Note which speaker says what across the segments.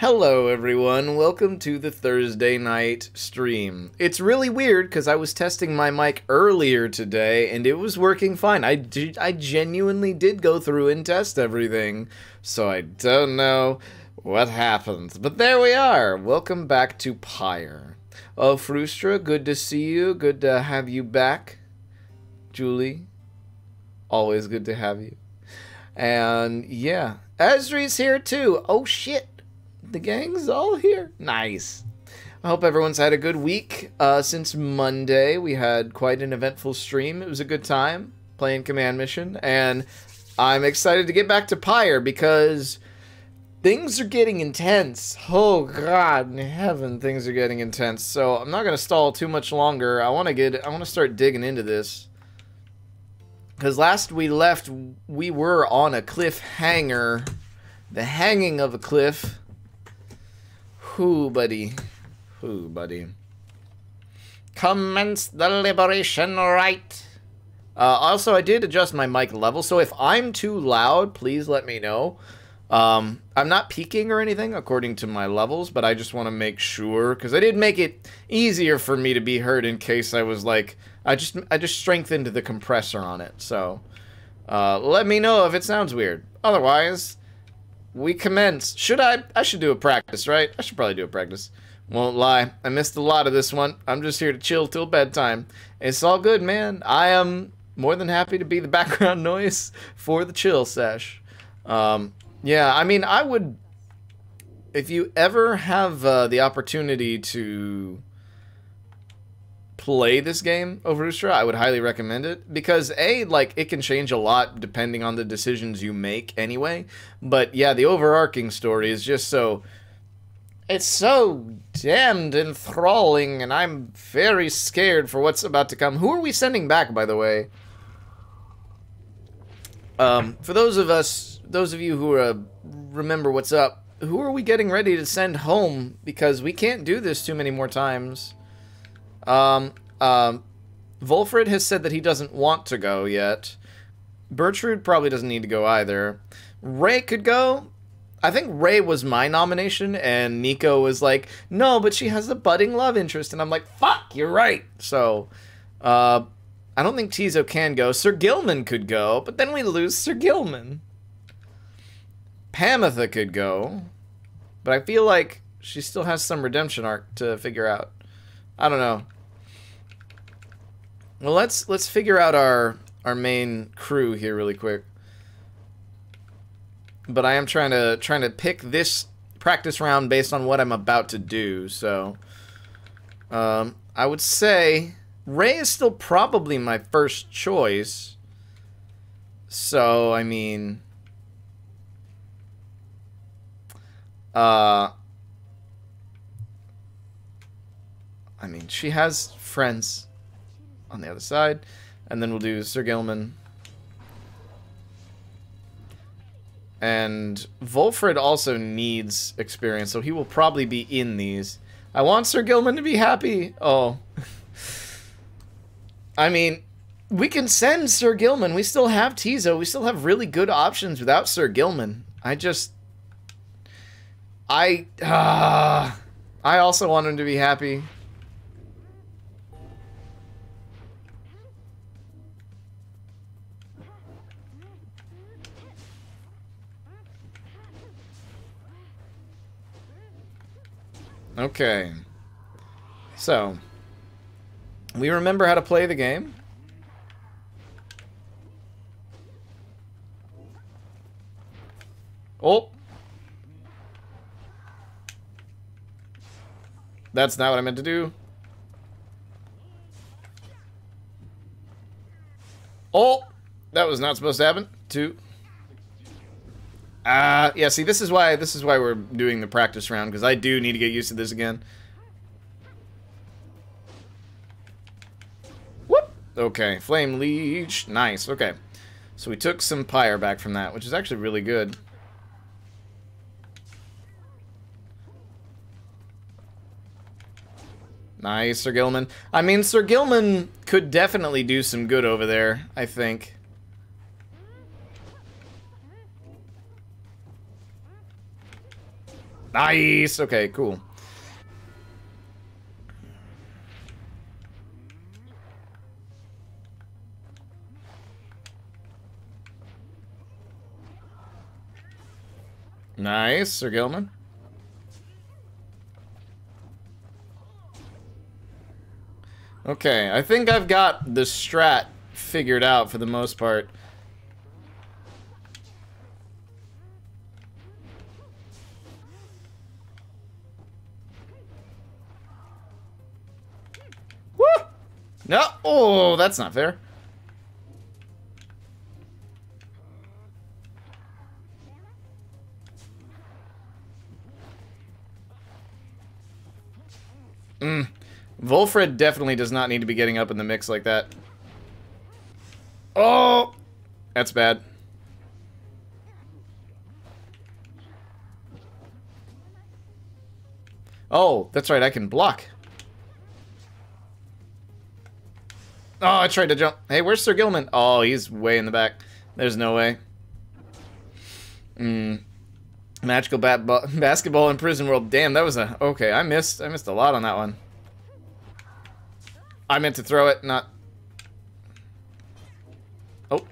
Speaker 1: Hello everyone, welcome to the Thursday night stream. It's really weird because I was testing my mic earlier today and it was working fine. I genuinely did go through and test everything, so I don't know what happened. But there we are, welcome back to Pyre. Oh, Frustra, good to see you, good to have you back. Julie, always good to have you. And yeah, Ezri's here too. Oh shit. The gang's all here. Nice. I hope everyone's had a good week. Since Monday, we had quite an eventful stream. It was a good time playing Command Mission, and I'm excited to get back to Pyre because things are getting intense. Oh God in heaven, things are getting intense. So I'm not gonna stall too much longer. I want to start digging into this because last we left, we were on a cliffhanger, the hanging of a cliff. Who, buddy? Who, buddy? Commence the liberation rite. Also, I did adjust my mic level, so if I'm too loud, please let me know. I'm not peaking or anything according to my levels, but I just want to make sure, because I did make it easier for me to be heard in case I was like, I just strengthened the compressor on it, so let me know if it sounds weird. Otherwise, we commence. I should do a practice, right? I should probably do a practice. Won't lie, I missed a lot of this one. I'm just here to chill till bedtime. It's all good, man. I am more than happy to be the background noise for the chill sesh. Yeah, I mean, I would, if you ever have the opportunity to play this game over Ustra, I would highly recommend it because like it can change a lot depending on the decisions you make anyway, but yeah, the overarching story is just it's so damned enthralling, and I'm very scared for what's about to come. Who are we sending back, by the way? For those of you who remember what's up, who are we getting ready to send home, because we can't do this too many more times. Volfred has said that he doesn't want to go yet. Bertrude probably doesn't need to go either. Ray could go. I think Ray was my nomination, and Nico was like, no, but she has a budding love interest, and I'm like, fuck, you're right. So, I don't think Tizo can go. Sir Gilman could go, but then we lose Sir Gilman. Pamitha could go, but I feel like she still has some redemption arc to figure out. I don't know. Well, let's figure out our main crew here really quick. But I am trying to pick this practice round based on what I'm about to do. So, I would say Ray is still probably my first choice. So, I mean, she has friends on the other side, and then we'll do Sir Gilman. And Volfred also needs experience, so he will probably be in these. I want Sir Gilman to be happy. Oh. I mean, we can send Sir Gilman. We still have Tizo. We still have really good options without Sir Gilman. I also want him to be happy. Okay, so we remember how to play the game. Oh, that's not what I meant to do. Oh, that was not supposed to happen. Two. Yeah, see, this is why we're doing the practice round, because I do need to get used to this again. Whoop! Okay, Flame Leech. Nice, okay. So we took some Pyre back from that, which is actually really good. Nice, Sir Gilman. I mean, Sir Gilman could definitely do some good over there, I think. Nice! Okay, cool. Nice, Sir Gilman. Okay, I think I've got the strat figured out for the most part. Woo! No! Oh, that's not fair. Volfred definitely does not need to be getting up in the mix like that. Oh! That's bad. Oh, that's right, I can block. Oh, I tried to jump. Hey, where's Sir Gilman? Oh, he's way in the back. There's no way. Magical basketball in Prison World. Damn, that was a... Okay, I missed a lot on that one. I meant to throw it, not... Oh.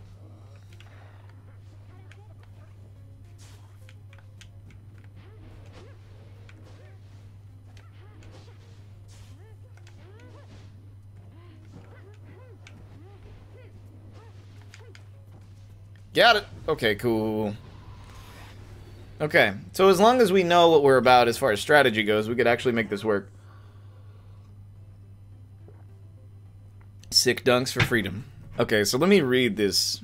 Speaker 1: Got it. Okay, cool. Okay, so as long as we know what we're about as far as strategy goes, we could actually make this work. Sick dunks for freedom. Okay, so let me read this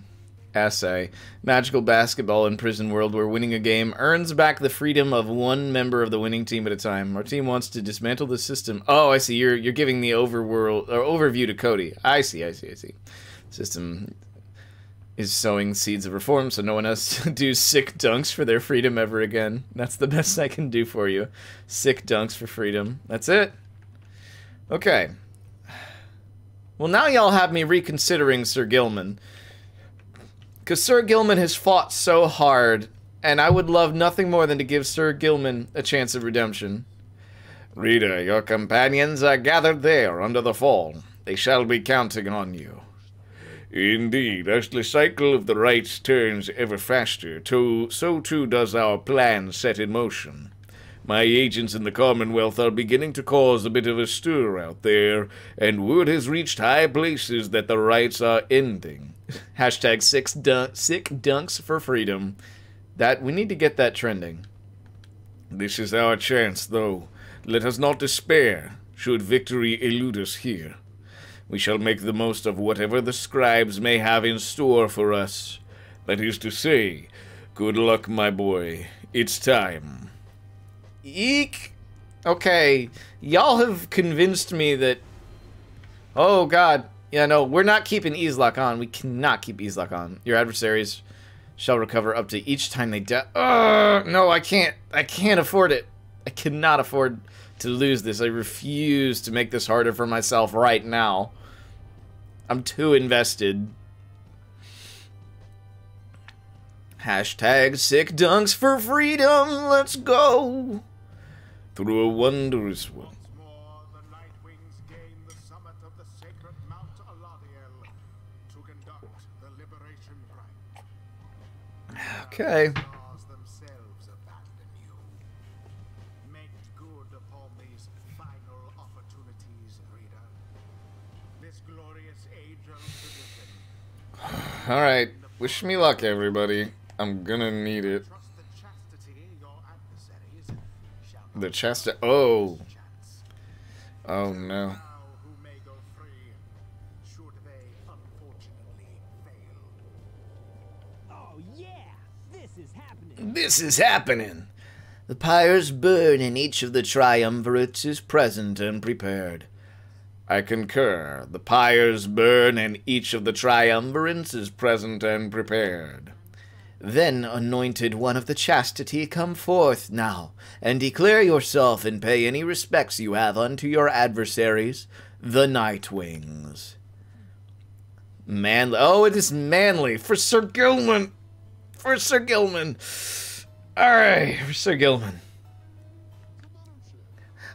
Speaker 1: essay. Magical basketball in Prison World, where winning a game earns back the freedom of one member of the winning team at a time. Our team wants to dismantle the system. Oh, I see. You're giving the overview to Cody. I see. System is sowing seeds of reform, so no one has to do sick dunks for their freedom ever again. That's the best I can do for you. Sick dunks for freedom. That's it. Okay. Well, now y'all have me reconsidering Sir Gilman. Because Sir Gilman has fought so hard, and I would love nothing more than to give Sir Gilman a chance of redemption. Reader, your companions are gathered there under the fall. They shall be counting on you. Indeed, as the cycle of the rites turns ever faster, so too does our plan set in motion. My agents in the Commonwealth are beginning to cause a bit of a stir out there, and word has reached high places that the rites are ending. Hashtag sick dunks for freedom. We need to get that trending. This is our chance, though. Let us not despair, should victory elude us here. We shall make the most of whatever the scribes may have in store for us. That is to say, good luck, my boy. It's time. Eek! Okay, y'all have convinced me that... Oh, God. Yeah, no, we're not keeping ease lock on. We cannot keep ease lock on. Your adversaries shall recover up to each time they die. No, I can't. I can't afford it. I cannot afford to lose this. I refuse to make this harder for myself right now. I'm too invested. Hashtag sick dunks for freedom. Let's go. Through a wondrous world. Okay. Alright, wish me luck, everybody. I'm gonna need it. The chastity. Oh. Oh no.
Speaker 2: Oh yeah,
Speaker 1: this is happening. The pyres burn and each of the triumvirates is present and prepared. I concur. The pyres burn and each of the triumvirates is present and prepared. Then, anointed one of the chastity, come forth now, and declare yourself and pay any respects you have unto your adversaries, the Nightwings. Manly. Oh, it is manly. For Sir Gilman. For Sir Gilman. Alright, for Sir Gilman.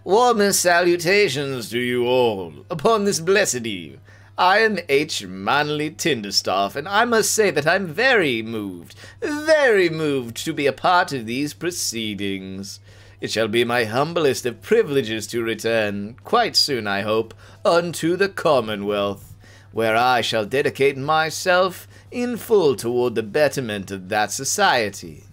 Speaker 1: Warmest salutations to you all upon this blessed eve. I am H. Manly Tinderstaff, and I must say that I'm very moved to be a part of these proceedings. It shall be my humblest of privileges to return, quite soon I hope, unto the Commonwealth, where I shall dedicate myself in full toward the betterment of that society.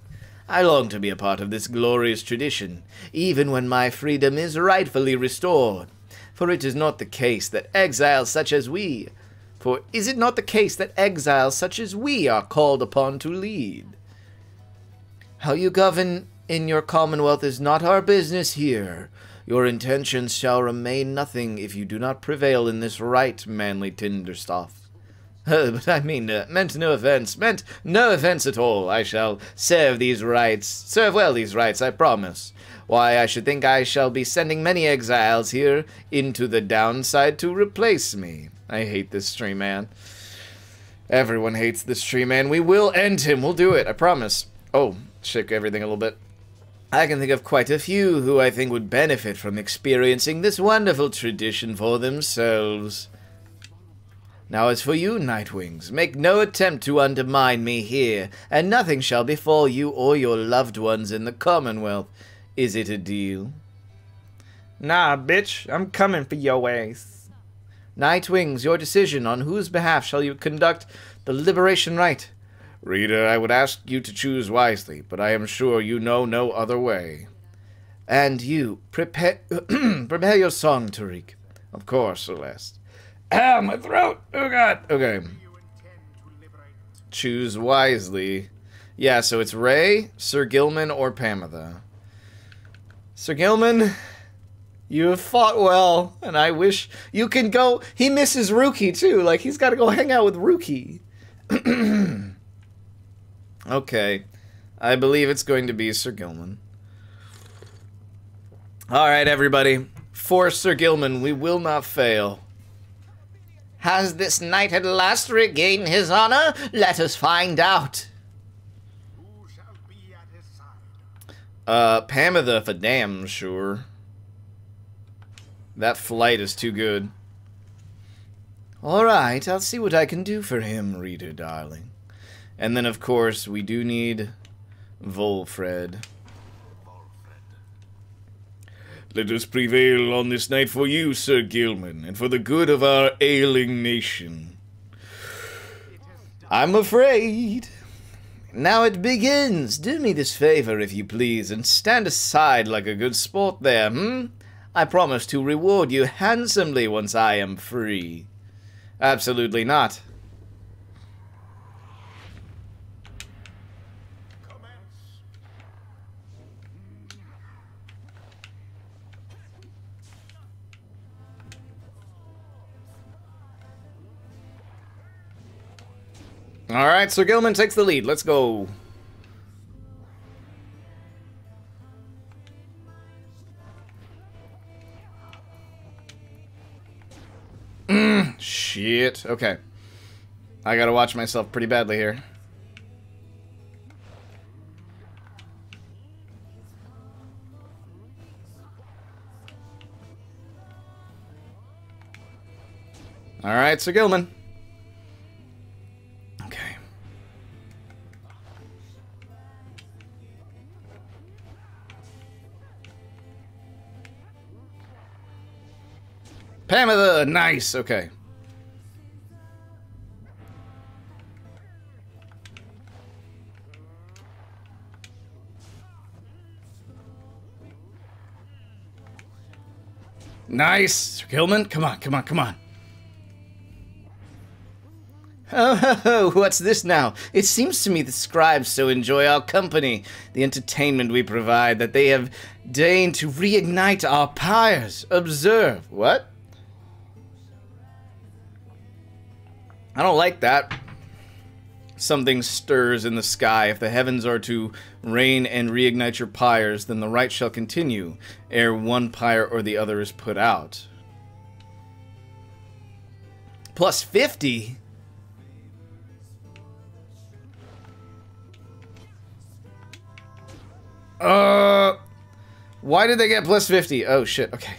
Speaker 1: I long to be a part of this glorious tradition, even when my freedom is rightfully restored. For it is not the case that exiles such as we are called upon to lead. How you govern in your commonwealth is not our business here. Your intentions shall remain nothing if you do not prevail in this right, Manly Tinderstaff. But I mean, meant no offense at all. I shall serve well these rights, I promise. Why, I should think I shall be sending many exiles here into the downside to replace me. I hate this tree man. Everyone hates this tree man. We will end him. We'll do it, I promise. Oh, shake everything a little bit. I can think of quite a few who I think would benefit from experiencing this wonderful tradition for themselves. Now as for you, Nightwings, make no attempt to undermine me here, and nothing shall befall you or your loved ones in the Commonwealth. Is it a deal?
Speaker 2: Nah, bitch, I'm coming for your ass.
Speaker 1: Nightwings, your decision. On whose behalf shall you conduct the liberation rite?
Speaker 3: Reader, I would ask you to choose wisely, but I am sure you know no other way.
Speaker 1: And you, prepare your song, Tariq.
Speaker 3: Of course, Celeste. Ow, my throat! Oh god! Okay.
Speaker 1: Choose wisely. Yeah, so it's Ray, Sir Gilman, or Pamitha. Sir Gilman, you have fought well, and I wish you can go. He misses Rookie, too. Like, he's got to go hang out with Rookie. Okay. I believe it's going to be Sir Gilman. Alright, everybody. For Sir Gilman, we will not fail. Has this knight at last regained his honor? Let us find out.
Speaker 4: Who shall be at his side?
Speaker 1: Pamitha for damn sure. That flight is too good. Alright, I'll see what I can do for him, reader darling. And then, of course, we do need Volfred.
Speaker 3: Let us prevail on this night for you, Sir Gilman, and for the good of our ailing nation.
Speaker 1: I'm afraid. Now it begins. Do me this favor, if you please, and stand aside like a good sport there, I promise to reward you handsomely once I am free. Absolutely not. Alright, Sir Gilman takes the lead. Let's go. Shit. Okay. I gotta watch myself pretty badly here. Alright, Sir Gilman. Okay. Pamitha! Nice! Okay. Nice! Sir Gilman, come on, come on, come on. Oh, what's this now? It seems to me the scribes so enjoy our company, the entertainment we provide, that they have deigned to reignite our pyres. Observe. What? I don't like that. Something stirs in the sky. If the heavens are to rain and reignite your pyres, then the rite shall continue, ere one pyre or the other is put out. Plus 50? Why did they get plus 50? Oh, shit. Okay.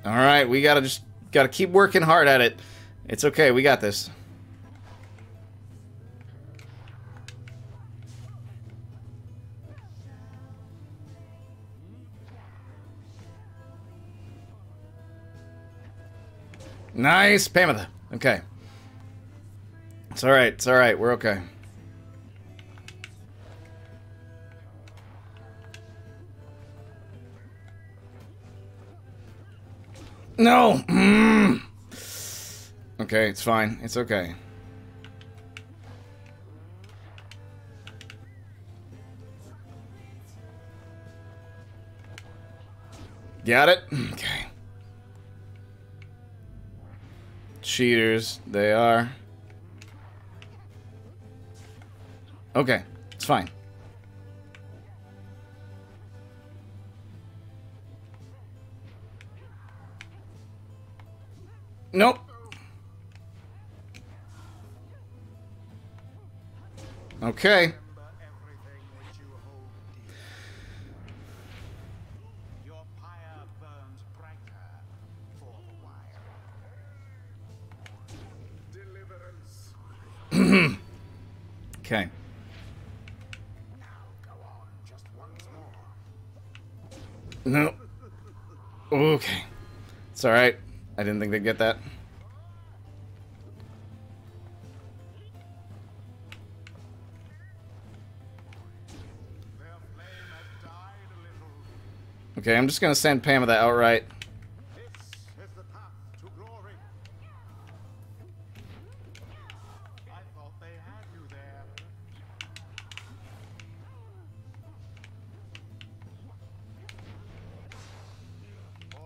Speaker 1: All right, we gotta keep working hard at it. It's okay, we got this. Nice, Pamela. Okay. It's alright, it's alright, we're okay. No! Okay, it's fine. It's okay. Got it? Okay. Cheaters, they are. Okay, it's fine. Nope. Okay.
Speaker 4: Your pyre burns brighter for a while. Deliverance.
Speaker 1: Okay.
Speaker 4: Now go on just once more.
Speaker 1: No. Okay. It's alright. I didn't think they'd get that.
Speaker 4: Their flame has died a little.
Speaker 1: Okay, I'm just gonna send Pam that outright.
Speaker 4: This is the path to glory. I thought they had you there.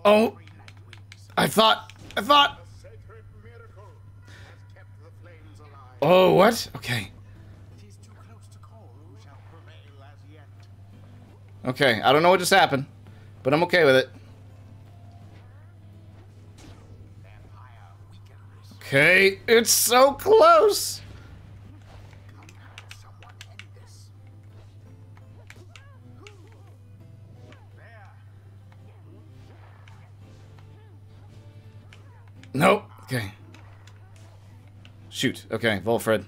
Speaker 1: Oh!
Speaker 4: Three night wings.
Speaker 1: I thought!
Speaker 4: The sacred miracle has kept the flames alive.
Speaker 1: Oh, what? Okay.
Speaker 4: It is too close to call who shall prevail as yet.
Speaker 1: Okay, I don't know what just happened, but I'm okay with it.
Speaker 4: Their pyre weakens.
Speaker 1: Okay, it's so close!
Speaker 4: Come, someone end this. There.
Speaker 1: Nope. Okay. Shoot. Okay, Volfred.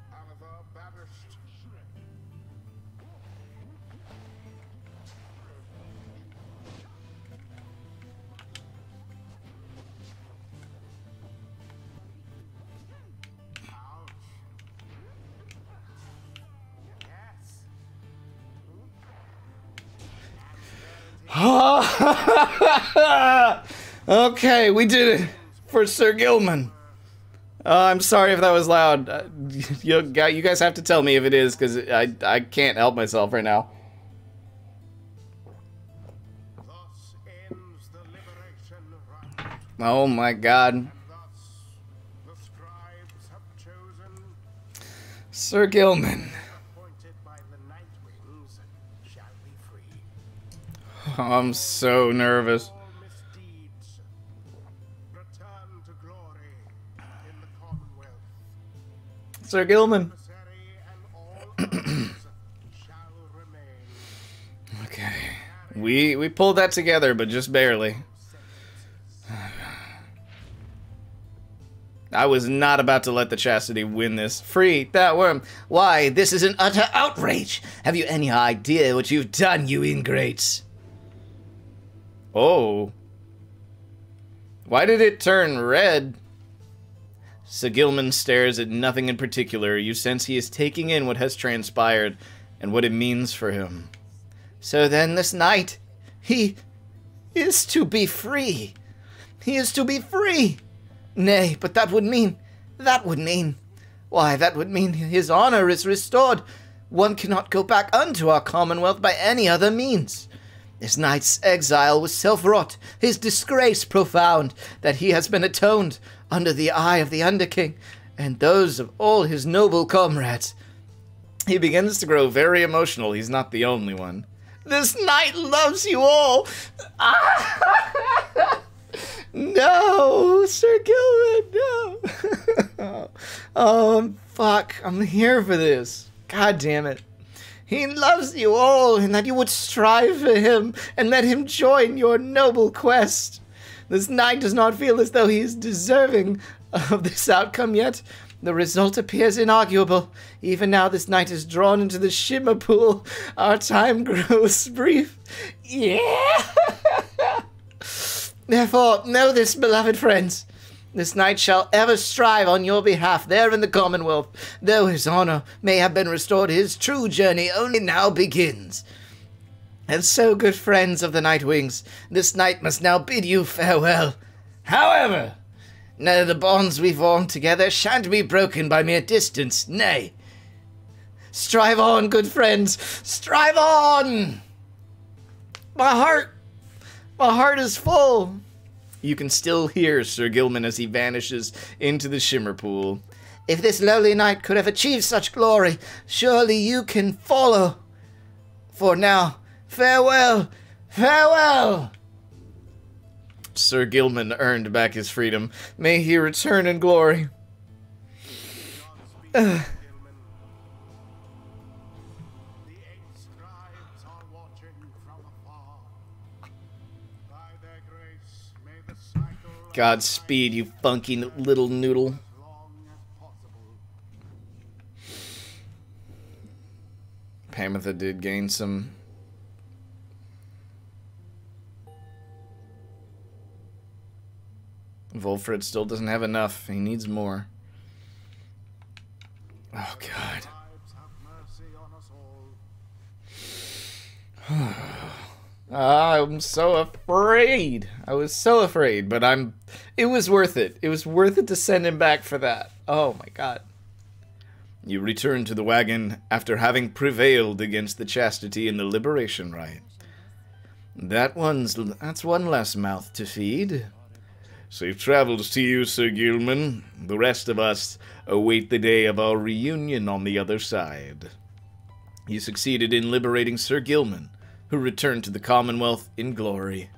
Speaker 4: Oliver banished. Ouch. Yes.
Speaker 1: Okay, we did it for Sir Gilman. I'm sorry if that was loud. You guys have to tell me if it is, because I can't help myself right now.
Speaker 4: Thus ends the liberation rite.
Speaker 1: Oh my god.
Speaker 4: Thus the scribes have chosen,
Speaker 1: Sir Gilman.
Speaker 4: appointed by the night wings, shall be free.
Speaker 1: I'm so nervous.
Speaker 4: All misdeeds return to glory in the Commonwealth.
Speaker 1: Sir Gilman.
Speaker 4: Emissary and all others shall remain.
Speaker 1: Okay. We pulled that together, but just barely. I was not about to let the Chastity win this. Free that worm. Why, this is an utter outrage. Have you any idea what you've done, you ingrates? Oh. Why did it turn red? Sir Gilman stares at nothing in particular. You sense he is taking in what has transpired and what it means for him. So then this night, he is to be free. He is to be free. Nay, but that would mean, why, that would mean his honor is restored. One cannot go back unto our commonwealth by any other means. This knight's exile was self-wrought, his disgrace profound, that he has been atoned under the eye of the Underking, and those of all his noble comrades. He begins to grow very emotional. He's not the only one. This knight loves you all. No, Sir Gilman, no. Oh, fuck. I'm here for this. God damn it. He loves you all, and that you would strive for him, and let him join your noble quest. This knight does not feel as though he is deserving of this outcome yet. The result appears inarguable. Even now this knight is drawn into the shimmer pool. Our time grows brief. Yeah! Therefore, know this, beloved friends. This knight shall ever strive on your behalf there in the Commonwealth. Though his honor may have been restored, his true journey only now begins. And so, good friends of the Nightwings, this knight must now bid you farewell. However, none of the bonds we formed together shan't be broken by mere distance, nay. Strive on, good friends, strive on! My heart is full. You can still hear Sir Gilman as he vanishes into the shimmer pool. If this lowly knight could have achieved such glory, surely you can follow. For now, farewell, farewell! Sir Gilman earned back his freedom. May he return in glory. Godspeed, you funky little noodle. Pamitha did gain some... Volfred still doesn't have enough. He needs more. Oh, God. I'm so afraid. I was so afraid, but it was worth it. It was worth it to send him back for that. Oh my God. You return to the wagon after having prevailed against the chastity and the liberation rite. That's one less mouth to feed.
Speaker 3: Safe travels to you, Sir Gilman. The rest of us await the day of our reunion on the other side.
Speaker 1: You succeeded in liberating Sir Gilman, who returned to the Commonwealth in glory.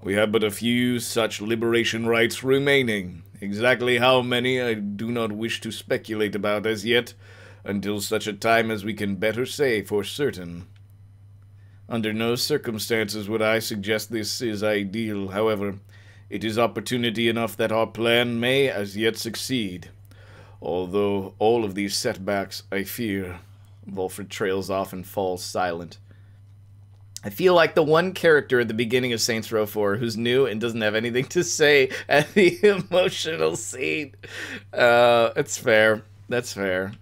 Speaker 3: We have but a few such liberation rites remaining. Exactly how many I do not wish to speculate about as yet, until such a time as we can better say for certain. Under no circumstances would I suggest this is ideal. However, it is opportunity enough that our plan may as yet succeed. Although all of these setbacks, I fear... Volfred trails off and falls silent. I feel like the one character at the beginning of Saints Row 4 who's new and doesn't have anything to say at the emotional scene. It's fair. That's fair.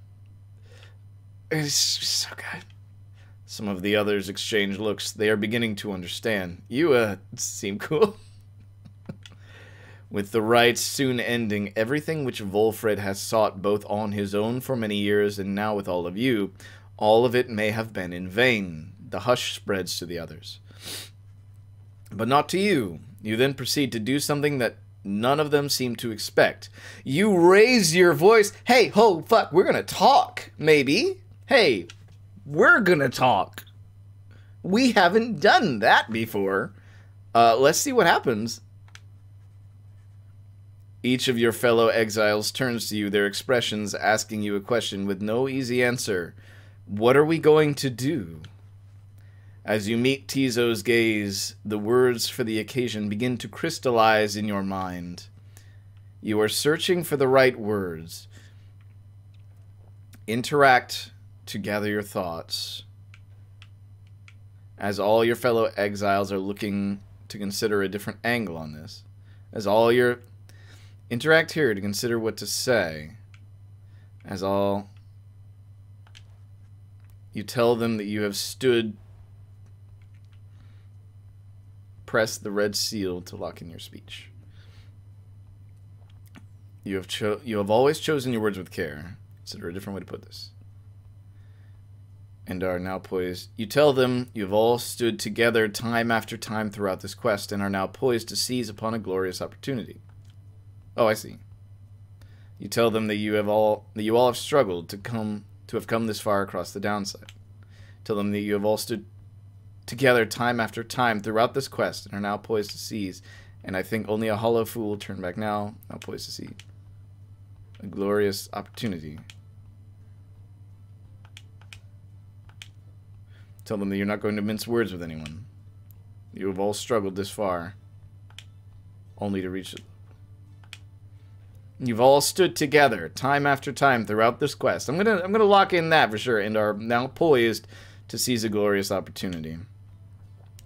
Speaker 3: It's just so good. Some of the others exchange looks. They are beginning to understand. You, seem cool. With the rites soon ending, everything which Volfred has sought both on his own for many years and now with all of you, all of it may have been in vain. The hush spreads to the others. But not to you. You then proceed to do something that none of them seem to expect. You raise your voice. Hey, ho, fuck, we're gonna talk, maybe. Hey, we're gonna talk. We haven't done that before. Let's see what happens. Each of your fellow exiles turns to you, their expressions asking you a question with no easy answer. What are we going to do? As you meet Tizo's gaze, the words for the occasion begin to crystallize in your mind. You are searching for the right words. Interact to gather your thoughts. As all your fellow exiles are looking to consider a different angle on this. As all your... Interact here to consider what to say. As all... You tell them that you have stood... Press the red seal to lock in your speech. You have always chosen your words with care. Consider a different way to put this.
Speaker 1: and are now poised. You tell them you've all stood together time after time throughout this quest and are now poised to seize upon a glorious opportunity. Oh, I see. You tell them that you all have struggled to have come this far across the downside. Tell them that you have all stood together time after time throughout this quest and are now poised to seize. And I think only a hollow fool will turn back now poised to seize a glorious opportunity. Tell them that you're not going to mince words with anyone. You have all struggled this far, only to reach it. You've all stood together, time after time, throughout this quest. I'm gonna lock in that for sure, and are now poised to seize a glorious opportunity.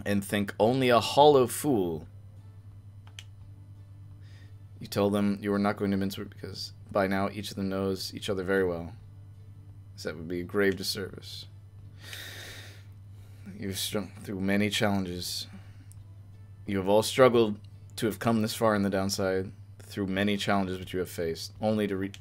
Speaker 1: And think only a hollow fool. You tell them you are not going to mince words because by now each of them knows each other very well. So that would be a grave disservice. You've strung through many challenges. You have all struggled to have come this far in the downside through many challenges which you have faced, only to reach...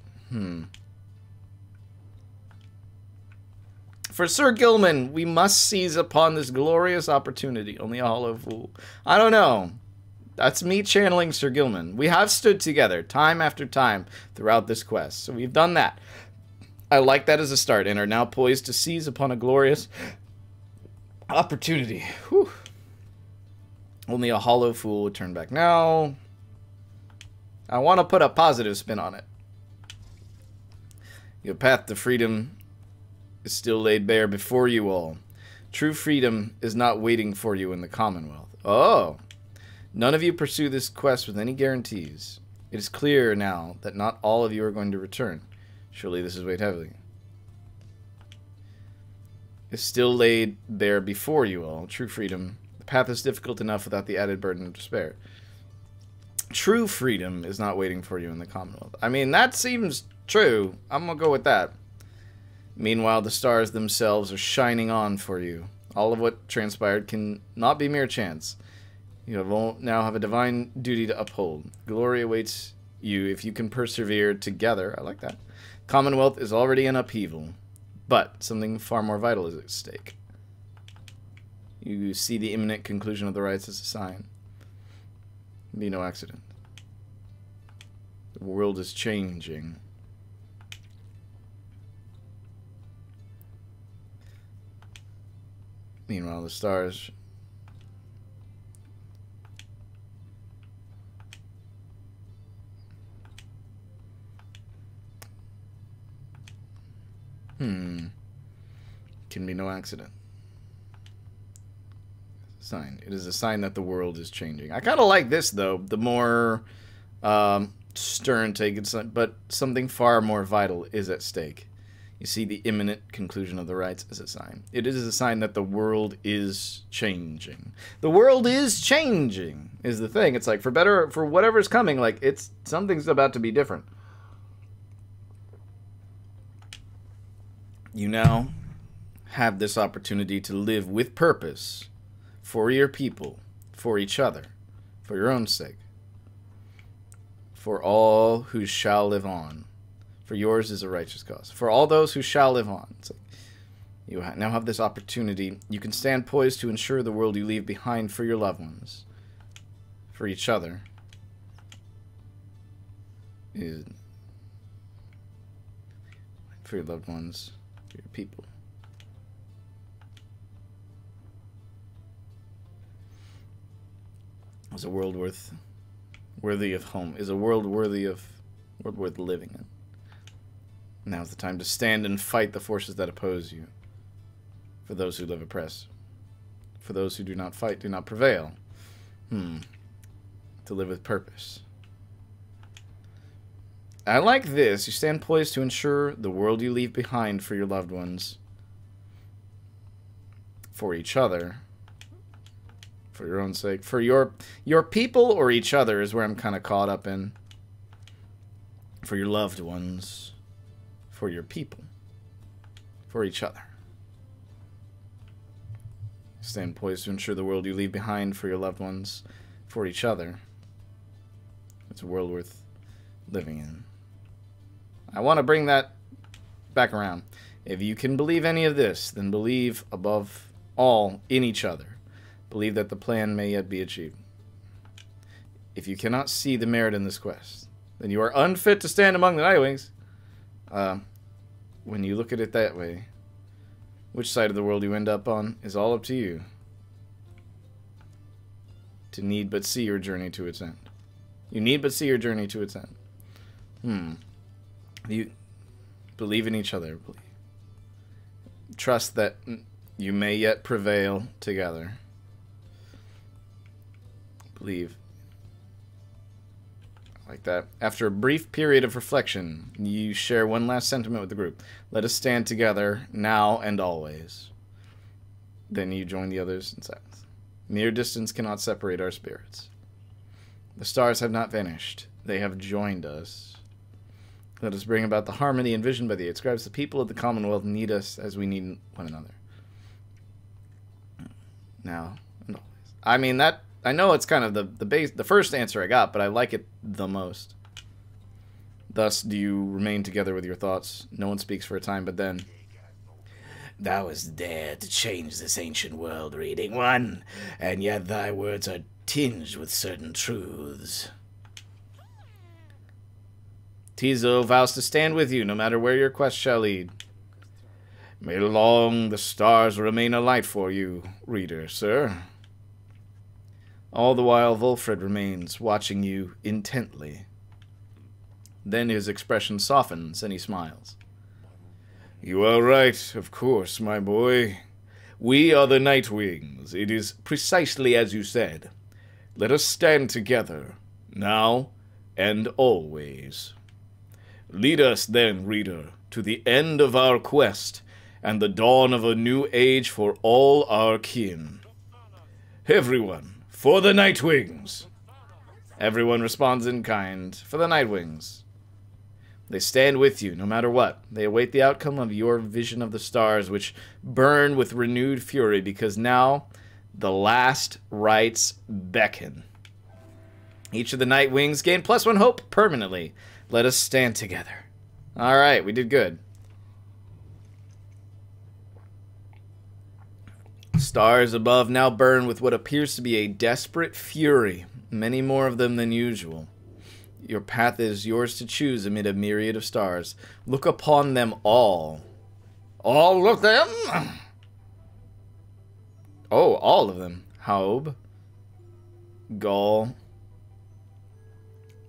Speaker 1: For Sir Gilman, we must seize upon this glorious opportunity. Only a hollow fool. I don't know. That's me channeling Sir Gilman. We have stood together time after time throughout this quest, so we've done that. I like that as a start, and are now poised to seize upon a glorious opportunity. Whew. Only a hollow fool would turn back now. I want to put a positive spin on it. Your path to freedom is still laid bare before you all. True freedom is not waiting for you in the Commonwealth. Oh. None of you pursue this quest with any guarantees. It is clear now that not all of you are going to return. Surely this is weighed heavily. Is still laid bare before you all. True freedom. The path is difficult enough without the added burden of despair. True freedom is not waiting for you in the Commonwealth. I mean, that seems true. I'm going to go with that. Meanwhile, the stars themselves are shining on for you. All of what transpired can not be mere chance. You now have a divine duty to uphold. Glory awaits you if you can persevere together. I like that. Commonwealth is already in upheaval, but something far more vital is at stake. You see the imminent conclusion of the rites as a sign. Be no accident. The world is changing. Meanwhile, the stars... Can be no accident. Sign. It is a sign that the world is changing. I kind of like this, though. The more stern take, but something far more vital is at stake. You see the imminent conclusion of the rites as a sign. It is a sign that the world is changing. The world is changing is the thing. It's like, for better, for whatever's coming, like, it's something's about to be different. You now have this opportunity to live with purpose for your people, for each other, for your own sake, for all who shall live on. For yours is a righteous cause. For all those who shall live on. It's like you now have this opportunity. You can stand poised to ensure the world you leave behind for your loved ones, for each other, for your loved ones, for your people. Is a world worthy of home. Is a world worth living in. Now's the time to stand and fight the forces that oppose you. For those who live oppressed. For those who do not fight, do not prevail. To live with purpose. I like this. You stand poised to ensure the world you leave behind for your loved ones. For each other. For your own sake. For your people or each other is where I'm kind of caught up in. For your loved ones. For your people. For each other. Stand poised to ensure the world you leave behind for your loved ones. For each other. It's a world worth living in. I want to bring that back around. If you can believe any of this, then believe above all in each other. Believe that the plan may yet be achieved. If you cannot see the merit in this quest, then you are unfit to stand among the Nightwings. When you look at it that way, which side of the world you end up on is all up to you. To need but see your journey to its end. You need but see your journey to its end. You believe in each other. Trust that you may yet prevail together. Believe. Like that. After a brief period of reflection, you share one last sentiment with the group. Let us stand together, now and always. Then you join the others in silence. Mere distance cannot separate our spirits. The stars have not vanished. They have joined us. Let us bring about the harmony envisioned by the Eight Scribes. The people of the Commonwealth need us as we need one another. Now and always. I mean, that... I know it's kind of the first answer I got, but I like it the most. Thus do you remain together with your thoughts. No one speaks for a time, but then...
Speaker 5: Thou hast dared to change this ancient world, reading one, and yet thy words are tinged with certain truths.
Speaker 1: Tizo vows to stand with you, no matter where your quest shall lead. May long the stars remain a light for you, reader, sir. All the while, Wolfred remains, watching you intently. Then his expression softens, and he smiles. You are right, of course, my boy. We are the Nightwings. It is precisely as you said. Let us stand together, now and always. Lead us then, reader, to the end of our quest, and the dawn of a new age for all our kin. Everyone, for the Nightwings! Everyone responds in kind. For the Nightwings. They stand with you, no matter what. They await the outcome of your vision of the stars, which burn with renewed fury, because now the last rites beckon. Each of the Nightwings gain +1 hope permanently. Let us stand together. Alright, we did good. Stars above now burn with what appears to be a desperate fury, many more of them than usual. Your path is yours to choose amid a myriad of stars. Look upon them all. All of them? Oh, all of them. Haub, Gaul,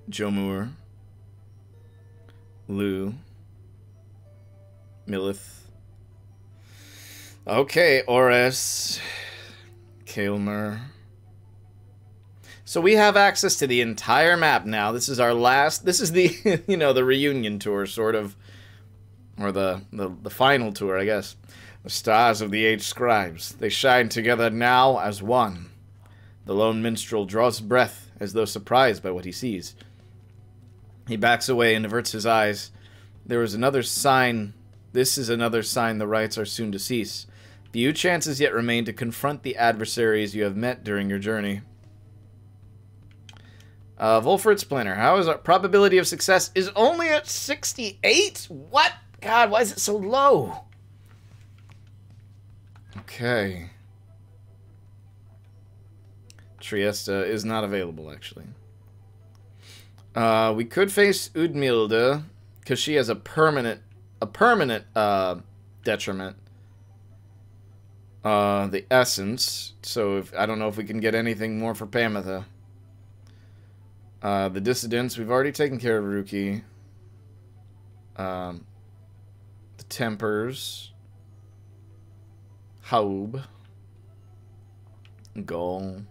Speaker 1: Jomur, Lu, Milith. Okay, Ores, Kaelmer. So we have access to the entire map now. This is our last... This is the, you know, the reunion tour, sort of. Or the final tour, I guess. The stars of the 8 scribes. They shine together now as one. The lone minstrel draws breath, as though surprised by what he sees. He backs away and averts his eyes. There is another sign. This is another sign the rites are soon to cease. Few chances yet remain to confront the adversaries you have met during your journey. Wolfred Splinter, how is our probability of success is only at 68? What? God, why is it so low? Okay. Triesta is not available, actually. We could face Udmilde, because she has a permanent detriment. The essence, so I don't know if we can get anything more for Pamitha. The dissidents, we've already taken care of Ruki. The Tempers. Haub. Gol.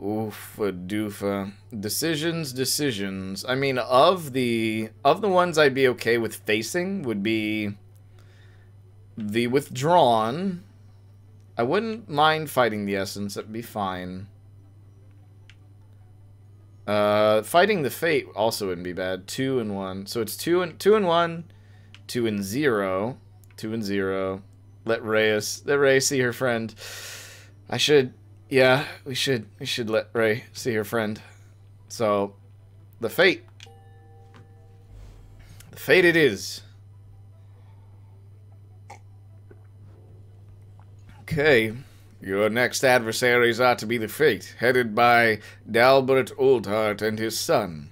Speaker 1: Oofa doofa. Decisions. I mean, of the ones I'd be okay with facing would be the Withdrawn. I wouldn't mind fighting the Essence, that'd be fine. Fighting the Fate also wouldn't be bad. 2 and 1. So it's 2 and 1, 2 and 0. 2 and 0. Let Ray see her friend. Yeah, we should let Ray see her friend. So, the Fate. The Fate it is.
Speaker 3: Okay. Your next adversaries are to be the Fate, headed by Dalbert Oldheart and his son.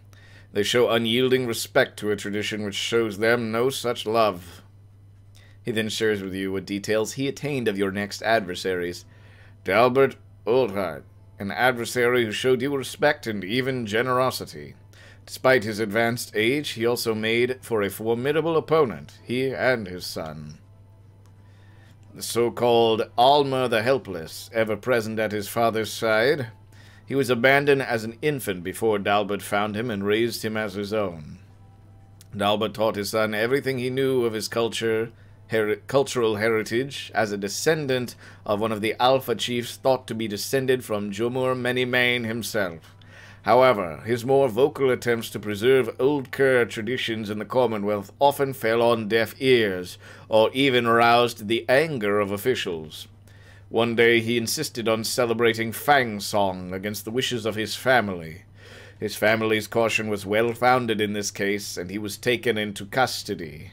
Speaker 3: They show unyielding respect to a tradition which shows them no such love. He then shares with you what details he attained of your next adversaries. Dalbert Oldheart, an adversary who showed you respect and even generosity. Despite his advanced age, he also made for a formidable opponent, he and his son. The so-called Alma the Helpless, ever present at his father's side. He was abandoned as an infant before Dalbert found him and raised him as his own. Dalbert taught his son everything he knew of his cultural heritage as a descendant of one of the Alpha chiefs thought to be descended from Jomur Menimane himself. However, his more vocal attempts to preserve old Kerr traditions in the Commonwealth often fell on deaf ears, or even roused the anger of officials. One day he insisted on celebrating Fang Song against the wishes of his family. His family's caution was well-founded in this case, and he was taken into custody.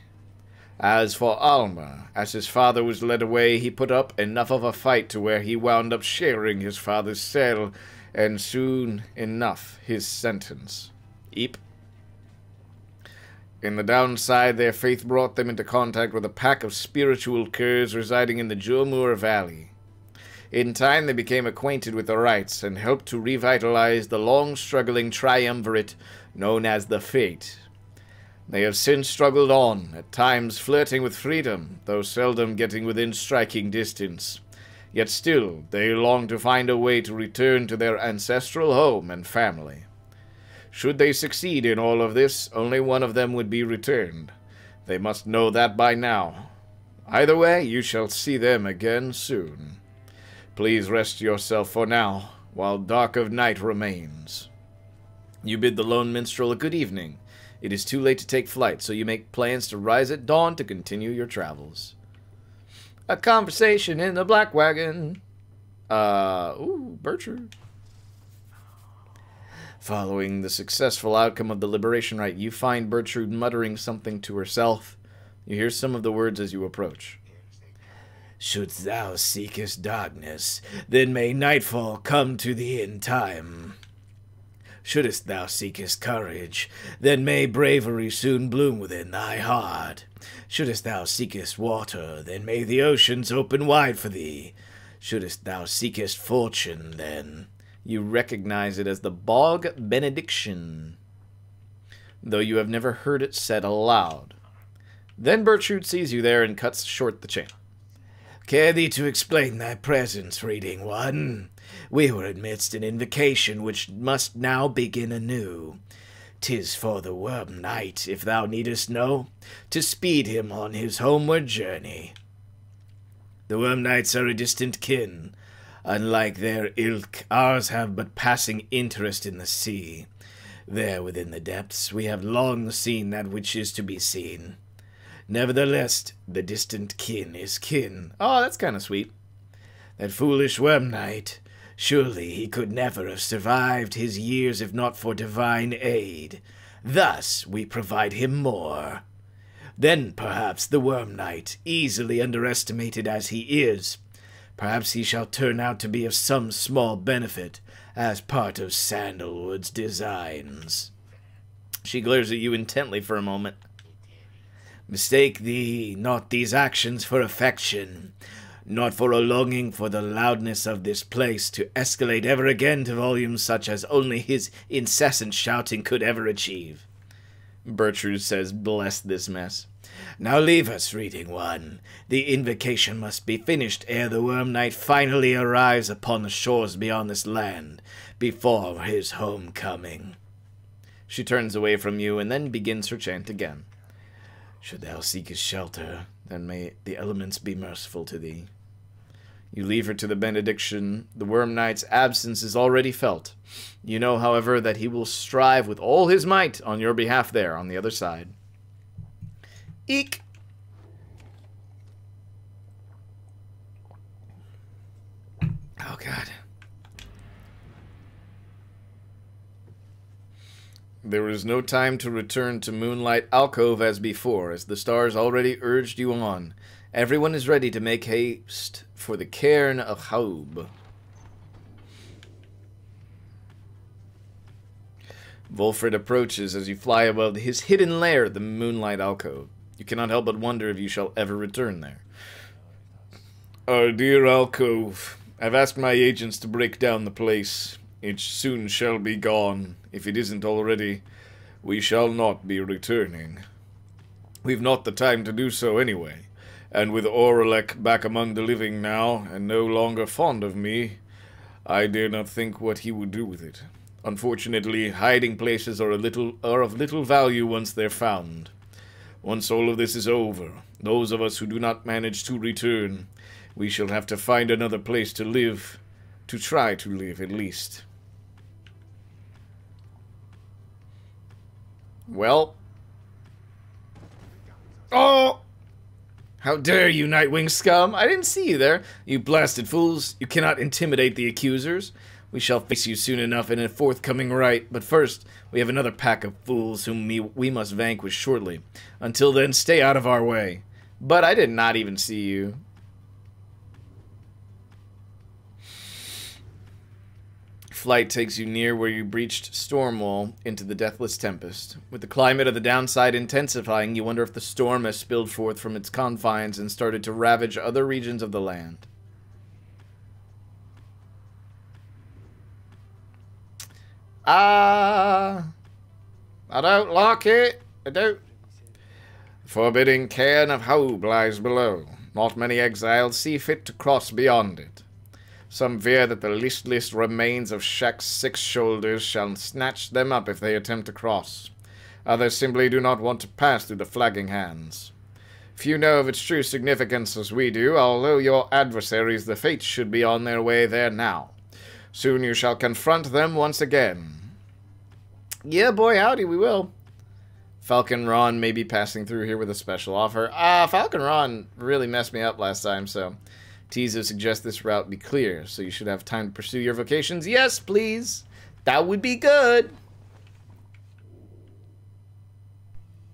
Speaker 3: As for Alma, as his father was led away, he put up enough of a fight to where he wound up sharing his father's cell, and soon enough his sentence. Eep. In the downside, their faith brought them into contact with a pack of spiritual curs residing in the Jomur Valley. In time, they became acquainted with the Rites and helped to revitalize the long-struggling triumvirate known as the Fate. They have since struggled on, at times flirting with freedom, though seldom getting within striking distance. Yet still, they long to find a way to return to their ancestral home and family. Should they succeed in all of this, only one of them would be returned. They must know that by now. Either way, you shall see them again soon. Please rest yourself for now, while dark of night remains. You bid the lone minstrel a good evening. It is too late to take flight, so you make plans to rise at dawn to continue your travels. A conversation in the black wagon. Bertrude. Following the successful outcome of the liberation rite, you find Bertrude muttering something to herself. You hear some of the words as you approach. Shouldst thou seekest darkness, then may nightfall come to thee in time. Shouldst thou seekest courage, then may bravery soon bloom within thy heart. Shouldst thou seekest water, then may the oceans open wide for thee. Shouldst thou seekest fortune, then... You recognize it as the Bog Benediction, though you have never heard it said aloud. Then Bertrude sees you there and cuts short the chant. Care thee to explain thy presence, reading one? We were amidst an invocation which must now begin anew. 'Tis for the Worm Knight, if thou needest know, to speed him on his homeward journey. The Worm Knights are a distant kin. Unlike their ilk, ours have but passing interest in the sea. There within the depths we have long seen that which is to be seen. Nevertheless, the distant kin is kin. Oh, that's kind of sweet. That foolish Worm Knight, surely he could never have survived his years if not for divine aid. Thus we provide him more. Then perhaps the Worm Knight, easily underestimated as he is, perhaps he shall turn out to be of some small benefit as part of Sandalwood's designs. She glares at you intently for a moment. Mistake thee not these actions for affection, not for a longing for the loudness of this place to escalate ever again to volumes such as only his incessant shouting could ever achieve. Bertrude says, bless this mess. Now leave us, reading one. The invocation must be finished ere the Worm Knight finally arrives upon the shores beyond this land, before his homecoming. She turns away from you and then begins her chant again. Should thou seek his shelter, then may the elements be merciful to thee. You leave her to the benediction. The Worm Knight's absence is already felt. You know, however, that he will strive with all his might on your behalf there, on the other side. Eek! Oh, God. There is no time to return to Moonlight Alcove as before, as the stars already urged you on,
Speaker 1: Everyone is ready to make haste for the cairn of Haub. Volfred approaches as you fly above his hidden lair, the Moonlight Alcove. You cannot help but wonder if you shall ever return there.
Speaker 3: Our dear alcove. I've asked my agents to break down the place. It soon shall be gone. If it isn't already, we shall not be returning. We've not the time to do so anyway. And with Oralek back among the living now, and no longer fond of me, I dare not think what he would do with it. Unfortunately, hiding places are of little value once they're found. Once all of this is over, those of us who do not manage to return, we shall have to find another place to live, to try to live at least.
Speaker 1: Well. Oh! How dare you, Nightwing scum! I didn't see you there. You blasted fools. You cannot intimidate the accusers. We shall face you soon enough in a forthcoming right, but first, we have another pack of fools whom we must vanquish shortly. Until then, stay out of our way. But I did not even see you. Flight takes you near where you breached Stormwall into the Deathless Tempest. With the climate of the downside intensifying, you wonder if the storm has spilled forth from its confines and started to ravage other regions of the land. I don't like it. I don't.
Speaker 3: The forbidding cairn of Haub lies below. Not many exiles see fit to cross beyond it. Some fear that the listless remains of Shek's 6 shoulders shall snatch them up if they attempt to cross. Others simply do not want to pass through the flagging hands. Few know of its true significance as we do, although your adversaries, the Fates, should be on their way there now. Soon you shall confront them once again.
Speaker 1: Yeah, boy, howdy, we will. Falcon Ron may be passing through here with a special offer. Falcon Ron really messed me up last time, so Tizo suggests this route be clear, so you should have time to pursue your vocations. Yes, please. That would be good.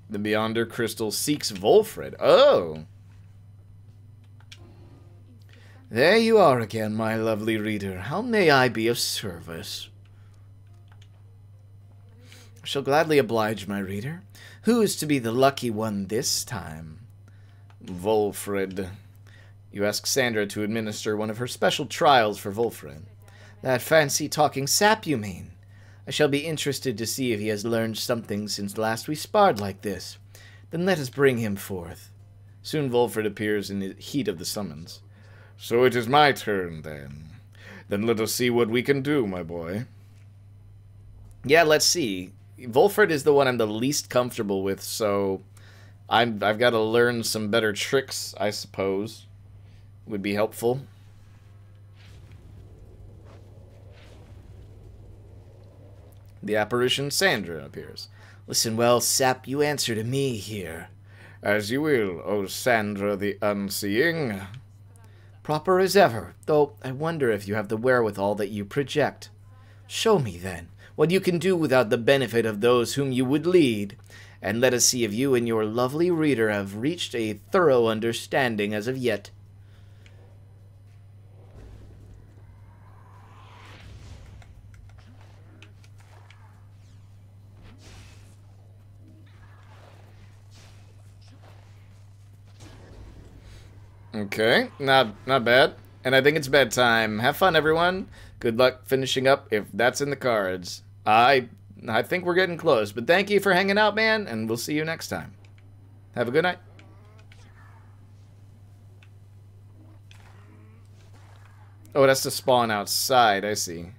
Speaker 1: The Beyonder Crystal seeks Volfred. Oh. There you are again, my lovely reader. How may I be of service? I shall gladly oblige, my reader. Who is to be the lucky one this time?
Speaker 3: Volfred.
Speaker 1: You ask Sandra to administer one of her special trials for Volfred. That fancy talking sap, you mean? I shall be interested to see if he has learned something since last we sparred like this. Then let us bring him forth. Soon Volfred appears in the heat of the summons.
Speaker 3: So it is my turn, then. Then let us see what we can do, my boy.
Speaker 1: Yeah, let's see. Volfred is the one I'm the least comfortable with, so I've got to learn some better tricks, I suppose. Would be helpful. The apparition Sandra appears. Listen well, Sap, you answer to me here.
Speaker 3: As you will, O Sandra the Unseeing.
Speaker 1: Proper as ever, though I wonder if you have the wherewithal that you project. Show me, then, what you can do without the benefit of those whom you would lead, and let us see if you and your lovely reader have reached a thorough understanding as of yet. Okay, not bad. And I think it's bedtime. Have fun, everyone. Good luck finishing up if that's in the cards. I think we're getting close, but thank you for hanging out, man, and we'll see you next time. Have a good night. Oh, it has to spawn outside, I see.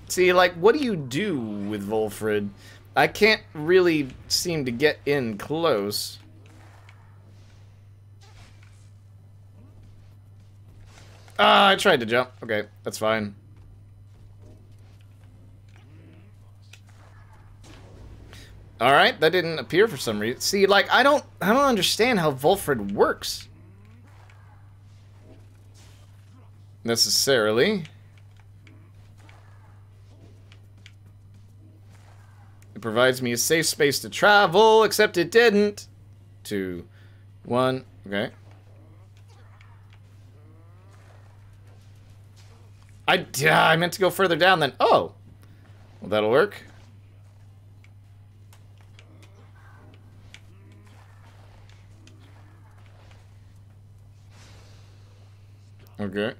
Speaker 1: See, like, what do you do with Volfred? I can't really seem to get in close. Ah, I tried to jump. Okay, that's fine. Alright, that didn't appear for some reason. See, like, I don't understand how Volfred works. Necessarily. It provides me a safe space to travel, except it didn't. 2, 1, okay. I meant to go further down then. Oh. Well, that'll work. Okay.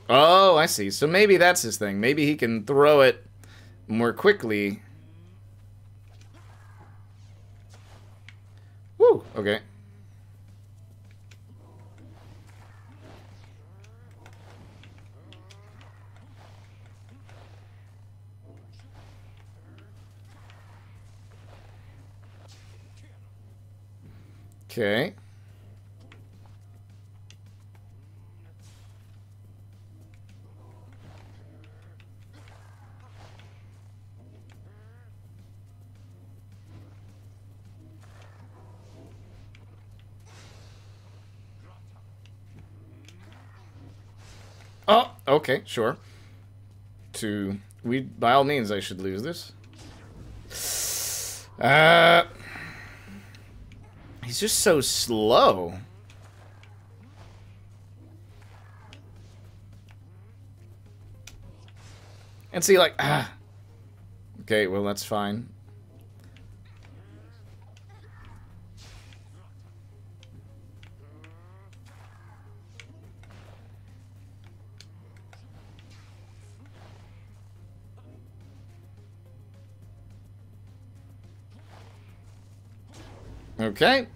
Speaker 1: Oh, I see. So maybe that's his thing. Maybe he can throw it more quickly. Woo, okay. Okay. Oh, okay, sure. By all means, I should lose this. He's just so slow. And see, like, okay, well, that's fine. Okay.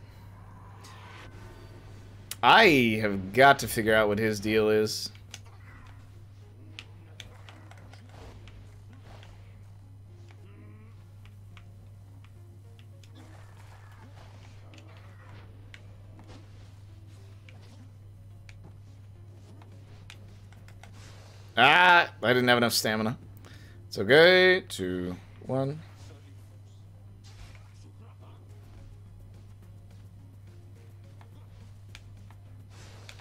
Speaker 1: I have got to figure out what his deal is. Ah, I didn't have enough stamina. It's okay. 2, 1.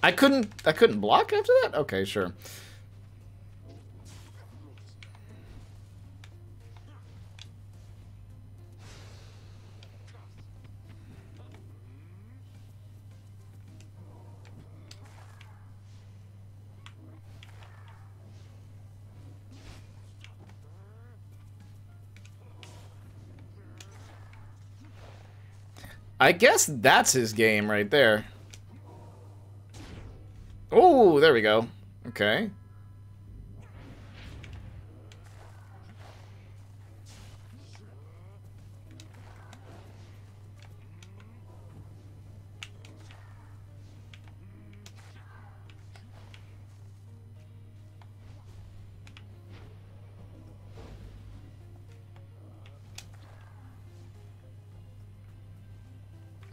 Speaker 1: I couldn't block after that? Okay, sure. I guess that's his game right there. Oh, there we go. Okay.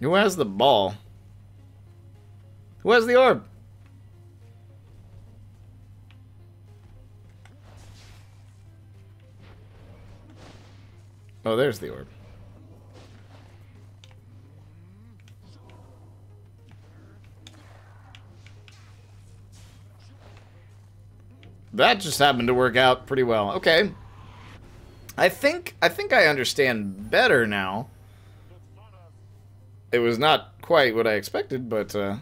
Speaker 1: Who has the ball? Who has the orb? Oh, there's the orb. That just happened to work out pretty well. Okay. I think I understand better now. It was not quite what I expected, but I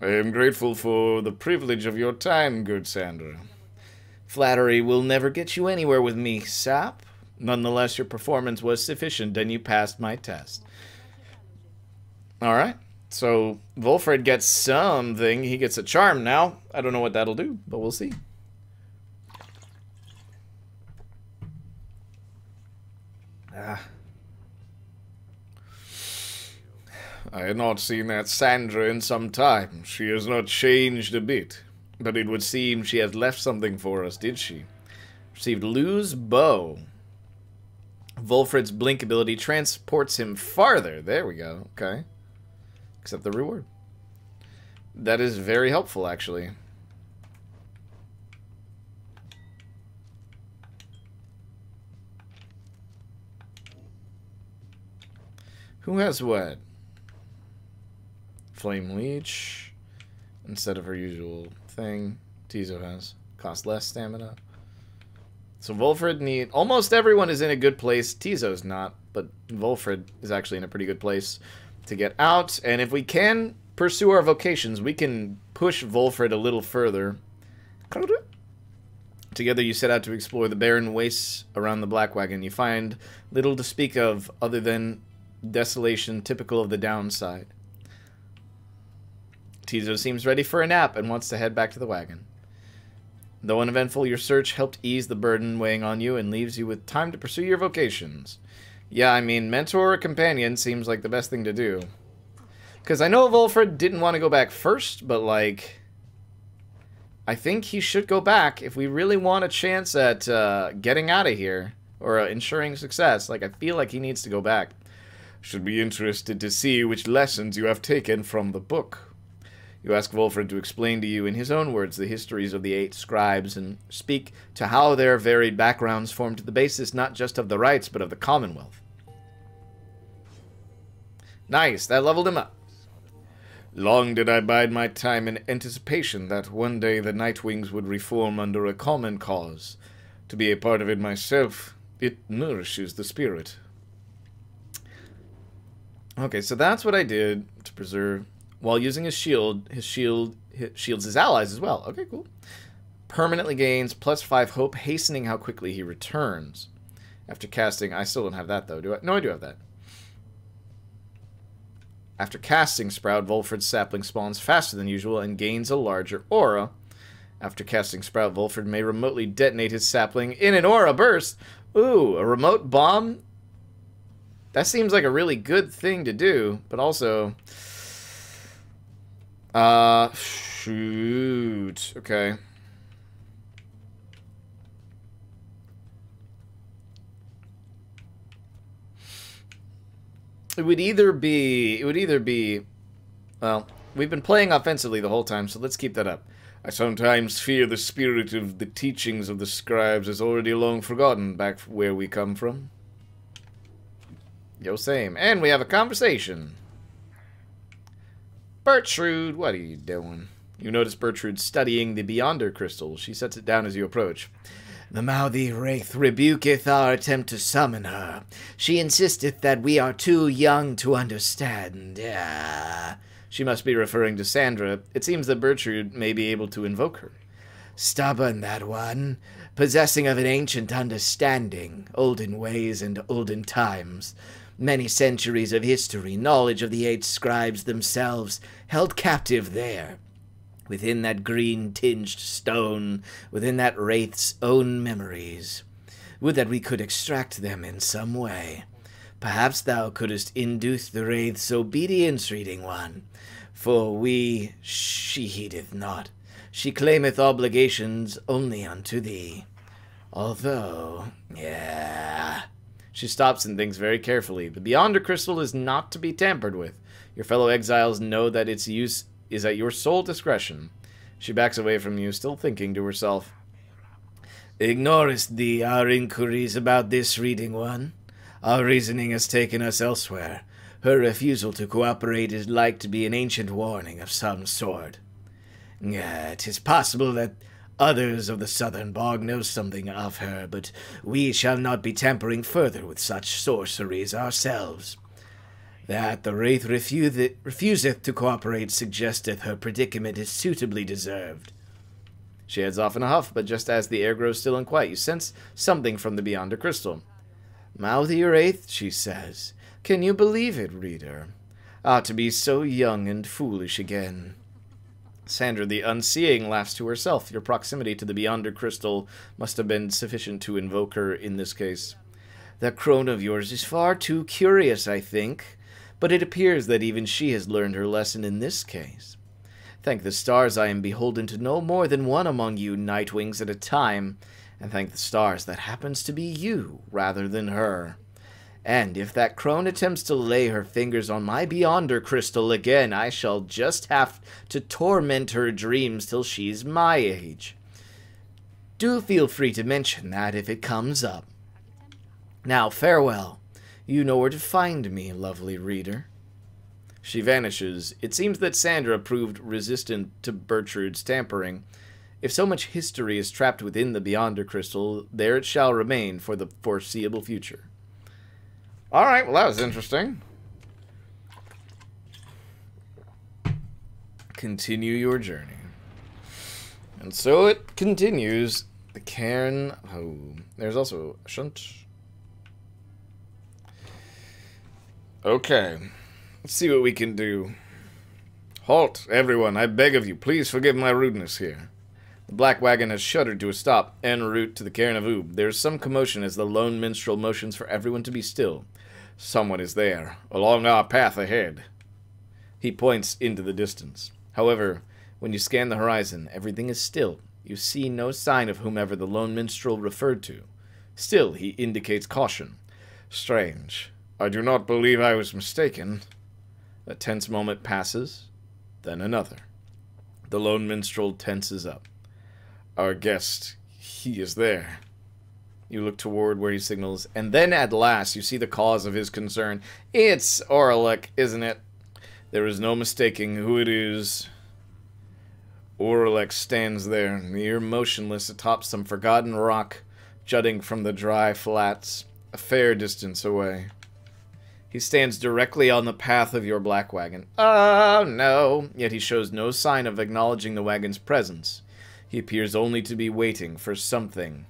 Speaker 1: am grateful for the privilege of your time, good Sandra. Flattery will never get you anywhere with me, sap. Nonetheless, your performance was sufficient, and you passed my test. Alright, so Volfred gets something. He gets a charm now. I don't know what that'll do, but we'll see. I had not seen that Sandra in some time. She has not changed a bit. But it would seem she has left something for us, did she? Received Lose Bow. Volfred's blink ability transports him farther. There we go. Okay. Accept the reward. That is very helpful, actually. Who has what? Flame Leech. Instead of her usual thing. Tizo has. Cost less stamina. So Volfred need... Almost everyone is in a good place. Tizo's not, but Volfred is actually in a pretty good place to get out. And if we can pursue our vocations, we can push Volfred a little further. Together you set out to explore the barren wastes around the Black Wagon. You find little to speak of other than desolation typical of the downside. Tizo seems ready for a nap and wants to head back to the wagon. Though uneventful, your search helped ease the burden weighing on you and leaves you with time to pursue your vocations. Yeah, I mean, mentor or companion seems like the best thing to do. Because I know Volfred didn't want to go back first, but, like, I think he should go back if we really want a chance at getting out of here or ensuring success. Like, I feel like he needs to go back.
Speaker 3: Should be interested to see which lessons you have taken from the book.
Speaker 1: You ask Volfred to explain to you in his own words the histories of the 8 scribes and speak to how their varied backgrounds formed the basis not just of the Rites but of the Commonwealth. Nice, that leveled him up.
Speaker 3: Long did I bide my time in anticipation that one day the Nightwings would reform under a common cause. To be a part of it myself, it nourishes the spirit.
Speaker 1: Okay, so that's what I did to preserve... While using his shield shields his allies as well. Okay, cool. Permanently gains +5 hope, hastening how quickly he returns. After casting... I still don't have that, though. Do I? No, I do have that. After casting Sprout, Volfred's sapling spawns faster than usual and gains a larger aura. After casting Sprout, Volfred may remotely detonate his sapling in an aura burst. Ooh, a remote bomb? That seems like a really good thing to do, but also... shoot. Okay. It would either be, well, we've been playing offensively the whole time, so let's keep that up.
Speaker 3: I sometimes fear the spirit of the teachings of the scribes is already long forgotten back where we come from.
Speaker 1: Yo, same. And we have a conversation. Bertrude, what are you doing? You notice Bertrude studying the Beyonder crystal. She sets it down as you approach.
Speaker 5: The mouthy wraith rebuketh our attempt to summon her. She insisteth that we are too young to understand.
Speaker 1: She must be referring to Sandra. It seems that Bertrude may be able to invoke her.
Speaker 5: Stubborn, that one, possessing of an ancient understanding, olden ways and olden times. Many centuries of history, knowledge of the 8 scribes themselves, held captive there. Within that green-tinged stone, within that wraith's own memories. Would that we could extract them in some way. Perhaps thou couldst induce the wraith's obedience, reading one. For she heedeth not. She claimeth obligations only unto thee. Although, She stops and thinks very carefully. The Beyonder crystal is not to be tampered with. Your fellow exiles know that its use is at your sole discretion. She backs away from you, still thinking to herself. Ignorest thee our inquiries about this, reading one? Our reasoning has taken us elsewhere. Her refusal to cooperate is like to be an ancient warning of some sort. 'Tis possible that others of the southern bog know something of her, but we shall not be tampering further with such sorceries ourselves. That the wraith refuseth to cooperate suggesteth her predicament is suitably deserved.
Speaker 1: She heads off in a huff, but just as the air grows still and quiet, you sense something from the Beyonder crystal.
Speaker 5: Mouthy wraith, she says. Can you believe it, reader? To be so young and foolish again.
Speaker 1: Sandra, the unseeing, laughs to herself. Your proximity to the Beyonder crystal must have been sufficient to invoke her in this case.
Speaker 5: That crone of yours is far too curious, I think, but it appears that even she has learned her lesson in this case. Thank the stars I am beholden to no more than one among you Nightwings at a time,
Speaker 1: and thank the stars that happens to be you rather than her. And if that crone attempts to lay her fingers on my Beyonder crystal again, I shall just have to torment her dreams till she's my age. Do feel free to mention that if it comes up. Now, farewell. You know where to find me, lovely reader. She vanishes. It seems that Sandra proved resistant to Bertrude's tampering. If so much history is trapped within the Beyonder crystal, there it shall remain for the foreseeable future. Alright, well that was interesting. Continue your journey. And so it continues. The cairn... Oh, there's also a shunt. Okay. Let's see what we can do. Halt, everyone. I beg of you. Please forgive my rudeness here. The black wagon has shuddered to a stop en route to the cairn of Oob. There is some commotion as the lone minstrel motions for everyone to be still. Someone is there, along our path ahead. He points into the distance. However, when you scan the horizon, everything is still. You see no sign of whomever the lone minstrel referred to. Still, he indicates caution. Strange. I do not believe I was mistaken. A tense moment passes, then another. The lone minstrel tenses up. Our guest, he is there. You look toward where he signals, and then at last you see the cause of his concern. It's Oralek, isn't it? There is no mistaking who it is. Oralek stands there, near motionless atop some forgotten rock, jutting from the dry flats, a fair distance away. He stands directly on the path of your black wagon. Oh, no! Yet he shows no sign of acknowledging the wagon's presence. He appears only to be waiting for something.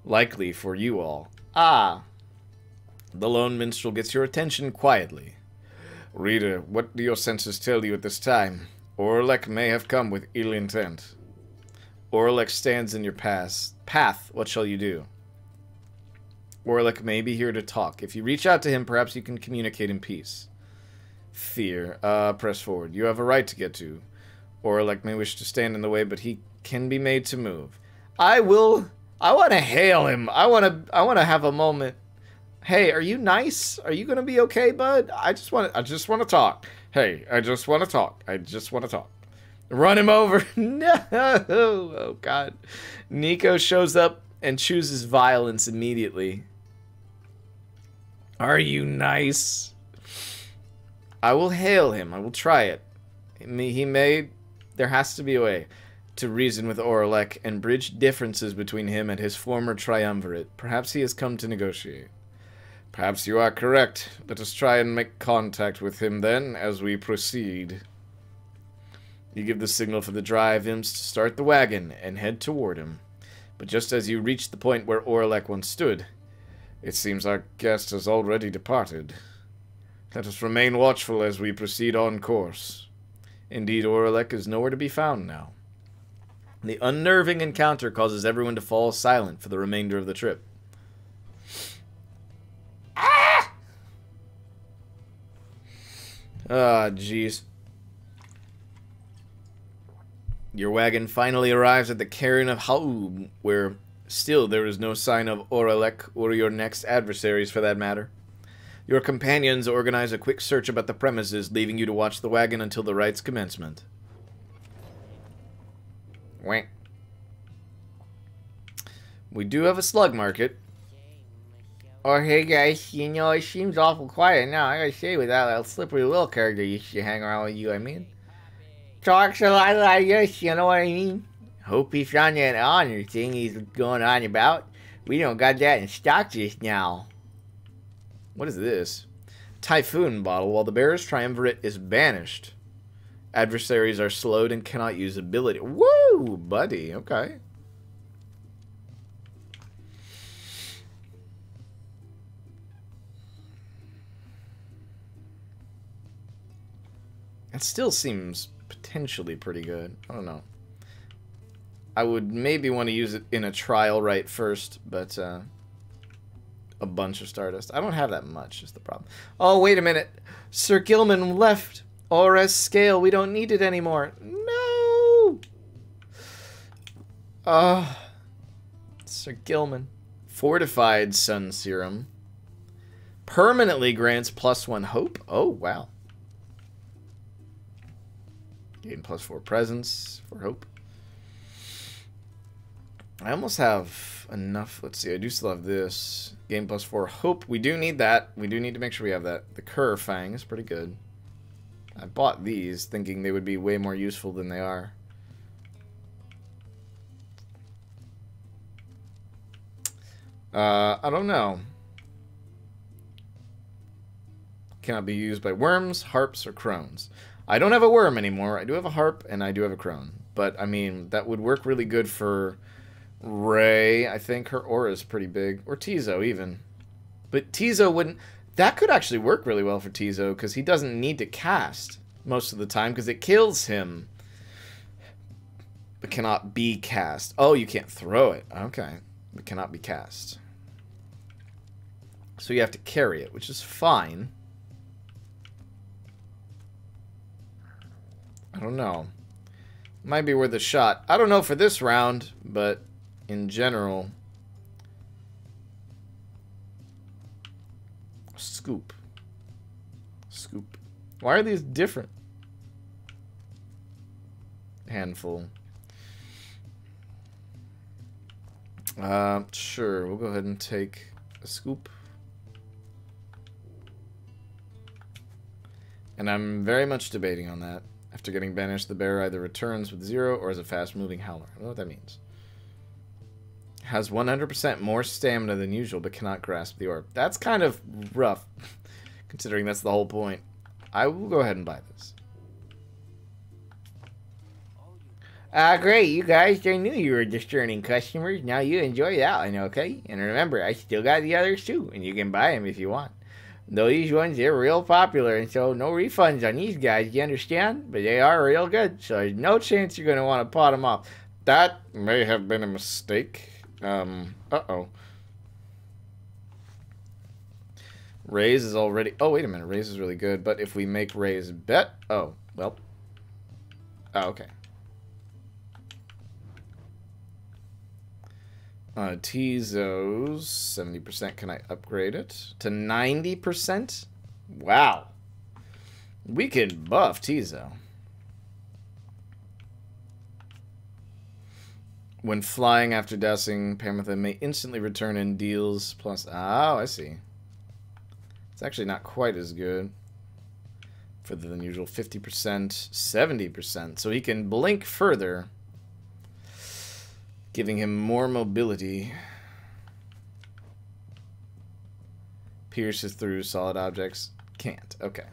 Speaker 1: Likely for you all. Ah! The lone minstrel gets your attention quietly. Reader, what do your senses tell you at this time? Oralek may have come with ill intent. Oralek stands in your path. What shall you do? Oralek may be here to talk. If you reach out to him, perhaps you can communicate in peace. Fear. Press forward. You have a right to get to. Oralek may wish to stand in the way, but he can be made to move. I want to hail him. I want to have a moment. Hey, are you nice? Are you going to be okay, bud? I just want to talk. Hey, I just want to talk. I just want to talk. Run him over. No. Oh, God. Nico shows up and chooses violence immediately. Are you nice? I will hail him. I will try it. There has to be a way to reason with Oralek and bridge differences between him and his former triumvirate. Perhaps he has come to negotiate. Perhaps you are correct. Let us try and make contact with him then, as we proceed. You give the signal for the drive imps to start the wagon and head toward him. But just as you reach the point where Oralek once stood, it seems our guest has already departed. Let us remain watchful as we proceed on course. Indeed, Oralek is nowhere to be found now. The unnerving encounter causes everyone to fall silent for the remainder of the trip. Ah! Ah, jeez. Your wagon finally arrives at the cairn of Haub, where still there is no sign of Oralek or your next adversaries for that matter. Your companions organize a quick search about the premises, leaving you to watch the wagon until the rites commencement. Wait. We do have a slug market. Oh, hey guys, you know, it seems awful quiet now. I gotta say, with that little slippery little character used to hang around with you, I mean. Talks a lot like this, you know what I mean? Hope he found that honor thing he's going on about. We don't got that in stock just now. What is this? Typhoon bottle. While the bearer's triumvirate is banished, adversaries are slowed and cannot use ability. Woo, buddy. Okay. It still seems potentially pretty good. I don't know. I would maybe want to use it in a trial right first, but a bunch of Stardust. I don't have that much, is the problem. Oh, wait a minute. Sir Gilman left. Ores scale. We don't need it anymore. No!
Speaker 2: Sir Gilman.
Speaker 1: Fortified Sun Serum. Permanently grants +1 hope. Oh, wow. Gain +4 presence for hope. I almost have enough. Let's see. I do still have this. Gain +4 hope. We do need that. We do need to make sure we have that. The Cur Fang is pretty good. I bought these thinking they would be way more useful than they are. I don't know. Cannot be used by worms, harps, or crones. I don't have a worm anymore. I do have a harp, and I do have a crone. But, I mean, that would work really good for Ray. I think her aura is pretty big. Or Tizo, even. But Tizo wouldn't... That could actually work really well for Tizo, because he doesn't need to cast most of the time, because it kills him. But cannot be cast. Oh, you can't throw it. Okay. It cannot be cast. So you have to carry it, which is fine. I don't know. Might be worth a shot. I don't know for this round, but in general... Scoop. Scoop. Why are these different? Handful. Sure. We'll go ahead and take a scoop. And I'm very much debating on that. After getting banished, the bearer either returns with 0 or is a fast-moving howler. I don't know what that means. Has 100% more stamina than usual, but cannot grasp the orb. That's kind of rough, considering that's the whole point. I will go ahead and buy this.
Speaker 2: Great, you guys. I knew you were discerning customers. Now you enjoy that one, okay? And remember, I still got the others too, and you can buy them if you want. Though these ones, they're real popular, and so no refunds on these guys, you understand? But they are real good, so there's no chance you're going to want to pot them off.
Speaker 1: That may have been a mistake. Uh-oh. Raise is already... Oh, wait a minute. Raise is really good, but if we make Raise bet... Oh, well. Oh, okay. Tizo's 70%. Can I upgrade it to 90%? Wow. We can buff Tizo. When flying after dousing, Pamitha may instantly return and deals plus... Oh, I see. It's actually not quite as good. Further than usual. 50%, 70%. So he can blink further, giving him more mobility. Pierces through solid objects. Can't. Okay.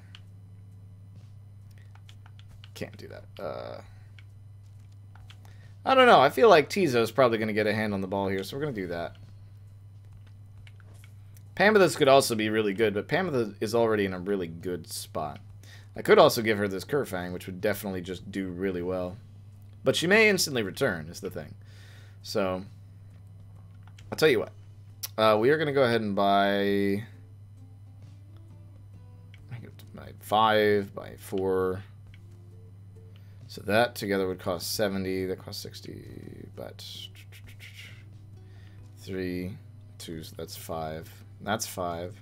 Speaker 1: Can't do that. I don't know. I feel like Tizo's probably going to get a hand on the ball here, so we're going to do that. Pamitha's could also be really good, but Pamitha is already in a really good spot. I could also give her this Kerfang, which would definitely just do really well. But she may instantly return, is the thing. So, I'll tell you what. We are going to go ahead and buy 5, buy 4. So that together would cost 70. That costs 60. But 3, 2, so that's 5. That's 5.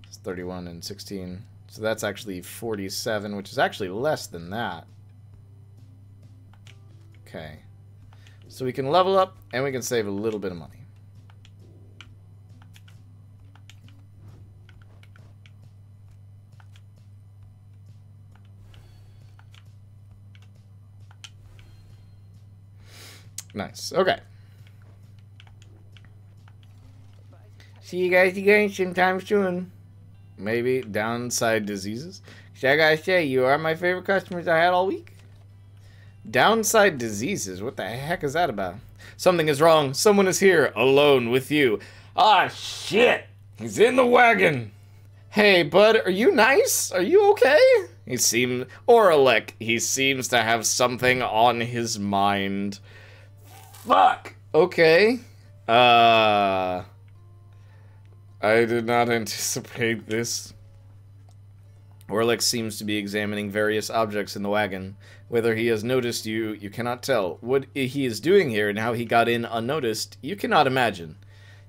Speaker 1: It's 31 and 16. So that's actually 47, which is actually less than that. Okay. So we can level up, and we can save a little bit of money. Nice. Okay.
Speaker 2: See you guys again sometime soon.
Speaker 1: Maybe downside diseases.
Speaker 2: So I gotta say, you are my favorite customers I had all week.
Speaker 1: Downside diseases? What the heck is that about? Something is wrong. Someone is here, alone with you.
Speaker 2: Ah, shit!
Speaker 1: He's in the wagon. Hey, bud, are you nice? Are you okay? He seems... Oralek, he seems to have something on his mind. Fuck! Okay. I did not anticipate this. Orlex seems to be examining various objects in the wagon. Whether he has noticed you, you cannot tell. What he is doing here and how he got in unnoticed, you cannot imagine.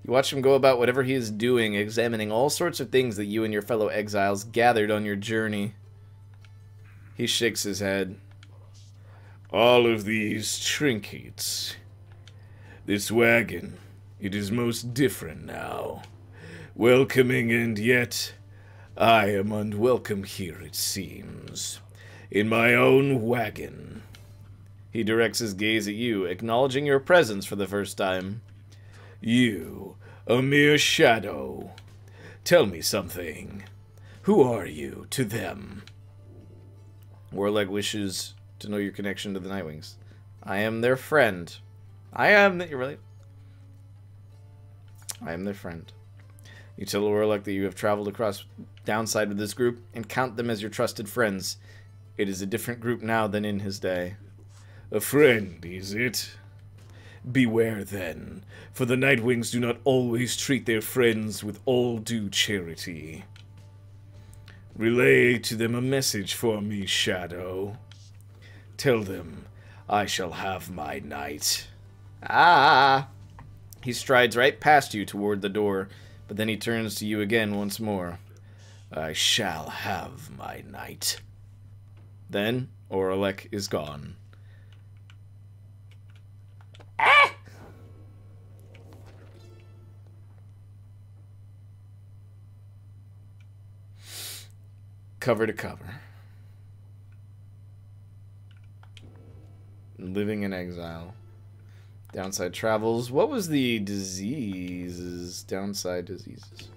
Speaker 1: You watch him go about whatever he is doing, examining all sorts of things that you and your fellow exiles gathered on your journey. He shakes his head.
Speaker 3: All of these trinkets. This wagon, it is most different now. Welcoming, and yet I am unwelcome here, it seems. In my own wagon.
Speaker 1: He directs his gaze at you, acknowledging your presence for the first time.
Speaker 3: You, a mere shadow. Tell me something. Who are you to them?
Speaker 1: Warleg wishes to know your connection to the Nightwings. I am their friend. I am their friend. You tell Warleg that you have traveled across Downside with this group and count them as your trusted friends. It is a different group now than in his day.
Speaker 3: A friend, is it? Beware then, for the Nightwings do not always treat their friends with all due charity. Relay to them a message for me, Shadow. Tell them I shall have my night.
Speaker 1: Ah! He strides right past you toward the door, but then he turns to you again once more.
Speaker 3: I shall have my night.
Speaker 1: Then Oralek is gone.
Speaker 2: Ah!
Speaker 1: Cover to cover. Living in exile. Downside travels. What was the diseases? Downside diseases.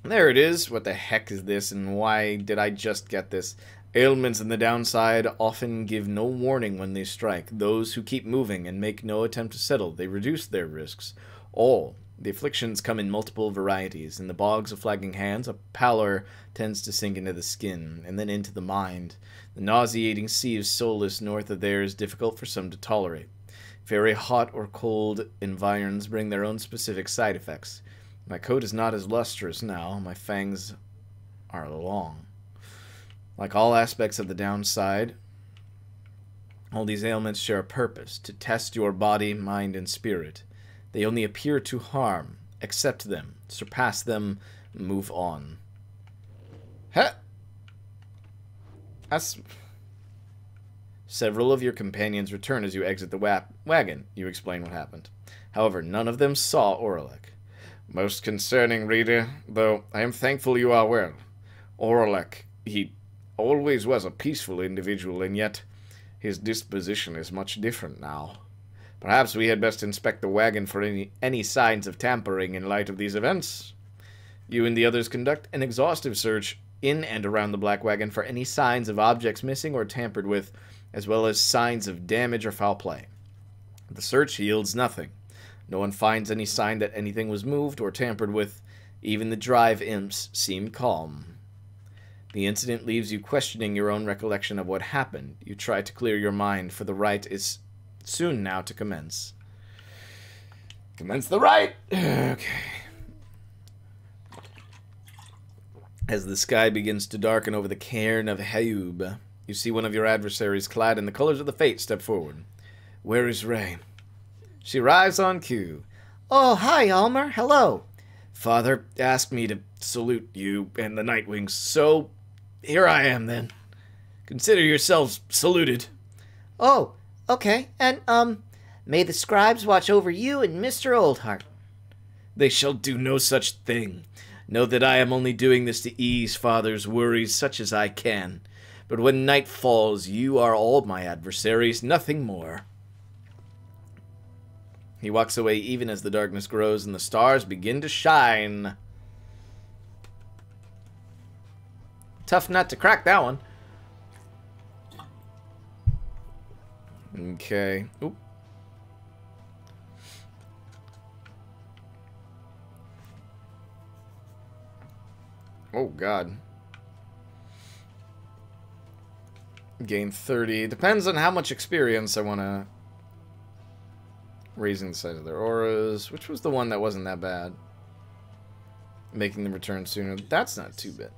Speaker 1: There it is. What the heck is this, and why did I just get this? Ailments in the downside often give no warning when they strike. Those who keep moving and make no attempt to settle, they reduce their risks. All the afflictions come in multiple varieties. In the bogs of flagging hands, a pallor tends to sink into the skin, and then into the mind. The nauseating sea of soulless north of there is difficult for some to tolerate. Very hot or cold environs bring their own specific side effects. My coat is not as lustrous now. My fangs are long. Like all aspects of the downside, all these ailments share a purpose, to test your body, mind, and spirit. They only appear to harm. Accept them, surpass them, move on. Huh? Several of your companions return as you exit the wagon. You explain what happened. However, none of them saw Oralek.
Speaker 3: Most concerning, reader, though I am thankful you are well. Oralek, he always was a peaceful individual, and yet his disposition is much different now. Perhaps we had best inspect the wagon for any signs of tampering in light of these events. You and the others conduct an exhaustive search in and around the black wagon for any signs of objects missing or tampered with, as well as signs of damage or foul play. The search yields nothing. No one finds any sign that anything was moved or tampered with. Even the drive imps seem calm. The incident leaves you questioning your own recollection of what happened. You try to clear your mind, for the rite is soon now to commence.
Speaker 2: Commence the rite!
Speaker 1: Okay. As the sky begins to darken over the cairn of Hayub, you see one of your adversaries clad in the colors of the Fate step forward. Where is Ray? She arrives on cue.
Speaker 5: Oh, hi, Almer. Hello.
Speaker 1: Father asked me to salute you and the Nightwings, so here I am then. Consider yourselves saluted.
Speaker 5: Oh, okay. And, may the scribes watch over you and Mr. Oldheart.
Speaker 1: They shall do no such thing. Know that I am only doing this to ease Father's worries such as I can. But when night falls, you are all my adversaries, nothing more. He walks away even as the darkness grows and the stars begin to shine. Tough nut to crack, that one. Okay. Oop. Oh, God. Gain 30. Depends on how much experience I want to... Raising the size of their auras. Which was the one that wasn't that bad? Making them return sooner. That's not too bad.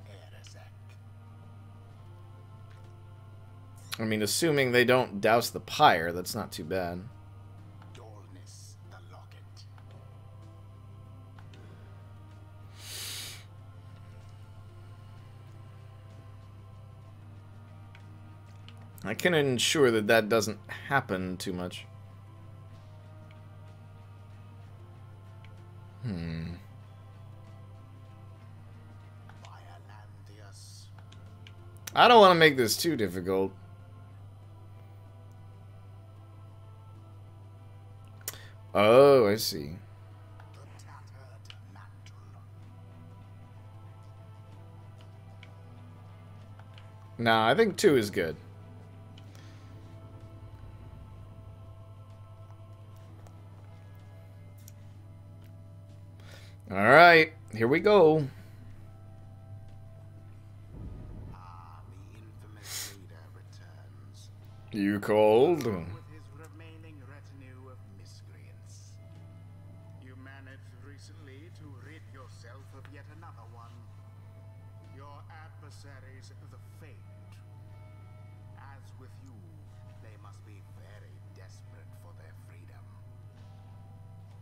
Speaker 1: I mean, assuming they don't douse the pyre, that's not too bad.
Speaker 4: Dullness the locket.
Speaker 1: I can ensure that that doesn't happen too much.
Speaker 4: Violandius.
Speaker 1: I don't want to make this too difficult. Oh, I see.
Speaker 4: The tattered mantle.
Speaker 1: Nah, I think 2 is good. Alright, here we go.
Speaker 4: Ah, the infamous leader returns.
Speaker 1: You called?
Speaker 4: With his remaining retinue of miscreants. You managed recently to rid yourself of yet another one. Your adversaries, the Faint. As with you, they must be very desperate for their freedom.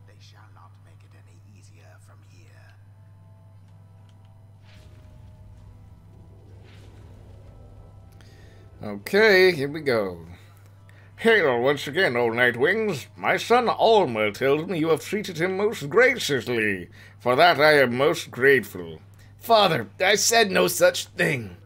Speaker 4: They shall not make it any easier from here.
Speaker 3: Okay, here we go. Hail once again, old Nightwings. My son Alma tells me you have treated him most graciously. For that I am most grateful.
Speaker 1: Father, I said no such thing.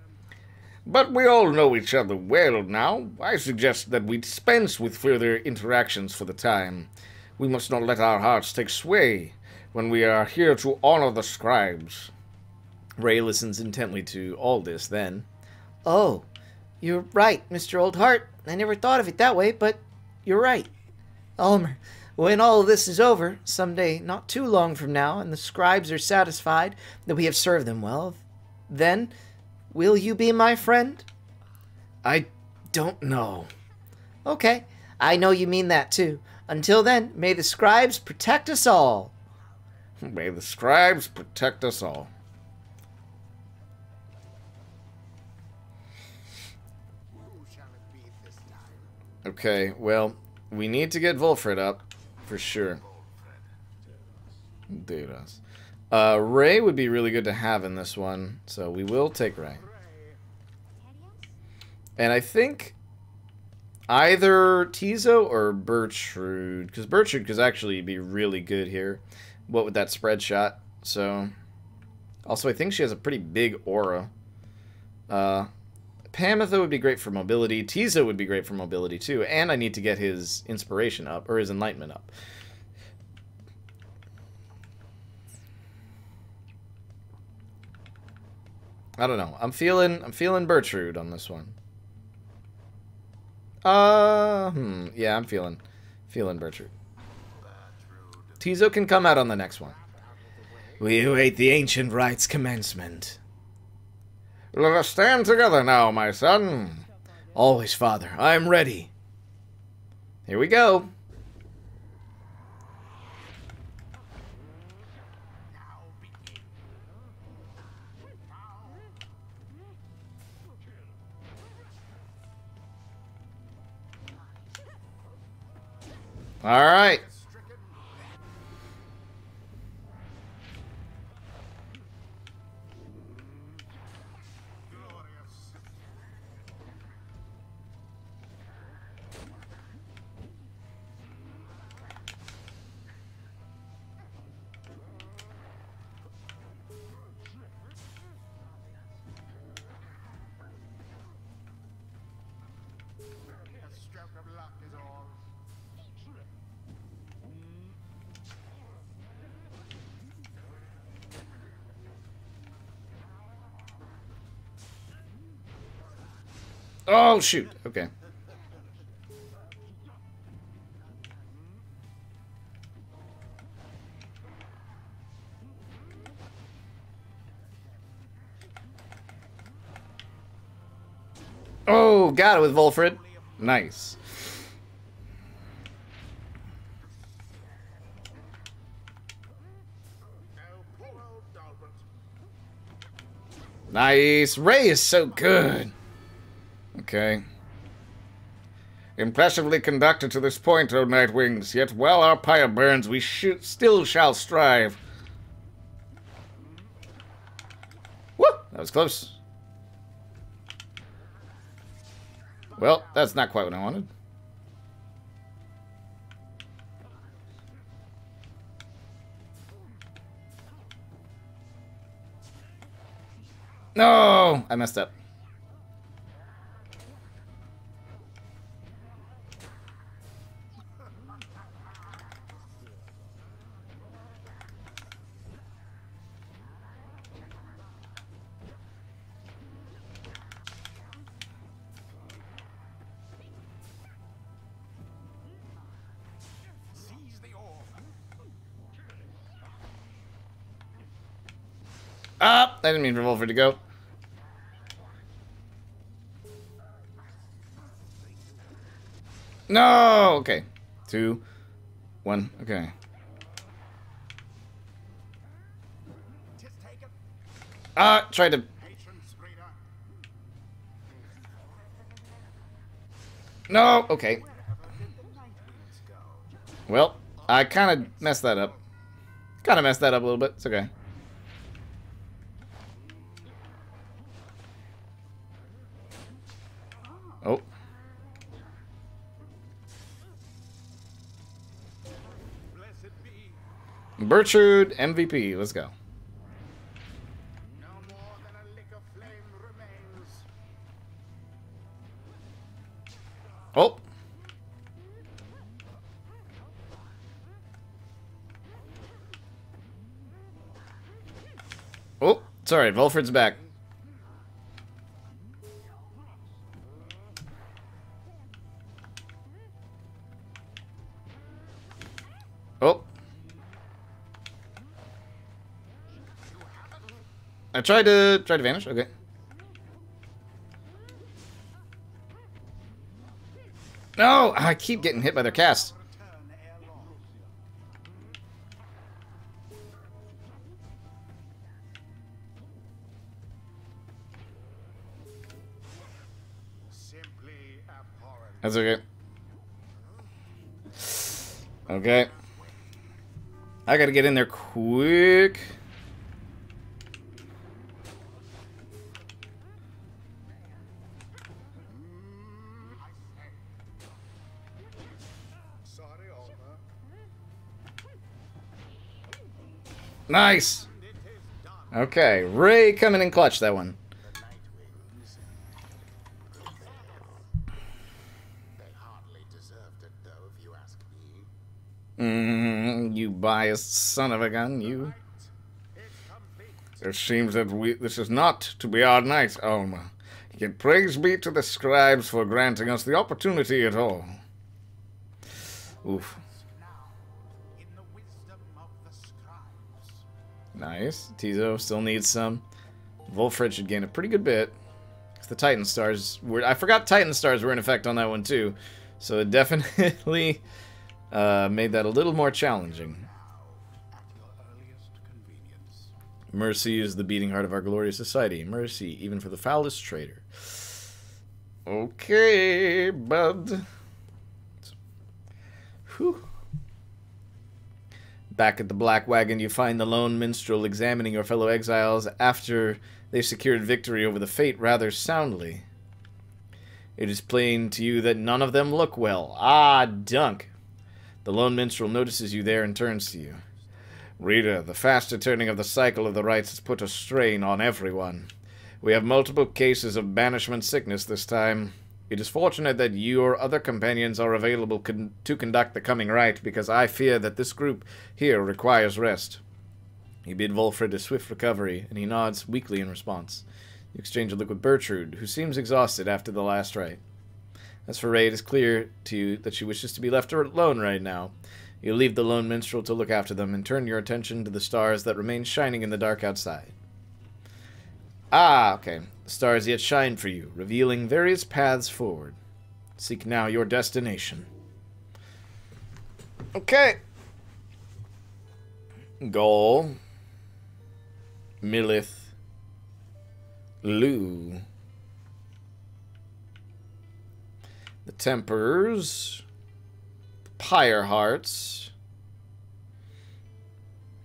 Speaker 3: But we all know each other well now. I suggest that we dispense with further interactions for the time. We must not let our hearts take sway when we are here to honor the scribes.
Speaker 1: Ray listens intently to all this then.
Speaker 2: Oh, you're right, Mr. Oldheart. I never thought of it that way, but you're right. Elmer, when all of this is over, someday not too long from now, and the scribes are satisfied that we have served them well, then will you be my friend?
Speaker 1: I don't know.
Speaker 2: Okay, I know you mean that too. Until then, may the scribes protect us all.
Speaker 3: May the scribes protect us all.
Speaker 4: Who shall it be this time?
Speaker 1: Okay, well, we need to get Volfred up, for sure. Deras. Ray would be really good to have in this one, so we will take Ray. And I think either Tizo or Bertrude, because Bertrude could actually be really good here. What with that spread shot. So, also I think she has a pretty big aura. Pamitha would be great for mobility. Tizo would be great for mobility too. And I need to get his inspiration up, or his enlightenment up. I don't know. I'm feeling Bertrude on this one. Yeah, I'm feeling Bertrude. Tizo can come out on the next one.
Speaker 5: We await the ancient rites commencement.
Speaker 3: Let us stand together now, my son.
Speaker 5: Always, Father. I am ready.
Speaker 1: Here we go. All right.
Speaker 4: A stroke of luck is all.
Speaker 1: Oh, shoot. Okay. Oh, got it with Volfred. Nice. Nice. Ray is so good. Okay.
Speaker 3: Impressively conducted to this point, O Nightwings, yet while our pyre burns, we still shall strive.
Speaker 1: Woo! That was close. Well, that's not quite what I wanted. No! I messed up.
Speaker 4: Seize the orb.
Speaker 1: Ah! I didn't mean for Volford to go. No! Okay. 2, 1. Okay.
Speaker 4: Tis taken.
Speaker 1: Ah! Tried to...
Speaker 4: Patron Screener.
Speaker 1: No! Okay.
Speaker 4: Wherever did the Nightwings go?
Speaker 1: Well, I kind of messed that up. Kind of messed that up a little bit. It's okay. Oh.
Speaker 4: Blessed be.
Speaker 1: Bertrude, MVP. Let's go.
Speaker 4: No more than a lick of flame remains.
Speaker 1: Oh. Oh, sorry. Volford's back. Oh. I tried to vanish. Okay. No, I keep getting hit by their cast.
Speaker 4: Return ere long. Simply abhorrent.
Speaker 1: That's okay. Okay. I gotta get in there quick.
Speaker 4: Sorry, Alma.
Speaker 1: Nice.
Speaker 4: It is done.
Speaker 1: Okay, Ray coming in clutch that one.
Speaker 4: The Nightwings. They hardly deserved it, though, if you ask me.
Speaker 1: You biased son of a gun, you.
Speaker 4: It's complete.
Speaker 3: It seems that this is not to be our night, Alma. Yet praise be to the scribes for granting us the opportunity at all.
Speaker 1: Oof.
Speaker 4: Now, in the wisdom of the scribes.
Speaker 1: Nice. Tizo still needs some. Volfred should gain a pretty good bit. 'Cause the Titan Stars were... I forgot Titan Stars were in effect on that one too. So it definitely made that a little more challenging.
Speaker 4: At your earliest convenience.
Speaker 1: Mercy is the beating heart of our glorious society. Mercy, even for the foulest traitor. Okay, bud. Whew. Back at the Black Wagon, you find the lone minstrel examining your fellow exiles after they secured victory over the Fate rather soundly. It is plain to you that none of them look well. Ah, dunk. The lone minstrel notices you there and turns to you.
Speaker 3: Reader, the faster turning of the cycle of the rites has put a strain on everyone. We have multiple cases of banishment sickness this time. It is fortunate that you or other companions are available to conduct the coming rite, because I fear that this group here requires rest. You bid Volfred a swift recovery, and he nods weakly in response. You exchange a look with Bertrude, who seems exhausted after the last rite. As for Ray, it is clear to you that she wishes to be left alone right now. You leave the lone minstrel to look after them, and turn your attention to the stars that remain shining in the dark outside. Ah, okay. The stars yet shine for you, revealing various paths forward. Seek now your destination. Okay. Goal. Millith. Lou.
Speaker 1: the Tempers, the Pyre Hearts,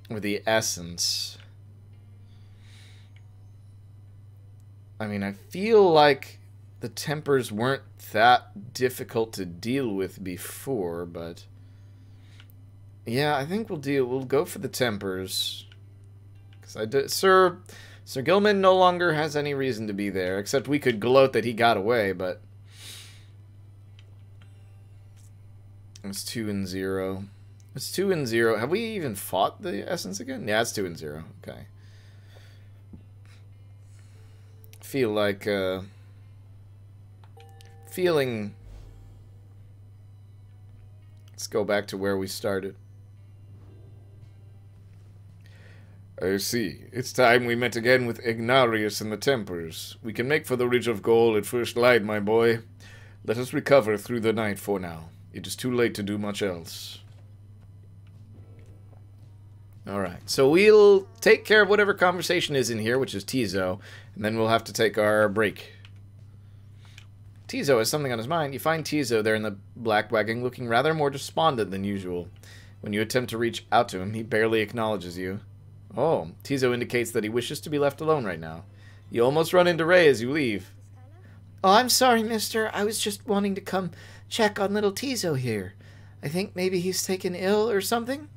Speaker 1: or the Essence. I mean, I feel like the Tempers weren't that difficult to deal with before, but yeah, I think we'll go for the Tempers. Because Sir Gilman no longer has any reason to be there, except we could gloat that he got away, but it's 2-0. It's 2-0. Have we even fought the Essence again? Yeah, it's 2-0. Okay. Feel like feeling. Let's go back to where we started. I see. It's time we met again with Ignarius and the Tempers. We can make for the Ridge of Gold at first light, my boy. Let us recover through the night for now. It is too late to do much else. Alright, so we'll take care of whatever conversation is in here, which is Tizo, and then we'll have to take our break. Tizo has something on his mind. You find Tizo there in the black wagon looking rather more despondent than usual. When you attempt to reach out to him, he barely acknowledges you. Oh, Tizo indicates that he wishes to be left alone right now. You almost run into Ray as you leave.
Speaker 5: Oh, I'm sorry, mister. I was just wanting to come check on little Tizo here. I think maybe he's taken ill or something?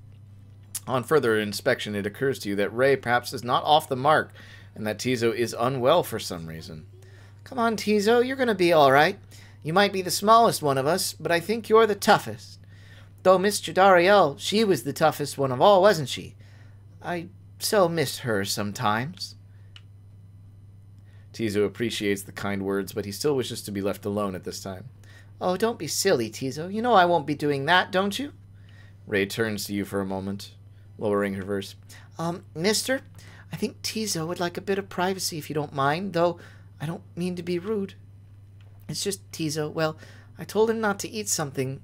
Speaker 1: On further inspection, it occurs to you that Ray perhaps is not off the mark, and that Tizo is unwell for some reason.
Speaker 5: Come on, Tizo, you're gonna be all right. You might be the smallest one of us, but I think you're the toughest. Though Miss Jadariel, she was the toughest one of all, wasn't she? I so miss her sometimes.
Speaker 1: Tizo appreciates the kind words, but he still wishes to be left alone at this time.
Speaker 5: Oh, don't be silly, Tizo. You know I won't be doing that, don't you?
Speaker 1: Ray turns to you for a moment, lowering her voice.
Speaker 5: Mister, I think Tizo would like a bit of privacy if you don't mind, though I don't mean to be rude. It's just Tizo, well, I told him not to eat something.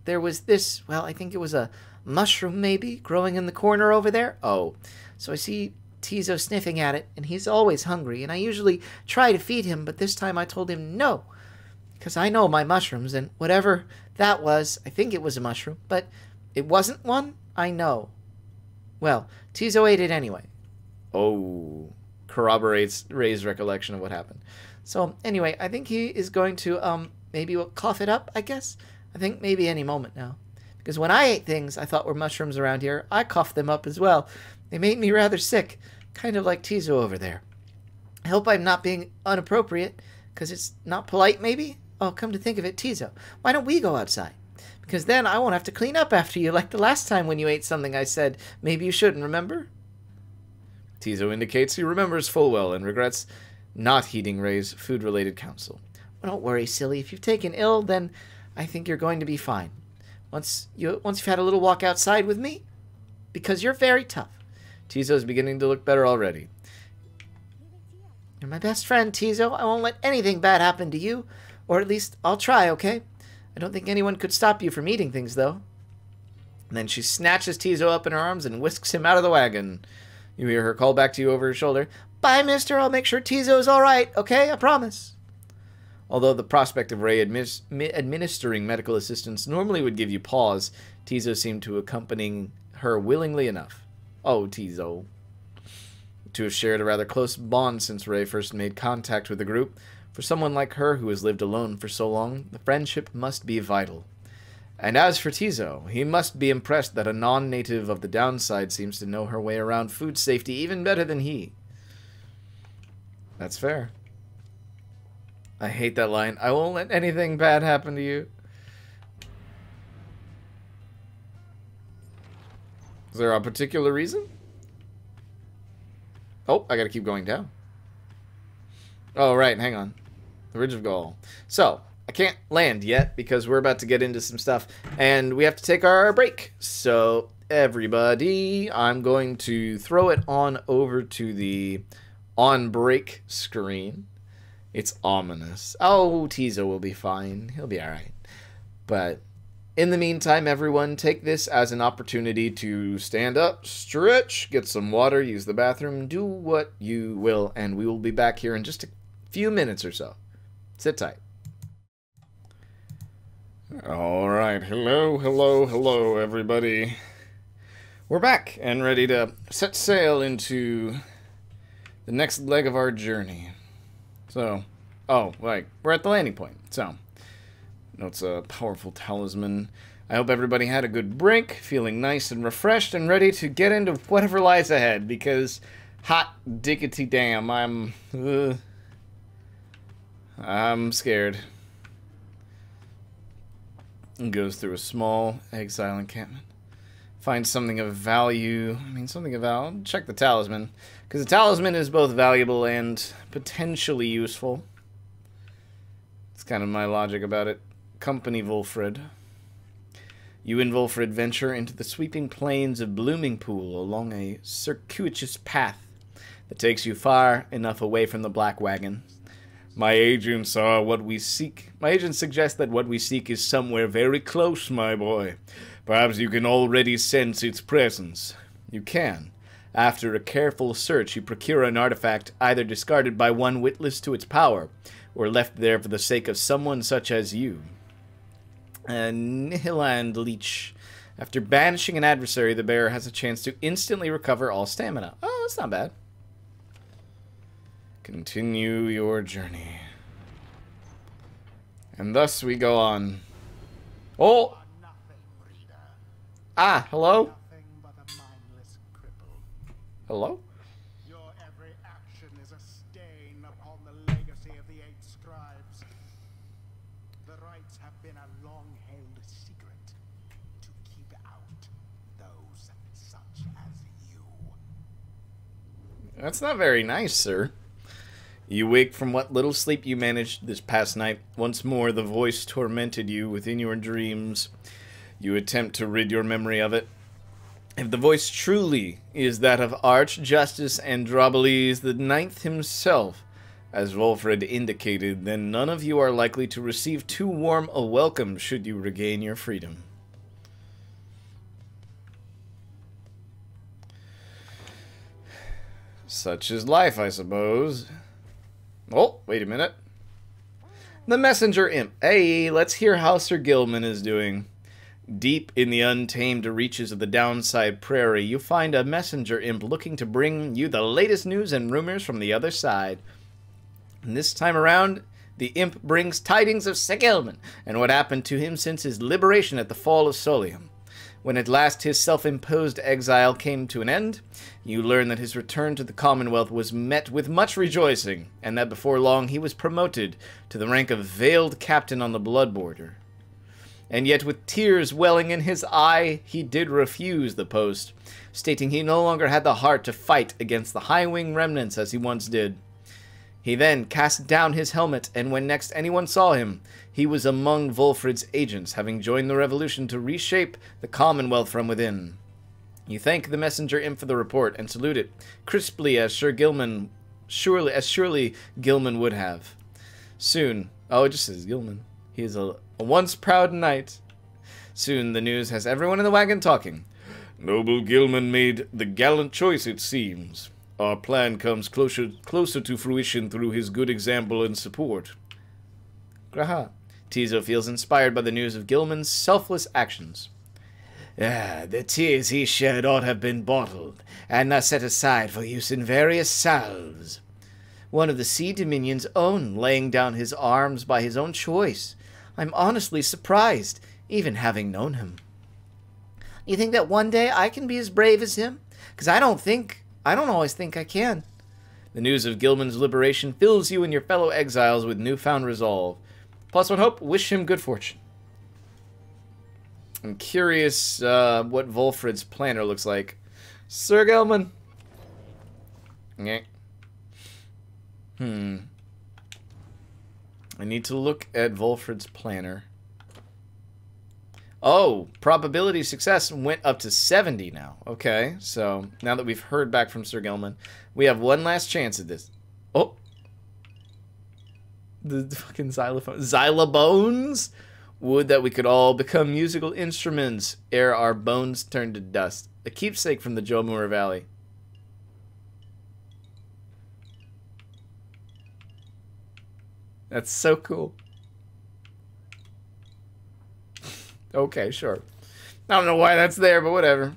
Speaker 5: There was this, well, I think it was a mushroom maybe, growing in the corner over there. Oh, so I see Tizo sniffing at it, and he's always hungry, and I usually try to feed him, but this time I told him no, because I know my mushrooms, and whatever that was, I think it was a mushroom, but it wasn't one, I know. Well, Tizo ate it anyway.
Speaker 1: Oh, corroborates Ray's recollection of what happened.
Speaker 5: So, anyway, I think he is going to, maybe we'll cough it up, I guess? I think maybe any moment now. Because when I ate things I thought were mushrooms around here, I coughed them up as well. They made me rather sick, kind of like Tizo over there. I hope I'm not being inappropriate, because it's not polite, maybe? Oh, come to think of it, Tizo, why don't we go outside? Because then I won't have to clean up after you like the last time when you ate something I said maybe you shouldn't, remember?
Speaker 1: Tizo indicates he remembers full well and regrets not heeding Ray's food-related counsel.
Speaker 5: Well, don't worry, silly. If you've taken ill, then I think you're going to be fine. Once you've had a little walk outside with me, because you're very tough.
Speaker 1: Tizo's beginning to look better already.
Speaker 5: You're my best friend, Tizo. I won't let anything bad happen to you, or at least I'll try, okay? I don't think anyone could stop you from eating things, though.
Speaker 1: And then she snatches Tizo up in her arms and whisks him out of the wagon. You hear her call back to you over her shoulder.
Speaker 5: Bye, mister. I'll make sure Tizo's all right, okay? I promise.
Speaker 1: Although the prospect of Ray administering medical assistance normally would give you pause, Tizo seemed to accompany her willingly enough. Oh, Tizo. To have shared a rather close bond since Ray first made contact with the group, for someone like her who has lived alone for so long, the friendship must be vital. And as for Tizo, he must be impressed that a non-native of the downside seems to know her way around food safety even better than he. That's fair. I hate that line. I won't let anything bad happen to you. Is there a particular reason? Oh, I gotta keep going down. Oh, right, hang on. The Ridge of Gaul. So, I can't land yet because we're about to get into some stuff and we have to take our break. So, everybody, I'm going to throw it on over to the on break screen. It's ominous. Oh, Tizo will be fine. He'll be alright. But in the meantime, everyone, take this as an opportunity to stand up, stretch, get some water, use the bathroom, do what you will, and we will be back here in just a few minutes or so. Sit tight.
Speaker 3: Alright, hello, everybody. We're back and ready to set sail into the next leg of our journey. So, we're at the landing point. So, it's a powerful talisman. I hope everybody had a good break, feeling nice and refreshed and ready to get into whatever lies ahead, because hot diggity damn, I'm scared. And goes through a small exile encampment. Find something of value. Check the talisman. Because the talisman is both valuable and potentially useful. It's kind of my logic about it. Company Volfred. You and Volfred venture into the sweeping plains of Blooming Pool along a circuitous path that takes you far enough away from the Black Wagon. My agents are what we seek. My agents suggest that what we seek is somewhere very close, my boy. Perhaps you can already sense its presence. You can. After a careful search, you procure an artifact either discarded by one witless to its power, or left there for the sake of someone such as you. A Nihiland Leech. After banishing an adversary, the bearer has a chance to instantly recover all stamina. Oh, that's not bad. Continue your journey. And thus we go on. Oh! Ah, hello?
Speaker 4: Nothing but a mindless cripple.
Speaker 3: Hello?
Speaker 4: Your every action is a stain upon the legacy of the Eight Scribes. The Rites have been a long-held secret to keep out those such as you.
Speaker 3: That's not very nice, sir. You wake from what little sleep you managed this past night. Once more, the voice tormented you within your dreams. You attempt to rid your memory of it. If the voice truly is that of Archjustice Androboles the Ninth himself, as Volfred indicated, then none of you are likely to receive too warm a welcome should you regain your freedom. Such is life, I suppose. Oh, wait a minute. The Messenger Imp. Hey, let's hear how Sir Gilman is doing. Deep in the untamed reaches of the Downside Prairie, you find a Messenger Imp looking to bring you the latest news and rumors from the other side. And this time around, the Imp brings tidings of Sir Gilman and what happened to him since his liberation at the fall of Solium. When at last his self-imposed exile came to an end, you learn that his return to the Commonwealth was met with much rejoicing, and that before long he was promoted to the rank of Veiled Captain on the Blood Border. And yet with tears welling in his eye, he did refuse the post, stating he no longer had the heart to fight against the High-Wing remnants as he once did. He then cast down his helmet, and when next anyone saw him, he was among Volfred's agents, having joined the revolution to reshape the Commonwealth from within. You thank the Messenger Imp for the report, and salute it, crisply as surely Gilman would have. Soon, oh, it just says Gilman. He is a once proud knight. Soon the news has everyone in the wagon talking. Noble Gilman made the gallant choice, it seems. Our plan comes closer to fruition through his good example and support. Graha. Tizo feels inspired by the news of Gilman's selfless actions.
Speaker 5: The tears he shed ought have been bottled, and not set aside for use in various salves. One of the Sea Dominion's own, laying down his arms by his own choice. I'm honestly surprised, even having known him. You think that one day I can be as brave as him? Because I don't always think I can. The news of Gilman's liberation fills you and your fellow exiles with newfound resolve. Plus one hope, wish him good fortune. I'm curious what Volfred's planner looks like. Sir Gilman. Okay. I need to look at Volfred's planner. Oh, probability of success went up to 70 now. Okay, so now that we've heard back from Sir Gilman, we have one last chance at this. Oh. The fucking xylophone. Xylobones? Would that we could all become musical instruments ere our bones turn to dust. A keepsake from the Jomur Valley. That's so cool.
Speaker 1: Okay, sure. I don't know why that's there, but whatever.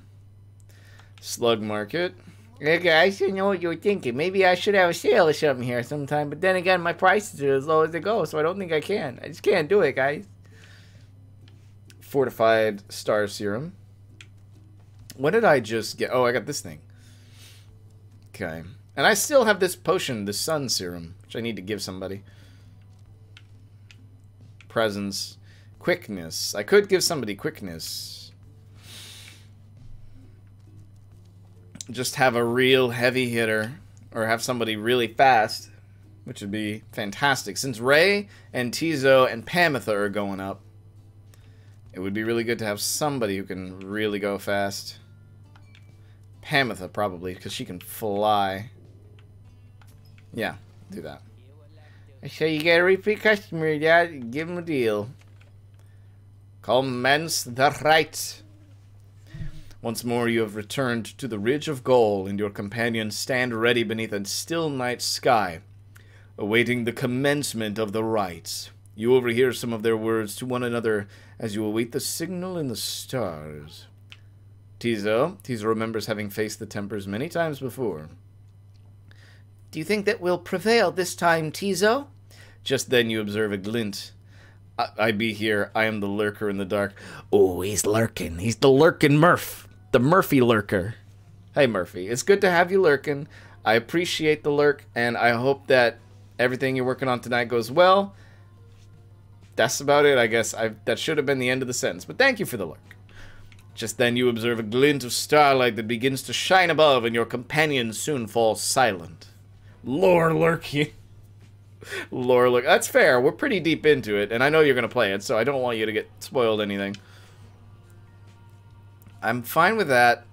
Speaker 1: Slug market.
Speaker 2: Hey guys, I know what you were thinking. Maybe I should have a sale or something here sometime. But then again, my prices are as low as they go, so I don't think I can. I just can't do it, guys.
Speaker 1: Fortified star serum. What did I just get? Oh, I got this thing. Okay. And I still have this potion, the sun serum, which I need to give somebody. Presence. Quickness. I could give somebody quickness. Just have a real heavy hitter. Or have somebody really fast. Which would be fantastic. Since Ray and Tizo and Pamitha are going up, it would be really good to have somebody who can really go fast. Pamitha, probably, because she can fly. Yeah, do that.
Speaker 2: So you get a repeat customer, Dad. Give him a deal.
Speaker 1: Commence the rites. Once more you have returned to the Ridge of Goal, and your companions stand ready beneath a still night sky, awaiting the commencement of the rites. You overhear some of their words to one another as you await the signal in the stars. Tizo remembers having faced the Tempers many times before.
Speaker 5: Do you think that we'll prevail this time, Tizo?
Speaker 1: Just then you observe a glint. I be here. I am the lurker in the dark.
Speaker 5: Oh, he's lurking. He's the lurking Murph. The Murphy lurker.
Speaker 1: Hey, Murphy. It's good to have you lurking. I appreciate the lurk, and I hope that everything you're working on tonight goes well. That's about it, I guess. That should have been the end of the sentence, but thank you for the lurk. Just then you observe a glint of starlight that begins to shine above, and your companions soon fall silent. Lore lurking. Lore lurk. That's fair. We're pretty deep into it, and I know you're going to play it, so I don't want you to get spoiled anything. I'm fine with that.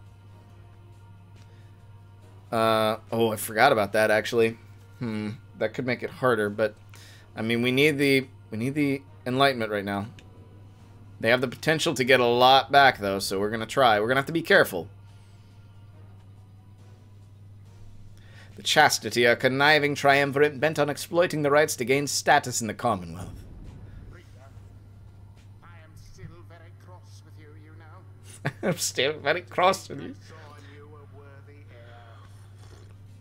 Speaker 1: Oh, I forgot about that, actually. That could make it harder, but I mean, we need the enlightenment right now. They have the potential to get a lot back, though, so we're going to try. We're going to have to be careful. The Chastity, a conniving triumvirate bent on exploiting the rights to gain status in the Commonwealth.
Speaker 4: I am still very cross with you, you know.
Speaker 1: I'm still very cross with you.
Speaker 4: I saw in you a worthy heir.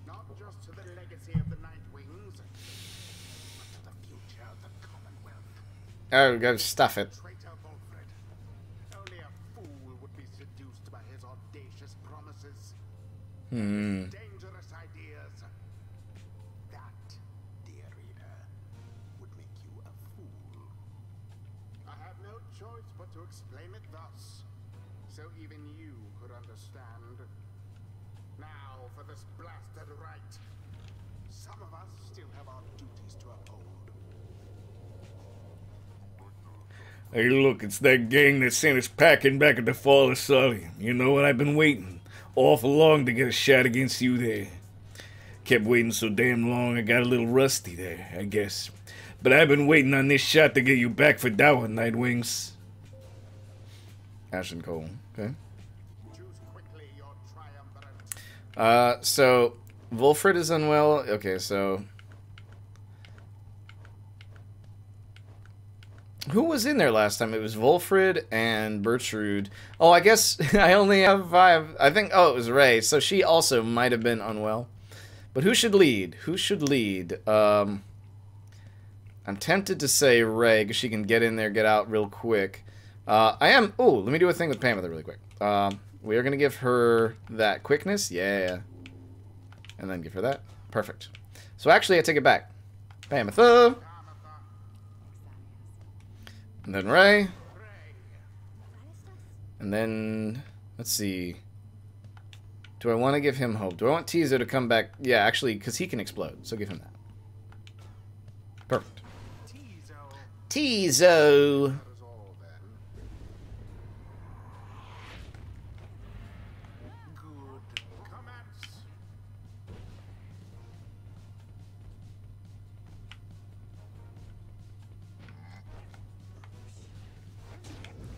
Speaker 4: Not just to the legacy of the Night Wings, but to the future of the Commonwealth.
Speaker 1: Oh, go stuff it.
Speaker 4: Traitor Volfred. Only a fool would be seduced by his audacious promises. Dangerous ideas. That, dear reader, would make you a fool. I have no choice but to explain it thus, so even you could understand. Now for this blasted rite. Some of us still have our duties to uphold.
Speaker 3: Hey, look, it's that gang that sent us packing back at the Fall of Sully. You know what? I've been waiting awful long to get a shot against you there. Kept waiting so damn long, I got a little rusty there, I guess. But I've been waiting on this shot to get you back for Dower, Nightwings.
Speaker 1: Ashen Coal. Okay.
Speaker 4: Choose quickly your triumvirate.
Speaker 1: So Volfred is unwell. Okay, so who was in there last time? It was Volfred and Bertrude. Oh, I guess I only have 5. I think, oh, it was Ray. So she also might have been unwell. But who should lead? Who should lead? I'm tempted to say Ray, because she can get in there, get out real quick. Oh, let me do a thing with Pamitha really quick. We are going to give her that quickness. Yeah. And then give her that. Perfect. So actually, I take it back. Pamitha. And then Ray. And then, let's see. Do I want to give him hope? Do I want Tizo to come back? Yeah, actually, because he can explode. So give him that. Perfect. Tizo.
Speaker 4: That is all then. Good. Commence.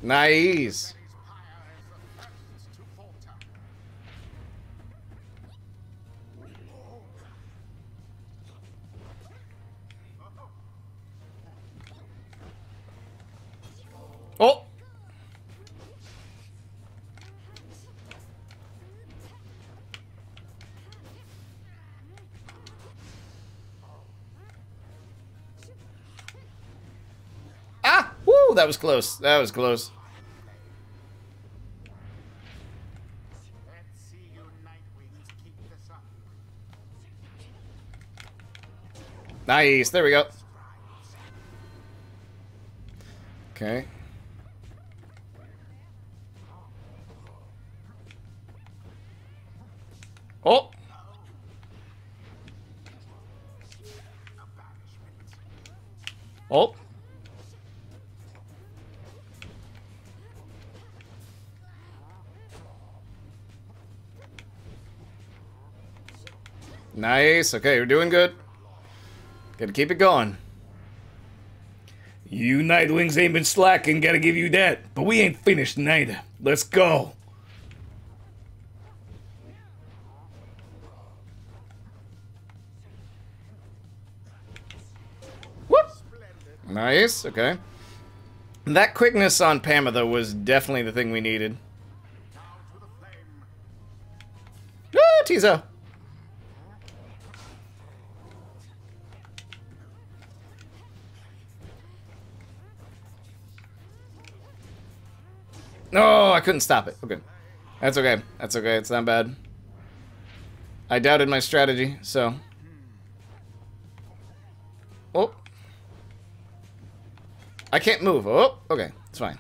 Speaker 1: Nice.
Speaker 4: Pyre is the first to falter.
Speaker 1: Oh! Woo! That was close. That was close.
Speaker 4: Let's see you Nightwings keep this up.
Speaker 1: Nice. There we go. Okay. Oh! Oh! Nice. Okay, we're doing good. Gotta keep it going.
Speaker 3: You Nightwings ain't been slacking, gotta give you that. But we ain't finished neither. Let's go.
Speaker 1: Whoop! Nice. Okay. That quickness on Pamela was definitely the thing we needed. Ah, Tizo! No, I couldn't stop it. Okay. That's okay. That's okay. It's not bad. I doubted my strategy, so. Oh. I can't move. Oh, okay. It's fine.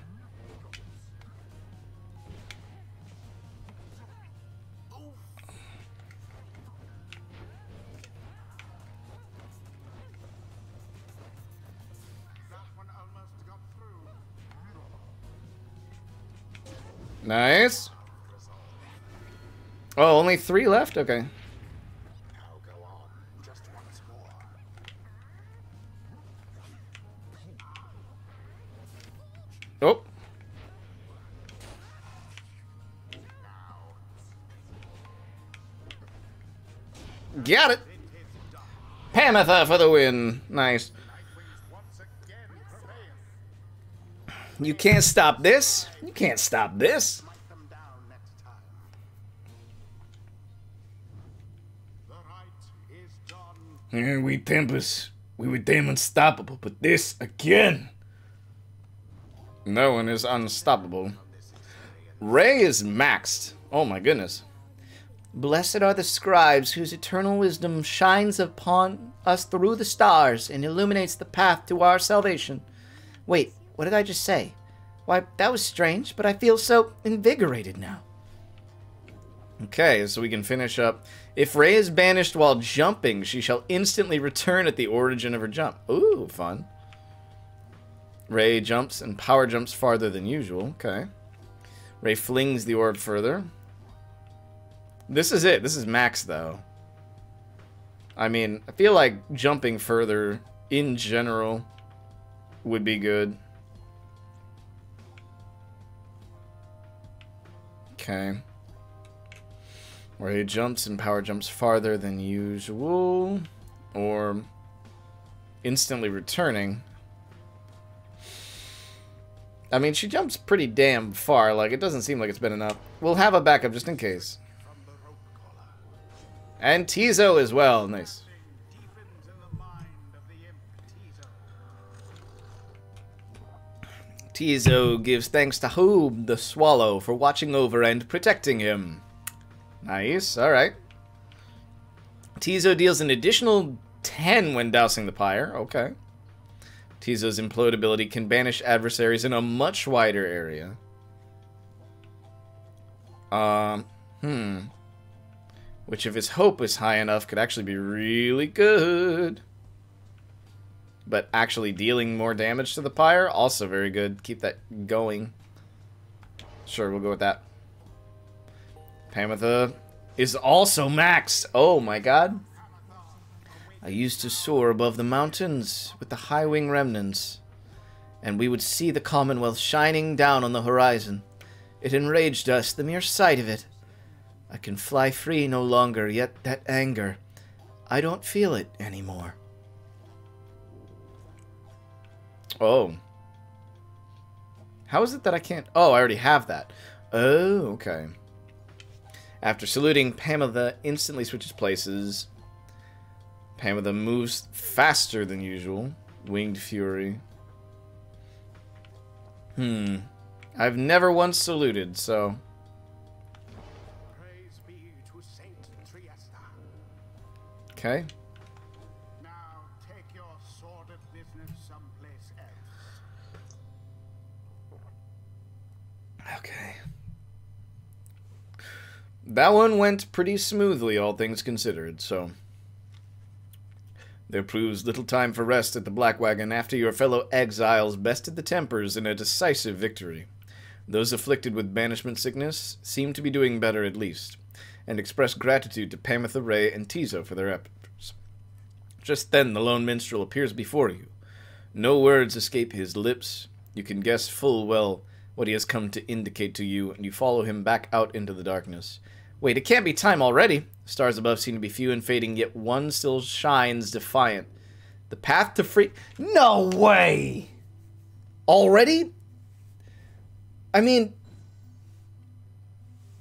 Speaker 4: That one almost got through.
Speaker 1: Nice. Oh, only 3 left? Okay.
Speaker 4: Now go on, just once more.
Speaker 1: Oh. Got it. Pamatha for the win. Nice.
Speaker 4: Once again prevail.
Speaker 1: You can't stop this. You can't stop this.
Speaker 4: Smite them down next time. The rite is done.
Speaker 3: Here we Tempest. We were damn unstoppable, but this again.
Speaker 1: No one is unstoppable. Ray is maxed. Oh my goodness.
Speaker 5: Blessed are the scribes whose eternal wisdom shines upon us through the stars and illuminates the path to our salvation. Wait, what did I just say? Why, that was strange, but I feel so invigorated now.
Speaker 1: Okay, so we can finish up. If Ray is banished while jumping, she shall instantly return at the origin of her jump. Ooh, fun. Ray jumps and power jumps farther than usual. Okay. Ray flings the orb further. This is it. This is max, though. I mean, I feel like jumping further in general would be good. Okay. Where he jumps and power jumps farther than usual. Or instantly returning. I mean, she jumps pretty damn far. Like, it doesn't seem like it's been enough. We'll have a backup just in case. And Tizo as well. Nice.
Speaker 4: Deepens in the mind of the imp Tizo.
Speaker 1: Tizo gives thanks to Hoob the Swallow for watching over and protecting him. Nice. Alright. Tizo deals an additional 10 when dousing the pyre. Okay. Tizo's implode ability can banish adversaries in a much wider area. Which, if his hope is high enough, could actually be really good. But actually dealing more damage to the pyre, also very good. Keep that going. Sure, we'll go with that. Pamatha is also maxed. Oh my god. I used to soar above the mountains with the high wing remnants, and we would see the Commonwealth shining down on the horizon. It enraged us, the mere sight of it. I can fly free no longer, yet that anger, I don't feel it anymore. Oh. How is it that I can't... Oh, I already have that. Oh, okay. After saluting, Pamela instantly switches places. Pamela moves faster than usual. Winged Fury. I've never once saluted, so...
Speaker 4: Praise be to Saint Triesta.
Speaker 1: Okay.
Speaker 4: Now take your sordid business someplace else.
Speaker 1: Okay. That one went pretty smoothly, all things considered, so... There proves little time for rest at the Black Wagon after your fellow exiles bested the Tempers in a decisive victory. Those afflicted with banishment sickness seem to be doing better at least, and express gratitude to Pamitha Ray and Tizo for their efforts. Just then the lone minstrel appears before you. No words escape his lips. You can guess full well what he has come to indicate to you, and you follow him back out into the darkness. Wait, it can't be time already. Stars above seem to be few and fading, yet one still shines defiant. The path to free... No way! Already? I mean...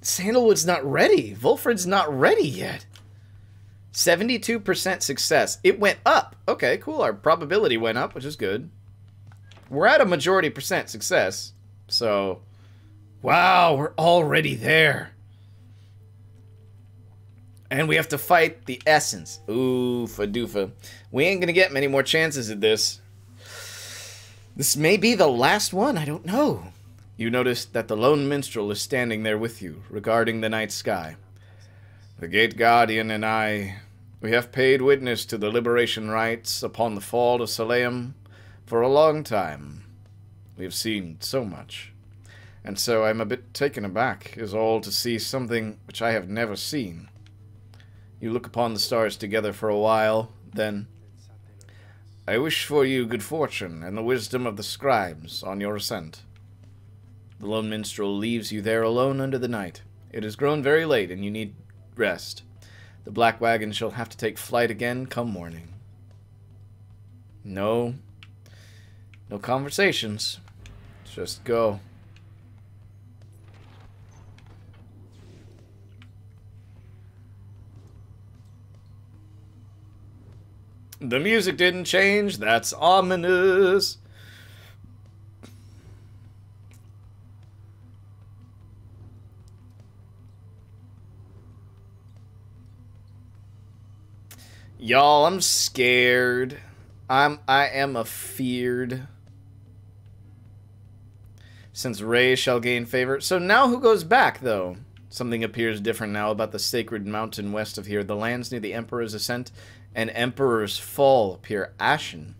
Speaker 1: Sandalwood's not ready. Volfred's not ready yet. 72% success. It went up. Okay, cool. Our probability went up, which is good. We're at a majority percent success. So... Wow, we're already there. And we have to fight the Essence. Ooh, Fadoofa. We ain't gonna get many more chances at this. This may be the last one, I don't know. You notice that the lone minstrel is standing there with you, regarding the night sky. The Gate Guardian and I, we have paid witness to the liberation rites upon the fall of Saleum for a long time. We have seen so much. And so I'm a bit taken aback, is all, to see something which I have never seen. You look upon the stars together for a while, then... I wish for you good fortune and the wisdom of the scribes on your ascent. The lone minstrel leaves you there alone under the night. It has grown very late, and you need rest. The Black Wagon shall have to take flight again come morning. No conversations. Just go. The music didn't change. That's ominous. Y'all, I'm scared. I am afeared. Since Ray shall gain favor. So now who goes back, though? Something appears different now about the sacred mountain west of here. The lands near the Emperor's Ascent and Emperor's Fall appear ashen.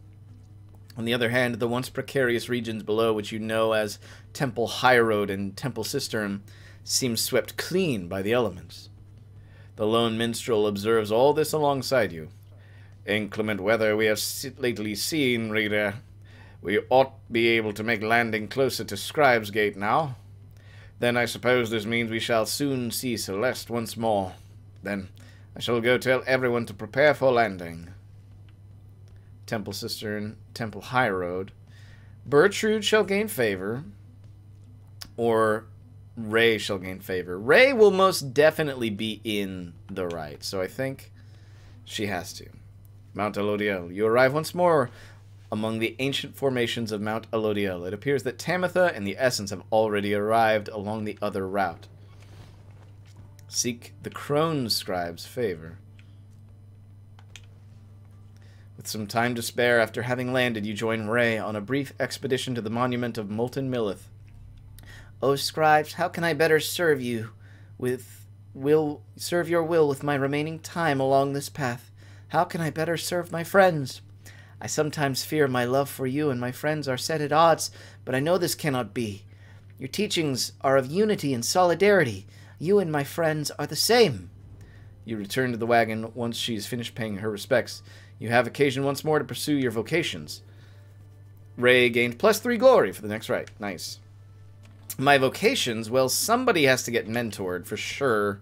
Speaker 1: On the other hand, the once precarious regions below, which you know as Temple Highroad and Temple Cistern, seem swept clean by the elements. The lone minstrel observes all this alongside you. Inclement weather we have lately seen, reader. We ought be able to make landing closer to Scribe's Gate now. Then I suppose this means we shall soon see Celeste once more. Then I shall go tell everyone to prepare for landing. Temple Cistern, Temple Highroad. Bertrude shall gain favor. Or Ray shall gain favor. Ray will most definitely be in the right, so I think she has to. Mount Elodiel. You arrive once more among the ancient formations of Mount Elodiel. It appears that Tamitha and the Essence have already arrived along the other route. Seek the Crone Scribe's favor. With some time to spare after having landed, you join Ray on a brief expedition to the monument of Molten Millith. O scribes, how can I better serve you serve your will with my remaining time along this path? How can I better serve my friends? I sometimes fear my love for you and my friends are set at odds, but I know this cannot be. Your teachings are of unity and solidarity. You and my friends are the same. You return to the wagon once she has finished paying her respects. You have occasion once more to pursue your vocations. Ray gained +3 glory for the next rite. Nice. My vocations, well, somebody has to get mentored, for sure.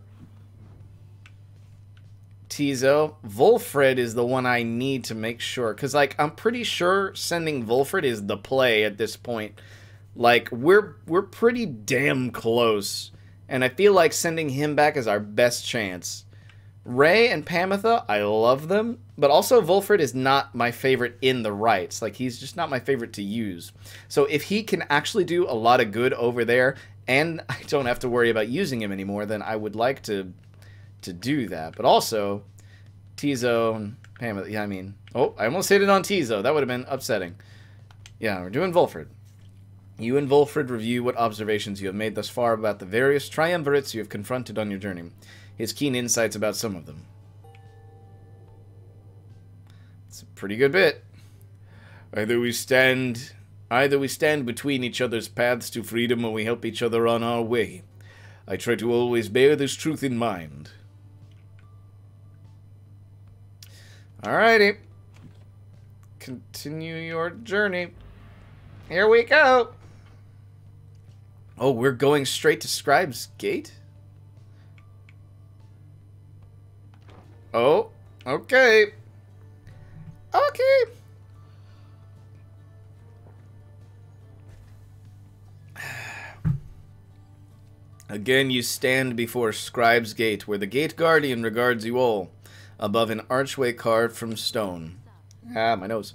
Speaker 1: Tizo. Volfred is the one I need to make sure. Because, like, I'm pretty sure sending Volfred is the play at this point. Like, we're pretty damn close. And I feel like sending him back is our best chance. Ray and Pamitha, I love them, but also Volfred is not my favorite in the rites. Like, he's just not my favorite to use. So if he can actually do a lot of good over there, and I don't have to worry about using him anymore, then I would like to do that. But also, Tizo and Pamitha, yeah, I mean... Oh, I almost hit it on Tizo. That would have been upsetting. Yeah, we're doing Volfred. You and Volfred review what observations you have made thus far about the various triumvirates you have confronted on your journey. His keen insights about some of them. It's a pretty good bit. Either we stand between each other's paths to freedom, or we help each other on our way. I try to always bear this truth in mind. Alrighty. Continue your journey. Here we go. Oh, we're going straight to Scribe's Gate? Oh, okay. Okay. Again, you stand before Scribe's Gate, where the Gate Guardian regards you all, above an archway carved from stone. Ah, my nose.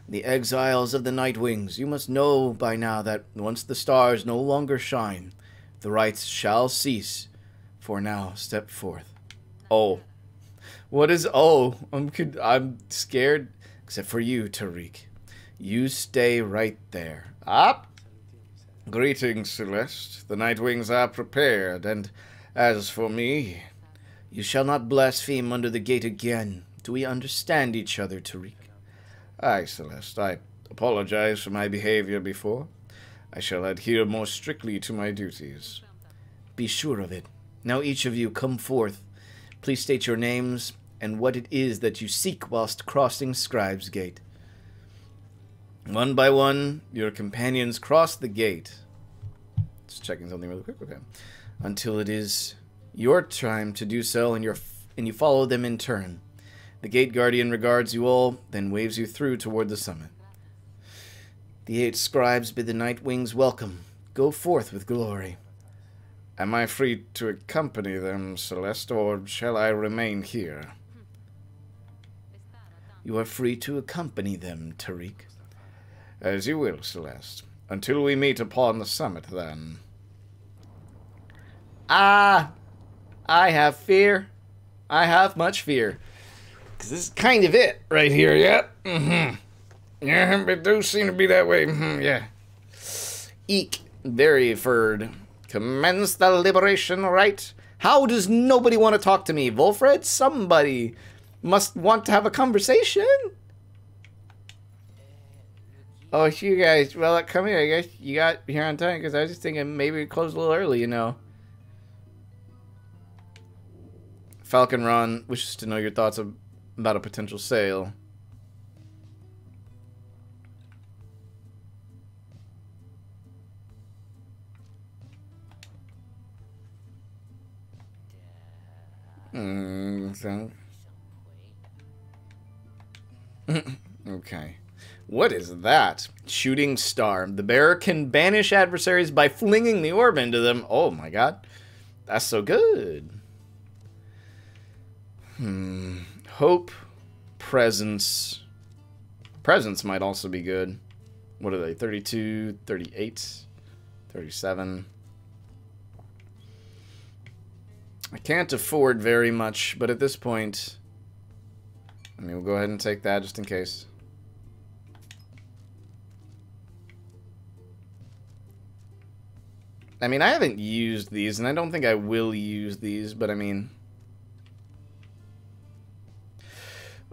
Speaker 1: The exiles of the Nightwings, you must know by now that once the stars no longer shine, the rites shall cease. For now, step forth. Oh. What is oh? I'm scared. Except for you, Tariq. You stay right there. Up. Greetings, Celeste. The Nightwings are prepared, and as for me, you shall not blaspheme under the gate again. Do we understand each other, Tariq? Aye, Celeste. I apologize for my behavior before. I shall adhere more strictly to my duties. Be sure of it. Now each of you come forth. Please state your names and what it is that you seek whilst crossing Scribe's Gate. One by one, your companions cross the gate. Just checking something really quick. Okay. Until it is your time to do so, and you follow them in turn. The Gate Guardian regards you all, then waves you through toward the summit. The 8 scribes bid the Nightwings welcome. Go forth with glory. Am I free to accompany them, Celeste, or shall I remain here? You are free to accompany them, Tariq. As you will, Celeste. Until we meet upon the summit, then. I have fear. I have much fear. Because this is kind of it right here, yep. Yeah, it does seem to be that way, yeah. Eek, very furred. Commence the liberation rite. How does nobody want to talk to me, Volfred? Somebody must want to have a conversation. Oh, it's you guys. Well, come here. I guess you got here on time, because I was just thinking maybe we closed a little early, you know. Falcon Ron wishes to know your thoughts about a potential sale. Okay. What is that? Shooting star. The bearer can banish adversaries by flinging the orb into them. Oh my god. That's so good. Hope. Presence. Presence might also be good. What are they? 32, 38, 37. I can't afford very much, but at this point, I mean, we'll go ahead and take that just in case. I mean, I haven't used these, and I don't think I will use these, but I mean...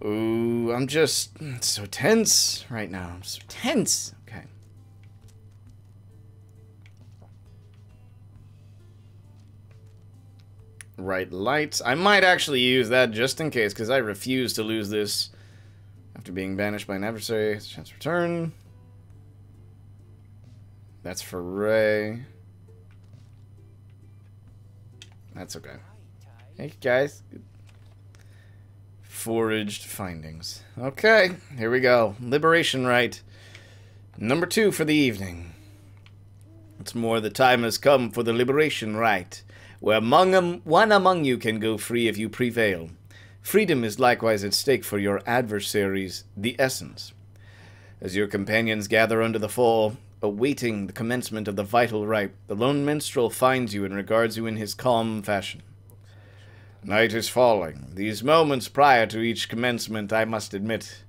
Speaker 1: Ooh, I'm just so tense right now. I'm so tense. Okay. Right lights. I might actually use that just in case, because I refuse to lose this after being banished by an adversary. It's a chance to return. That's for Ray. That's okay. Hey, guys. Foraged findings. Okay, here we go. Liberation Rite. Number 2 for the evening. Once more, the time has come for the Liberation Rite. where one among you can go free if you prevail. Freedom is likewise at stake for your adversaries, the Essence. As your companions gather under the fall, awaiting the commencement of the vital rite, the lone minstrel finds you and regards you in his calm fashion. Night is falling. These moments prior to each commencement, I must admit,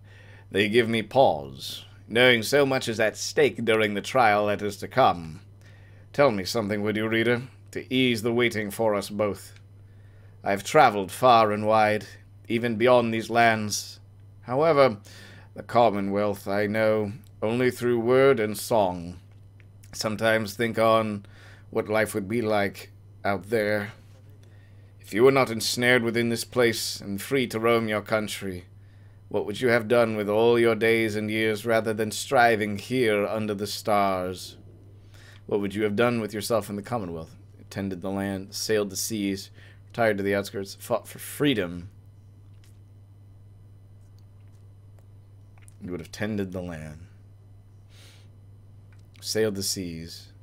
Speaker 1: they give me pause, knowing so much is at stake during the trial that is to come. Tell me something, would you, reader, to ease the waiting for us both. I have traveled far and wide, even beyond these lands. However, the Commonwealth I know only through word and song. Sometimes think on what life would be like out there. If you were not ensnared within this place and free to roam your country, what would you have done with all your days and years rather than striving here under the stars? What would you have done with yourself in the Commonwealth? Tended the land, sailed the seas, retired to the outskirts, fought for freedom. You would have tended the land, sailed the seas,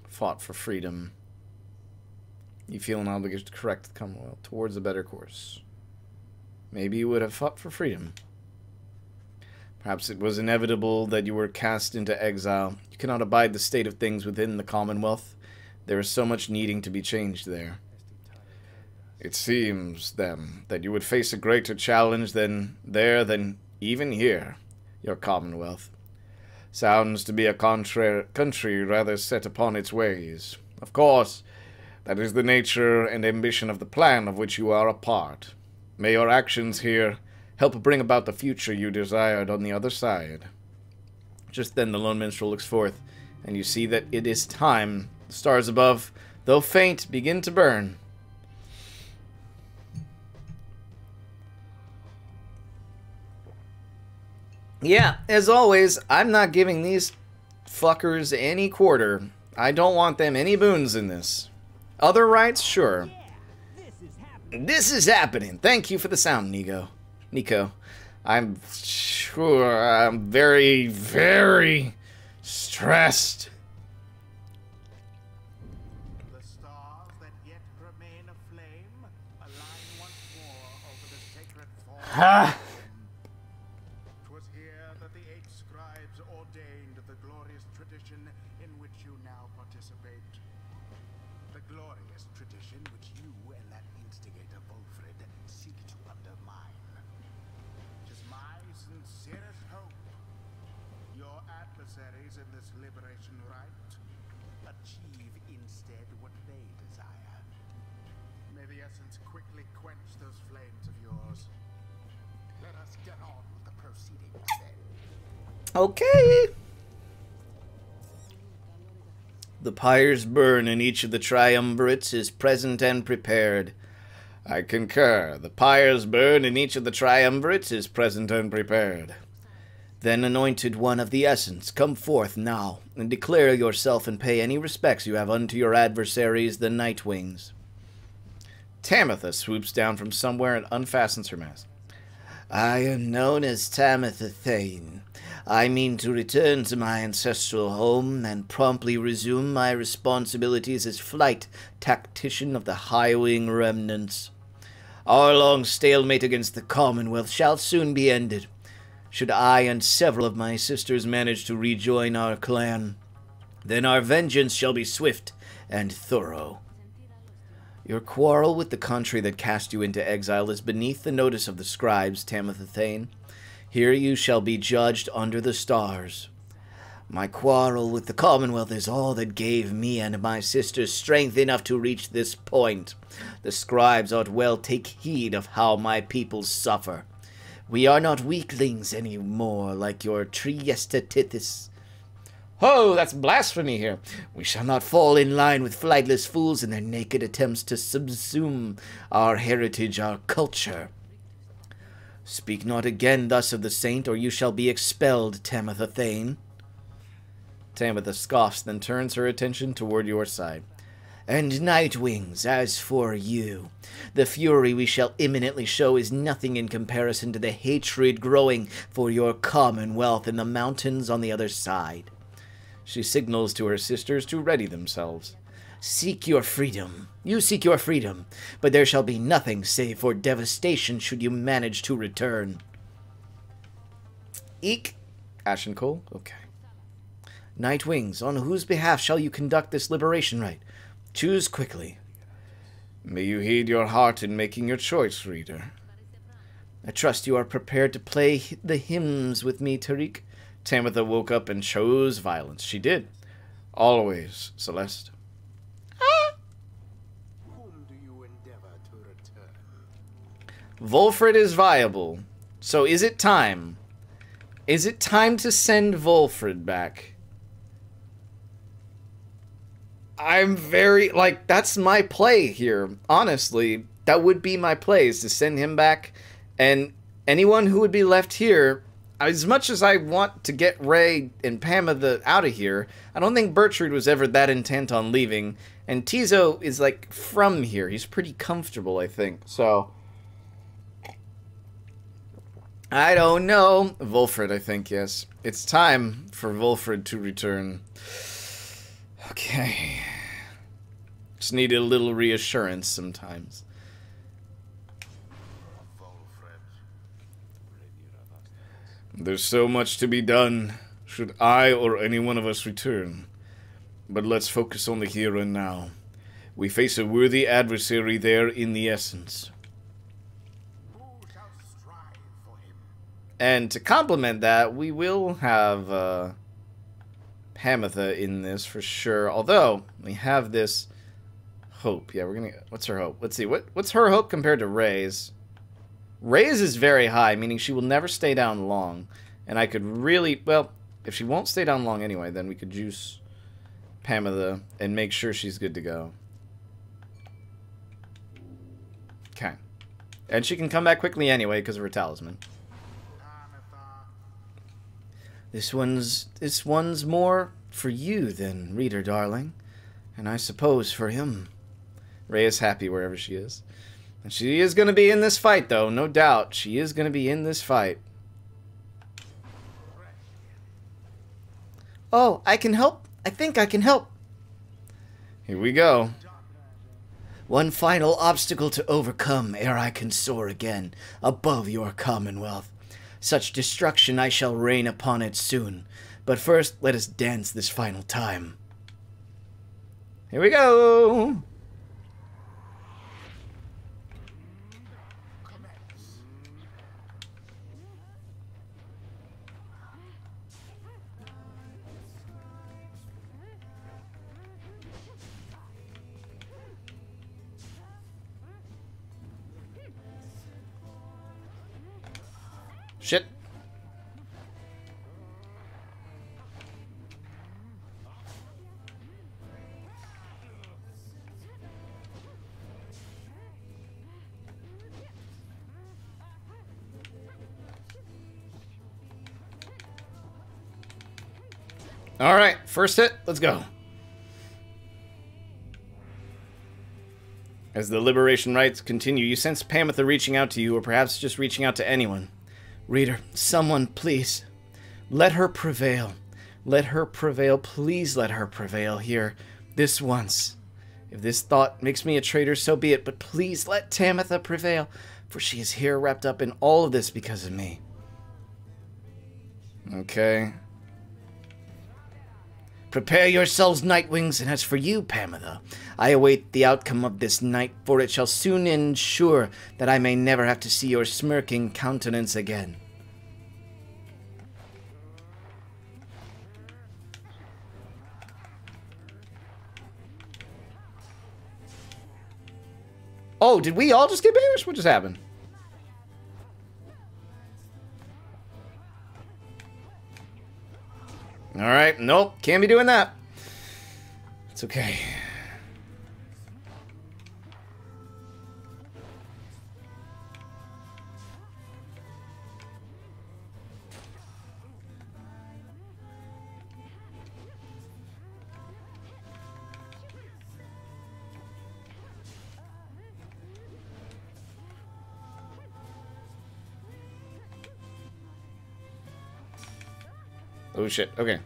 Speaker 1: fought for freedom. You feel an obligation to correct the Commonwealth towards a better course. Maybe you would have fought for freedom. Perhaps it was inevitable that you were cast into exile. You cannot abide the state of things within the Commonwealth. There is so much needing to be changed there. It seems, then, that you would face a greater challenge than even here, your Commonwealth. Sounds to be a country rather set upon its ways. Of course, that is the nature and ambition of the plan of which you are a part. May your actions here help bring about the future you desired on the other side. Just then the lone minstrel looks forth, and you see that it is time. The stars above, though faint, begin to burn. Yeah, as always, I'm not giving these fuckers any quarter. I don't want them any boons in this. Other rights, sure. This is happening. Thank you for the sound, Nico. I'm sure I'm very, very stressed.
Speaker 4: The stars that yet remain aflame align once more over the sacred fall. 'Twas here that the 8 scribes ordained the glorious tradition in which you now participate. The glorious tradition which you and that instigator Wolfred seek to undermine. It is my sincerest hope your adversaries in this liberation rite achieve instead what they desire. May the essence quickly quench those flames of yours. Let us get on with the proceedings then.
Speaker 1: Okay. The pyres burn and each of the triumvirates is present and prepared. I concur. The pyres burn and each of the triumvirates is present and prepared. Then, anointed one of the essence, come forth now, and declare yourself and pay any respects you have unto your adversaries, the Nightwings. Tamitha swoops down from somewhere and unfastens her mask.
Speaker 5: I am known as Tamitha Thane. I mean to return to my ancestral home and promptly resume my responsibilities as flight tactician of the High-Wing remnants. Our long stalemate against the Commonwealth shall soon be ended, should I and several of my sisters manage to rejoin our clan. Then our vengeance shall be swift and thorough. Your quarrel with the country that cast you into exile is beneath the notice of the scribes, Tamitha Thane. Here you shall be judged under the stars. My quarrel with the Commonwealth is all that gave me and my sisters strength enough to reach this point. The scribes ought well take heed of how my people suffer. We are not weaklings any more like your Triestatitis.
Speaker 1: Oh, that's blasphemy here.
Speaker 5: We shall not fall in line with flightless fools in their naked attempts to subsume our heritage, our culture. Speak not again thus of the saint, or you shall be expelled, Tamitha Thane.
Speaker 1: Tamitha scoffs, then turns her attention toward your side.
Speaker 5: And Nightwings, as for you, the fury we shall imminently show is nothing in comparison to the hatred growing for your Commonwealth in the mountains on the other side.
Speaker 1: She signals to her sisters to ready themselves.
Speaker 5: Seek your freedom. You seek your freedom, but there shall be nothing save for devastation should you manage to return.
Speaker 1: Eek. Ashen Coal? Okay.
Speaker 5: Night Wings, on whose behalf shall you conduct this liberation rite? Choose quickly.
Speaker 3: May you heed your heart in making your choice, reader.
Speaker 5: I trust you are prepared to play the hymns with me, Tariq.
Speaker 1: Tamitha woke up and chose violence. She did.
Speaker 3: Always, Celeste.
Speaker 4: Whom do you endeavor to return?
Speaker 1: Volfred is viable. So is it time? Is it time to send Volfred back? I'm very, like, that's my play here. Honestly, that would be my play, is to send him back. And anyone who would be left here, as much as I want to get Ray and Pamela out of here, I don't think Bertrude was ever that intent on leaving. And Tizo is, like, from here. He's pretty comfortable, I think. So, I don't know. Volfred, I think, yes. It's time for Volfred to return. Okay. Just need a little reassurance sometimes.
Speaker 3: There's so much to be done, should I or any one of us return. But let's focus on the here and now. We face a worthy adversary there in the essence.
Speaker 4: Who shall strive for him?
Speaker 1: And to complement that, we will have Hamatha in this for sure. Although, we have this hope. Yeah, we're gonna... What's her hope? Let's see. What's her hope compared to Ray's? Ray's is very high, meaning she will never stay down long. And I could really... Well, if she won't stay down long anyway, then we could juice Pamela and make sure she's good to go. Okay. And she can come back quickly anyway because of her talisman. This one's more for you than reader, darling. And I suppose for him. Ray is happy wherever she is. And she is going to be in this fight, though. No doubt. She is going to be in this fight.
Speaker 5: Oh, I can help. I think I can help.
Speaker 1: Here we go.
Speaker 5: One final obstacle to overcome ere I can soar again above your commonwealth. Such destruction I shall rain upon it soon. But first, let us dance this final time.
Speaker 1: Here we go. Shit. All right, first hit, let's go. As the liberation rites continue, you sense Pamitha reaching out to you, or perhaps just reaching out to anyone.
Speaker 5: Reader, someone, please. Let her prevail. Let her prevail. Please let her prevail here. This once. If this thought makes me a traitor, so be it. But please let Tamitha prevail. For she is here wrapped up in all of this because of me.
Speaker 1: Okay.
Speaker 5: Prepare yourselves, Nightwings, and as for you, Pamitha, I await the outcome of this night, for it shall soon ensure that I may never have to see your smirking countenance again.
Speaker 1: Oh, did we all just get banished? What just happened? Alright, nope, can't be doing that. It's okay. Oh shit, okay.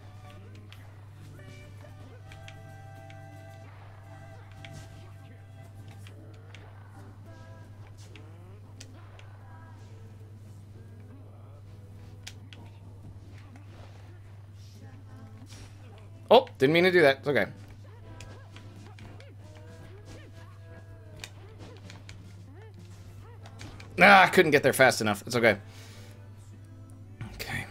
Speaker 1: Oh, didn't mean to do that. It's okay. Ah, I couldn't get there fast enough. It's okay. Okay.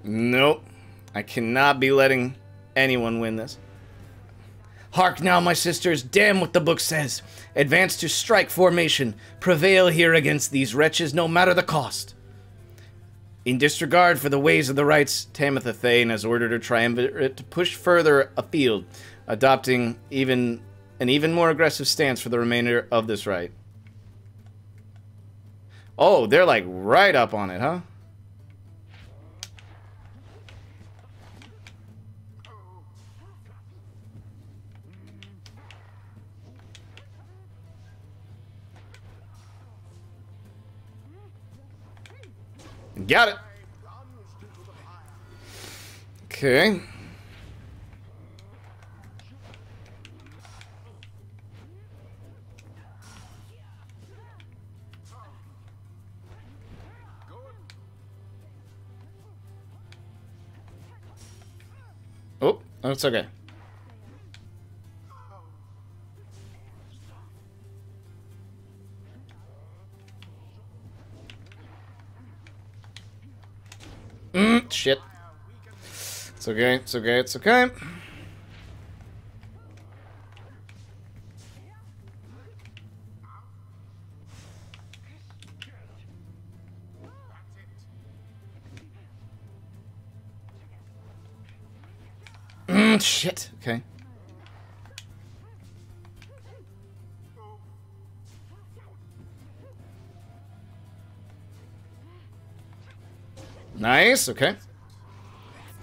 Speaker 1: Nope. I cannot be letting anyone win this. Hark now, my sisters, damn what the book says. Advance to strike formation. Prevail here against these wretches, no matter the cost. In disregard for the ways of the rites, Tamitha Thane has ordered her triumvirate to push further afield, adopting an even more aggressive stance for the remainder of this rite. Oh, they're like right up on it, huh? Got it. Okay. Oh, that's okay. Shit. It's okay, it's okay, it's okay. Shit, okay. Nice, okay.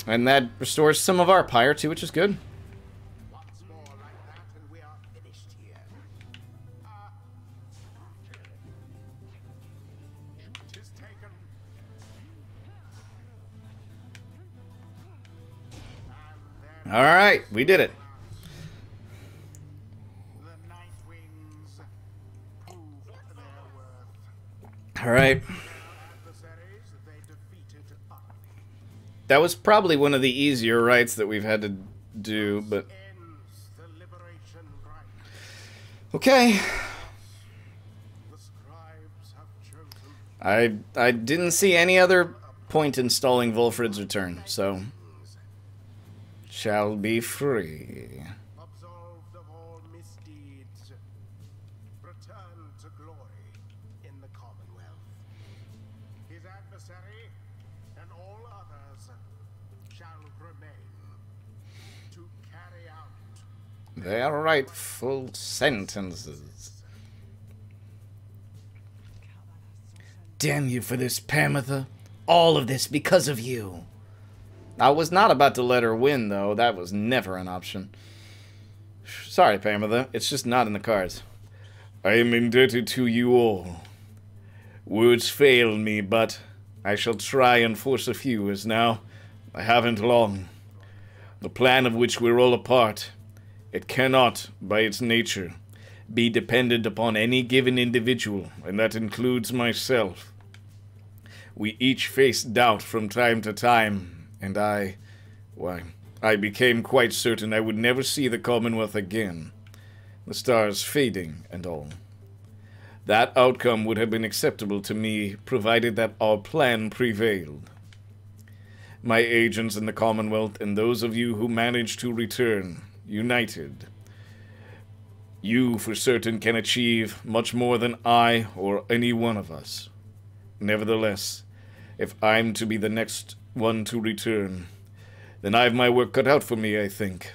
Speaker 1: And that restores some of our pyre too, which is good.
Speaker 4: Once more like that, and we are finished here. Tis taken. And there
Speaker 1: All right, we did it.
Speaker 4: the Night Wings proved their worth.
Speaker 1: All right.
Speaker 4: Adversaries they defeated utterly.
Speaker 1: That was probably one of the easier rites that we've had to do, but
Speaker 4: Ends the liberation rite.
Speaker 1: okay.
Speaker 4: The scribes have chosen.
Speaker 1: I didn't see any other point in stalling Volfred's return, so shall be free.
Speaker 4: Absolved of all misdeeds, return to glory in the Commonwealth. His adversary and all others shall remain to carry out
Speaker 1: Their rightful sentences. Damn you for this, Pamitha. All of this because of you. I was not about to let her win, though. That was never an option. Sorry, Pamitha. It's just not in the cards.
Speaker 3: I am indebted to you all. Words fail me, but I shall try and force a few, as now I haven't long. The plan of which we're all a part, it cannot, by its nature, be dependent upon any given individual, and that includes myself. We each face doubt from time to time, and I became quite certain I would never see the Commonwealth again, the stars fading and all. That outcome would have been acceptable to me, provided that our plan prevailed. My agents in the Commonwealth, and those of you who managed to return, united, you for certain can achieve much more than I or any one of us. Nevertheless, if I'm to be the next one to return, then I've my work cut out for me, I think.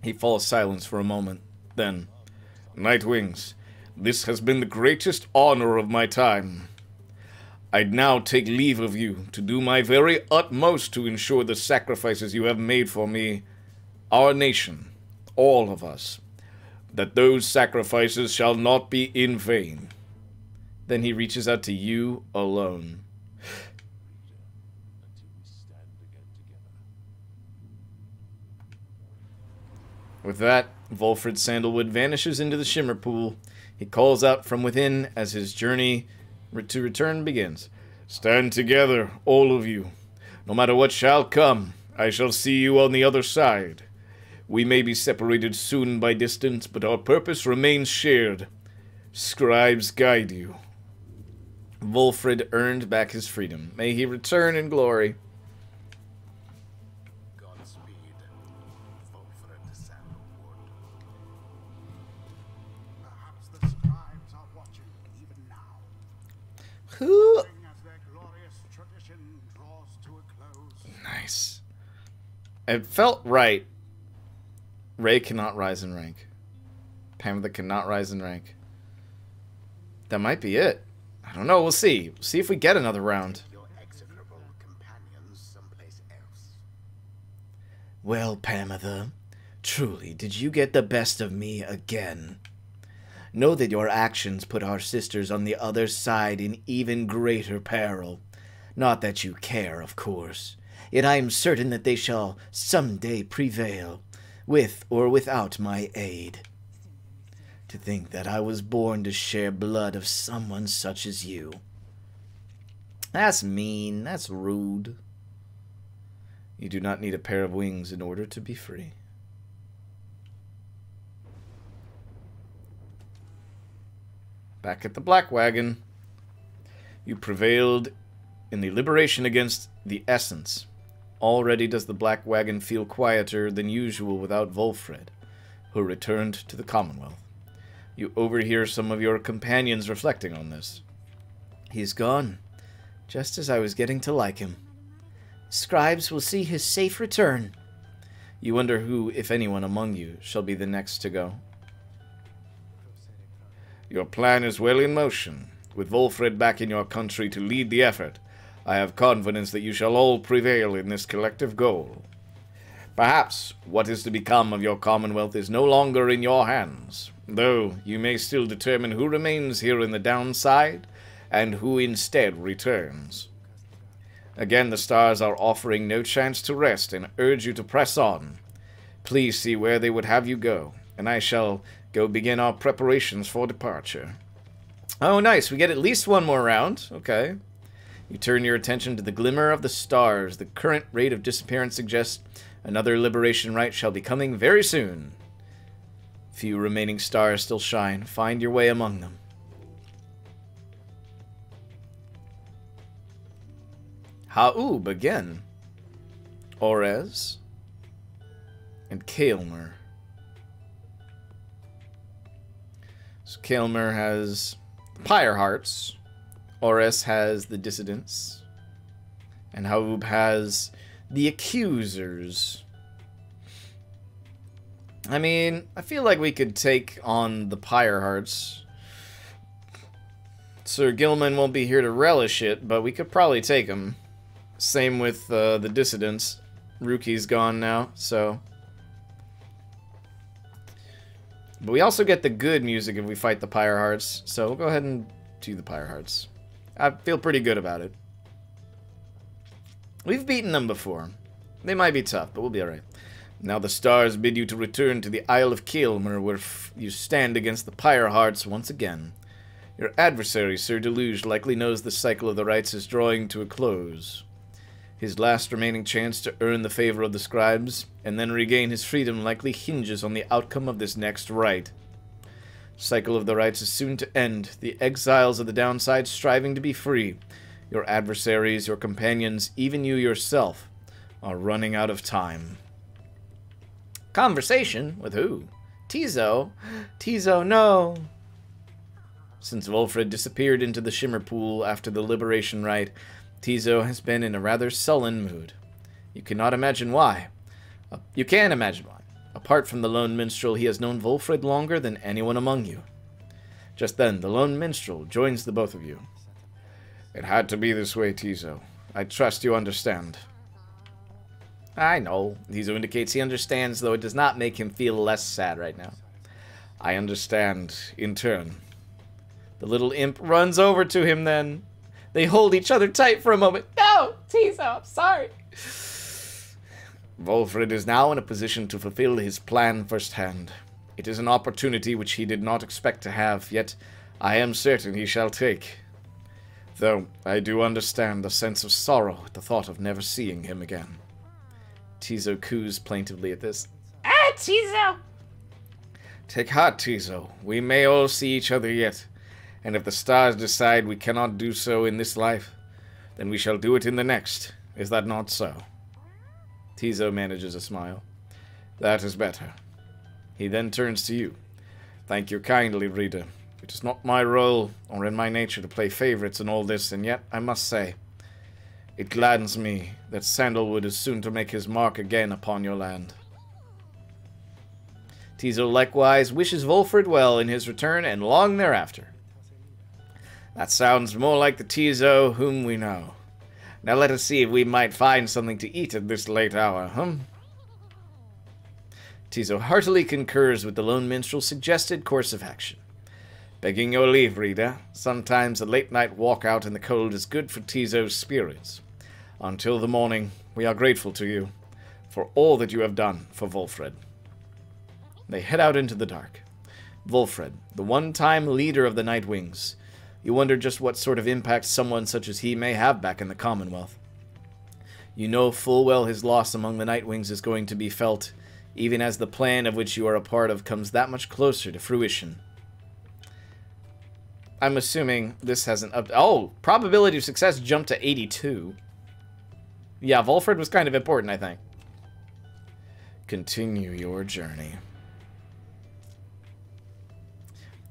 Speaker 3: He falls silent for a moment. Then, Nightwings, this has been the greatest honor of my time. I'd now take leave of you to do my very utmost to ensure the sacrifices you have made for me, our nation, all of us, that those sacrifices shall not be in vain. Then he reaches out to you alone. With that,
Speaker 1: Volfred Sandalwood vanishes into the shimmer pool. He calls out from within as his journey to return begins. Stand together, all of you. No matter what shall come, I shall see you on the other side. We may be separated soon by distance, but our purpose remains shared. Scribes guide you. Volfred earned back his freedom. May he return in glory.
Speaker 4: Godspeed, Volfred Sandalwood. Perhaps the scribes are watching even now.
Speaker 1: Who?
Speaker 4: As their glorious tradition draws to a close.
Speaker 1: Nice. It felt right. Ray cannot rise in rank. Pamela cannot rise in rank. That might be it. I don't know. We'll see. We'll see if we get another round.
Speaker 4: Your execrable companions someplace else.
Speaker 5: Well, Pamela, truly, did you get the best of me again? Know that your actions put our sisters on the other side in even greater peril. Not that you care, of course. Yet I am certain that they shall someday prevail, with or without my aid. To think that I was born to share blood of someone such as you.
Speaker 1: That's mean. That's rude. You do not need a pair of wings in order to be free. Back at the Black Wagon. You prevailed in the liberation against the Essence. Already does the Black Wagon feel quieter than usual without Volfred, who returned to the Commonwealth. You overhear some of your companions reflecting on this.
Speaker 5: He's gone, just as I was getting to like him. Scribes will see his safe return.
Speaker 1: You wonder who, if anyone among you, shall be the next to go. Your plan is well in motion. With Volfred back in your country to lead the effort, I have confidence that you shall all prevail in this collective goal. Perhaps what is to become of your Commonwealth is no longer in your hands, though you may still determine who remains here in the downside and who instead returns. Again, the stars are offering no chance to rest and urge you to press on. Please see where they would have you go, and I shall go begin our preparations for departure. Oh, nice. We get at least one more round. Okay. You turn your attention to the glimmer of the stars. The current rate of disappearance suggests another liberation rite shall be coming very soon. Few remaining stars still shine. Find your way among them. Ha'ub again. Orez. And Kaelmer. So Kaelmer has Pyre Hearts. Orez has the Dissidents. And Ha'ub has the Accusers. I mean, I feel like we could take on the Pyre Hearts. Sir Gilman won't be here to relish it, but we could probably take him. Same with the Dissidents. Ruki's gone now, so... But we also get the good music if we fight the Pyre Hearts, so we'll go ahead and do the Pyre Hearts. I feel pretty good about it. We've beaten them before. They might be tough, but we'll be alright. Now the stars bid you to return to the Isle of Kaelmer, where you stand against the Pyre Hearts once again. Your adversary, Sir Deluge, likely knows the cycle of the rites is drawing to a close. His last remaining chance to earn the favor of the scribes, and then regain his freedom, likely hinges on the outcome of this next rite. Cycle of the rites is soon to end, the exiles of the downside striving to be free. Your adversaries, your companions, even you yourself, are running out of time. Conversation? With who? Tizo? Tizo, no! Since Volfred disappeared into the Shimmer Pool after the Liberation Rite, Tizo has been in a rather sullen mood. You cannot imagine why. You can imagine why. Apart from the Lone Minstrel, he has known Volfred longer than anyone among you. Just then, the Lone Minstrel joins the both of you. It had to be this way, Tizo. I trust you understand. I know. Tizo indicates he understands, though it does not make him feel less sad right now. I understand, in turn. The little imp runs over to him then. They hold each other tight for a moment. No, Tizo, I'm sorry. Volfred is now in a position to fulfill his plan firsthand.
Speaker 3: It is an opportunity which he did not expect to have, yet I am certain he shall take. Though I do understand the sense of sorrow at the thought of never seeing him again.
Speaker 1: Tizo coos plaintively at this.
Speaker 2: Ah, Tizo!
Speaker 3: Take heart, Tizo. We may all see each other yet, and if the stars decide we cannot do so in this life, then we shall do it in the next. Is that not so?
Speaker 1: Tizo manages a smile.
Speaker 3: That is better. He then turns to you. Thank you kindly, reader. It is not my role or in my nature to play favorites in all this, and yet I must say, it gladdens me that Sandalwood is soon to make his mark again upon your land.
Speaker 1: Tizo likewise wishes Volfred well in his return and long thereafter.
Speaker 3: That sounds more like the Tizo whom we know. Now let us see if we might find something to eat at this late hour,
Speaker 1: Tizo heartily concurs with the lone minstrel's suggested course of action.
Speaker 3: Begging your leave, reader, sometimes a late-night walk out in the cold is good for Tizo's spirits. Until the morning, we are grateful to you for all that you have done for Volfred.
Speaker 1: They head out into the dark. Volfred, the one-time leader of the Night Wings. You wonder just what sort of impact someone such as he may have back in the Commonwealth. You know full well his loss among the Night Wings is going to be felt, even as the plan of which you are a part of comes that much closer to fruition. I'm assuming this hasn't up. Oh, probability of success jumped to 82. Yeah, Volfred was kind of important, I think.
Speaker 3: Continue your journey.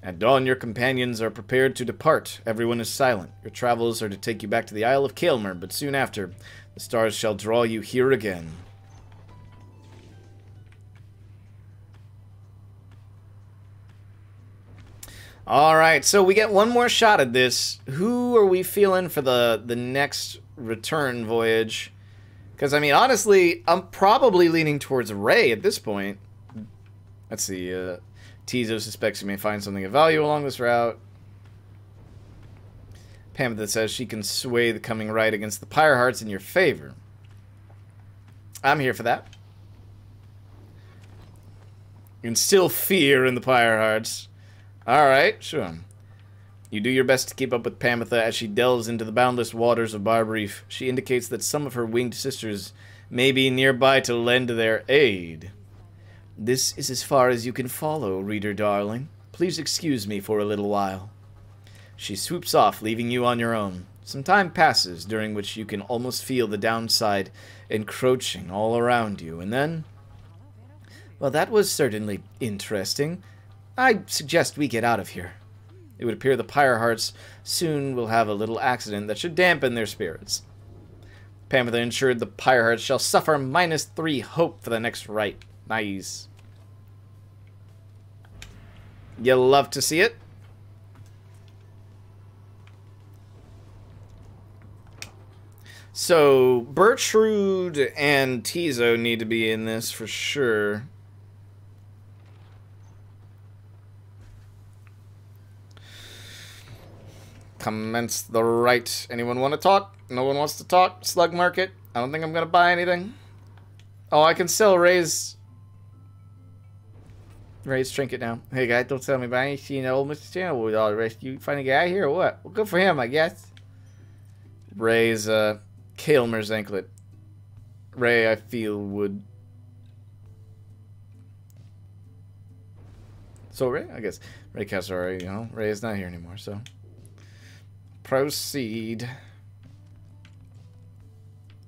Speaker 1: At dawn, your companions are prepared to depart. Everyone is silent. Your travels are to take you back to the Isle of Kaelmer, but soon after, the stars shall draw you here again. Alright, so we get one more shot at this. Who are we feeling for the next return voyage? Because, I mean, honestly, I'm probably leaning towards Ray at this point. Let's see, Tizo suspects you may find something of value along this route. Pamela says she can sway the coming rite against the Pyre Hearts in your favor. I'm here for that. Instill fear in the Pyre Hearts. Alright, sure. You do your best to keep up with Pamitha as she delves into the boundless waters of Barbrief. She indicates that some of her winged sisters may be nearby to lend their aid. This is as far as you can follow, reader darling. Please excuse me for a little while. She swoops off, leaving you on your own. Some time passes, during which you can almost feel the downside encroaching all around you, and then... Well, that was certainly interesting. I suggest we get out of here. It would appear the Pyre Hearts soon will have a little accident that should dampen their spirits. Pamela ensured the Pyre Hearts shall suffer -3 hope for the next rite. Nice. You love to see it. So, Bertrude and Tizo need to be in this for sure. Commence the rite. Anyone want to talk? No one wants to talk? Slug market? I don't think I'm going to buy anything. Oh, I can sell Ray's trinket now. Hey, guys, don't tell me about any seeing old Mr. Channel with all the rest. You find a guy here or what? Well, good for him, I guess. Ray's, Kaelmer's anklet. Ray, I feel, would... So, Ray, I guess. Ray Kessler, you know, Ray is not here anymore, so... Proceed.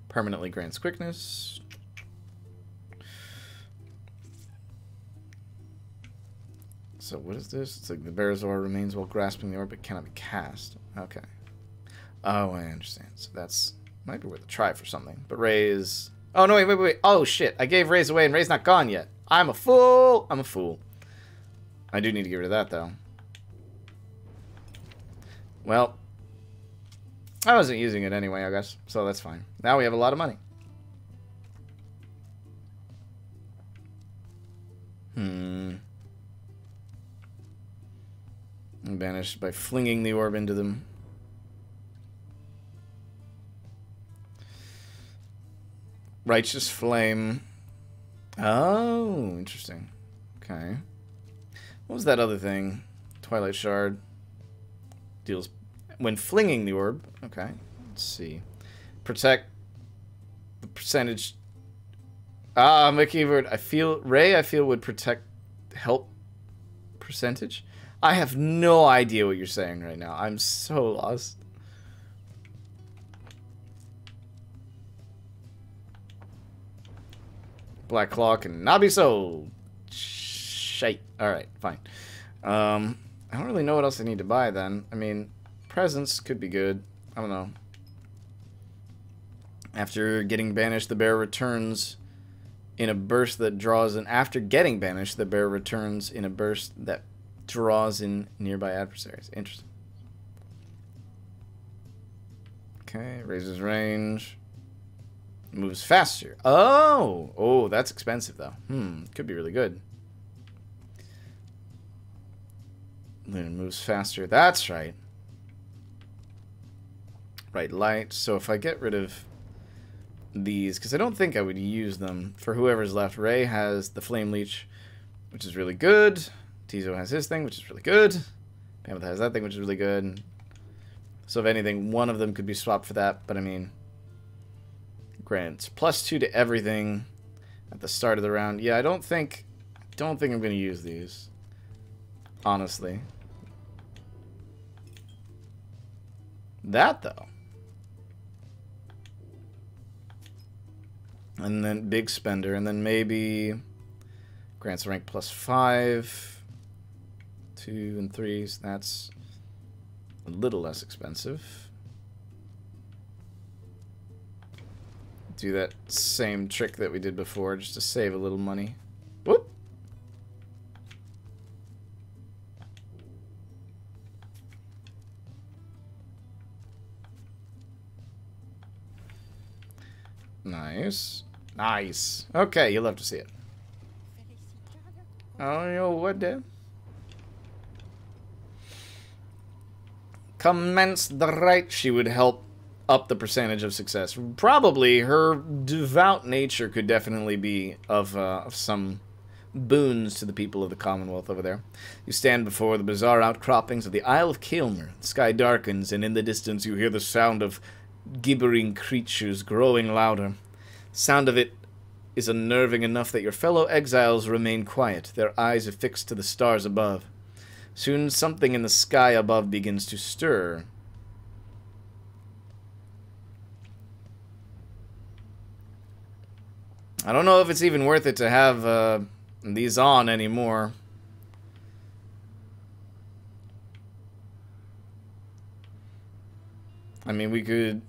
Speaker 1: Permanently grants quickness. So what is this? It's like the Bear's-Aura remains while grasping the orb but cannot be cast. Okay. Oh, I understand. So that's... might be worth a try for something. But Ray is... Oh, no, wait. Oh, shit. I gave Ray's away and Ray's not gone yet. I'm a fool. I'm a fool. I do need to get rid of that, though. Well... I wasn't using it anyway, I guess. So that's fine. Now we have a lot of money. Banished by flinging the orb into them. Righteous Flame. Oh, interesting. Okay. What was that other thing? Twilight Shard. Deals when flinging the orb. Okay. Let's see. Protect the percentage. Ah, my keyword. I feel would protect help percentage. I have no idea what you're saying right now. I'm so lost. Black Claw cannot be sold. Shite. Alright, fine. I don't really know what else I need to buy then. I mean, presents could be good. I don't know. After getting banished, the bear returns in a burst that draws in. After getting banished, the bear returns in a burst that draws in nearby adversaries. Interesting. Okay, raises range. Moves faster. Oh! Oh, that's expensive, though. Could be really good. Then moves faster. That's right. Right, light. So if I get rid of these, because I don't think I would use them for whoever's left. Ray has the Flame Leech, which is really good. Tizo has his thing, which is really good. Pamela has that thing, which is really good. So if anything, one of them could be swapped for that, but I mean... grants +2 to everything at the start of the round. Yeah, I don't think I'm going to use these. Honestly. That, though. And then big spender, and then maybe grants rank +5. 2 and 3s. That's a little less expensive. Do that same trick that we did before just to save a little money. Whoop! Nice. Nice. Okay, you'll love to see it. Oh, yo, what the? Commence the rite. She would help up the percentage of success. Probably her devout nature could definitely be of some boons to the people of the Commonwealth over there. You stand before the bizarre outcroppings of the Isle of Kilmer. The sky darkens, and in the distance you hear the sound of gibbering creatures growing louder. Sound of it is unnerving enough that your fellow exiles remain quiet, their eyes affixed to the stars above. Soon something in the sky above begins to stir. I don't know if it's even worth it to have these on anymore. I mean, we could...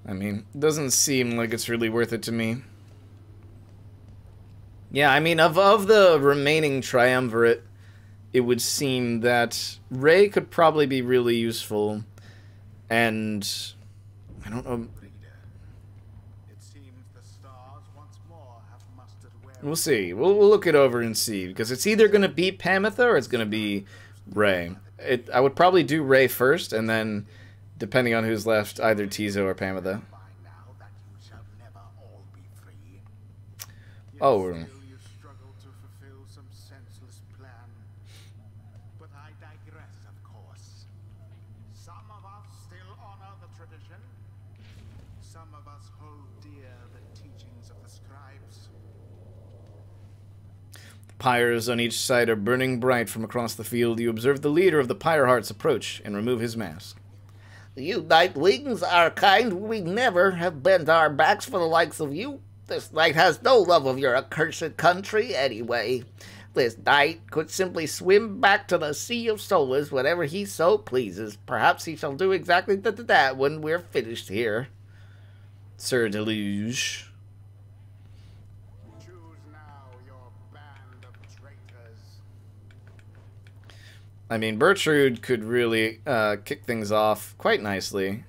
Speaker 1: I mean, doesn't seem like it's really worth it to me. Yeah, I mean, of the remaining triumvirate, it would seem that Ray could probably be really useful, and I don't know.
Speaker 4: It seems the stars once more have mustered well.
Speaker 1: We'll see. We'll look it over and see, because it's either going to be Pamitha or it's going to be Ray. I would probably do Ray first, and then, depending on who's left, either Tizo or Pamitha.
Speaker 4: By now that you shall never all be free.
Speaker 1: Oh,
Speaker 4: Still you struggle to fulfill some senseless plan. But I digress, of course. Some of us still honor the tradition. Some of us hold dear the teachings of the scribes.
Speaker 1: pyres on each side are burning bright from across the field. You observe the leader of the Pyre Hearts approach and remove his mask.
Speaker 2: You Nightwings are kind. We never have bent our backs for the likes of you. This knight has no love of your accursed country anyway. This knight could simply swim back to the Sea of Solace whenever he so pleases. Perhaps he shall do exactly that when we're finished here.
Speaker 1: Sir Deluge.
Speaker 4: Choose now your band of traitors.
Speaker 1: I mean, Bertrude could really kick things off quite nicely.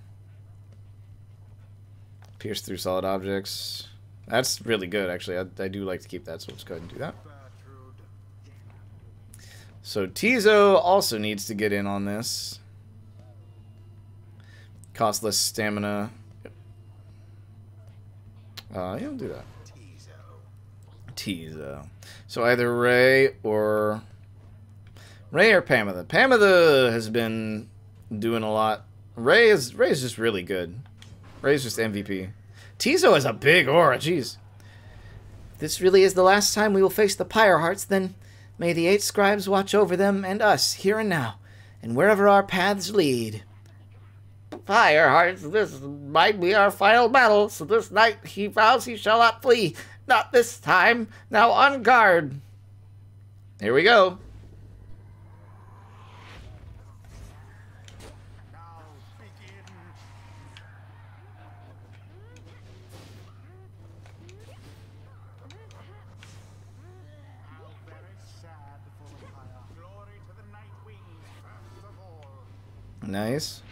Speaker 1: Pierce through solid objects. That's really good, actually. I do like to keep that, so let's go ahead and do that. So Tizo also needs to get in on this. Cost less stamina. Yeah, I'll do that. Tizo. So either Ray or Pamatha. Pamatha has been doing a lot. Ray's just really good. Ray's just MVP. Tizo has a big aura, jeez.
Speaker 5: This really is the last time we will face the Pyre Hearts, then may the 8 scribes watch over them and us, here and now, and wherever our paths lead.
Speaker 2: Pyre Hearts, this might be our final battle, so this night he vows he shall not flee. Not this time. Now on guard.
Speaker 1: Here we go.
Speaker 4: Now begin. How very sad for the Pyre. Glory to the Night Wings, first of all.
Speaker 1: Nice.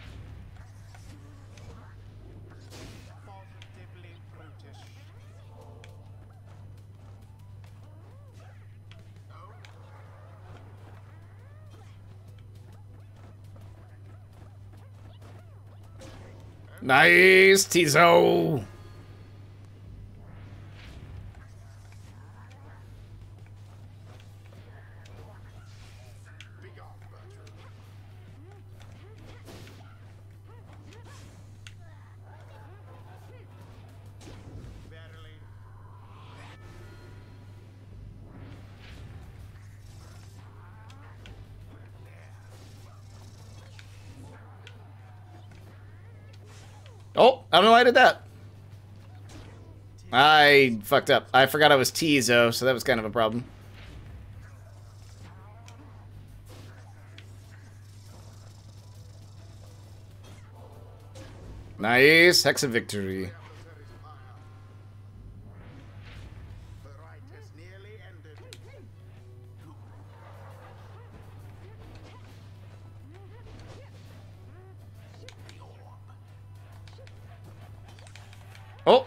Speaker 4: Positively brutish.
Speaker 1: Nice, Tizo.
Speaker 4: Verily.
Speaker 1: Oh, I don't know why I did that. I fucked up. I forgot I was Tizo, so that was kind of a problem. Nice. Hex of Victory.
Speaker 4: The rite has nearly ended.
Speaker 1: Oh.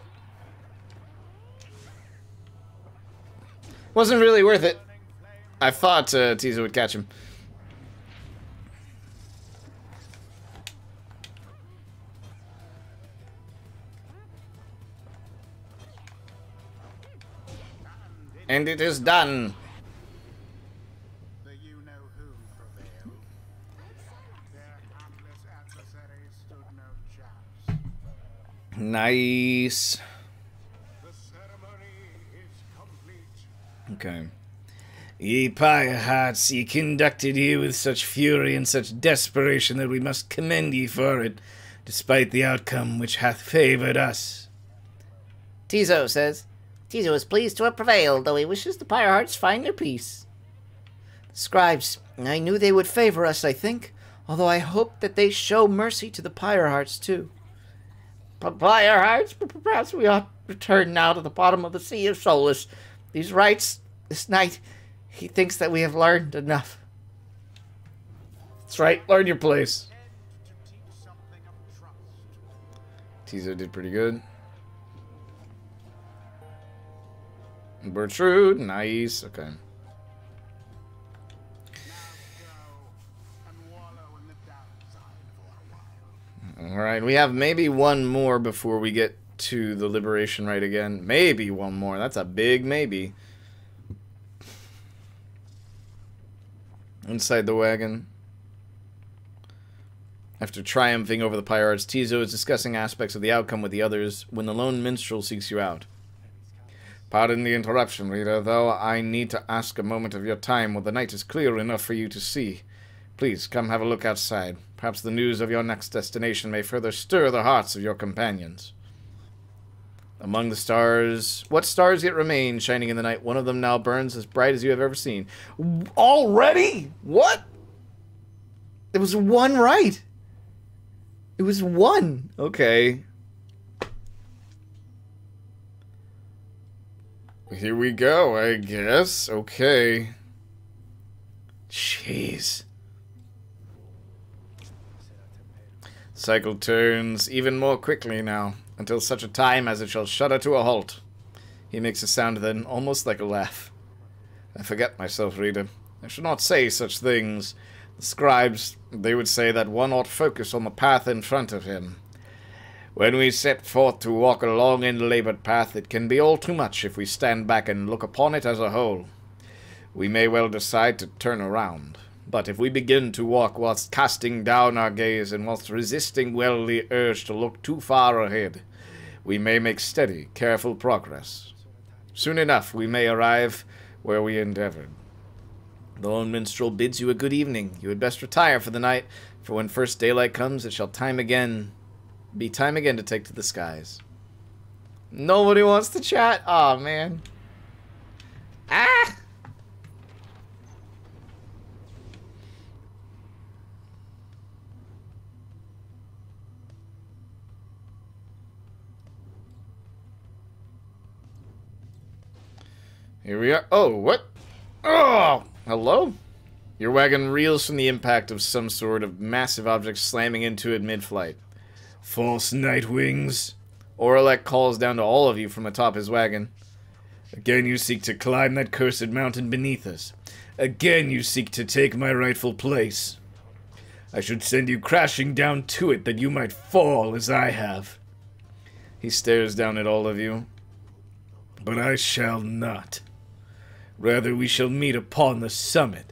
Speaker 1: Wasn't really worth it. I thought Tizo would catch him. And it is done.
Speaker 4: The you-know-who prevailed. Their hapless adversaries stood no chance.
Speaker 1: Nice.
Speaker 4: The ceremony is complete.
Speaker 1: Okay. Ye Pyre Hearts, ye conducted ye with such fury and such desperation that we must commend ye for it, despite the outcome which hath favoured us.
Speaker 2: Tizo says, Tizo is pleased to have prevailed, though he wishes the Pyre Hearts find their peace.
Speaker 5: The scribes, I knew they would favor us, I think, although I hope that they show mercy to the Pyre Hearts, too.
Speaker 2: Pyre Hearts, perhaps we ought to return now to the bottom of the Sea of Soulless. These rites, this night, he thinks that we have learned enough.
Speaker 1: That's right, learn your place.
Speaker 4: To teach something of trust.
Speaker 1: Tizo did pretty good. Bertrude, nice, okay.
Speaker 4: Now go and wallow in the downside for a while.
Speaker 1: Alright, we have maybe one more before we get to the Liberation Rite again. Maybe one more, that's a big maybe. Inside the wagon. After triumphing over the Pyre Hearts, Tizo is discussing aspects of the outcome with the others when the lone minstrel seeks you out. Pardon the interruption, reader, though I need to ask a moment of your time while the night is clear enough for you to see. Please, come have a look outside. Perhaps the news of your next destination may further stir the hearts of your companions. Among the stars... What stars yet remain shining in the night? One of them now burns as bright as you have ever seen. Already? What? It was one right. It was one. Okay. Here we go, I guess. Okay. Jeez. Cycle turns even more quickly now, until such a time as it shall shudder to a halt. He makes a sound then, almost like a laugh. I forget myself, reader. I should not say such things. The scribes, they would say that one ought focus on the path in front of him.
Speaker 3: When we set forth to walk along in laboured path, it can be all too much if we stand back and look upon it as a whole. We may well decide to turn around. But if we begin to walk whilst casting down our gaze and whilst resisting well the urge to look too far ahead, we may make steady, careful progress. Soon enough we may arrive where we endeavoured.
Speaker 1: The lone minstrel bids you a good evening. You had best retire for the night, for when first daylight comes, it shall be time again to take to the skies. Nobody wants to chat? Aw, man. Ah! Here we are. Oh, what? Oh, hello? Your wagon reels from the impact of some sort of massive object slamming into it mid-flight.
Speaker 3: False Nightwings.
Speaker 1: Oralek calls down to all of you from atop his wagon.
Speaker 3: Again you seek to climb that cursed mountain beneath us. Again you seek to take my rightful place. I should send you crashing down to it that you might fall as I have.
Speaker 1: He stares down at all of you.
Speaker 3: But I shall not. Rather we shall meet upon the summit,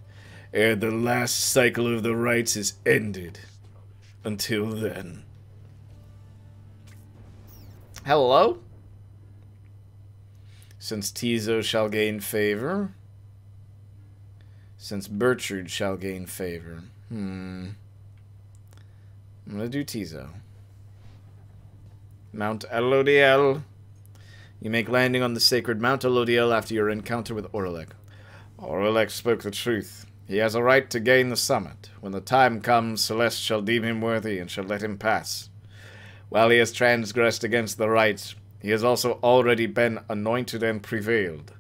Speaker 3: ere the last cycle of the rites is ended. Until then.
Speaker 1: Hello? Since Tizo shall gain favor. Since Bertrude shall gain favor. I'm gonna do Tizo. Mount Elodiel. You make landing on the sacred Mount Elodiel after your encounter with Oralek.
Speaker 3: Oralek spoke the truth. He has a right to gain the summit. When the time comes, Celeste shall deem him worthy and shall let him pass. While he has transgressed against the rites, he has also already been anointed and prevailed.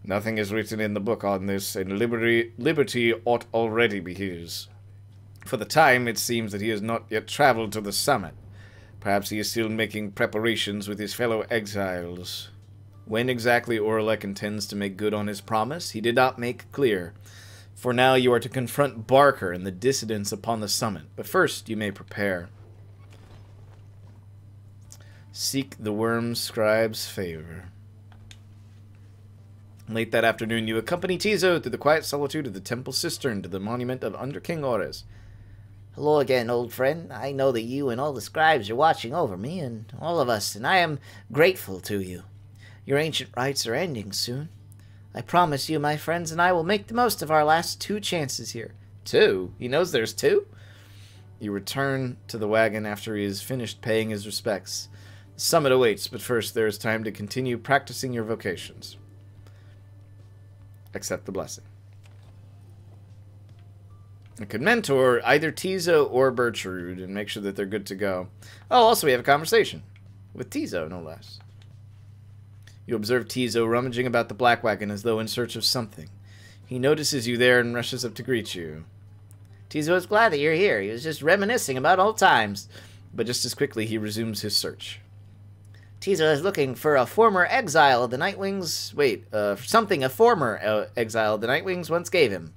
Speaker 3: Nothing is written in the book on this, and liberty ought already be his. For the time, it seems that he has not yet traveled to the summit. Perhaps he is still making preparations with his fellow exiles. When exactly Oralek intends to make good on his promise, he did not make clear. For now you are to confront Barker and the dissidents upon the summit, but first you may prepare. Seek the worm scribe's favor. Late that afternoon you accompany Tizo through the quiet solitude of the temple cistern to the monument of Under King Ores.
Speaker 2: Hello again, old friend. I know that you and all the scribes are watching over me and all of us, and I am grateful to you. Your ancient rites are ending soon. I promise you, my friends, and I will make the most of our last 2 chances here.
Speaker 1: 2? He knows there's 2? You return to the wagon after he has finished paying his respects. The summit awaits, but first there is time to continue practicing your vocations. Accept the blessing. You could mentor either Tizo or Bertrude and make sure that they're good to go. Oh, also we have a conversation. With Tizo, no less. You observe Tizo rummaging about the black wagon as though in search of something. He notices you there and rushes up to greet you.
Speaker 2: Tizo is glad that you're here. He was just reminiscing about old times.
Speaker 1: But just as quickly he resumes his search.
Speaker 2: Tizo is looking for a former exile of the Nightwings. Something a former exile of the Nightwings once gave him.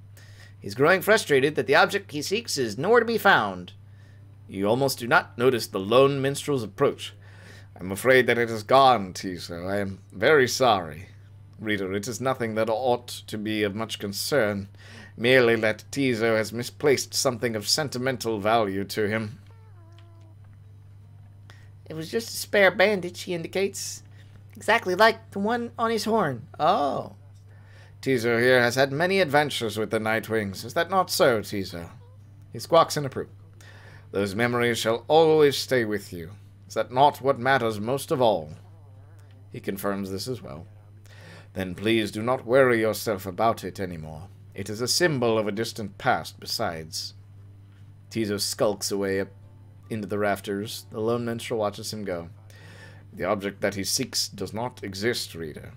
Speaker 2: He's growing frustrated that the object he seeks is nowhere to be found.
Speaker 1: You almost do not notice the lone minstrel's approach.
Speaker 3: I'm afraid that it is gone, Tizo. I am very sorry. Reader, it is nothing that ought to be of much concern. Merely that Tizo has misplaced something of sentimental value to him.
Speaker 2: It was just a spare bandage, he indicates. Exactly like the one on his horn. Oh.
Speaker 3: Tizo here has had many adventures with the Nightwings. Is that not so, Tizo?
Speaker 1: He squawks in approval.
Speaker 3: Those memories shall always stay with you. Is that not what matters most of all?
Speaker 1: He confirms this as well.
Speaker 3: Then please do not worry yourself about it anymore. It is a symbol of a distant past, besides.
Speaker 1: Tizo skulks away up into the rafters. The lone minstrel watches him go.
Speaker 3: The object that he seeks does not exist, reader.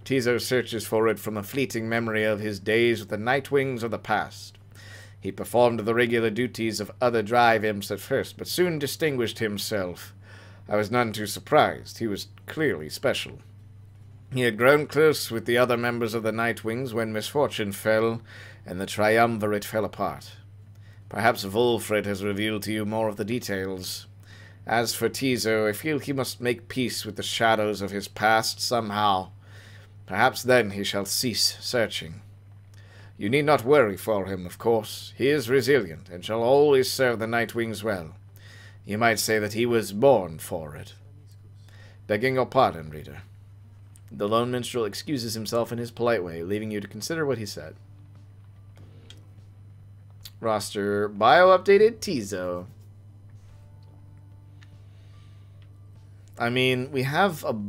Speaker 3: Tizo searches for it from a fleeting memory of his days with the Nightwings of the past. He performed the regular duties of other drive imps at first, but soon distinguished himself. I was none too surprised. He was clearly special. He had grown close with the other members of the Nightwings when misfortune fell, and the triumvirate fell apart. Perhaps Wolfred has revealed to you more of the details.
Speaker 1: As for Tizo, I feel he must make peace with the shadows of his past somehow. Perhaps then he shall cease searching. You need not worry for him, of course. He is resilient, and shall always serve the Nightwings well. You might say that he was born for it. Begging your pardon, reader. The lone minstrel excuses himself in his polite way, leaving you to consider what he said. Roster bio updated Tizo. I mean, we have a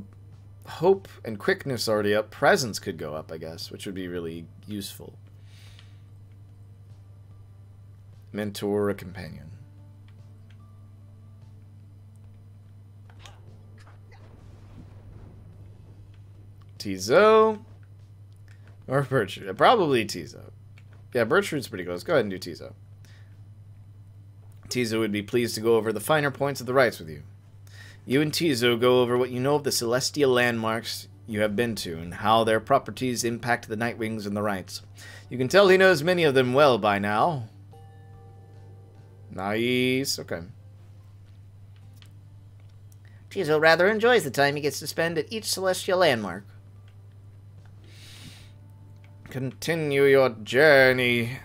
Speaker 1: hope and quickness already up. Presence could go up, I guess, which would be really useful. Mentor a companion. Tizo. Or Bertrude. Probably Tizo. Yeah, Bertrude's pretty close. Go ahead and do Tizo. Tizo would be pleased to go over the finer points of the rites with you. You and Tizo go over what you know of the celestial landmarks you have been to, and how their properties impact the Nightwings and the rites. You can tell he knows many of them well by now. Nice. Okay.
Speaker 2: Tizo rather enjoys the time he gets to spend at each celestial landmark.
Speaker 1: Continue your journey.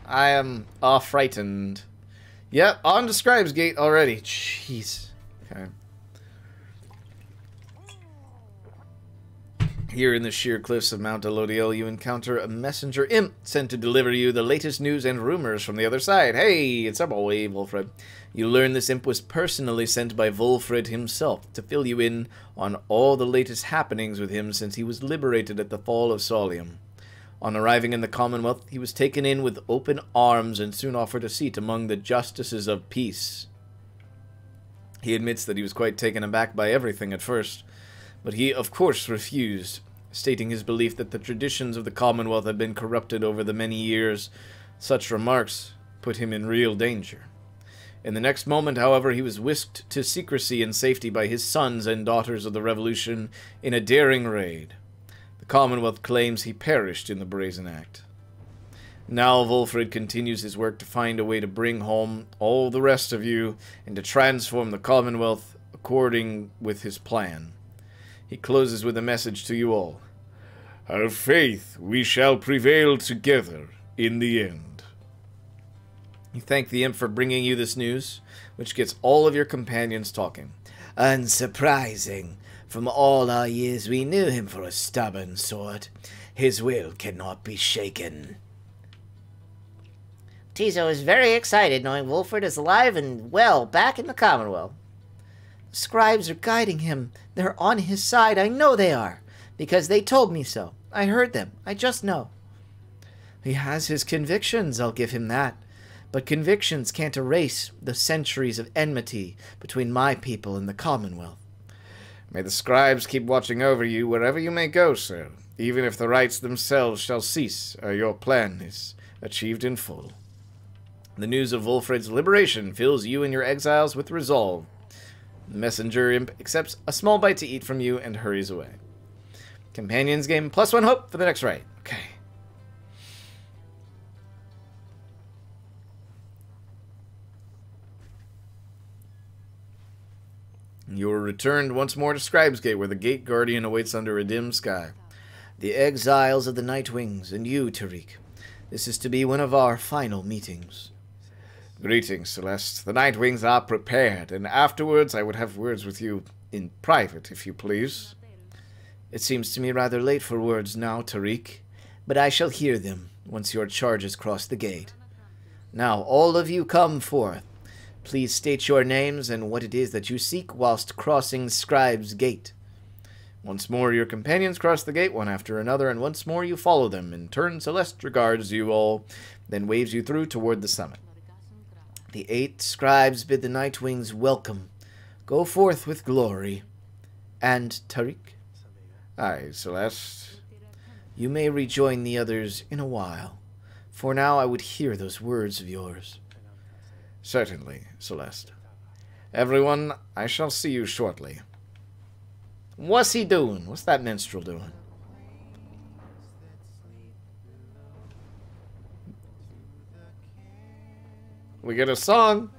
Speaker 1: I am frightened. Yep, on to Scribe's Gate already. Jeez. Okay. Here in the sheer cliffs of Mount Elodiel, you encounter a messenger imp sent to deliver you the latest news and rumors from the other side. Hey, it's our boy, Wulfred. You learn this imp was personally sent by Wulfred himself to fill you in on all the latest happenings with him since he was liberated at the fall of Solium. On arriving in the Commonwealth, he was taken in with open arms and soon offered a seat among the Justices of Peace. He admits that he was quite taken aback by everything at first, but he, of course, refused, stating his belief that the traditions of the Commonwealth had been corrupted over the many years. Such remarks put him in real danger. In the next moment, however, he was whisked to secrecy and safety by his sons and daughters of the Revolution in a daring raid. The Commonwealth claims he perished in the brazen act. Now Wulfred continues his work to find a way to bring home all the rest of you and to transform the Commonwealth according with his plan. He closes with a message to you all. Have faith, we shall prevail together in the end. You thank the imp for bringing you this news, which gets all of your companions talking.
Speaker 5: Unsurprising. From all our years we knew him for a stubborn sort. His will cannot be shaken.
Speaker 2: Tizo is very excited knowing Wulfred is alive and well back in the Commonwealth.
Speaker 5: The scribes are guiding him. They're on his side. I know they are, because they told me so. I heard them. I just know. He has his convictions, I'll give him that. But convictions can't erase the centuries of enmity between my people and the Commonwealth.
Speaker 1: May the scribes keep watching over you wherever you may go, sir, even if the rites themselves shall cease, or your plan is achieved in full. The news of Wulfred's liberation fills you and your exiles with resolve. The messenger imp accepts a small bite to eat from you and hurries away. Companions gain +1 hope for the next rite. Okay. You are returned once more to Scribe's Gate, where the Gate Guardian awaits under a dim sky.
Speaker 5: The exiles of the Nightwings, and you, Tariq. This is to be one of our final meetings.
Speaker 1: Greetings, Celeste. The Nightwings are prepared, and afterwards I would have words with you in private, if you please.
Speaker 5: It seems to me rather late for words now, Tariq, but I shall hear them once your charges cross the gate. Now, all of you come forth. Please state your names and what it is that you seek whilst crossing Scribe's Gate.
Speaker 1: Once more your companions cross the gate one after another, and once more you follow them. In turn, Celeste regards you all, then waves you through toward the summit.
Speaker 5: The 8 scribes bid the Nightwings welcome. Go forth with glory. And Tariq?
Speaker 1: Aye, Celeste.
Speaker 5: You may rejoin the others in a while. For now I would hear those words of yours.
Speaker 1: Certainly, Celeste. Everyone, I shall see you shortly.
Speaker 5: What's he doing? What's that minstrel doing?
Speaker 1: We get a song.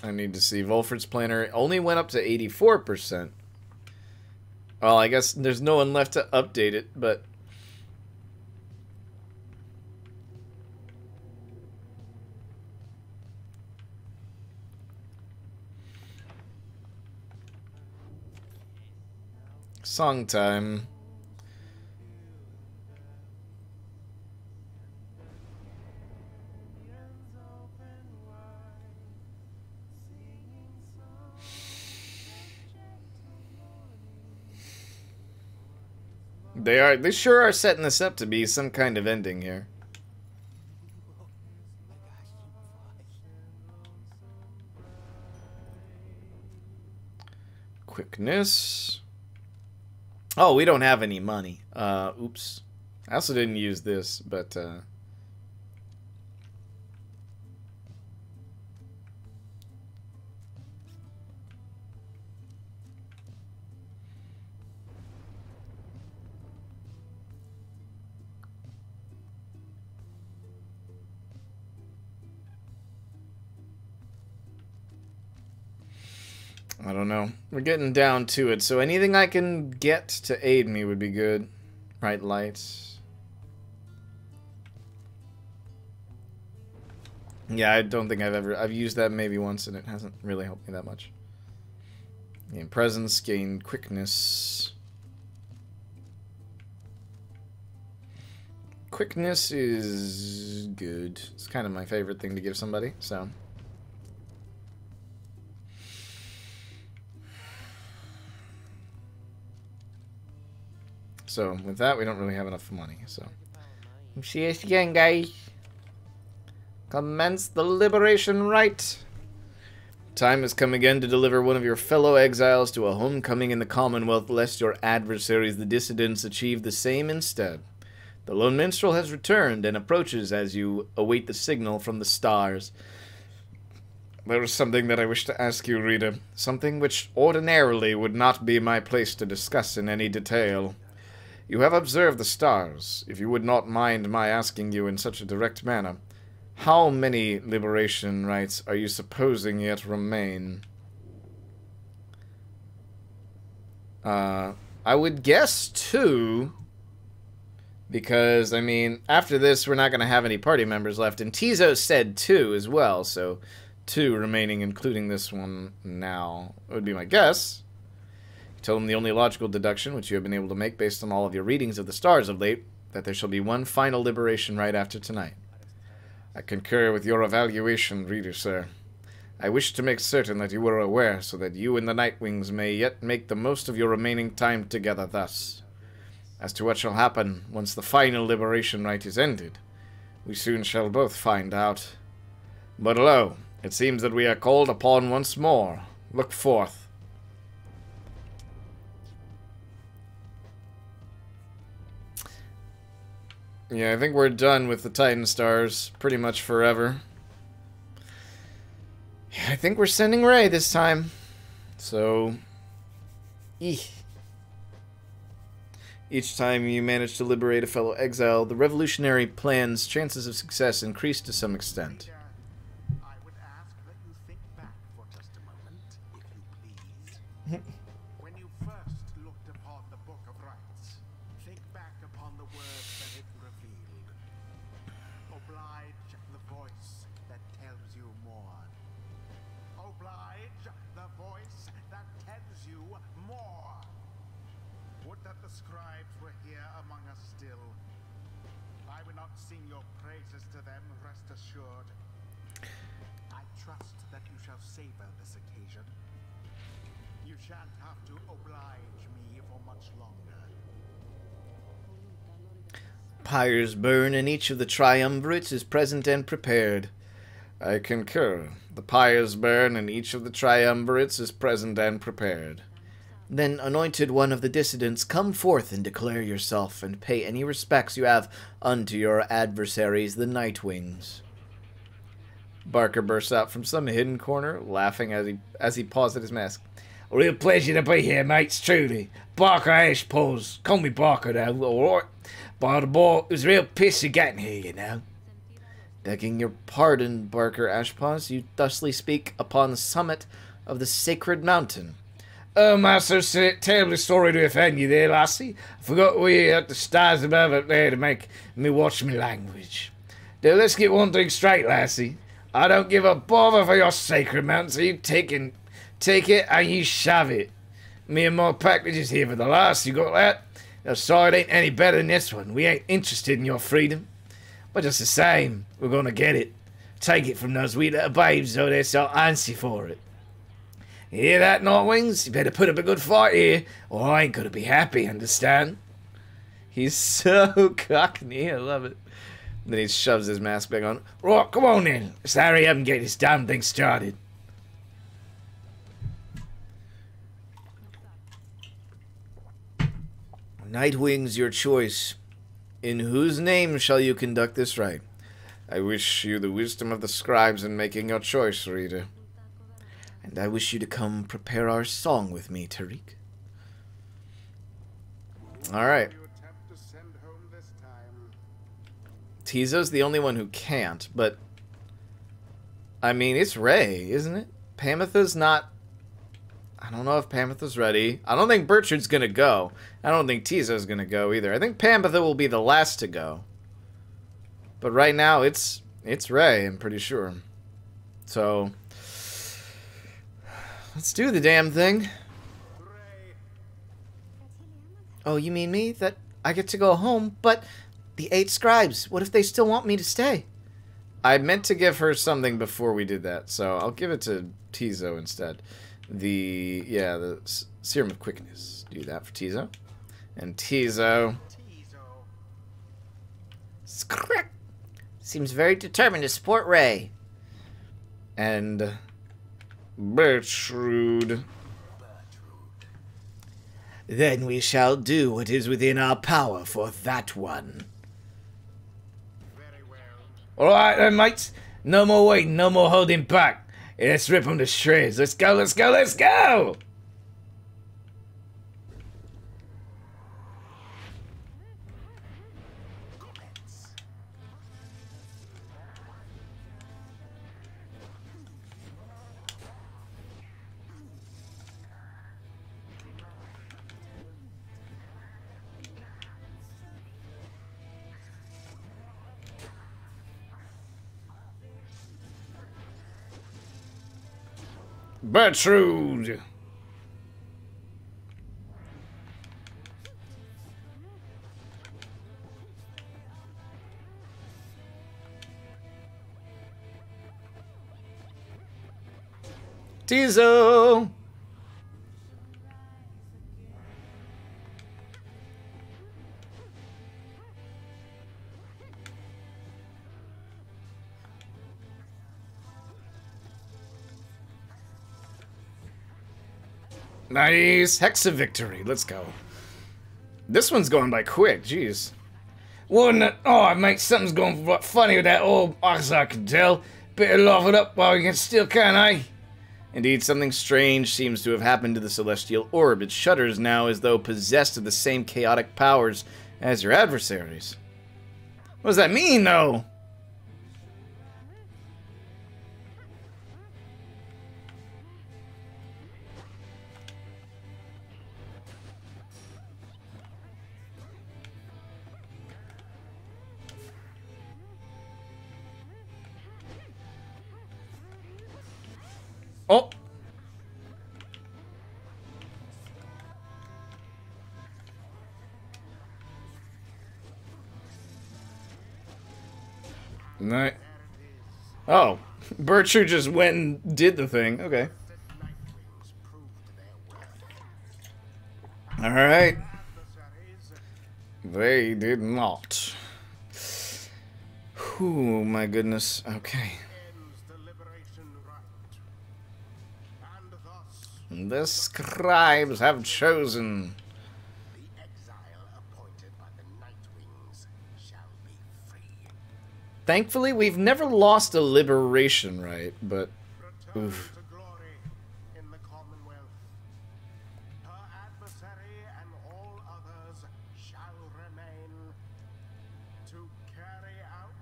Speaker 1: I need to see. Volfred's planner only went up to 84%. Well, I guess there's no one left to update it, but... Song time. They sure are setting this up to be some kind of ending here. Quickness. Oh, we don't have any money. Oops. I also didn't use this, but, I don't know. We're getting down to it, so anything I can get to aid me would be good. Bright lights. Yeah, I don't think I've used that maybe once, and it hasn't really helped me that much. Gain presence, gain quickness. Quickness is good. It's kind of my favorite thing to give somebody, so... So, with that, we don't really have enough money, so...
Speaker 2: See us again, guys.
Speaker 1: Commence the liberation rite! Time has come again to deliver one of your fellow exiles to a homecoming in the Commonwealth, lest your adversaries, the dissidents, achieve the same instead. The lone minstrel has returned and approaches as you await the signal from the stars. There is something that I wish to ask you, Rita. Something which ordinarily would not be my place to discuss in any detail. You have observed the stars. If you would not mind my asking you in such a direct manner, how many liberation rites are you supposing yet remain? I would guess 2. Because, I mean, after this, we're not going to have any party members left. And Tizo said 2 as well, so 2 remaining, including this one now, would be my guess. Tell him the only logical deduction which you have been able to make based on all of your readings of the stars of late, that there shall be one final liberation right after tonight. I concur with your evaluation, reader, sir. I wish to make certain that you are aware, so that you and the Nightwings may yet make the most of your remaining time together thus. As to what shall happen once the final liberation rite is ended, we soon shall both find out. But lo, it seems that we are called upon once more. Look forth. Yeah, I think we're done with the Titan Stars pretty much forever. Yeah, I think we're sending Ray this time. So... Eek. Each time you manage to liberate a fellow exile, the revolutionary plan's chances of success increase to some extent.
Speaker 4: I would ask that you think back for just a moment, if you please. When you first looked upon the Book of Rites, think back upon the words that it revealed. Oblige the voice that tells you more. Oblige the voice that tells you more. Would that the scribes were here among us still. I would not sing your praises to them, rest assured. I trust that you shall savor this occasion. You shan't have to oblige me for much longer.
Speaker 1: Pyres burn and each of the triumvirates is present and prepared. I concur. The pyres burn and each of the triumvirates is present and prepared. Then, anointed one of the dissidents, come forth and declare yourself, and pay any respects you have unto your adversaries, the Nightwings. Barker bursts out from some hidden corner, laughing as he paws at his mask.
Speaker 2: A real pleasure to be here, mates, truly. Barker Ashpoles. Call me Barker now, alright? By the boy, it was a real piss of getting here, you know.
Speaker 1: Begging your pardon, Barker Ashpaws, you thusly speak upon the summit of the sacred mountain.
Speaker 2: Oh, I'm so terribly sorry to offend you there, lassie. I forgot we had the stars above up there to make me watch me language. Now, let's get one thing straight, lassie. I don't give a bother for your sacred mountain, so you take it and you shove it. Me and my package is here for the last, you got that? Now, sorry it ain't any better than this one. We ain't interested in your freedom. But just the same, we're gonna get it. Take it from those wee little babes, though they're so antsy for it. You hear that, Nightwings? You better put up a good fight here, or I ain't gonna be happy, understand?
Speaker 1: He's so cockney, I love it. Then he shoves his mask back on.
Speaker 2: Right, come on then. Let's hurry up and get this damn thing started.
Speaker 1: Nightwing's your choice. In whose name shall you conduct this rite? I wish you the wisdom of the scribes in making your choice, reader. And I wish you to come prepare our song with me, Tariq. Alright.
Speaker 4: You attempt to send home this time.
Speaker 1: Tizo's the only one who can't, but... I mean, it's Ray, isn't it? Pamitha's not... I don't know if Pamitha's ready. I don't think Bertrude's gonna go. I don't think Tizo's gonna go either. I think Pamitha will be the last to go. But right now, it's Ray, I'm pretty sure. So... let's do the damn thing. Oh, you mean me? That I get to go home? But the 8 scribes, what if they still want me to stay? I meant to give her something before we did that, so I'll give it to Tizo instead. The Serum of Quickness. Do that for Tizo. And Tizo...
Speaker 5: Seems very determined to support Ray.
Speaker 1: And... Bertrude.
Speaker 5: Then we shall do what is within our power for that one.
Speaker 4: Very well.
Speaker 2: Alright then, mates. No more waiting, no more holding back. Let's rip them to shreds. Let's go, let's go, let's go! Bertrude!
Speaker 1: Tizo! Nice! Hexa victory. Let's go. This one's going by quick. Jeez.
Speaker 2: Wouldn't it? Oh, mate, something's going funny with that old ox, I can tell. Better laugh it up while we can still can, eh?
Speaker 1: Indeed, something strange seems to have happened to the celestial orb. It shudders now as though possessed of the same chaotic powers as your adversaries. What does that mean, though? Oh! No. Oh, Bertrude just went and did the thing. Okay. Alright. They did not. Whew, my goodness. Okay. The scribes have chosen.
Speaker 4: The exile appointed by the Nightwings shall be free.
Speaker 1: Thankfully, we've never lost a liberation right, but...
Speaker 4: Return
Speaker 1: oof.
Speaker 4: to glory in the Commonwealth. Her adversary and all others shall remain to carry out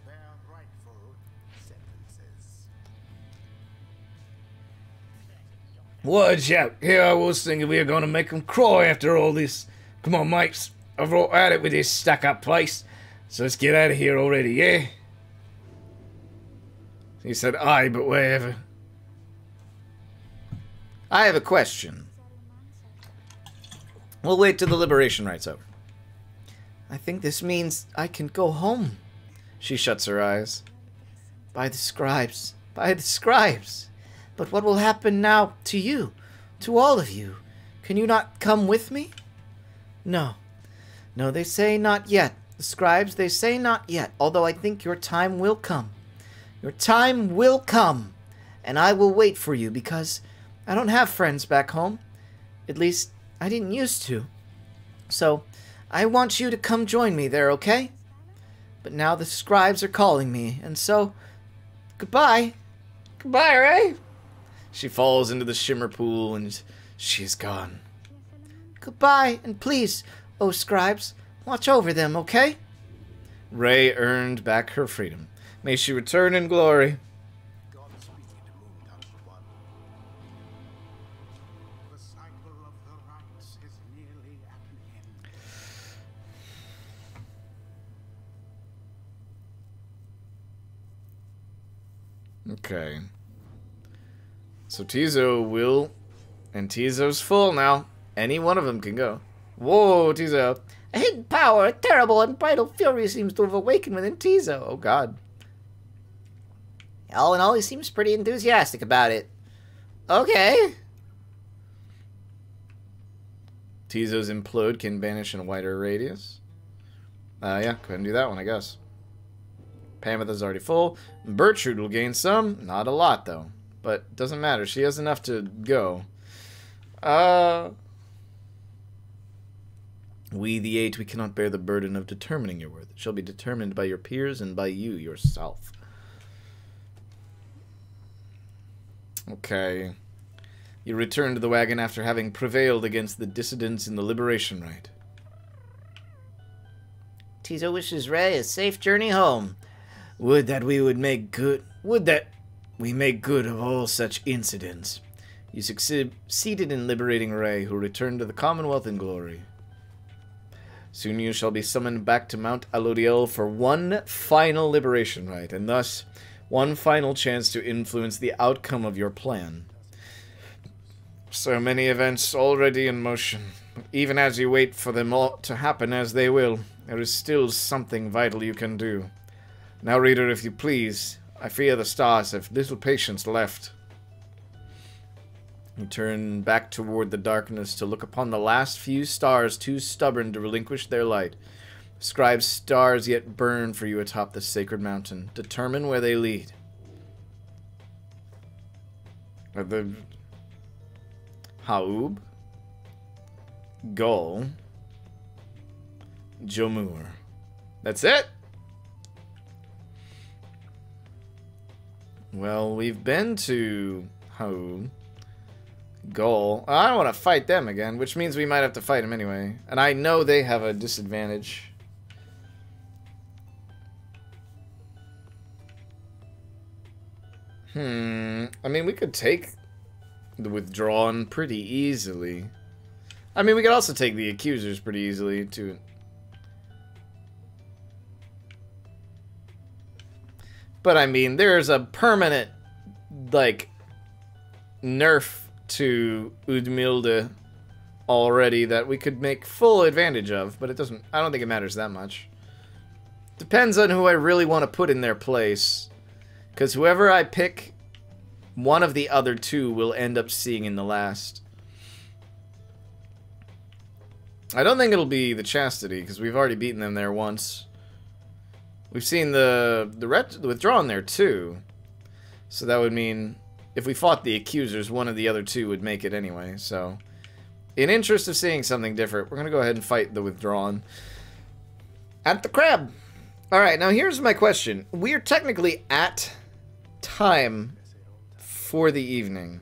Speaker 4: their rightful sentences.
Speaker 3: Watch out. Here I was thinking we were going to make them cry after all this. Come on, mates. I've all had it with this stuck-up place. So let's get out of here already, yeah? He said aye, but wherever.
Speaker 1: I have a question. We'll wait till the liberation rite's over. I think this means I can go home. She shuts her eyes. By the scribes. By the scribes. But what will happen now to you? To all of you? Can you not come with me? No. No, they say not yet. The scribes, they say not yet. Although I think your time will come. Your time will come. And I will wait for you because I don't have friends back home. At least, I didn't used to. So, I want you to come join me there, okay? But now the scribes are calling me, and so, goodbye. Goodbye, Ray. She falls into the shimmer pool, and she is gone. Goodbye, and please, oh scribes, watch over them, okay? Ray earned back her freedom. May she return in glory.
Speaker 4: Godspeed, Moon One. The cycle of the rites is nearly at an end.
Speaker 1: Okay. So Tizo will... And Tizo's full now. Any one of them can go. Whoa, Tizo. A hidden power, a terrible unbridled fury seems to have awakened within Tizo. Oh, God.
Speaker 2: All in all, he seems pretty enthusiastic about it. Okay.
Speaker 1: Tizo's implode can vanish in a wider radius. Yeah, go ahead and do that one, I guess. Pamitha's already full. Bertrude will gain some. Not a lot, though. But doesn't matter. She has enough to go. We, the Eight, we cannot bear the burden of determining your worth. It shall be determined by your peers and by you yourself. Okay. You return to the wagon after having prevailed against the dissidents in the liberation rite.
Speaker 2: Tizo wishes Ray a safe journey home.
Speaker 5: Would that we would make good... Would that we make good of all such incidents.
Speaker 1: You succeeded in liberating Ray, who returned to the Commonwealth in glory. Soon you shall be summoned back to Mount Alodiel for one final liberation rite, and thus one final chance to influence the outcome of your plan. So many events already in motion. Even as you wait for them all to happen as they will, there is still something vital you can do. Now, reader, if you please, I fear the stars have little patience left. You turn back toward the darkness to look upon the last few stars too stubborn to relinquish their light. Scribe's stars yet burn for you atop the sacred mountain. Determine where they lead. The Haub, Gol, Jomur. That's it? Well, we've been to Haub, Gol. I don't want to fight them again, which means we might have to fight them anyway. And I know they have a disadvantage. I mean, we could take the Withdrawn pretty easily. I mean, we could also take the Accusers pretty easily, too. But, I mean, there's a permanent, like, nerf to Udmilde already that we could make full advantage of, but it doesn't... I don't think it matters that much. Depends on who I really want to put in their place. Because whoever I pick, one of the other two will end up seeing in the last. I don't think it'll be the Chastity, because we've already beaten them there once. We've seen the Withdrawn there, too. So that would mean, if we fought the Accusers, one of the other two would make it anyway. So, in interest of seeing something different, we're going to go ahead and fight the Withdrawn at the crab. Alright, now here's my question. We are technically at time for the evening.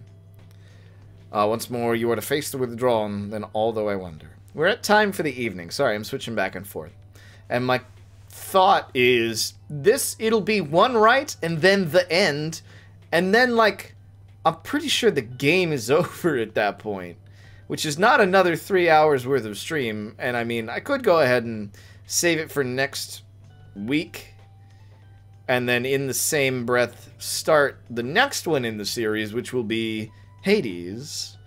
Speaker 1: Once more, you are to face the Withdrawn, then although I wonder. We're at time for the evening. Sorry, I'm switching back and forth. And my thought is it'll be one rite and then the end, and then like I'm pretty sure the game is over at that point, which is not another 3 hours worth of stream. And I mean, I could go ahead and save it for next week and then in the same breath start the next one in the series, which will be Hades,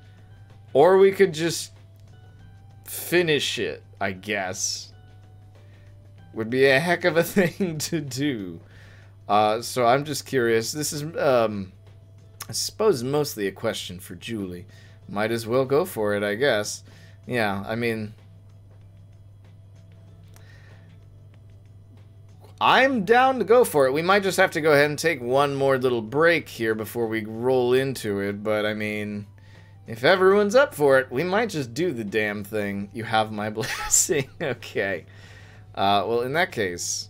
Speaker 1: or we could just finish it, I guess. Would be a heck of a thing to do. So I'm just curious. This is, I suppose, mostly a question for Julie. Might as well go for it, I guess. Yeah, I mean, I'm down to go for it. We might just have to go ahead and take one more little break here before we roll into it. But, I mean, if everyone's up for it, we might just do the damn thing. You have my blessing. Okay. Well, in that case,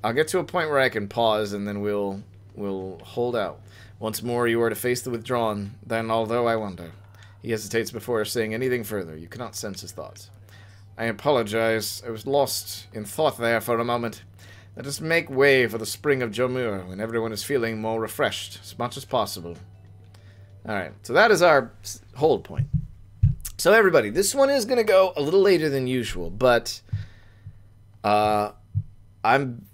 Speaker 1: I'll get to a point where I can pause, and then we'll hold out. Once more, you are to face the withdrawn. Then, although I wonder... He hesitates before saying anything further. You cannot sense his thoughts. I apologize. I was lost in thought there for a moment. Let us make way for the spring of Jomur, when everyone is feeling more refreshed, as much as possible. Alright, so that is our hold point. So everybody, this one is going to go a little later than usual, but I'm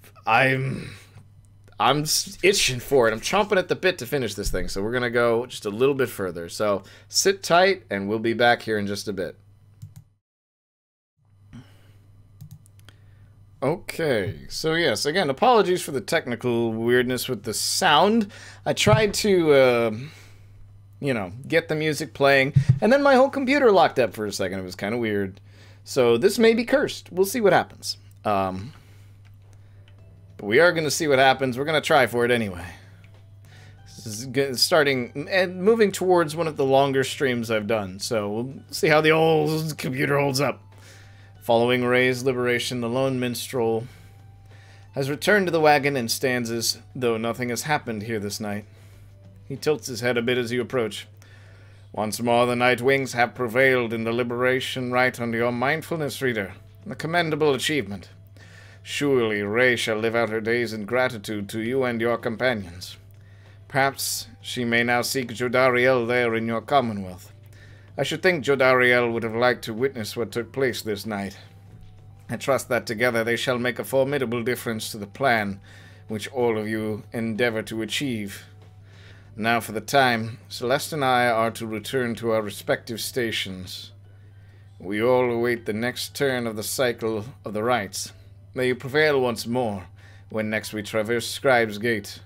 Speaker 1: itching for it. I'm chomping at the bit to finish this thing, so we're going to go just a little bit further. So sit tight, and we'll be back here in just a bit. Okay, so yes, again, apologies for the technical weirdness with the sound. I tried to, you know, get the music playing, and then my whole computer locked up for a second. It was kind of weird. So this may be cursed. We'll see what happens. But we are going to see what happens. We're going to try for it anyway. This is starting and moving towards one of the longer streams I've done. So we'll see how the old computer holds up. Following Ray's liberation, the lone minstrel has returned to the wagon and stands as though nothing has happened here this night. He tilts his head a bit as you approach. Once more the Night Wings have prevailed in the liberation rite under your mindfulness, reader. A commendable achievement. Surely Ray shall live out her days in gratitude to you and your companions. Perhaps she may now seek Jodariel there in your commonwealth. I should think Jodariel would have liked to witness what took place this night. I trust that together they shall make a formidable difference to the plan which all of you endeavor to achieve. Now for the time, Celeste and I are to return to our respective stations. We all await the next turn of the cycle of the rites. May you prevail once more, when next we traverse Scribe's Gate.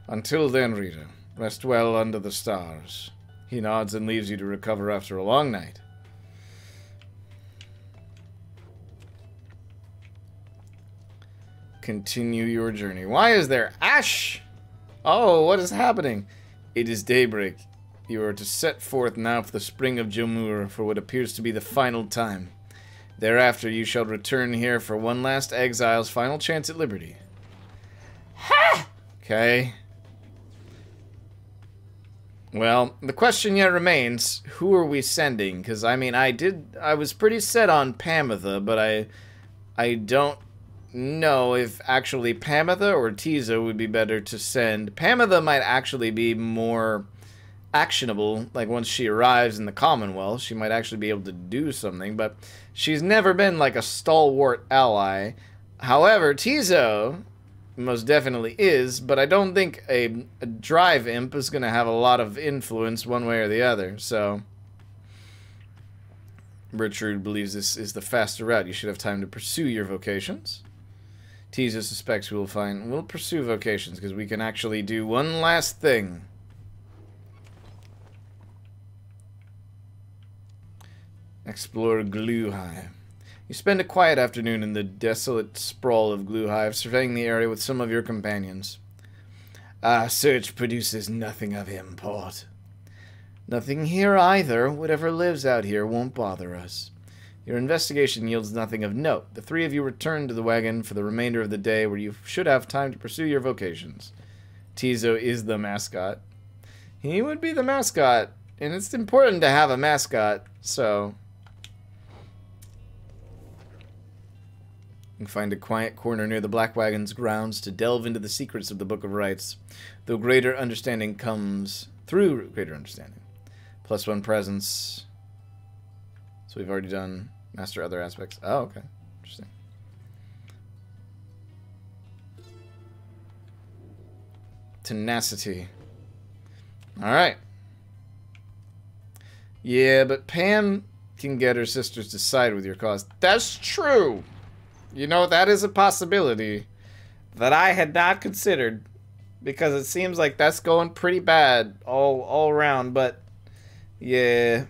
Speaker 1: Until then, reader, rest well under the stars. He nods and leaves you to recover after a long night. Continue your journey. Why is there ash? Oh, what is happening? It is daybreak. You are to set forth now for the spring of Jomur for what appears to be the final time. Thereafter you shall return here for one last exile's final chance at liberty. Ha! Okay. Well, the question yet remains, who are we sending? Because, I mean, I was pretty set on Pamitha, but I don't know if actually Pamitha or Tiza would be better to send. Pamitha might actually be more actionable, like once she arrives in the Commonwealth, she might actually be able to do something, but she's never been like a stalwart ally. However, Tizo most definitely is, but I don't think a drive imp is going to have a lot of influence one way or the other, so Richard believes this is the faster route. You should have time to pursue your vocations. Tizo suspects we'll pursue vocations because we can actually do one last thing. Explore Gluehive. You spend a quiet afternoon in the desolate sprawl of Gluehive, surveying the area with some of your companions. Our search produces nothing of import. Nothing here either. Whatever lives out here won't bother us. Your investigation yields nothing of note. The three of you return to the wagon for the remainder of the day, where you should have time to pursue your vocations. Tizo is the mascot. He would be the mascot, and it's important to have a mascot, so You can find a quiet corner near the Black Wagon's grounds to delve into the secrets of the Book of Rites, though greater understanding comes through greater understanding. +1 presence. So we've already done master other aspects. Oh, okay. Interesting. Tenacity. Alright. Yeah, but Pam can get her sisters to side with your cause. That's true! You know, that is a possibility that I had not considered, because it seems like that's going pretty bad all around, but yeah.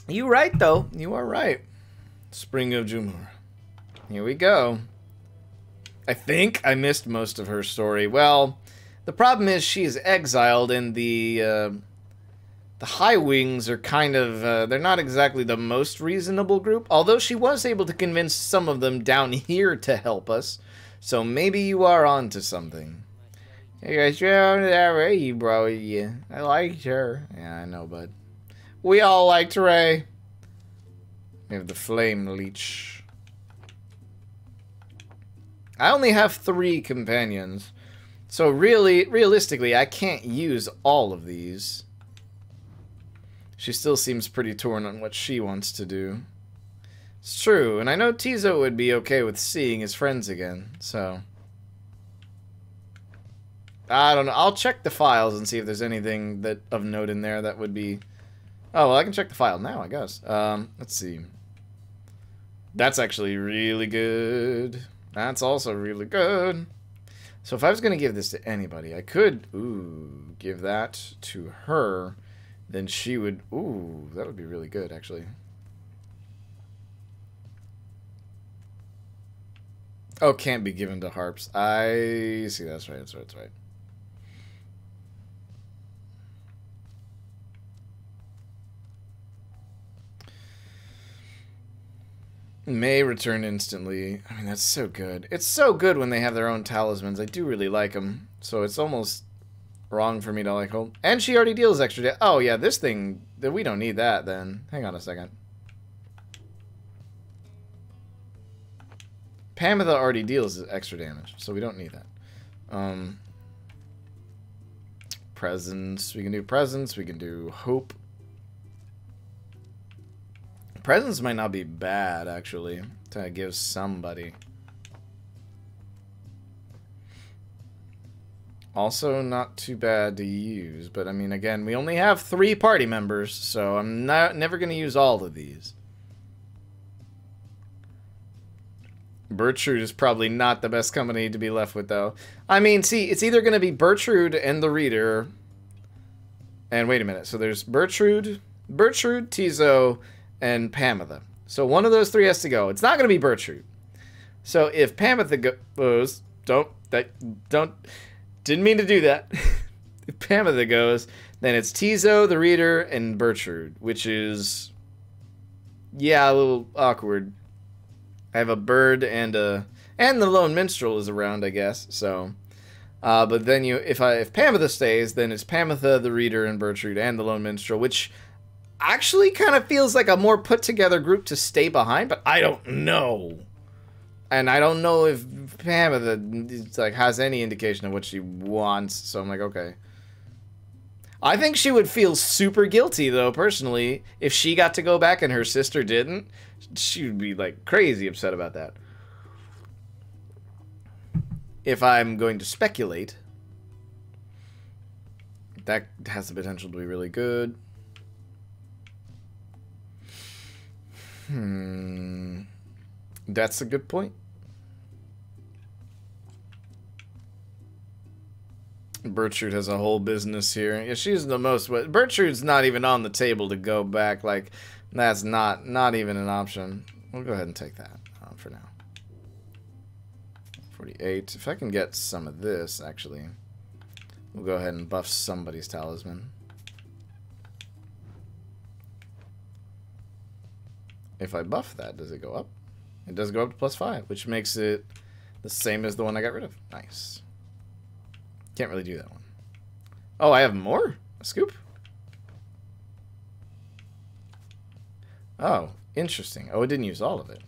Speaker 1: You right, though. You are right. Spring of Jumur. Here we go. I think I missed most of her story. Well, the problem is she's exiled, and the High Wings are kind of, they're not exactly the most reasonable group, although she was able to convince some of them down here to help us, so maybe you are onto something. Hey guys, that Ray, bro, yeah, I liked her. Yeah, I know, bud. We all liked Ray. We have the Flame Leech. I only have 3 companions, so realistically, I can't use all of these. She still seems pretty torn on what she wants to do. It's true, and I know Tizo would be okay with seeing his friends again, so... I don't know. I'll check the files and see if there's anything that of note in there that would be... Oh, well, I can check the file now, I guess. Let's see. That's actually really good. That's also really good. So if I was going to give this to anybody, I could, give that to her... Then she would... Ooh, that would be really good, actually. Oh, can't be given to harps. I see, that's right, that's right, that's right. May return instantly. I mean, that's so good. It's so good when they have their own talismans. I do really like them. So it's almost... wrong for me to like hold. And she already deals extra damage. Oh, yeah, this thing, we don't need that then. Hang on a second. Pamitha already deals extra damage, so we don't need that. Presence. We can do presence. We can do hope. Presence might not be bad, actually, to give somebody. Also, not too bad to use, but I mean, again, we only have 3 party members, so I'm never going to use all of these. Bertrude is probably not the best company to be left with, though. I mean, see, it's either going to be Bertrude and the Reader, and wait a minute, so there's Bertrude, Tizo, and Pamitha. So one of those 3 has to go. It's not going to be Bertrude. So if Pamitha goes, didn't mean to do that. If Pamitha goes, then it's Tizo, the Reader, and Bertrude, which is, yeah, a little awkward. I have a bird and the Lone Minstrel is around, I guess. So, but then if Pamitha stays, then it's Pamitha, the Reader, and Bertrude, and the Lone Minstrel, which actually kind of feels like a more put together group to stay behind. But I don't know. And I don't know if Pamitha has any indication of what she wants, so I'm like, okay. I think she would feel super guilty, though, personally, if she got to go back and her sister didn't. She would be, like, crazy upset about that. If I'm going to speculate, that has the potential to be really good. That's a good point. Bertrude has a whole business here. Yeah, she's the most... Bertrude's not even on the table to go back. Like, that's not even an option. We'll go ahead and take that for now. 48. If I can get some of this, actually, we'll go ahead and buff somebody's talisman. If I buff that, does it go up? It does go up to +5, which makes it the same as the one I got rid of. Nice. Can't really do that one. Oh, I have more? A scoop? Oh, interesting. Oh, it didn't use all of it.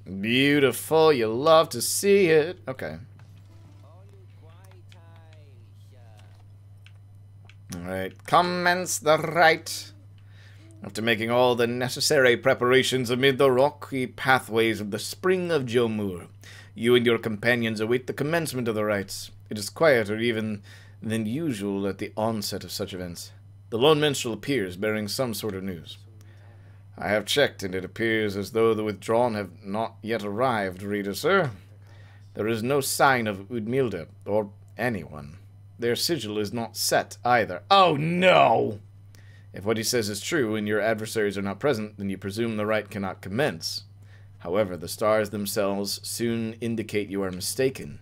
Speaker 1: Beautiful. You love to see it. Okay. Alright. Commence the rite. After making all the necessary preparations amid the rocky pathways of the Spring of Jomur, you and your companions await the commencement of the rites. It is quieter even than usual at the onset of such events. The lone minstrel appears, bearing some sort of news. I have checked, and it appears as though the withdrawn have not yet arrived, reader, sir. There is no sign of Udmilda, or anyone. Their sigil is not set, either. Oh, no! If what he says is true, and your adversaries are not present, then you presume the rite cannot commence. However, the stars themselves soon indicate you are mistaken.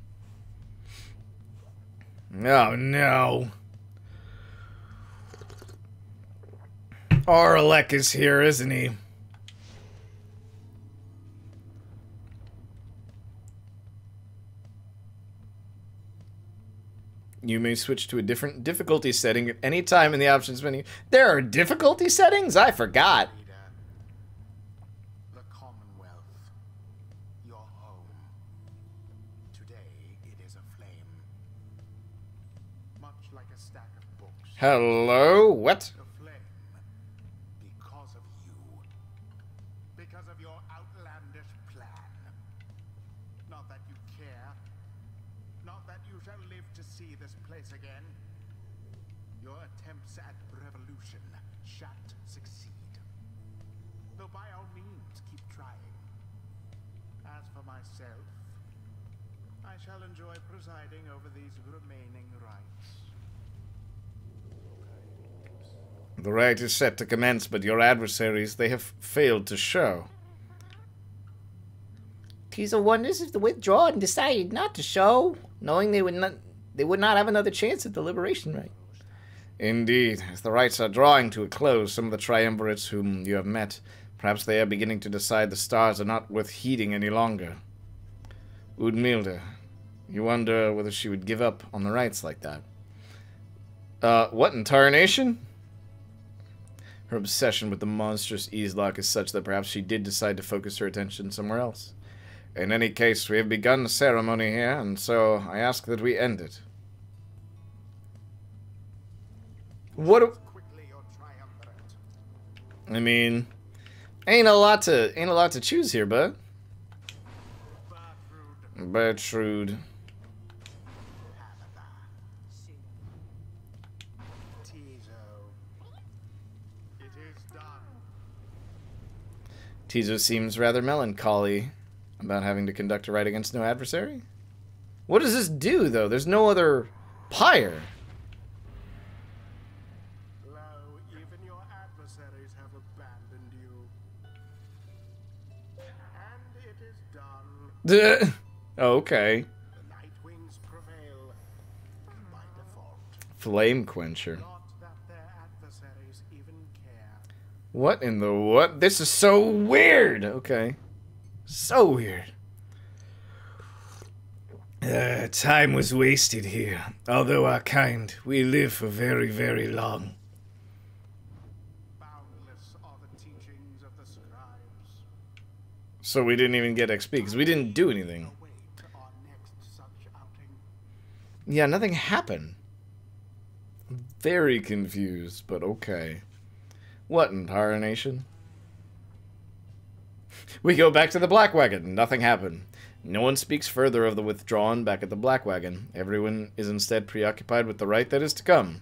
Speaker 1: Oh, no. Orlek is here, isn't he? You may switch to a different difficulty setting at any time in the options menu. There are difficulty settings? I forgot.
Speaker 4: The Commonwealth, your home. Today it is aflame. Much like a stack of books.
Speaker 1: Hello? What?
Speaker 4: Aflame because of you. Because of your outlandish plan. Not that you care. Not that you shall live to see this place again. Your attempts at revolution shan't succeed. Though by all means keep trying. As for myself, I shall enjoy presiding over these remaining rites.
Speaker 1: The rite is set to commence, but your adversaries, they have failed to show.
Speaker 2: Tiza wonders if the withdrawn decided not to show, knowing they would not have another chance at the liberation rite.
Speaker 1: Indeed, as the rites are drawing to a close, some of the triumvirates whom you have met, perhaps they are beginning to decide the stars are not worth heeding any longer. Udmilda, you wonder whether she would give up on the rites like that. What in tarnation? Her obsession with the monstrous Easelock is such that perhaps she did decide to focus her attention somewhere else. In any case, we have begun the ceremony here, and so I ask that we end it. What? I mean, ain't a lot to choose here, bud. Bertrude. Tizo seems rather melancholy about having to conduct a rite against no adversary. What does this do, though? There's no other Pyre.
Speaker 4: Lo, even your adversaries have abandoned you. And it is done.
Speaker 1: Okay.
Speaker 4: The Nightwings prevail by default.
Speaker 1: Flame Quencher.
Speaker 4: Not that their adversaries even care.
Speaker 1: What in the what? This is so weird. Okay. So weird. Time was wasted here. Although our kind, we live for very, very long.
Speaker 4: Boundless are the teachings of the scribes.
Speaker 1: So we didn't even get XP because we didn't do anything.
Speaker 4: Await our next such outing.
Speaker 1: Yeah, nothing happened. Very confused, but okay. What in tarnation? We go back to the Black Wagon. Nothing happened. No one speaks further of the withdrawn back at the Black Wagon. Everyone is instead preoccupied with the rite that is to come.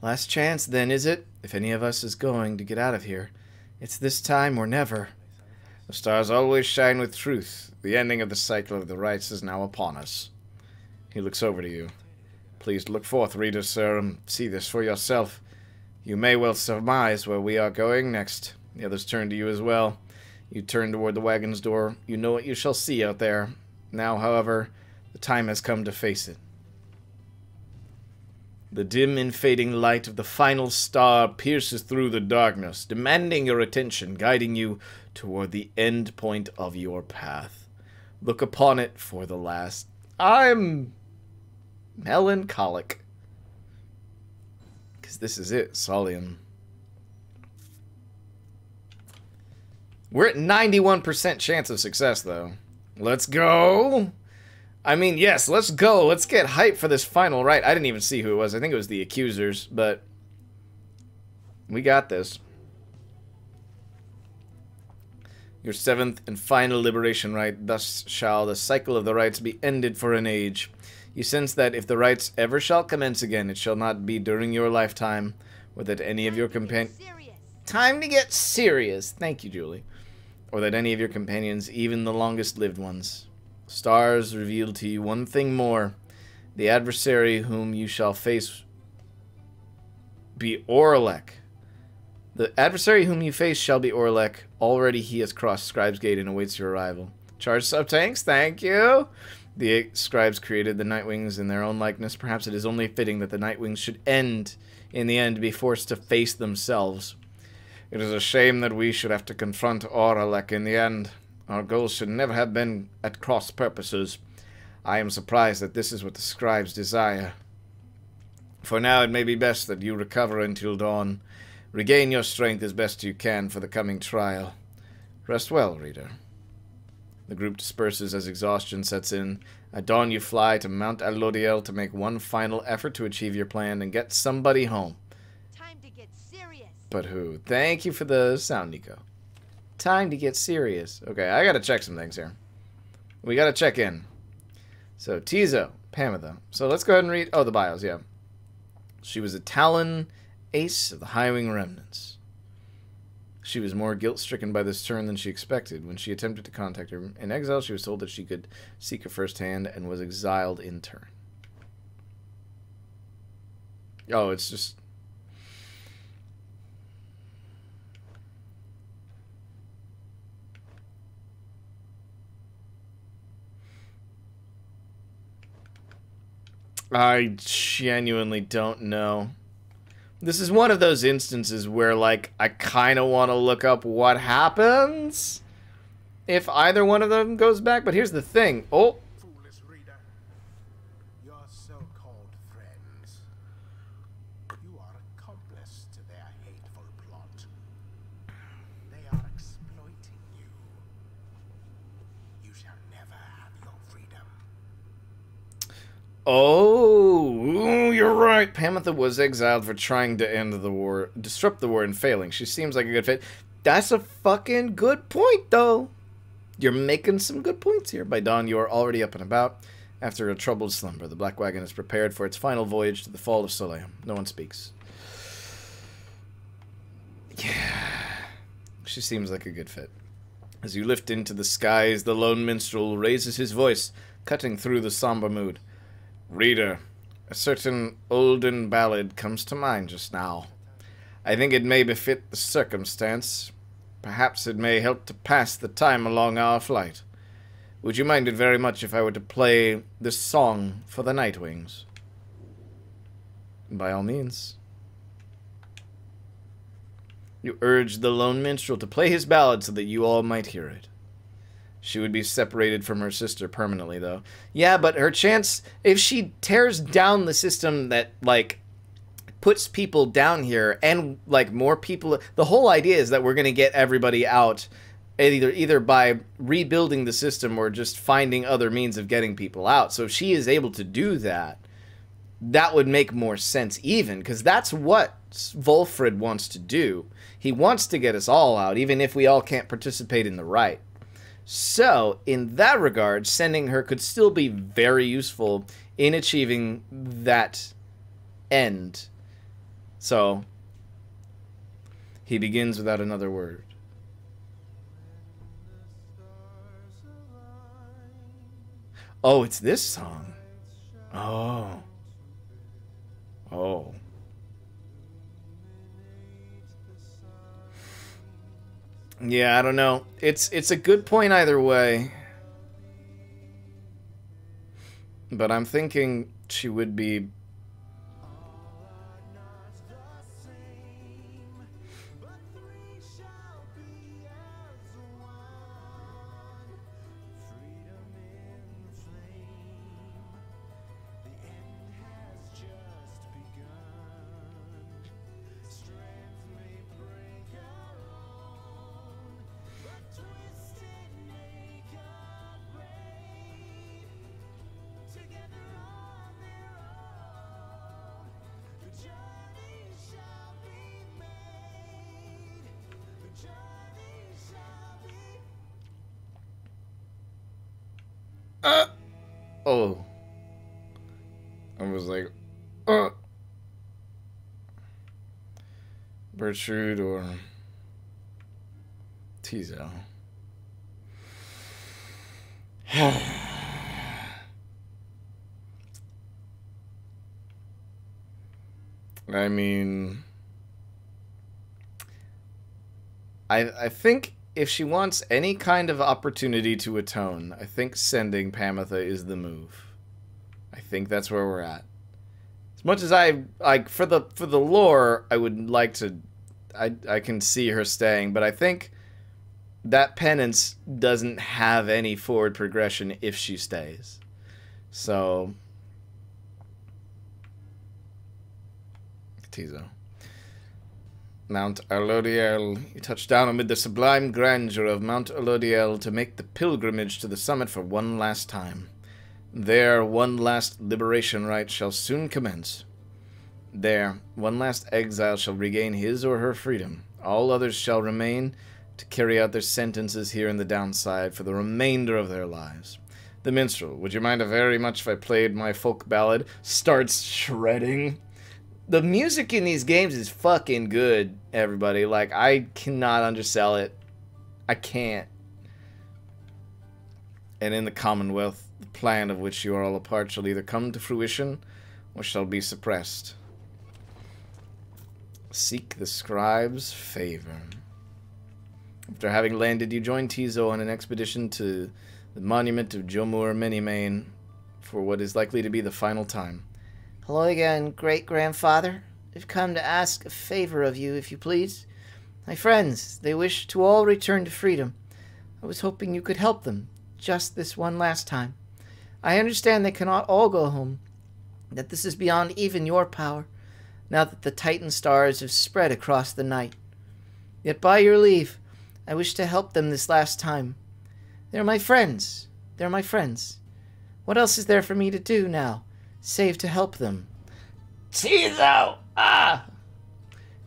Speaker 1: Last chance, then, is it? If any of us is going to get out of here, it's this time or never. The stars always shine with truth. The ending of the cycle of the rites is now upon us. He looks over to you. Please look forth, reader, sir, and see this for yourself. You may well surmise where we are going next. The others turn to you as well. You turn toward the wagon's door. You know what you shall see out there. Now, however, the time has come to face it. The dim and fading light of the final star pierces through the darkness, demanding your attention, guiding you toward the end point of your path. Look upon it for the last. I'm melancholic. Because this is it, Solium. We're at 91% chance of success, though. Let's go. I mean, yes, let's go. Let's get hyped for this final rite. I didn't even see who it was. I think it was the accusers, but we got this. Your 7th and final liberation rite. Thus shall the cycle of the rites be ended for an age. You sense that if the rites ever shall commence again, it shall not be during your lifetime, or that any of your companions... Time to get serious. Thank you, Julie. Or that any of your companions, even the longest-lived ones. Stars reveal to you one thing more. The adversary whom you shall face be Orlek. The adversary whom you face shall be Orlek. Already he has crossed Scribe's Gate and awaits your arrival. Charge sub-tanks, thank you! The 8 scribes created the Nightwings in their own likeness. Perhaps it is only fitting that the Nightwings should in the end, be forced to face themselves. It is a shame that we should have to confront Orlek in the end. Our goals should never have been at cross purposes. I am surprised that this is what the scribes desire. For now, it may be best that you recover until dawn. Regain your strength as best you can for the coming trial. Rest well, reader. The group disperses as exhaustion sets in. At dawn, you fly to Mount Alodiel to make one final effort to achieve your plan and get somebody home.
Speaker 6: Time to get serious.
Speaker 1: But who? Thank you for the sound, Nico. Time to get serious. Okay, I gotta check some things here. We gotta check in. So, Tizo, Pamitha. So let's go ahead and read... Oh, the bios, yeah. She was a Talon ace of the Highwing Remnants. She was more guilt-stricken by this turn than she expected. When she attempted to contact her in exile, she was told that she could seek her firsthand and was exiled in turn. Oh, it's just... I genuinely don't know. This is one of those instances where, like, I kind of want to look up what happens if either one of them goes back. But here's the thing. Oh.
Speaker 4: Foolish reader, your so-called friends, you are accomplice to their hateful plot. They are exploiting you. You shall never have your freedom.
Speaker 1: Oh, ooh, you're right. Pamitha was exiled for trying to end the war, disrupt the war, and failing. She seems like a good fit. That's a fucking good point, though. You're making some good points here. By dawn, you are already up and about. After a troubled slumber, the Black Wagon is prepared for its final voyage to the fall of Soleil. No one speaks. Yeah. She seems like a good fit. As you lift into the skies, the lone minstrel raises his voice, cutting through the somber mood. Reader, a certain olden ballad comes to mind just now. I think it may befit the circumstance. Perhaps it may help to pass the time along our flight. Would you mind it very much if I were to play this song for the Nightwings? By all means. You urged the lone minstrel to play his ballad so that you all might hear it. She would be separated from her sister permanently, though. Yeah, but her chance, if she tears down the system that, like, puts people down here and, like, more people... The whole idea is that we're going to get everybody out either by rebuilding the system or just finding other means of getting people out. So if she is able to do that, that would make more sense even, because that's what Volfred wants to do. He wants to get us all out, even if we all can't participate in the rite. So, in that regard, sending her could still be very useful in achieving that end. So, he begins without another word. Oh, it's this song. Oh. Oh. Yeah, I don't know. It's a good point either way. But I'm thinking she would be... Oh. I was like, Bertrude or Tizo. I mean, I think if she wants any kind of opportunity to atone, I think sending Pamitha is the move. I think that's where we're at. As much as I like for the lore, I would like to. I can see her staying, but I think that penance doesn't have any forward progression if she stays. So, Tizo. Mount Alodiel. You touch down amid the sublime grandeur of Mount Alodiel to make the pilgrimage to the summit for one last time. There, one last liberation rite shall soon commence. There, one last exile shall regain his or her freedom. All others shall remain to carry out their sentences here in the downside for the remainder of their lives. The minstrel, would you mind very much if I played my folk ballad? Starts shredding. The music in these games is fucking good, everybody. Like, I cannot undersell it. I can't. And in the Commonwealth, the plan of which you are all a part shall either come to fruition or shall be suppressed. Seek the scribe's favor. After having landed, you join Tizo on an expedition to the monument of Jomur Menimane for what is likely to be the final time.
Speaker 5: Hello again, great-grandfather. I've come to ask a favor of you, if you please. My friends, they wish to all return to freedom. I was hoping you could help them, just this one last time. I understand they cannot all go home, that this is beyond even your power, now that the Titan stars have spread across the night. Yet by your leave, I wish to help them this last time. They're my friends. They're my friends. What else is there for me to do now, save to help them?
Speaker 2: Tizo! Ah!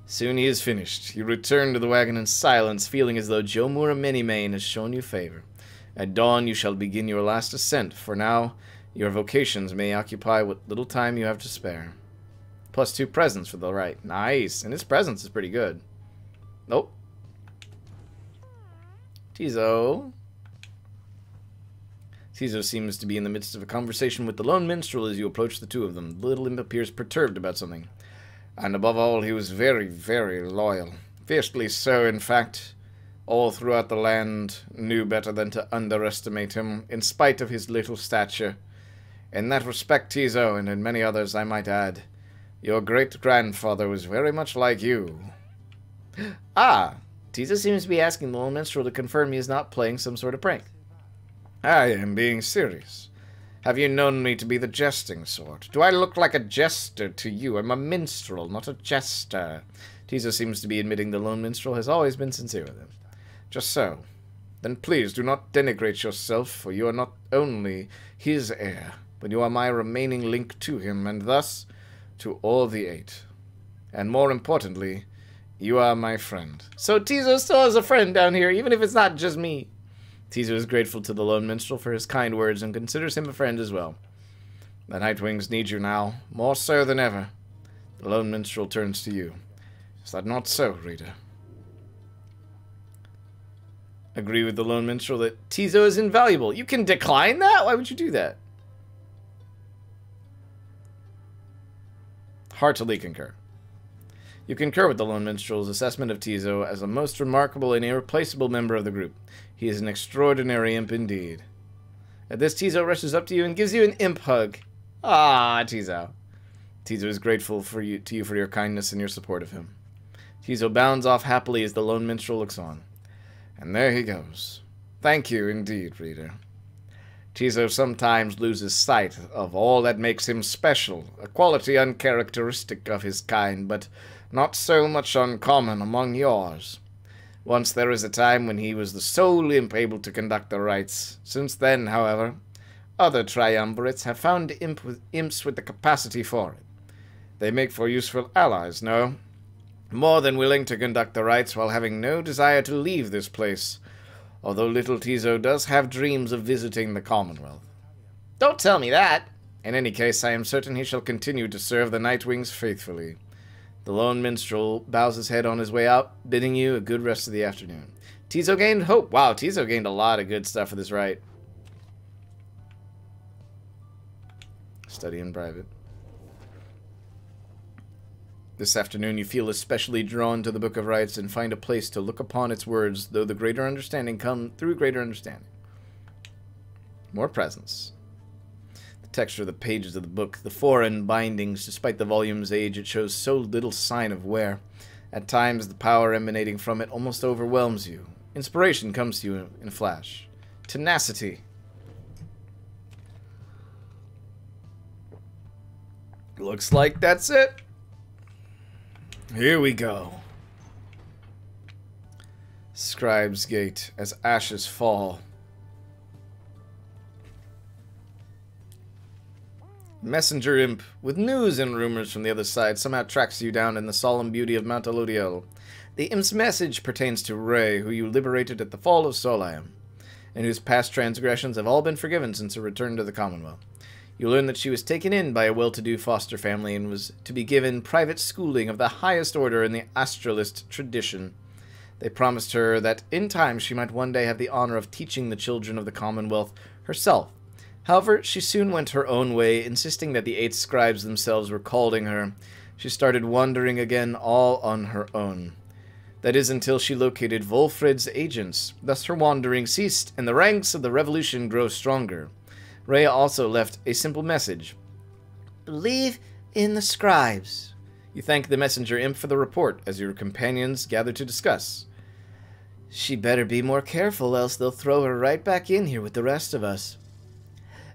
Speaker 1: Soon he is finished. You return to the wagon in silence, feeling as though Jomur Menimane has shown you favor. At dawn you shall begin your last ascent. For now, your vocations may occupy what little time you have to spare. +2 presents for the right. Nice. And his presence is pretty good. Nope. Tizo. Tizo seems to be in the midst of a conversation with the lone minstrel as you approach the two of them. The little imp appears perturbed about something. And above all, he was very, very loyal. Fiercely so, in fact. All throughout the land knew better than to underestimate him, in spite of his little stature. In that respect, Tizo, and in many others, I might add, your great-grandfather was very much like you.
Speaker 5: Ah! Tizo seems to be asking the lone minstrel to confirm he is not playing some sort of prank.
Speaker 1: I am being serious. Have you known me to be the jesting sort? Do I look like a jester to you? I'm a minstrel, not a jester. Tizo seems to be admitting the lone minstrel has always been sincere with him. Just so. Then please do not denigrate yourself, for you are not only his heir, but you are my remaining link to him, and thus to all the 8. And more importantly, you are my friend.
Speaker 5: So Tizo still has a friend down here, even if it's not just me.
Speaker 1: Tizo is grateful to the lone minstrel for his kind words and considers him a friend as well. The Nightwings need you now, more so than ever. The lone minstrel turns to you. Is that not so, Rita? Agree with the lone minstrel that Tizo is invaluable. You can decline that? Why would you do that? Heartily concur. You concur with the lone minstrel's assessment of Tizo as a most remarkable and irreplaceable member of the group. He is an extraordinary imp indeed. At this, Tizo rushes up to you and gives you an imp hug. Ah, Tizo. Tizo is grateful to you for your kindness and your support of him. Tizo bounds off happily as the lone minstrel looks on. And there he goes. Thank you indeed, reader. Tizo sometimes loses sight of all that makes him special, a quality uncharacteristic of his kind, but not so much uncommon among yours. Once there was a time when he was the sole imp able to conduct the rites. Since then, however, other triumvirates have found imps with the capacity for it. They make for useful allies, no? More than willing to conduct the rites while having no desire to leave this place, although little Tizo does have dreams of visiting the Commonwealth. Don't tell me that. In any case, I am certain he shall continue to serve the Nightwings faithfully. The lone minstrel bows his head on his way out, bidding you a good rest of the afternoon. Tizo gained hope. Wow, Tizo gained a lot of good stuff for this rite. Study in private. This afternoon you feel especially drawn to the Book of Rites and find a place to look upon its words, though the greater understanding come through greater understanding. More presence. The texture of the pages of the book, the foreign bindings, despite the volume's age, it shows so little sign of wear. At times the power emanating from it almost overwhelms you. Inspiration comes to you in a flash. Tenacity. Looks like that's it. Here we go. Scribe's Gate, as ashes fall. Messenger imp, with news and rumors from the other side, somehow tracks you down in the solemn beauty of Mount Elodiel. The imp's message pertains to Ray, who you liberated at the fall of Soliam, and whose past transgressions have all been forgiven since her return to the Commonwealth. You learn that she was taken in by a well-to-do foster family and was to be given private schooling of the highest order in the Astralist tradition. They promised her that in time she might one day have the honor of teaching the children of the Commonwealth herself. However, she soon went her own way, insisting that the 8 scribes themselves were calling her. She started wandering again all on her own. That is until she located Wolfred's agents. Thus her wandering ceased, and the ranks of the revolution grow stronger. Ray also left a simple message. Believe in the scribes. You thank the messenger imp for the report as your companions gather to discuss. She better be more careful, else they'll throw her right back in here with the rest of us.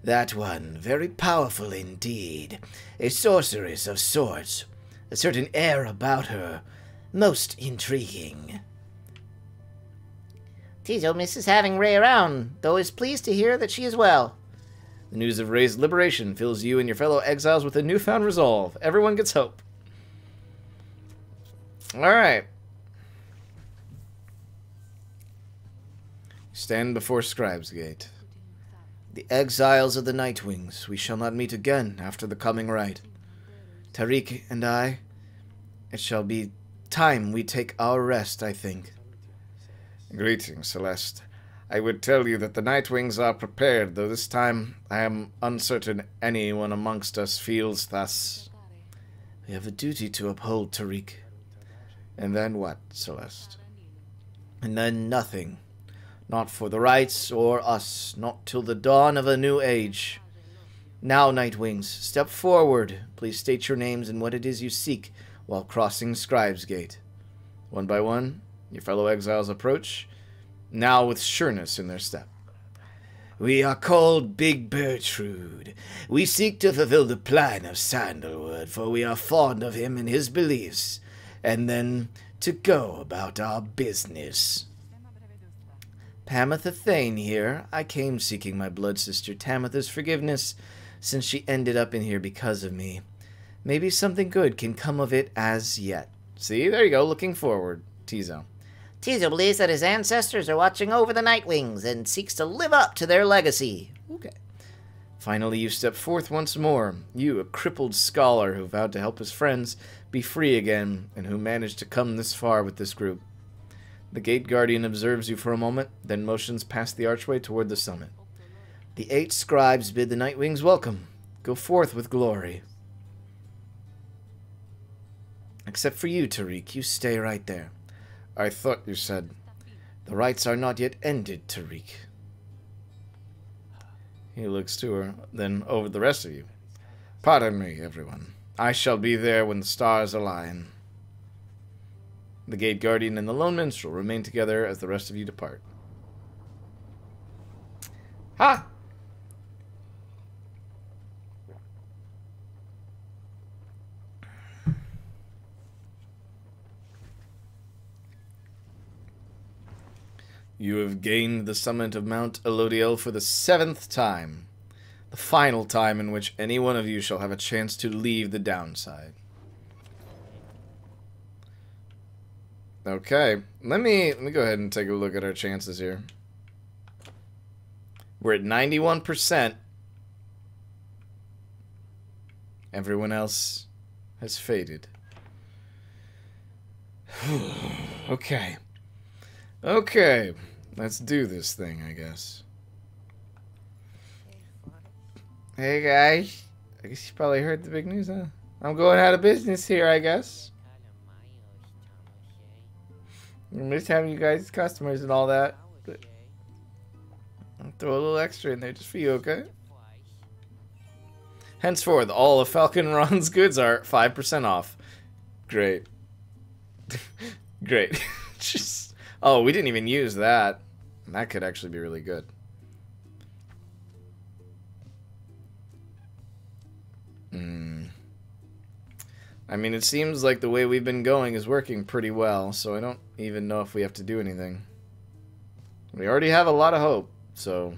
Speaker 1: That one, very powerful indeed. A sorceress of sorts. A certain air about her. Most intriguing.
Speaker 2: Tizo misses having Ray around, though is pleased to hear that she is well.
Speaker 1: The news of Ray's liberation fills you and your fellow exiles with a newfound resolve. Everyone gets hope. Alright. Stand before Scribe's Gate. The exiles of the Nightwings, we shall not meet again after the coming rite. Tariq and I, it shall be time we take our rest, I think.
Speaker 3: Greetings, Celeste. I would tell you that the Nightwings are prepared, though this time I am uncertain anyone amongst us feels thus.
Speaker 5: We have a duty to uphold, Tariq.
Speaker 3: And then what, Celeste?
Speaker 5: And then nothing. Not for the Rites or us, not till the dawn of a new age. Now, Nightwings, step forward. Please state your names and what it is you seek while crossing Scribe's Gate.
Speaker 1: One by one, your fellow exiles approach, now with sureness in their step.
Speaker 5: We are called Big Bertrude. We seek to fulfill the plan of Sandalwood, for we are fond of him and his beliefs, and then to go about our business. Pamitha Thane here. I came seeking my blood sister Tamitha's forgiveness, since she ended up in here because of me. Maybe something good can come of it as yet.
Speaker 1: See, there you go, looking forward. Tizo.
Speaker 2: Tizo believes that his ancestors are watching over the Nightwings and seeks to live up to their legacy.
Speaker 1: Okay. Finally, you step forth once more. You, a crippled scholar who vowed to help his friends be free again, and who managed to come this far with this group. The gate guardian observes you for a moment, then motions past the archway toward the summit.
Speaker 5: The 8 scribes bid the Nightwings welcome. Go forth with glory. Except for you, Tariq. You stay right there.
Speaker 3: I thought you said...
Speaker 5: The rites are not yet ended, Tariq.
Speaker 1: He looks to her, then over the rest of you.
Speaker 3: Pardon me, everyone. I shall be there when the stars align.
Speaker 1: The gate guardian and the lone minstrel remain together as the rest of you depart. Ha! You have gained the summit of Mount Elodiel for the 7th time. The final time in which any one of you shall have a chance to leave the downside. Okay, let me go ahead and take a look at our chances here. We're at 91%. Everyone else has faded. Okay. Okay. Let's do this thing, I guess.
Speaker 2: Hey guys, I guess you probably heard the big news, huh? I'm going out of business here, I guess. I miss having you guys as customers and all that. But I'll throw a little extra in there just for you, okay?
Speaker 1: Henceforth, all of Falcon Ron's goods are 5% off. Great. Great. Just, oh, we didn't even use that. That could actually be really good. I mean, it seems like the way we've been going is working pretty well, so I don't even know if we have to do anything. We already have a lot of hope, so...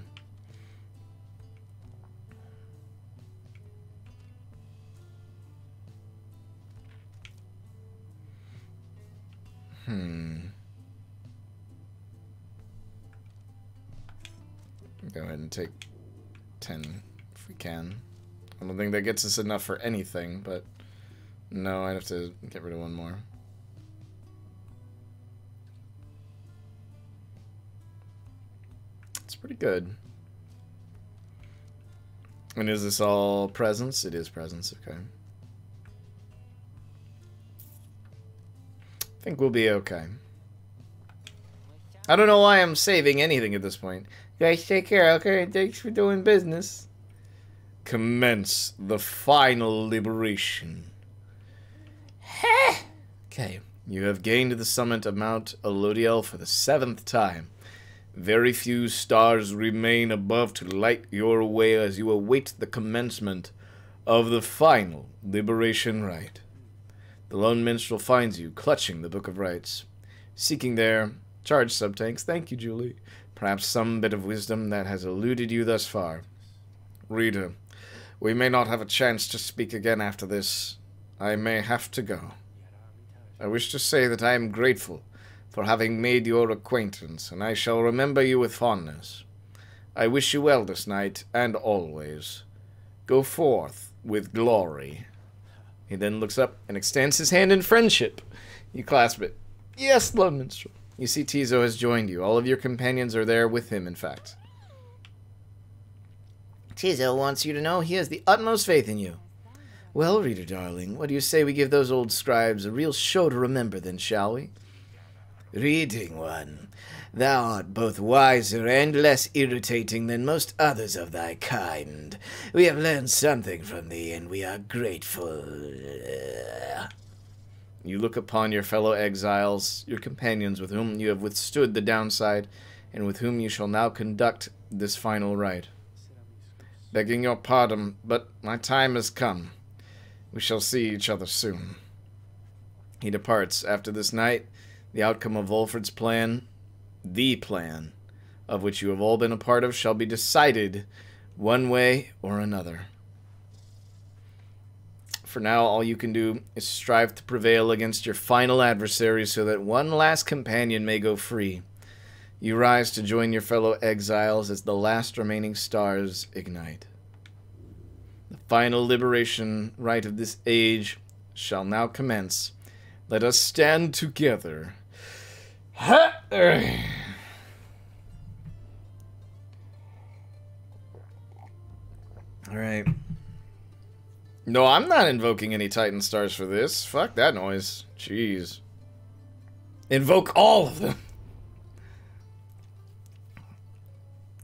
Speaker 1: Go ahead and take 10 if we can. I don't think that gets us enough for anything, but... No, I'd have to get rid of one more. It's pretty good. And is this all presents? It is presents, okay. I think we'll be okay. I don't know why I'm saving anything at this point.
Speaker 2: You guys take care, okay? Thanks for doing business.
Speaker 1: Commence the final liberation. Okay, you have gained the summit of Mount Elodiel for the 7th time. Very few stars remain above to light your way as you await the commencement of the final liberation rite. The lone minstrel finds you clutching the Book of Rites, seeking their charge subtanks. Thank you, Julie. Perhaps some bit of wisdom that has eluded you thus far. Reader, we may not have a chance to speak again after this. I may have to go. I wish to say that I am grateful for having made your acquaintance, and I shall remember you with fondness. I wish you well this night, and always. Go forth with glory. He then looks up and extends his hand in friendship. You clasp it. Yes, love minstrel. You see Tizo has joined you. All of your companions are there with him, in fact. Tizo wants you to know he has the utmost faith in you. Well, reader darling, what do you say we give those old scribes a real show to remember then, shall we? Reading one, thou art both wiser and less irritating than most others of thy kind. We have learned something from thee, and we are grateful. You look upon your fellow exiles, your companions with whom you have withstood the downside, and with whom you shall now conduct this final rite. Begging your pardon, but my time has come. We shall see each other soon. He departs. After this night, the outcome of Volfred's plan, the plan, of which you have all been a part of, shall be decided one way or another. For now, all you can do is strive to prevail against your final adversary so that one last companion may go free. You rise to join your fellow exiles as the last remaining stars ignite. The final liberation rite of this age shall now commence. Let us stand together. Alright. No, I'm not invoking any Titan stars for this. Fuck that noise. Jeez. Invoke all of them.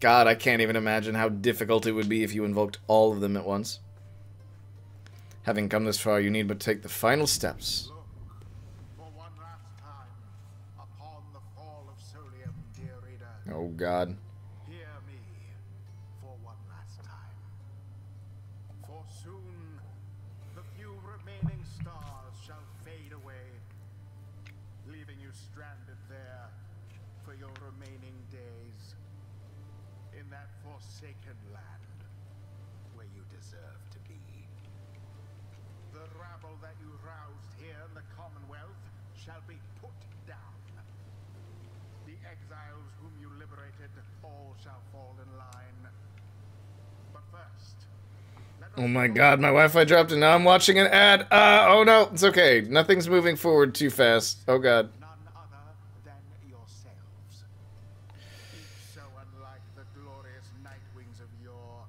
Speaker 1: God, I can't even imagine how difficult it would be if you invoked all of them at once. Having come this far, you need but take the final steps.
Speaker 4: Look, for one last time, upon the fall of Solium, dear reader.
Speaker 1: Oh, God.
Speaker 4: Hear me for one last time. For soon, the few remaining stars shall fade away, leaving you stranded there for your remaining days in that forsaken land where you deserve to be. The rabble that you roused here in the Commonwealth shall be put down. The exiles whom you liberated all shall fall in line. But first,
Speaker 1: Oh my god, my Wi-Fi dropped and now I'm watching an ad. Oh no, it's okay. Nothing's moving forward too fast. Oh god.
Speaker 4: None other than yourselves. Each so unlike the glorious night wings of yore.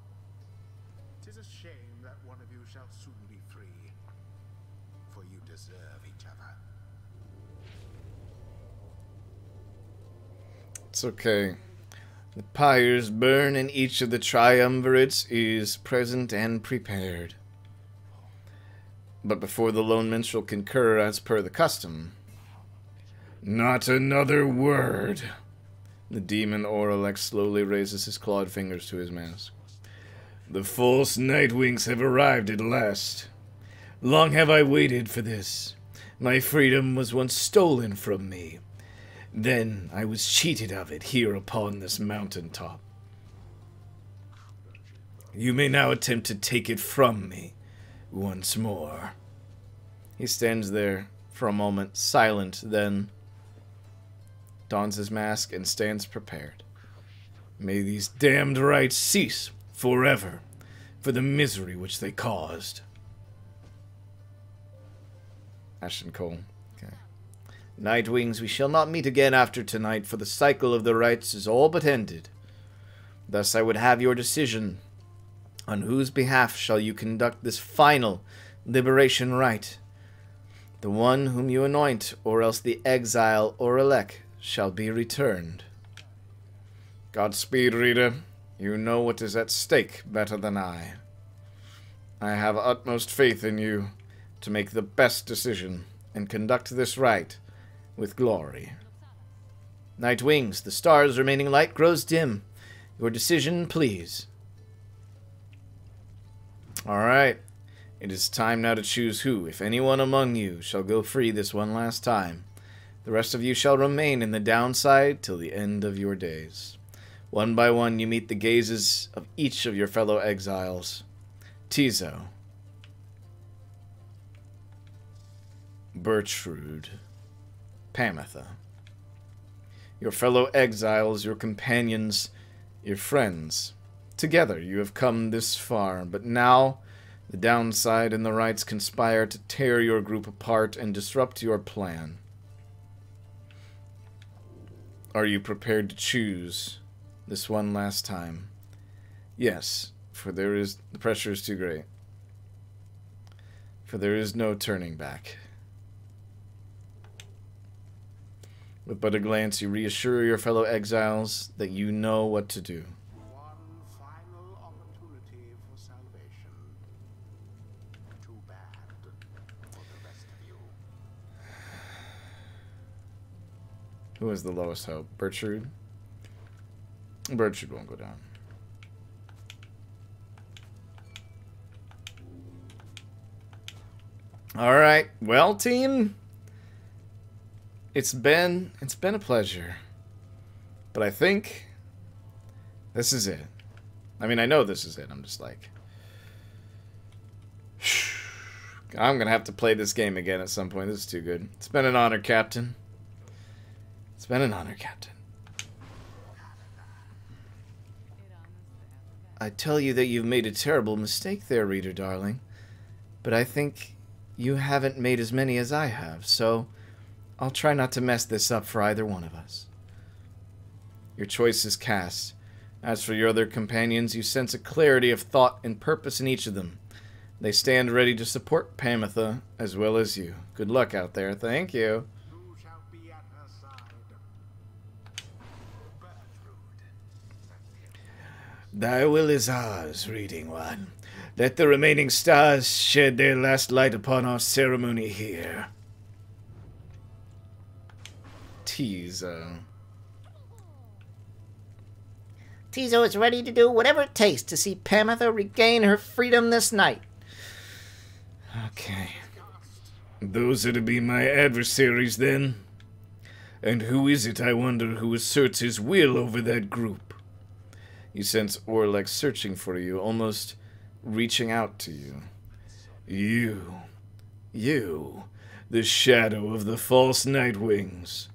Speaker 4: 'Tis a shame that one of you shall soon be free, for you deserve each other.
Speaker 1: It's okay. The pyres burn and each of the triumvirates is present and prepared. But before the lone minstrel concur as per the custom. Not another word. The demon Oralex slowly raises his clawed fingers to his mask. The false nightwings have arrived at last. Long have I waited for this. My freedom was once stolen from me. Then I was cheated of it here upon this mountaintop. You may now attempt to take it from me once more. He stands there for a moment, silent, then dons his mask and stands prepared. May these damned rites cease forever for the misery which they caused. Ashton Cole. Nightwings, we shall not meet again after tonight, for the cycle of the rites is all but ended. Thus I would have your decision. On whose behalf shall you conduct this final liberation rite? The one whom you anoint, or else the exile Oralek shall be returned. Godspeed, Rita. You know what is at stake better than I. I have utmost faith in you to make the best decision and conduct this rite with glory. Nightwings, the stars' remaining light grows dim. Your decision, please. Alright. It is time now to choose who, if anyone among you, shall go free this one last time. The rest of you shall remain in the downside till the end of your days. One by one you meet the gazes of each of your fellow exiles. Tizo. Bertrude. Pamitha. Your fellow exiles, your companions, your friends. Together you have come this far, but now the downside and the rites conspire to tear your group apart and disrupt your plan. Are you prepared to choose this one last time? Yes, for the pressure is too great. For there is no turning back. With but a glance, you reassure your fellow exiles that you know what to do.
Speaker 4: One final opportunity for salvation. Too bad for the rest of you.
Speaker 1: Who has the lowest hope? Bertrude? Bertrude won't go down. Alright, well, team, it's been a pleasure. But I think this is it. I mean, I know this is it. I'm just like, I'm gonna have to play this game again at some point. This is too good. It's been an honor, Captain. It's been an honor, Captain. I tell you that you've made a terrible mistake there, reader darling. But I think you haven't made as many as I have, so I'll try not to mess this up for either one of us. Your choice is cast. As for your other companions, you sense a clarity of thought and purpose in each of them. They stand ready to support Pamitha as well as you. Good luck out there. Thank you.
Speaker 4: Who shall be at her side? Bertrude.
Speaker 5: Thy will is ours, reading one. Let the remaining stars shed their last light upon our ceremony here.
Speaker 1: Tizo.
Speaker 2: Tizo is ready to do whatever it takes to see Pamitha regain her freedom this night.
Speaker 5: Okay. Those are to be my adversaries, then? And who is it, I wonder, who asserts his will over that group?
Speaker 1: You sense Orlex searching for you, almost reaching out to you.
Speaker 5: You, the shadow of the false nightwings.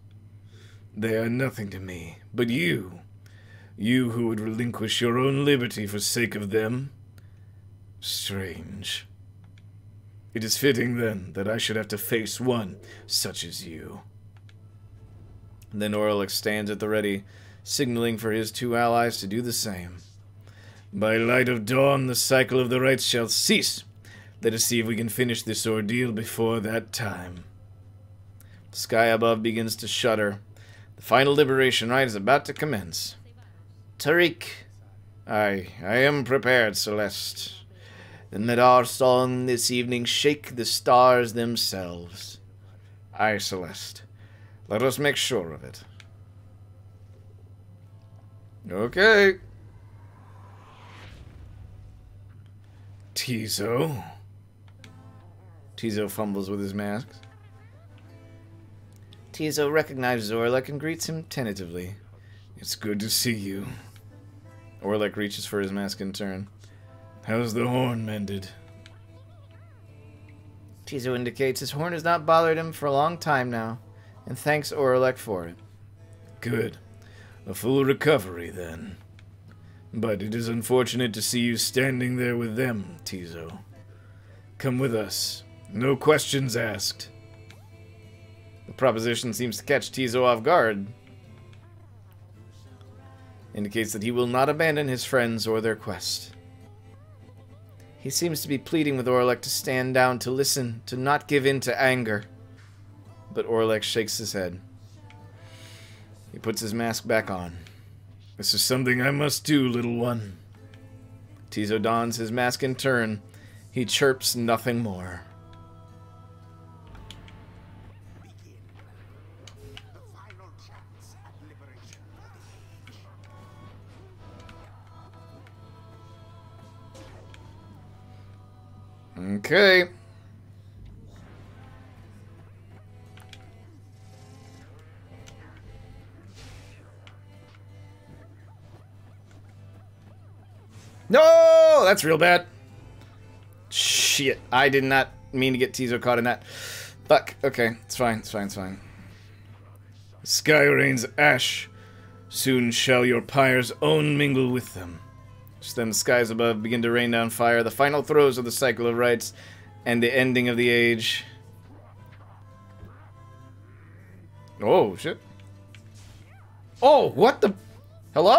Speaker 5: They are nothing to me, but you who would relinquish your own liberty for sake of them.
Speaker 3: Strange. It is fitting, then, that I should have to face one such as you.
Speaker 1: Then Orlick stands at the ready, signaling for his two allies to do the same.
Speaker 3: By light of dawn, the cycle of the rites shall cease. Let us see if we can finish this ordeal before that time.
Speaker 1: The sky above begins to shudder. The final liberation rite is about to commence. Tariq. I am prepared, Celeste. Then let our song this evening shake the stars themselves. Aye, Celeste. Let us make sure of it. Okay.
Speaker 3: Tizo.
Speaker 1: Tizo fumbles with his masks. Tizo recognizes Orlick and greets him tentatively.
Speaker 3: It's good to see you.
Speaker 1: Orlick reaches for his mask in turn.
Speaker 3: How's the horn mended?
Speaker 1: Tizo indicates his horn has not bothered him for a long time now, and thanks Orlick for it.
Speaker 3: Good. A full recovery, then. But it is unfortunate to see you standing there with them, Tizo. Come with us. No questions asked.
Speaker 1: The proposition seems to catch Tizo off guard. Indicates that he will not abandon his friends or their quest. He seems to be pleading with Orlick to stand down, to listen, to not give in to anger. But Orlick shakes his head. He puts his mask back on.
Speaker 3: This is something I must do, little one.
Speaker 1: Tizo dons his mask in turn. He chirps nothing more.
Speaker 4: Begin. The final chance at liberation for the age.
Speaker 1: Okay. No! That's real bad. Shit. I did not mean to get Tizo caught in that. Fuck. Okay. It's fine. It's fine. It's fine.
Speaker 3: The sky rains ash. Soon shall your pyres own mingle with them.
Speaker 1: Just then the skies above begin to rain down fire. The final throes of the cycle of rites and the ending of the age. Oh, shit. Oh, what the... Hello?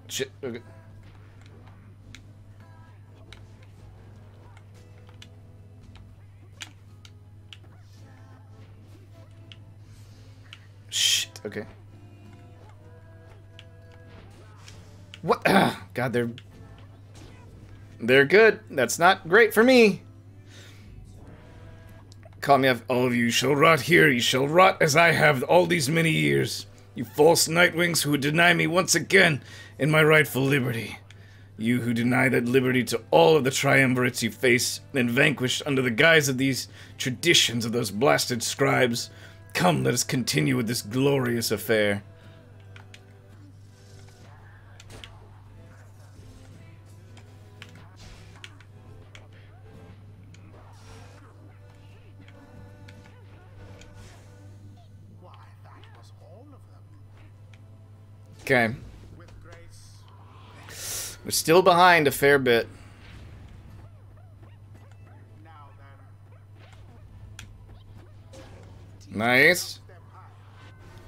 Speaker 1: Shit. Okay. Shit. Okay. What? God, they're good. That's not great for me.
Speaker 3: Call me up. All of you shall rot here. You shall rot as I have all these many years. You false nightwings who deny me once again in my rightful liberty. You who deny that liberty to all of the triumvirates you face and vanquish under the guise of these traditions of those blasted scribes. Come, let us continue with this glorious affair.
Speaker 4: Why, that was all of them.
Speaker 1: Okay.
Speaker 4: With grace.
Speaker 1: We're still behind a fair bit.
Speaker 4: Now then,
Speaker 1: Nice.
Speaker 4: step high.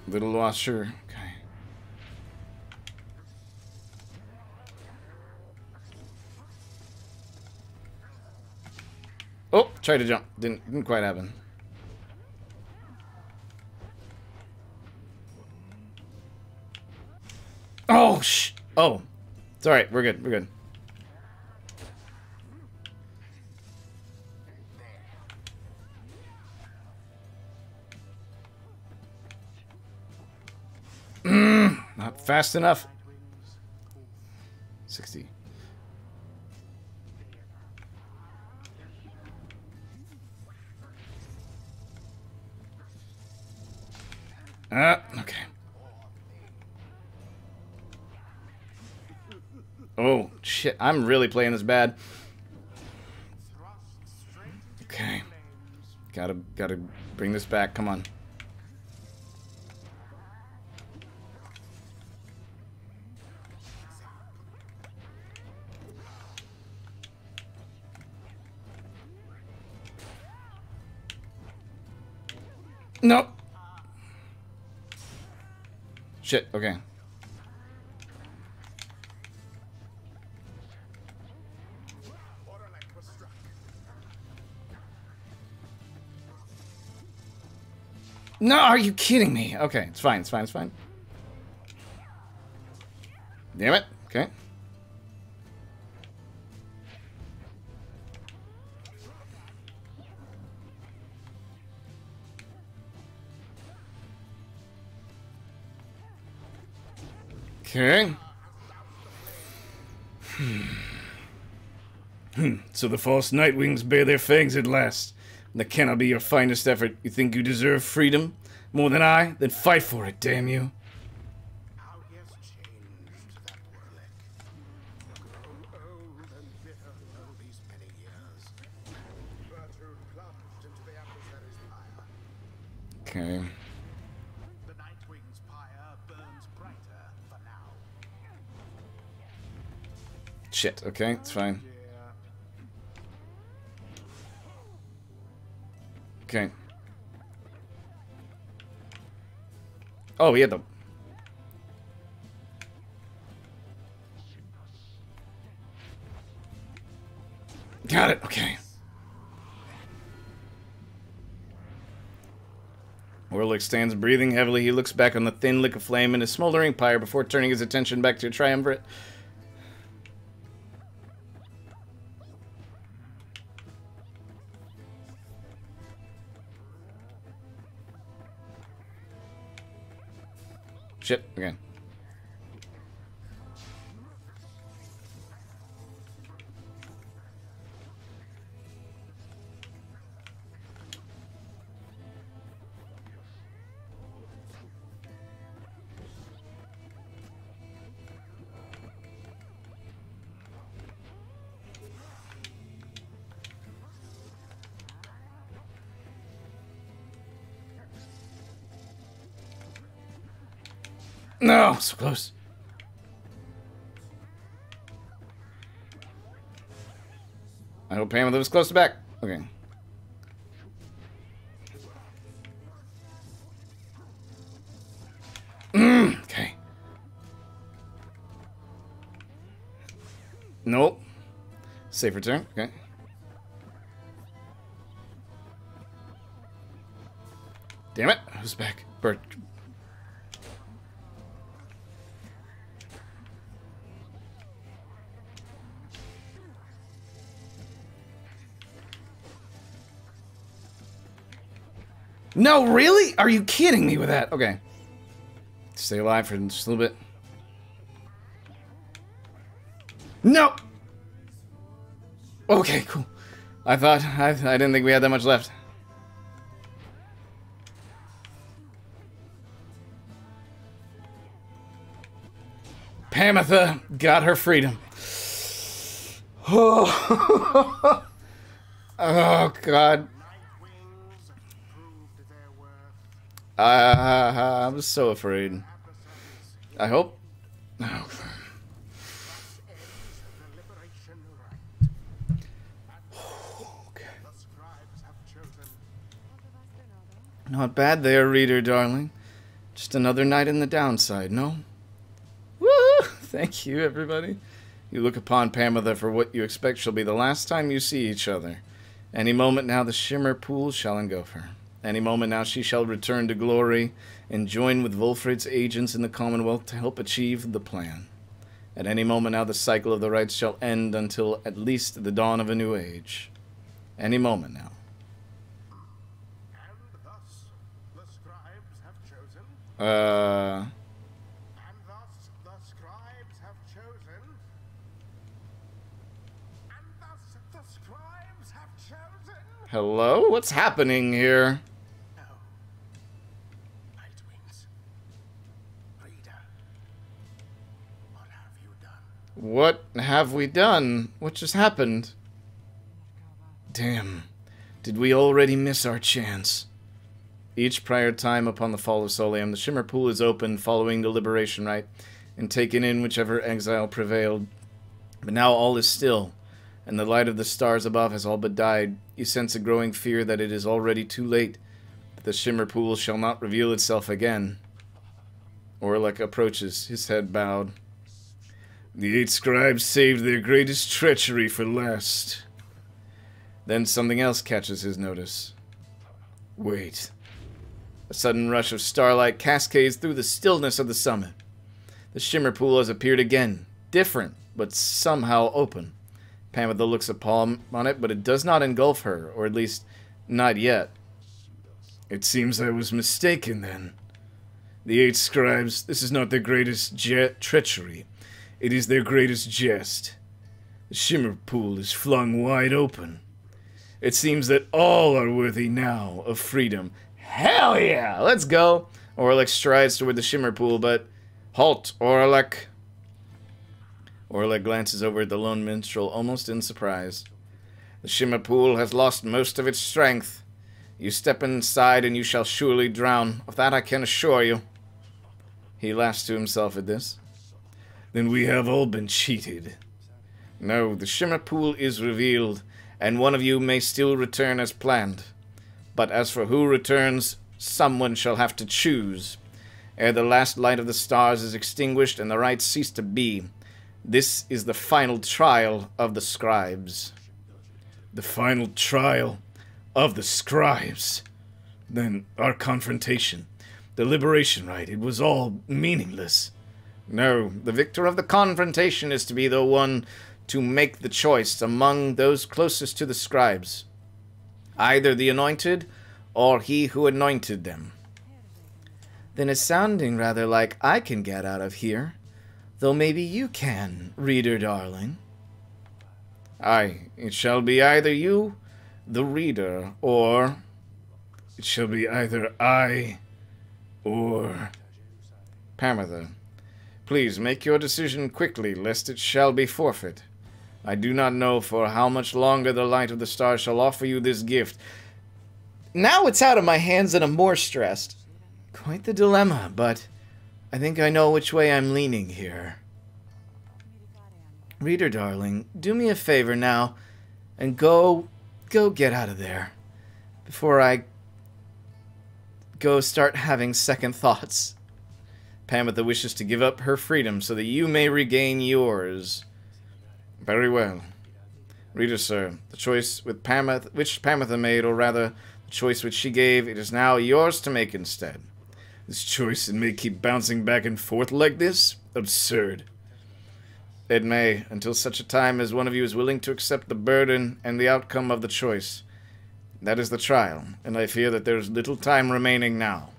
Speaker 1: Little lost, sure. Okay. Oh, tried to jump. Didn't quite happen. Oh, oh. It's alright. We're good. We're good. Not fast enough. 60. Okay. Oh, shit. I'm really playing this bad.
Speaker 4: Thrust straight into
Speaker 1: Gotta bring this back. Come on. No. Shit, okay. No, are you kidding me? Okay, it's fine, it's fine, it's fine. Damn it. Okay. Okay. So the false Nightwings bear their fangs at last. That cannot be your finest effort. You think you deserve freedom more than I? Then fight for it, damn you.
Speaker 4: How he has changed, that warlick. Grown old and bitter all these many years. Virtue plunged into the adversary's pyre.
Speaker 1: Okay.
Speaker 4: The Nightwing's pyre burns brighter for now.
Speaker 1: Shit, okay, it's fine.
Speaker 4: Dear.
Speaker 1: Okay. Oh, we had the... Got it, okay. Orlick stands breathing heavily. He looks back on the thin lick of flame in his smoldering pyre before turning his attention back to a triumvirate. Shit, again. No, so close. I hope Pamela was close to back. Okay. Okay. Nope. Safe return. Okay. Damn it. Who's back? Bert. No, really? Are you kidding me with that? Okay. Stay alive for just a little bit. No! Okay, cool. I didn't think we had that much left. Pamitha got her freedom. Oh, oh God.
Speaker 4: Nightwings proved their worth.
Speaker 1: I'm so afraid.
Speaker 4: Adversaries
Speaker 1: I hope. Oh.
Speaker 4: ends the liberation rite. The scribes have chosen.
Speaker 1: Not bad there, reader, darling. Just another night in the downside, no? Woo! Thank you, everybody. You look upon Pamela for what you expect shall be the last time you see each other. Any moment now the shimmer pools shall engulf her. Any moment now she shall return to glory and join with Wolfrid's agents in the Commonwealth to help achieve the plan. At any moment now the cycle of the rites shall end until at least the dawn of a new age. Any moment now.
Speaker 4: And thus the scribes have chosen.
Speaker 1: Uh...
Speaker 4: And thus the scribes have chosen. And thus the scribes have chosen.
Speaker 1: Hello? What's happening here?
Speaker 4: No. Nightwings. Reader. What have you done?
Speaker 1: What have we done? What just happened? Damn. Did we already miss our chance? Each prior time upon the fall of Solium, the Shimmer Pool is opened following the liberation rite, and taken in whichever exile prevailed. But now all is still, and the light of the stars above has all but died. You sense a growing fear that it is already too late, that the Shimmer Pool shall not reveal itself again. Orlek approaches, his head bowed.
Speaker 3: The 8 scribes saved their greatest treachery for last.
Speaker 1: Then something else catches his notice.
Speaker 3: Wait.
Speaker 1: A sudden rush of starlight cascades through the stillness of the summit. The Shimmer Pool has appeared again, different, but somehow open. Pamitha looks upon it, but it does not engulf her, or at least, not yet.
Speaker 3: It seems I was mistaken, then. The 8 scribes, this is not their greatest treachery. It is their greatest jest. The Shimmer Pool is flung wide open. It seems that all are worthy now of freedom.
Speaker 1: Hell yeah! Let's go! Orlek strides toward the Shimmer Pool, but... Halt, Orlek! Orlek glances over at the lone minstrel, almost in surprise. The Shimmer Pool has lost most of its strength. You step inside and you shall surely drown. Of that I can assure you. He laughs to himself at this.
Speaker 3: Then we have all been cheated.
Speaker 1: No, the Shimmer Pool is revealed, and one of you may still return as planned. But as for who returns, someone shall have to choose. Ere the last light of the stars is extinguished and the rites cease to be, this is the final trial of the scribes.
Speaker 3: The final trial of the scribes? Then our confrontation, the liberation rite, it was all meaningless.
Speaker 1: No, the victor of the confrontation is to be the one to make the choice among those closest to the scribes. Either the anointed, or he who anointed them. Then it's sounding rather like I can get out of here. Though maybe you can, reader darling. Aye, it shall be either you, the reader, or...
Speaker 3: It shall be either I, or...
Speaker 1: Pamitha, please make your decision quickly, lest it shall be forfeit. I do not know for how much longer the light of the stars shall offer you this gift. Now it's out of my hands and I'm more stressed. Quite the dilemma, but I think I know which way I'm leaning here. Reader darling, do me a favor now, and go get out of there, before I go start having second thoughts. Pamitha wishes to give up her freedom so that you may regain yours. Very well. Reader, sir, the choice which Pamitha made, or rather, the choice which she gave, it is now yours to make instead.
Speaker 3: This choice, it may keep bouncing back and forth like this? Absurd.
Speaker 1: It may, until such a time as one of you is willing to accept the burden and the outcome of the choice. That is the trial, and I fear that there is little time remaining now.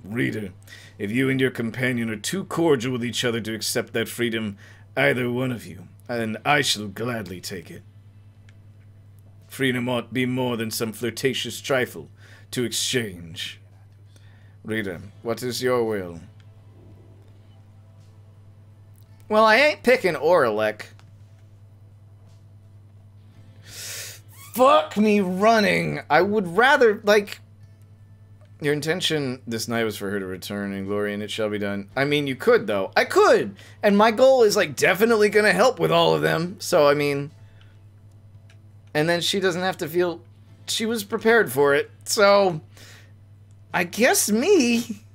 Speaker 3: Reader, if you and your companion are too cordial with each other to accept that freedom, either one of you, and I shall gladly take it. Freedom ought be more than some flirtatious trifle to exchange.
Speaker 1: Reader, what is your will? Well, I ain't picking Orlek. Fuck me running. I would rather, like... Your intention this night was for her to return in glory, and it shall be done. I mean, you could, though. I could! And my goal is, like, definitely gonna help with all of them. So, I mean... And then she doesn't have to feel... She was prepared for it. So... I guess me...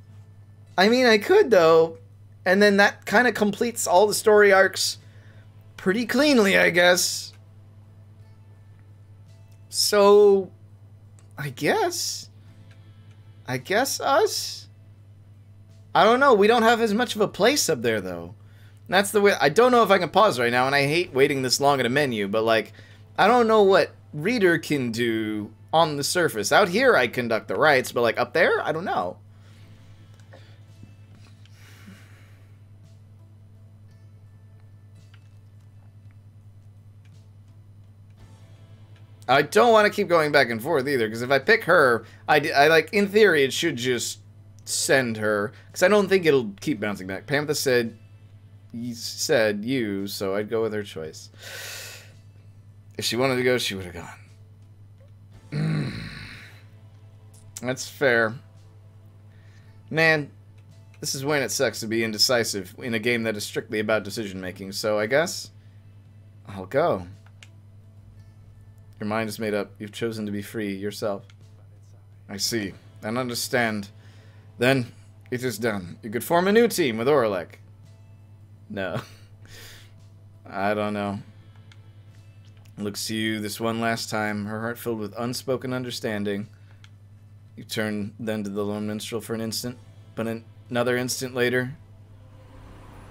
Speaker 1: I mean, I could, though. And then that kind of completes all the story arcs pretty cleanly, I guess. So... I guess us? I don't know. We don't have as much of a place up there, though. That's the way... I don't know if I can pause right now, and I hate waiting this long at a menu, but, like, I don't know what Reader can do on the surface. Out here, I conduct the rites, but, like, up there? I don't know. I don't want to keep going back and forth either, because if I pick her, I like, in theory, it should just send her, because I don't think it'll keep bouncing back. Pamitha said you, so I'd go with her choice. If she wanted to go, she would have gone. That's fair. Man, this is when it sucks to be indecisive in a game that is strictly about decision making, so I guess I'll go. Your mind is made up. You've chosen to be free yourself. I see and understand. Then it is done. You could form a new team with Orlek. No. I don't know. Looks to you this one last time, her heart filled with unspoken understanding. You turn then to the lone minstrel for an instant, but another instant later,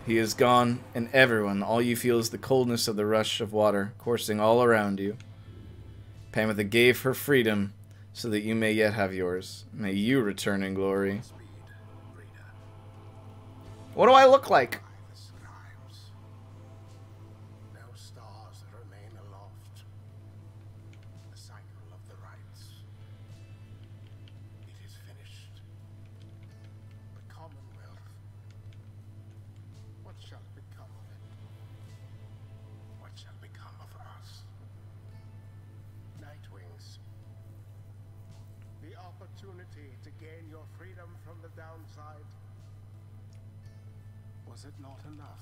Speaker 1: he is gone, and everyone, all you feel is the coldness of the rush of water coursing all around you. Pamitha gave her freedom so that you may yet have yours. May you return in glory. What do I look like?
Speaker 4: The scribes. No stars remain aloft. The cycle of the rites. It is finished. The Commonwealth. What shall become of it? What shall become of us? Nightwings. The opportunity to gain your freedom from the downside. Was it not enough?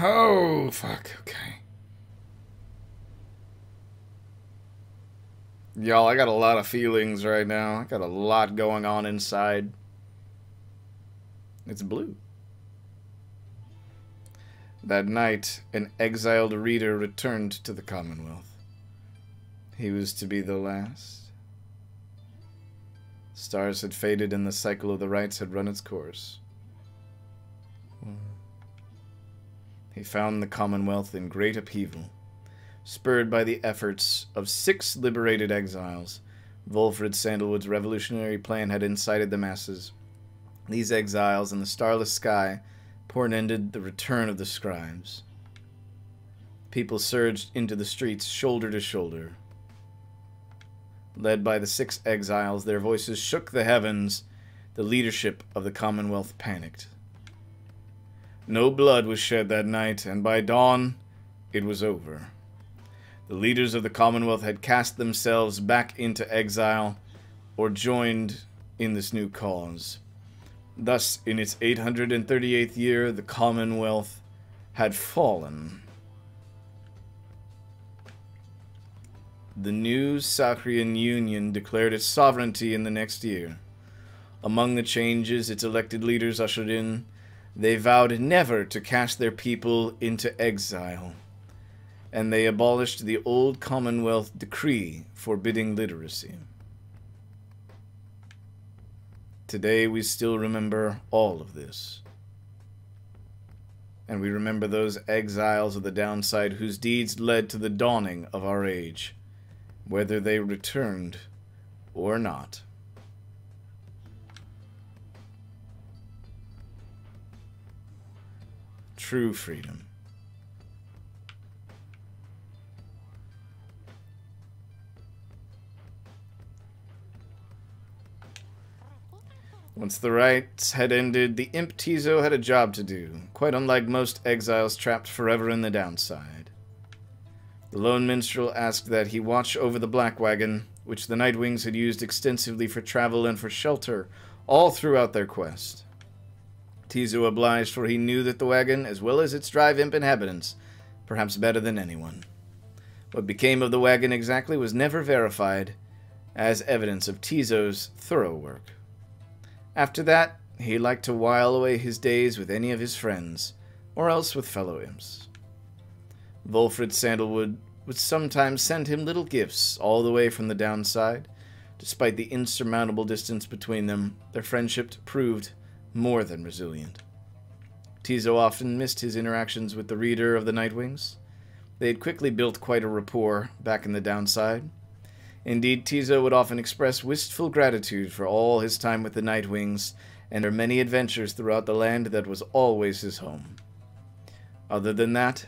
Speaker 1: Oh, fuck, okay. Y'all, I got a lot of feelings right now. I got a lot going on inside. It's blue. That night, an exiled reader returned to the Commonwealth. He was to be the last. Stars had faded and the cycle of the rites had run its course. He found the Commonwealth in great upheaval. Spurred by the efforts of 6 liberated exiles, Wolfred Sandalwood's revolutionary plan had incited the masses. These exiles in the starless sky portended the return of the scribes. People surged into the streets shoulder to shoulder. Led by the 6 exiles, their voices shook the heavens. The leadership of the Commonwealth panicked. No blood was shed that night, and by dawn, it was over. The leaders of the Commonwealth had cast themselves back into exile, or joined in this new cause. Thus, in its 838th year, the Commonwealth had fallen. The new Sacrian Union declared its sovereignty in the next year. Among the changes its elected leaders ushered in, they vowed never to cast their people into exile, and they abolished the old Commonwealth decree forbidding literacy. Today we still remember all of this. And we remember those exiles of the downside whose deeds led to the dawning of our age, whether they returned or not. True freedom. Once the rites had ended, the imp Tizo had a job to do, quite unlike most exiles trapped forever in the downside. The lone minstrel asked that he watch over the Black Wagon, which the Nightwings had used extensively for travel and for shelter, all throughout their quest. Tizo obliged, for he knew that the wagon, as well as its drive imp inhabitants, perhaps better than anyone. What became of the wagon exactly was never verified, as evidence of Tizo's thorough work. After that, he liked to while away his days with any of his friends, or else with fellow imps. Wolfred Sandalwood would sometimes send him little gifts all the way from the downside. Despite the insurmountable distance between them, their friendship proved more than resilient. Tizo often missed his interactions with the reader of the Nightwings. They had quickly built quite a rapport back in the downside. Indeed, Tizo would often express wistful gratitude for all his time with the Nightwings and their many adventures throughout the land that was always his home. Other than that,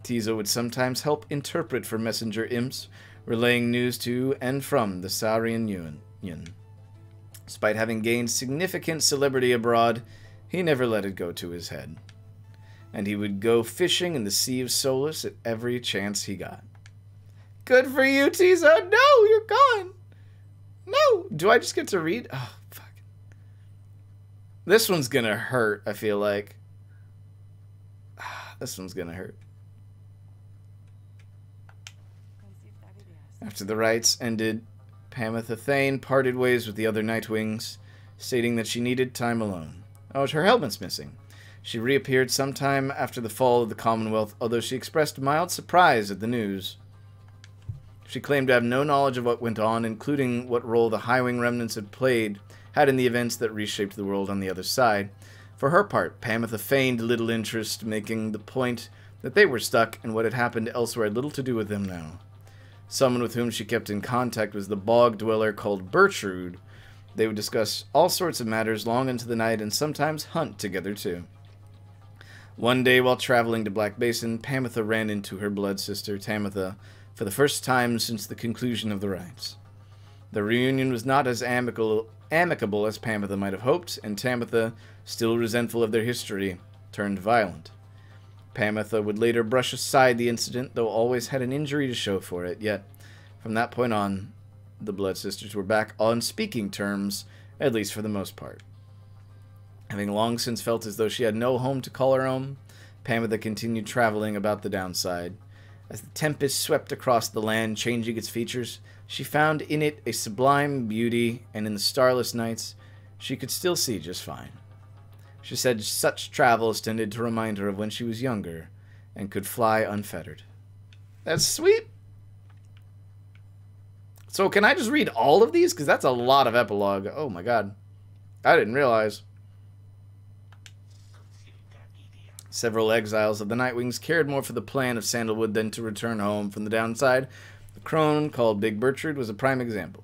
Speaker 1: Tizo would sometimes help interpret for messenger imps, relaying news to and from the Saurian Union. Despite having gained significant celebrity abroad, he never let it go to his head. and he would go fishing in the Sea of Solace at every chance he got. Good for you, Tiza! No, you're gone! No! Do I just get to read? Oh, fuck. This one's gonna hurt, I feel like. This one's gonna hurt. After the rites ended, Pamitha Thane parted ways with the other Nightwings, stating that she needed time alone. Oh, her helmet's missing. She reappeared sometime after the fall of the Commonwealth, although she expressed mild surprise at the news. She claimed to have no knowledge of what went on, including what role the Highwing remnants had in the events that reshaped the world on the other side. For her part, Pamitha feigned little interest, making the point that they were stuck and what had happened elsewhere had little to do with them now. Someone with whom she kept in contact was the bog dweller called Bertrude. They would discuss all sorts of matters long into the night and sometimes hunt together too. One day while traveling to Black Basin, Pamitha ran into her blood sister, Tamitha, for the first time since the conclusion of the rites. The reunion was not as amicable as Pamitha might have hoped, and Tamitha, still resentful of their history, turned violent. Pamitha would later brush aside the incident, though always had an injury to show for it, yet, from that point on, the Blood Sisters were back on speaking terms, at least for the most part. Having long since felt as though she had no home to call her own, Pamitha continued traveling about the downside. As the tempest swept across the land, changing its features, she found in it a sublime beauty, and in the starless nights, she could still see just fine. She said such travels tended to remind her of when she was younger, and could fly unfettered. That's sweet! So can I just read all of these? Because that's a lot of epilogue. Oh my god. I didn't realize. Several exiles of the Nightwings cared more for the plan of Sandalwood than to return home from the downside. The crone, called Big Bertrude, was a prime example.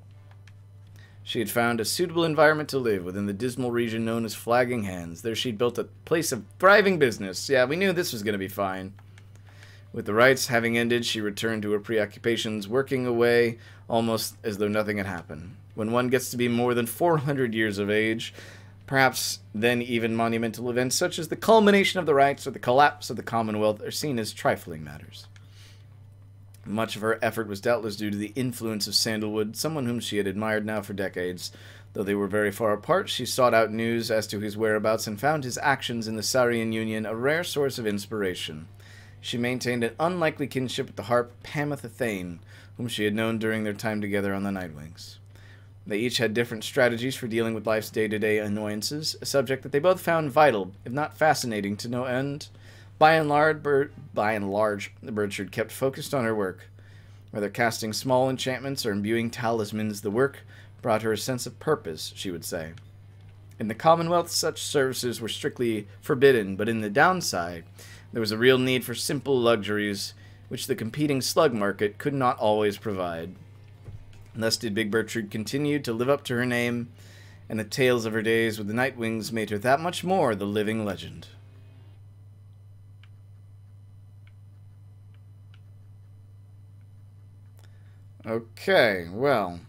Speaker 1: She had found a suitable environment to live within the dismal region known as Flagging Hands. There she'd built a place of thriving business. Yeah, we knew this was going to be fine. With the rites having ended, she returned to her preoccupations, working away almost as though nothing had happened. When one gets to be more than 400 years of age, perhaps then even monumental events such as the culmination of the rites or the collapse of the Commonwealth are seen as trifling matters. Much of her effort was doubtless due to the influence of Sandalwood, someone whom she had admired now for decades. Though they were very far apart, she sought out news as to his whereabouts and found his actions in the Sarian Union a rare source of inspiration. She maintained an unlikely kinship with the harp Pamitha Thane, whom she had known during their time together on the Nightwings. They each had different strategies for dealing with life's day-to-day annoyances, a subject that they both found vital, if not fascinating, to no end. By and large, Bertrude kept focused on her work. Whether casting small enchantments or imbuing talismans, the work brought her a sense of purpose, she would say. In the Commonwealth, such services were strictly forbidden, but in the downside, there was a real need for simple luxuries, which the competing slug market could not always provide. Thus did Big Bertrude continue to live up to her name, and the tales of her days with the Nightwings made her that much more the living legend. Okay, well.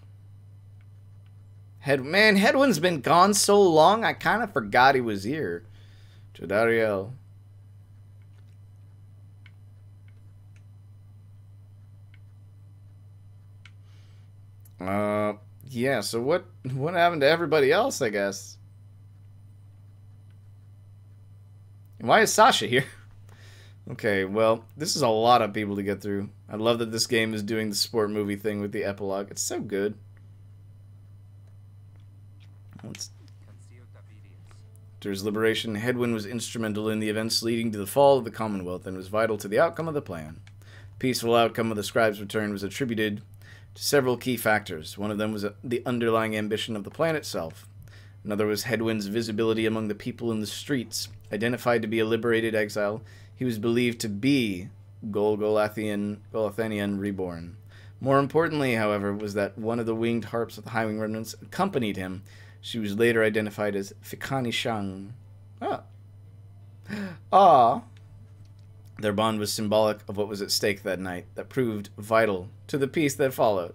Speaker 1: Headwind's been gone so long, I kind of forgot he was here. Jodariel. Yeah, so what happened to everybody else, I guess? Why is Sasha here? Okay, well, this is a lot of people to get through. I love that this game is doing the sport movie thing with the epilogue. It's so good. After his liberation, Hedwyn was instrumental in the events leading to the fall of the Commonwealth and was vital to the outcome of the plan. The peaceful outcome of the scribe's return was attributed to several key factors. One of them was the underlying ambition of the plan itself. Another was Hedwyn's visibility among the people in the streets. Identified to be a liberated exile, he was believed to be Golathanian reborn. More importantly, however, was that one of the winged harps of the Highwing remnants accompanied him. She was later identified as Fikani Shang. Their bond was symbolic of what was at stake that night, that proved vital to the peace that followed.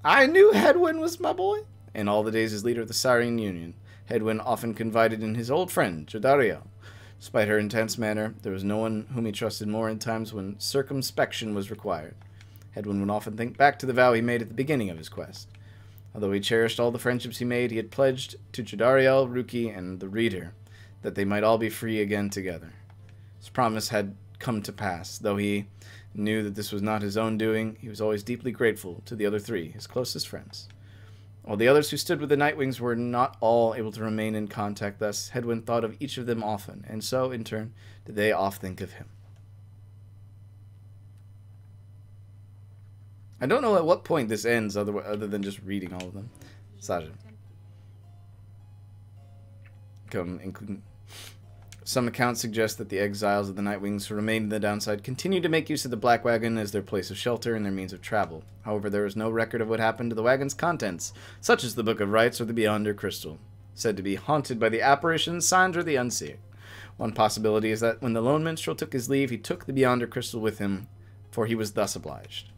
Speaker 1: I knew Hedwyn was my boy. In all the days as leader of the Sarian Union, Hedwyn often confided in his old friend, Jodariel. Despite her intense manner, there was no one whom he trusted more in times when circumspection was required. Hedwyn would often think back to the vow he made at the beginning of his quest. Although he cherished all the friendships he made, he had pledged to Jadariel, Ruki, and the Reader that they might all be free again together. His promise had come to pass. Though he knew that this was not his own doing, he was always deeply grateful to the other three, his closest friends. While the others who stood with the Nightwings were not all able to remain in contact thus, Hedwyn thought of each of them often, and so, in turn, did they oft think of him. I don't know at what point this ends, other than just reading all of them. Saja. Some accounts suggest that the exiles of the Nightwings who remained in the downside continued to make use of the Black Wagon as their place of shelter and their means of travel. However, there is no record of what happened to the wagon's contents, such as the Book of Rites or the Beyonder Crystal, said to be haunted by the apparition Sandra the Unseeing. One possibility is that when the lone minstrel took his leave, he took the Beyonder Crystal with him, for he was thus obliged.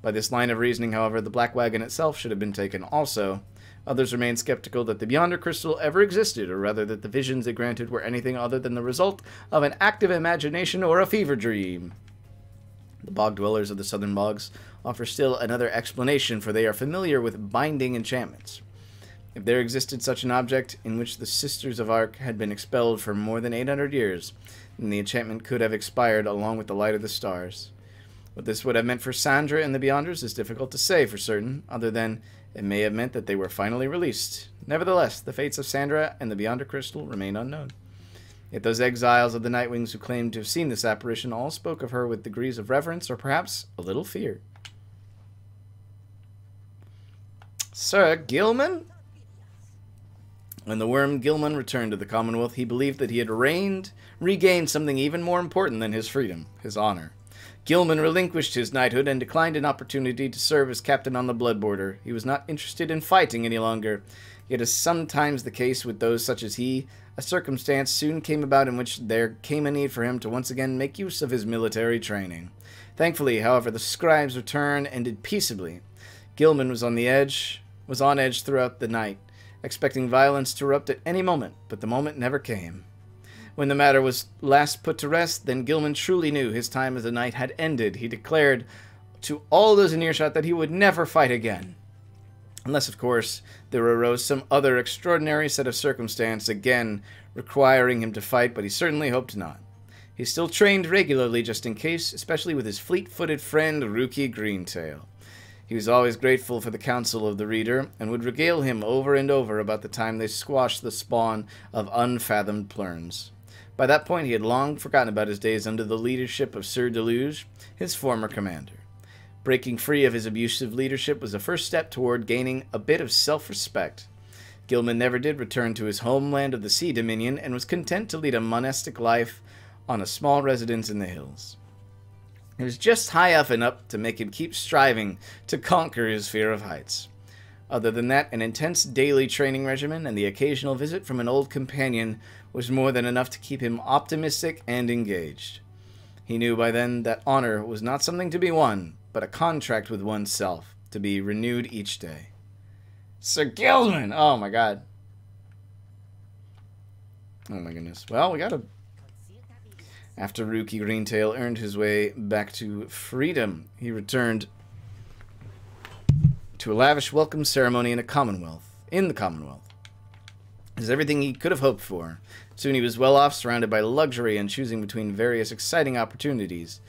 Speaker 1: By this line of reasoning, however, the Black Wagon itself should have been taken also. Others remain skeptical that the Beyonder Crystal ever existed, or rather that the visions it granted were anything other than the result of an active imagination or a fever dream. The bog dwellers of the southern bogs offer still another explanation, for they are familiar with binding enchantments. If there existed such an object in which the Sisters of Arc had been expelled for more than 800 years, then the enchantment could have expired along with the light of the stars. What this would have meant for Sandra and the Beyonders is difficult to say for certain, other than it may have meant that they were finally released. Nevertheless, the fates of Sandra and the Beyonder Crystal remain unknown. Yet those exiles of the Nightwings who claimed to have seen this apparition all spoke of her with degrees of reverence or perhaps a little fear. Sir Gilman? When the worm Gilman returned to the Commonwealth, he believed that he had regained something even more important than his freedom, his honor. Gilman relinquished his knighthood and declined an opportunity to serve as captain on the blood border. He was not interested in fighting any longer. Yet, as sometimes the case with those such as he, a circumstance soon came about in which there came a need for him to once again make use of his military training. Thankfully, however, the scribe's return ended peaceably. Gilman was on edge throughout the night, expecting violence to erupt at any moment, but the moment never came. When the matter was last put to rest, then Gilman truly knew his time as a knight had ended. He declared to all those in earshot that he would never fight again. Unless, of course, there arose some other extraordinary set of circumstance again requiring him to fight, but he certainly hoped not. He still trained regularly just in case, especially with his fleet-footed friend Ruki Greentail. He was always grateful for the counsel of the Reader, and would regale him over and over about the time they squashed the spawn of unfathomed plurns. By that point, he had long forgotten about his days under the leadership of Sir Deluge, his former commander. Breaking free of his abusive leadership was the first step toward gaining a bit of self-respect. Gilman never did return to his homeland of the Sea Dominion, and was content to lead a monastic life on a small residence in the hills. It was just high enough to make him keep striving to conquer his fear of heights. Other than that, an intense daily training regimen and the occasional visit from an old companion was more than enough to keep him optimistic and engaged. He knew by then that honor was not something to be won, but a contract with oneself, to be renewed each day. Sir Gilman! Oh my god. Oh my goodness. Well, we gotta... After Ruki Greentail earned his way back to freedom, he returned to a lavish welcome ceremony in the Commonwealth. It was everything he could have hoped for. Soon he was well off, surrounded by luxury, and choosing between various exciting opportunities.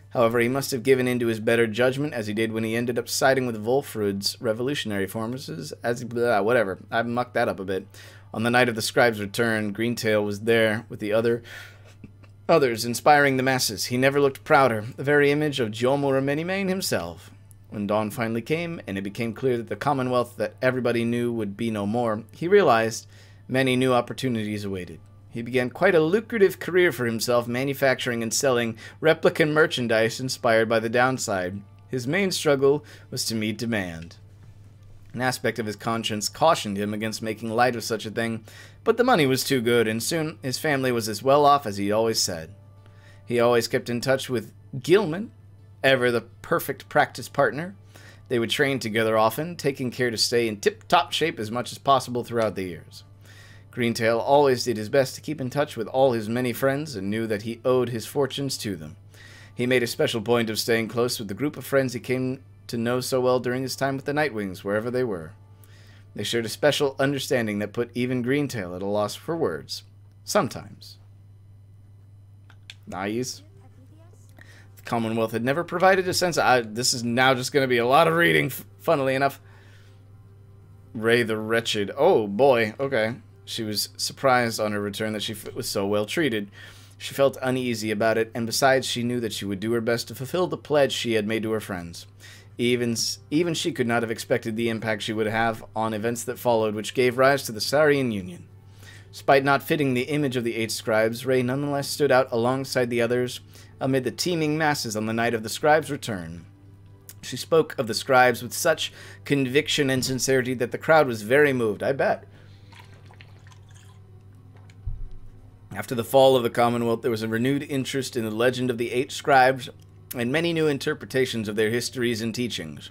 Speaker 1: However, he must have given in to his better judgment, as he did when he ended up siding with Volfrud's revolutionary forces, whatever. I mucked that up a bit. On the night of the scribe's return, Greentail was there with the others, inspiring the masses. He never looked prouder, the very image of Jomo Remini himself. When dawn finally came, and it became clear that the Commonwealth that everybody knew would be no more, he realized many new opportunities awaited. He began quite a lucrative career for himself, manufacturing and selling replicant merchandise inspired by the downside. His main struggle was to meet demand. An aspect of his conscience cautioned him against making light of such a thing, but the money was too good, and soon his family was as well off as he always said. He always kept in touch with Gilman, ever the perfect practice partner. They would train together often, taking care to stay in tip-top shape as much as possible throughout the years. Greentail always did his best to keep in touch with all his many friends and knew that he owed his fortunes to them. He made a special point of staying close with the group of friends he came to know so well during his time with the Nightwings, wherever they were. They shared a special understanding that put even Greentail at a loss for words. Sometimes. Nice. The Commonwealth had never provided a sense of... this is now just going to be a lot of reading, funnily enough. Ray the Wretched. Oh, boy. Okay. She was surprised on her return that she was so well treated. She felt uneasy about it, and besides, she knew that she would do her best to fulfill the pledge she had made to her friends. Even she could not have expected the impact she would have on events that followed, which gave rise to the Sarian Union. Despite not fitting the image of the 8 scribes, Ray nonetheless stood out alongside the others amid the teeming masses on the night of the scribes' return. She spoke of the scribes with such conviction and sincerity that the crowd was very moved, I bet. After the fall of the Commonwealth, there was a renewed interest in the legend of the 8 scribes and many new interpretations of their histories and teachings.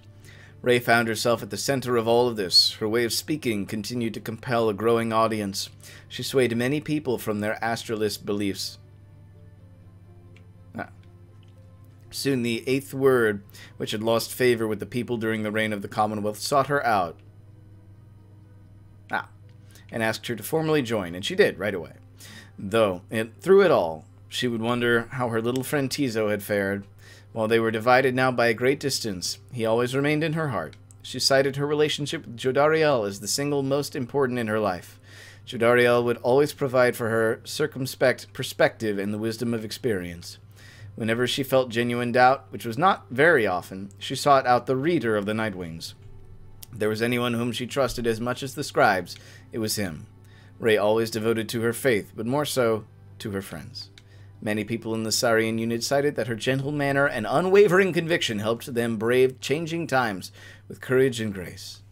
Speaker 1: Ray found herself at the center of all of this. Her way of speaking continued to compel a growing audience. She swayed many people from their astralist beliefs. Soon the 8th word, which had lost favor with the people during the reign of the Commonwealth, sought her out and asked her to formally join, and she did right away. Though, through it all, she would wonder how her little friend Tizo had fared. While they were divided now by a great distance, he always remained in her heart. She cited her relationship with Jodariel as the single most important in her life. Jodariel would always provide for her circumspect perspective and the wisdom of experience. Whenever she felt genuine doubt, which was not very often, she sought out the reader of the Nightwings. If there was anyone whom she trusted as much as the scribes, it was him. Ray always devoted to her faith, but more so to her friends. Many people in the Sarian Unit cited that her gentle manner and unwavering conviction helped them brave changing times with courage and grace.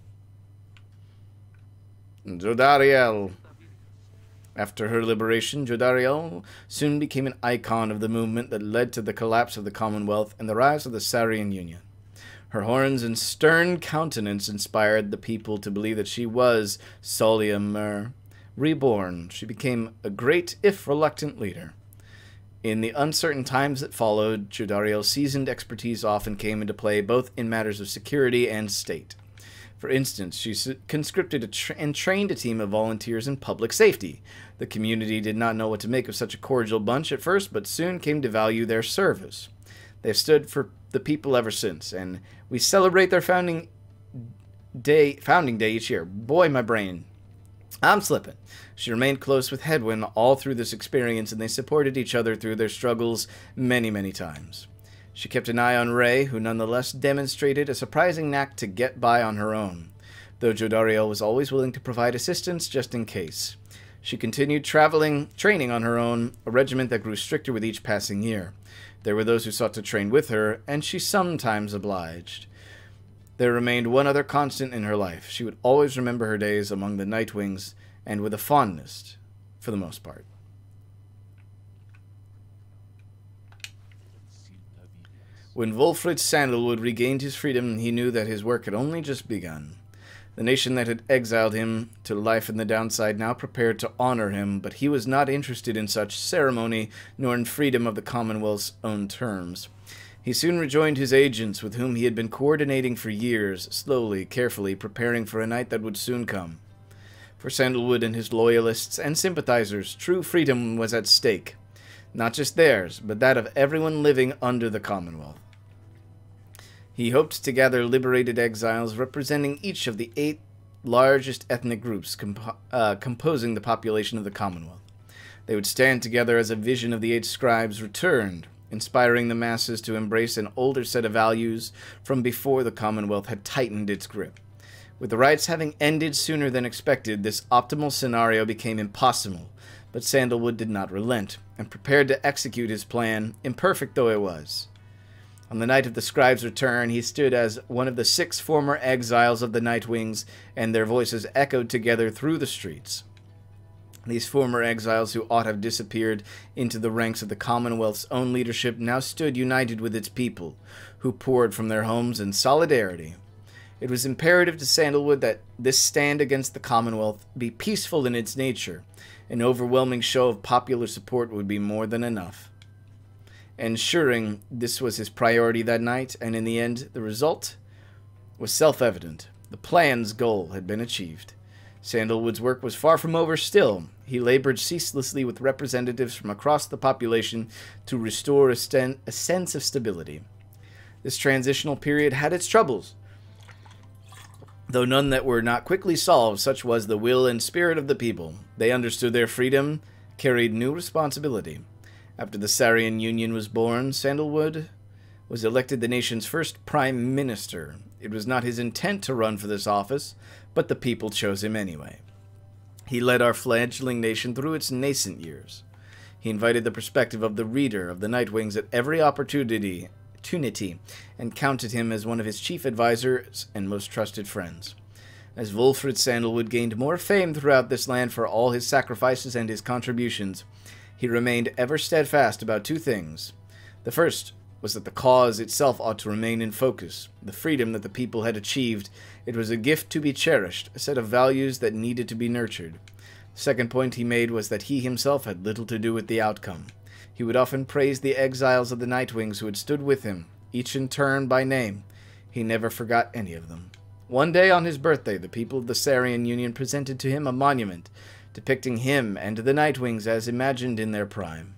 Speaker 1: Jodariel. After her liberation, Jodariel soon became an icon of the movement that led to the collapse of the Commonwealth and the rise of the Sarian Union. Her horns and stern countenance inspired the people to believe that she was Solia Mer. Reborn, she became a great, if reluctant, leader. In the uncertain times that followed, Jodariel's seasoned expertise often came into play both in matters of security and state. For instance, she conscripted and trained a team of volunteers in public safety. The community did not know what to make of such a cordial bunch at first, but soon came to value their service. They've stood for the people ever since, and we celebrate their founding day each year. Boy, my brain. I'm slipping. She remained close with Hedwyn all through this experience, and they supported each other through their struggles many, many times. She kept an eye on Ray, who nonetheless demonstrated a surprising knack to get by on her own, though Jodariel was always willing to provide assistance just in case. She continued training on her own, a regiment that grew stricter with each passing year. There were those who sought to train with her, and she sometimes obliged. There remained one other constant in her life. She would always remember her days among the Nightwings, and with a fondness, for the most part. When Wolfrid Sandalwood regained his freedom, he knew that his work had only just begun. The nation that had exiled him to life in the downside now prepared to honor him, but he was not interested in such ceremony, nor in freedom of the Commonwealth's own terms. He soon rejoined his agents, with whom he had been coordinating for years, slowly, carefully, preparing for a night that would soon come. For Sandalwood and his loyalists and sympathizers, true freedom was at stake. Not just theirs, but that of everyone living under the Commonwealth. He hoped to gather liberated exiles representing each of the 8 largest ethnic groups composing the population of the Commonwealth. They would stand together as a vision of the 8 scribes returned, inspiring the masses to embrace an older set of values from before the Commonwealth had tightened its grip. With the rites having ended sooner than expected, this optimal scenario became impossible, but Sandalwood did not relent, and prepared to execute his plan, imperfect though it was. On the night of the scribes' return, he stood as one of the 6 former exiles of the Nightwings, and their voices echoed together through the streets. These former exiles who ought to have disappeared into the ranks of the Commonwealth's own leadership now stood united with its people, who poured from their homes in solidarity. It was imperative to Sandalwood that this stand against the Commonwealth be peaceful in its nature. An overwhelming show of popular support would be more than enough. Ensuring this was his priority that night, and in the end, the result was self-evident. The plan's goal had been achieved. Sandalwood's work was far from over still. He labored ceaselessly with representatives from across the population to restore a sense of stability. This transitional period had its troubles, though none that were not quickly solved. Such was the will and spirit of the people. They understood their freedom, carried new responsibility. After the Sarian Union was born, Sandalwood was elected the nation's first prime minister. It was not his intent to run for this office, but the people chose him anyway. He led our fledgling nation through its nascent years. He invited the perspective of the reader of the Nightwings at every opportunity, and counted him as one of his chief advisors and most trusted friends. As Wolfred Sandalwood gained more fame throughout this land for all his sacrifices and his contributions, he remained ever steadfast about two things. The first was that the cause itself ought to remain in focus, the freedom that the people had achieved. It was a gift to be cherished, a set of values that needed to be nurtured. The second point he made was that he himself had little to do with the outcome. He would often praise the exiles of the Nightwings who had stood with him, each in turn by name. He never forgot any of them. One day on his birthday, the people of the Sarian Union presented to him a monument depicting him and the Nightwings as imagined in their prime.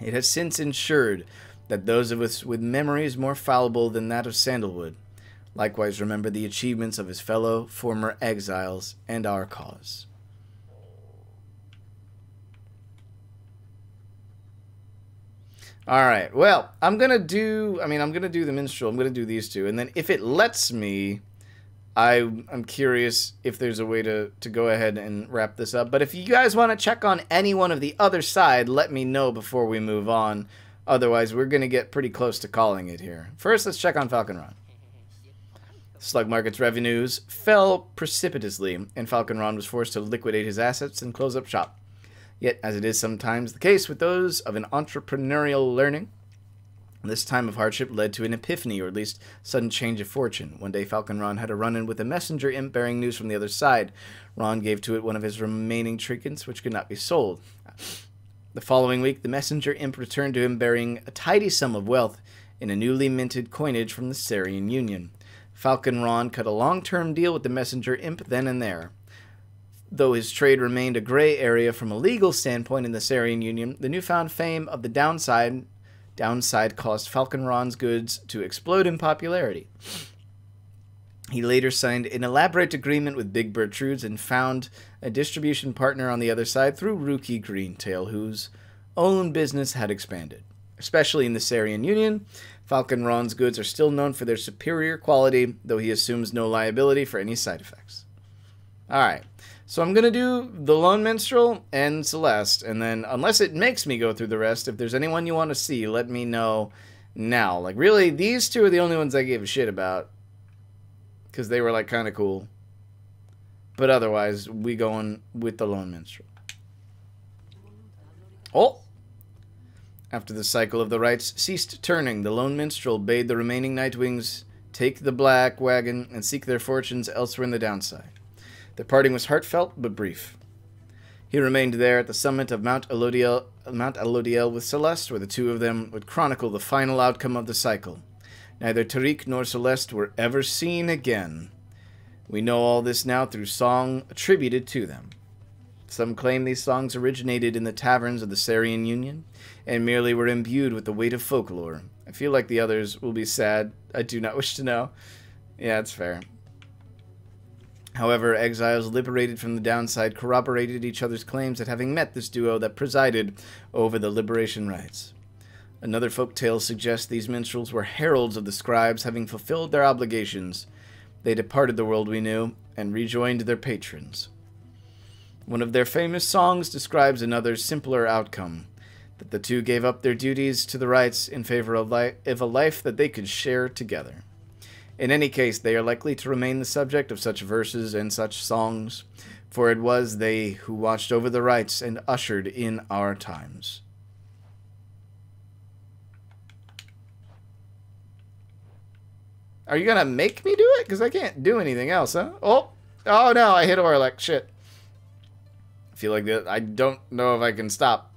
Speaker 1: It has since ensured that those of us with memories more fallible than that of Sandalwood likewise remember the achievements of his fellow former exiles and our cause. Alright, well, I'm gonna do the minstrel, I'm gonna do these two, and then if it lets me, I'm curious if there's a way to go ahead and wrap this up. But if you guys want to check on any one of the other side, let me know before we move on. Otherwise, we're going to get pretty close to calling it here. First, let's check on Falcon Ron. Slug Market's revenues fell precipitously, and Falcon Ron was forced to liquidate his assets and close up shop. Yet, as it is sometimes the case with those of an entrepreneurial learning, this time of hardship led to an epiphany, or at least sudden change of fortune. One day, Falcon Ron had a run-in with a messenger imp bearing news from the other side. Ron gave to it one of his remaining trinkets, which could not be sold. The following week, the messenger imp returned to him bearing a tidy sum of wealth in a newly minted coinage from the Sarian Union. Falcon Ron cut a long-term deal with the messenger imp then and there. Though his trade remained a gray area from a legal standpoint in the Sarian Union, the newfound fame of the downside caused Falcon Ron's goods to explode in popularity. He later signed an elaborate agreement with Big Bertrudes and found a distribution partner on the other side through Rookie Greentail, whose own business had expanded. Especially in the Sarian Union, Falcon Ron's goods are still known for their superior quality, though he assumes no liability for any side effects. Alright, so I'm going to do the Lone Minstrel and Celeste, and then unless it makes me go through the rest, if there's anyone you want to see, let me know now. Like, really, these two are the only ones I gave a shit about, because they were, like, kind of cool. But otherwise, we going with the Lone Minstrel. Oh! After the cycle of the rites ceased turning, the Lone Minstrel bade the remaining Nightwings take the black wagon and seek their fortunes elsewhere in the downside. Their parting was heartfelt but brief. He remained there at the summit of Mount Elodiel with Celeste, where the two of them would chronicle the final outcome of the cycle. Neither Tariq nor Celeste were ever seen again. We know all this now through song attributed to them. Some claim these songs originated in the taverns of the Sarian Union, and merely were imbued with the weight of folklore. I feel like the others will be sad. I do not wish to know. Yeah, it's fair. However, exiles liberated from the downside corroborated each other's claims at having met this duo that presided over the liberation rites. Another folktale suggests these minstrels were heralds of the scribes. Having fulfilled their obligations, they departed the world we knew and rejoined their patrons. One of their famous songs describes another, simpler outcome, that the two gave up their duties to the rites in favor of a life that they could share together. In any case, they are likely to remain the subject of such verses and such songs, for it was they who watched over the rites and ushered in our times. Are you gonna make me do it? Because I can't do anything else, huh? Oh! Oh no, I hit Orlek. Shit. I feel like that. I don't know if I can stop.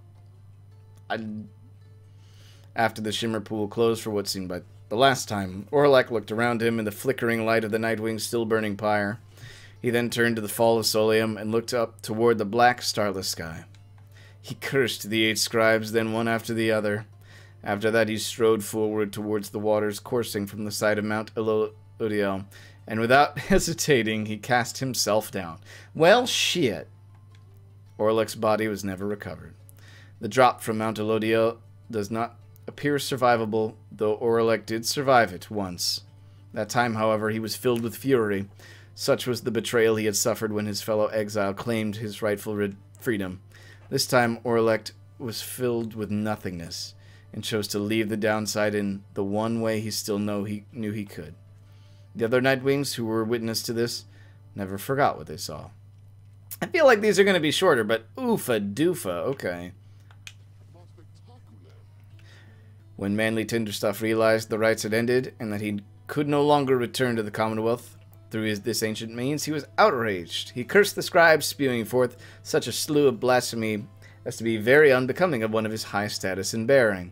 Speaker 1: After the Shimmer Pool closed for what seemed like the last time, Orlek looked around him in the flickering light of the Nightwing's still-burning pyre. He then turned to the fall of Solium and looked up toward the black, starless sky. He cursed the 8 scribes, then one after the other. After that, he strode forward towards the waters coursing from the side of Mount Elodiel, and without hesitating, he cast himself down. Well, shit. Orlek's body was never recovered. The drop from Mount Elodiel does not appear survivable, though Orlek did survive it once. That time, however, he was filled with fury. Such was the betrayal he had suffered when his fellow exile claimed his rightful freedom. This time, Orlek was filled with nothingness, and chose to leave the downside in the one way he still knew he could. The other Nightwings who were witness to this never forgot what they saw. I feel like these are going to be shorter, but oofa doofa, okay. When Manly Tinderstuff realized the rites had ended, and that he could no longer return to the Commonwealth through this ancient means, he was outraged. He cursed the scribes, spewing forth such a slew of blasphemy as to be very unbecoming of one of his high status and bearing.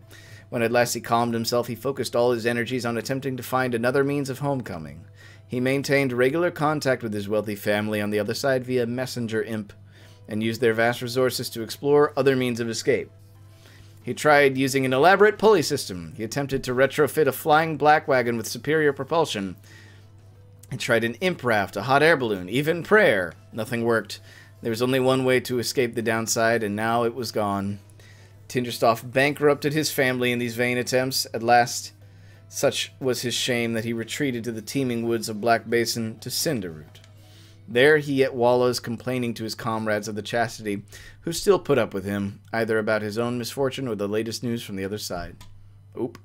Speaker 1: When at last he calmed himself, he focused all his energies on attempting to find another means of homecoming. He maintained regular contact with his wealthy family on the other side via messenger imp, and used their vast resources to explore other means of escape. He tried using an elaborate pulley system. He attempted to retrofit a flying black wagon with superior propulsion. He tried an imp raft, a hot air balloon, even prayer. Nothing worked. There was only one way to escape the downside, and now it was gone. Tinderstoff bankrupted his family in these vain attempts. At last, such was his shame that he retreated to the teeming woods of Black Basin to Cinderroot. There he yet wallows, complaining to his comrades of the chastity, who still put up with him, either about his own misfortune or the latest news from the other side. Oop.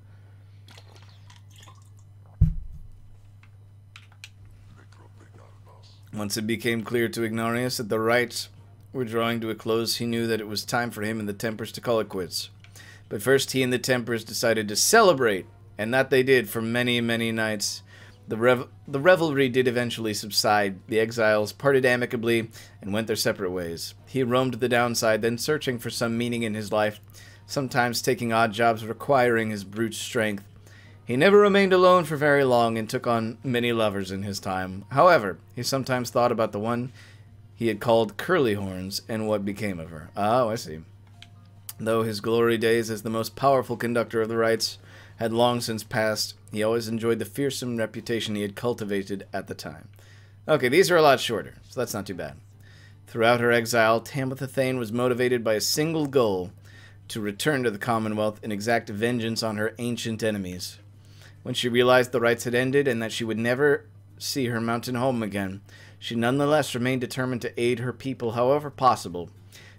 Speaker 1: Once it became clear to Ignarius that the rites were drawing to a close, he knew that it was time for him and the Tempers to call it quits. But first he and the Tempers decided to celebrate, and that they did for many, many nights. The revelry did eventually subside. The exiles parted amicably and went their separate ways. He roamed the downside, then searching for some meaning in his life, sometimes taking odd jobs requiring his brute strength. He never remained alone for very long and took on many lovers in his time. However, he sometimes thought about the one he had called Curly Horns and what became of her. Oh, I see. Though his glory days as the most powerful conductor of the rites had long since passed, he always enjoyed the fearsome reputation he had cultivated at the time. Okay, these are a lot shorter, so that's not too bad. Throughout her exile, Tabitha Thane was motivated by a single goal: to return to the Commonwealth and exact vengeance on her ancient enemies. When she realized the rites had ended and that she would never see her mountain home again, she nonetheless remained determined to aid her people however possible.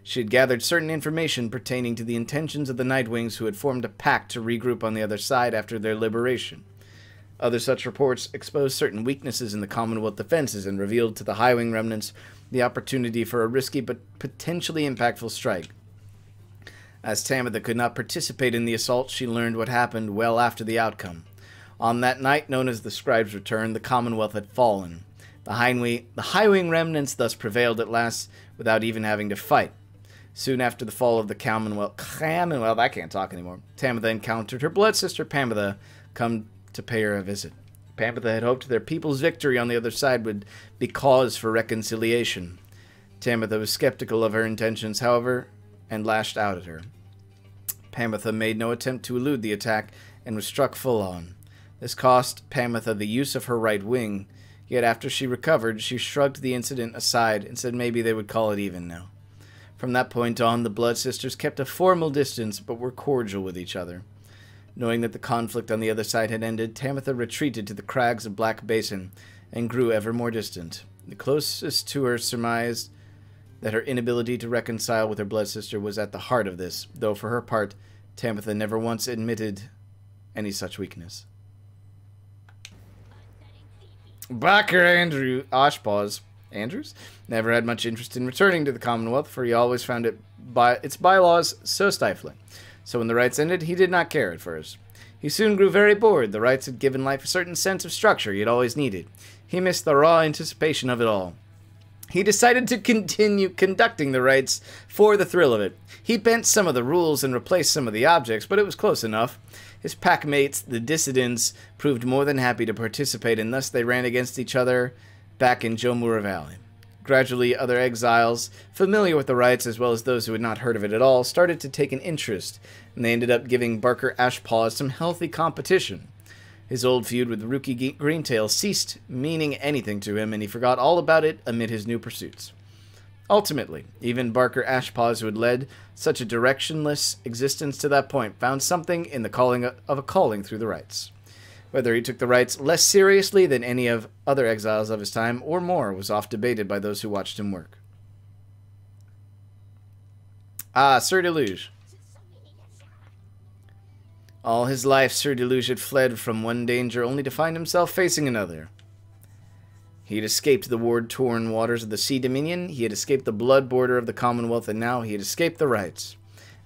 Speaker 1: She had gathered certain information pertaining to the intentions of the Nightwings, who had formed a pact to regroup on the other side after their liberation. Other such reports exposed certain weaknesses in the Commonwealth defenses and revealed to the Highwing remnants the opportunity for a risky but potentially impactful strike. As Tabitha could not participate in the assault, she learned what happened well after the outcome. On that night, known as the Scribe's Return, the Commonwealth had fallen. The Highwing remnants thus prevailed at last without even having to fight. Soon after the fall of the Commonwealth, I can't talk anymore. Tabitha encountered her blood sister Pamela, come to pay her a visit. Pamela had hoped their people's victory on the other side would be cause for reconciliation. Tabitha was skeptical of her intentions, however, and lashed out at her. Pamela made no attempt to elude the attack and was struck full on. This cost Pamela the use of her right wing, yet after she recovered, she shrugged the incident aside and said maybe they would call it even now. From that point on, the Blood Sisters kept a formal distance, but were cordial with each other. Knowing that the conflict on the other side had ended, Tabitha retreated to the crags of Black Basin and grew ever more distant. The closest to her surmised that her inability to reconcile with her blood sister was at the heart of this, though for her part, Tabitha never once admitted any such weakness. Backer Oshpaw's Andrews never had much interest in returning to the Commonwealth, for he always found its bylaws so stifling. So when the rites ended, he did not care at first. He soon grew very bored. The rites had given life a certain sense of structure he had always needed. He missed the raw anticipation of it all. He decided to continue conducting the rites for the thrill of it. He bent some of the rules and replaced some of the objects, but it was close enough. His pack mates, the dissidents, proved more than happy to participate, and thus they ran against each other back in Jomura Valley. Gradually, other exiles, familiar with the rites as well as those who had not heard of it at all, started to take an interest, and they ended up giving Barker Ashpaw some healthy competition. His old feud with Rookie Greentail ceased meaning anything to him, and he forgot all about it amid his new pursuits. Ultimately, even Barker Ashpaws, who had led such a directionless existence to that point, found something in the calling of a calling through the rites. Whether he took the rites less seriously than any of other exiles of his time, or more, was oft debated by those who watched him work. Ah, Sir Deluge. All his life, Sir Deluge had fled from one danger only to find himself facing another. He had escaped the war-torn waters of the Sea Dominion, he had escaped the blood border of the Commonwealth, and now he had escaped the rites.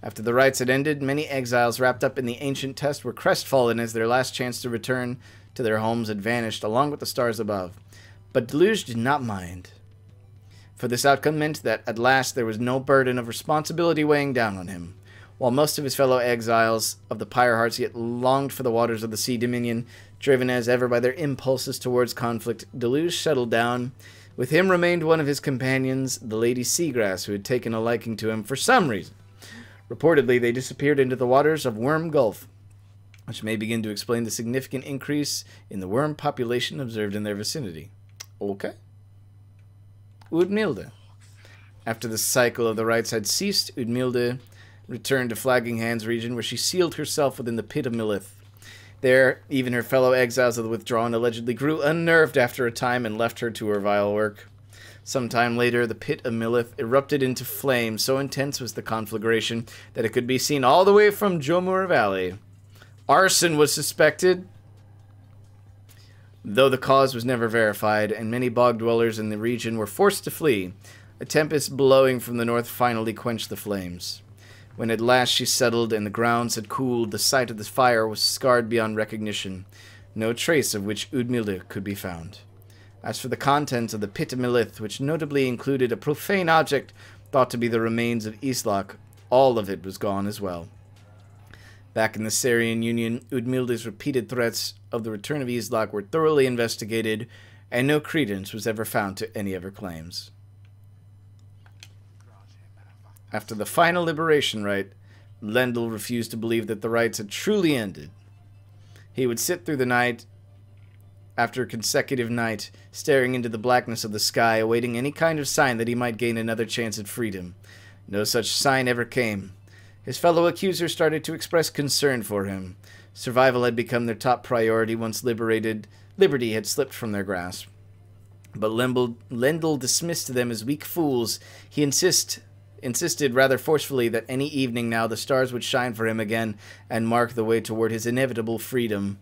Speaker 1: After the rites had ended, many exiles wrapped up in the ancient test were crestfallen as their last chance to return to their homes had vanished, along with the stars above. But Deluge did not mind, for this outcome meant that at last there was no burden of responsibility weighing down on him. While most of his fellow exiles of the Pyre Hearts yet longed for the waters of the Sea Dominion, driven as ever by their impulses towards conflict, Deluge settled down. With him remained one of his companions, the Lady Seagrass, who had taken a liking to him for some reason. Reportedly, they disappeared into the waters of Worm Gulf, which may begin to explain the significant increase in the worm population observed in their vicinity. Okay. Udmilde. After the cycle of the rites had ceased, Udmilde returned to Flagging Hands region, where she sealed herself within the Pit of Milith. There, even her fellow exiles of the Withdrawn allegedly grew unnerved after a time and left her to her vile work. Some time later, the Pit of Milith erupted into flame. So intense was the conflagration that it could be seen all the way from Jomura Valley. Arson was suspected, though the cause was never verified, and many bog dwellers in the region were forced to flee. A tempest blowing from the north finally quenched the flames. When at last she settled and the grounds had cooled, the site of the fire was scarred beyond recognition, no trace of which Udmilde could be found. As for the contents of the Pit of Milith, which notably included a profane object thought to be the remains of Islach, all of it was gone as well. Back in the Sarian Union, Udmilde's repeated threats of the return of Islach were thoroughly investigated, and no credence was ever found to any of her claims. After the final liberation rite, Lendl refused to believe that the rites had truly ended. He would sit through the night, after a consecutive night, staring into the blackness of the sky, awaiting any kind of sign that he might gain another chance at freedom. No such sign ever came. His fellow accusers started to express concern for him. Survival had become their top priority once liberty had slipped from their grasp. But Lendl dismissed them as weak fools. He insisted rather forcefully that any evening now the stars would shine for him again and mark the way toward his inevitable freedom.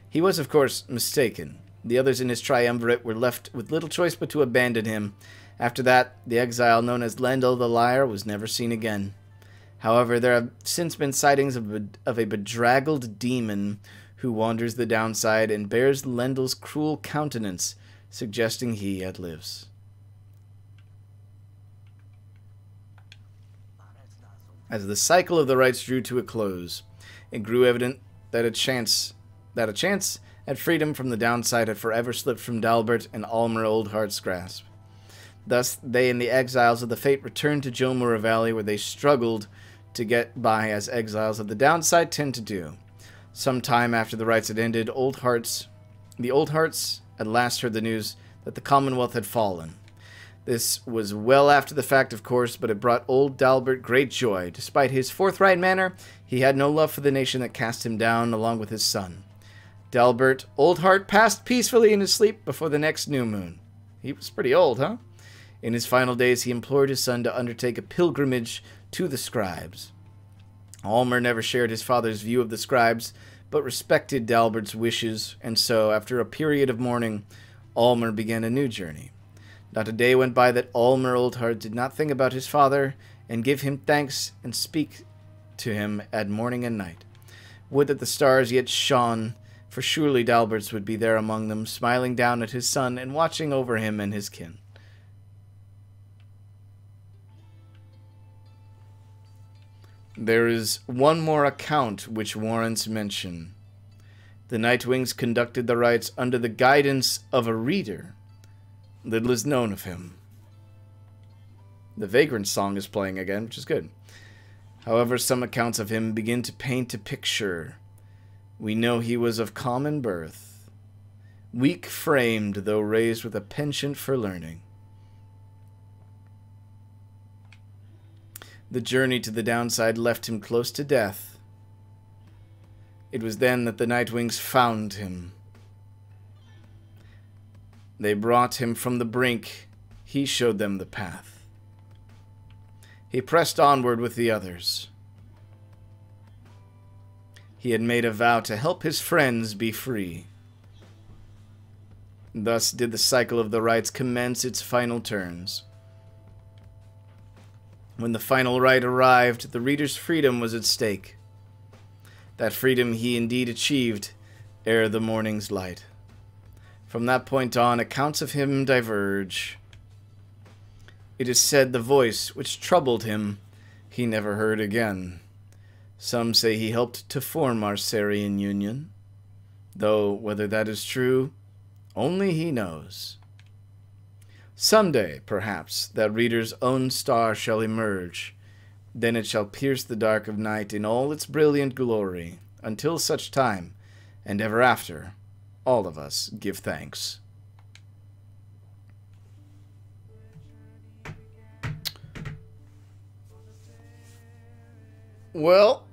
Speaker 1: He was, of course, mistaken. The others in his triumvirate were left with little choice but to abandon him. After that, the exile known as Lendl the Liar was never seen again. However, there have since been sightings of a bedraggled demon who wanders the downside and bears Lendl's cruel countenance, suggesting he yet lives. As the cycle of the rites drew to a close, it grew evident that a chance at freedom from the downside had forever slipped from Dalbert and Almer Oldheart's grasp. Thus, they and the exiles of the Fate returned to Jomura Valley, where they struggled to get by as exiles of the downside tend to do. Some time after the rites had ended, the Old Hearts at last heard the news that the Commonwealth had fallen. This was well after the fact, of course, but it brought old Dalbert great joy. Despite his forthright manner, he had no love for the nation that cast him down, along with his son. Dalbert Oldheart passed peacefully in his sleep before the next new moon. He was pretty old, huh? In his final days, he implored his son to undertake a pilgrimage to the scribes. Almer never shared his father's view of the scribes, but respected Dalbert's wishes, and so, after a period of mourning, Almer began a new journey. Not a day went by that Almer Oldheart did not think about his father and give him thanks and speak to him at morning and night. Would that the stars yet shone, for surely Dalberts would be there among them, smiling down at his son and watching over him and his kin. There is one more account which warrants mention. The Nightwings conducted the rites under the guidance of a reader. Little is known of him. The Vagrant song is playing again, which is good. However, some accounts of him begin to paint a picture. We know he was of common birth, weak-framed, though raised with a penchant for learning. The journey to the downside left him close to death. It was then that the Nightwings found him. They brought him from the brink. He showed them the path. He pressed onward with the others. He had made a vow to help his friends be free. Thus did the cycle of the rites commence its final turns. When the final rite arrived, the reader's freedom was at stake. That freedom he indeed achieved ere the morning's light. From that point on, accounts of him diverge. It is said the voice which troubled him he never heard again. Some say he helped to form our Sarian Union, though whether that is true, only he knows. Someday, perhaps, that reader's own star shall emerge. Then it shall pierce the dark of night in all its brilliant glory. Until such time, and ever after, all of us give thanks. Well,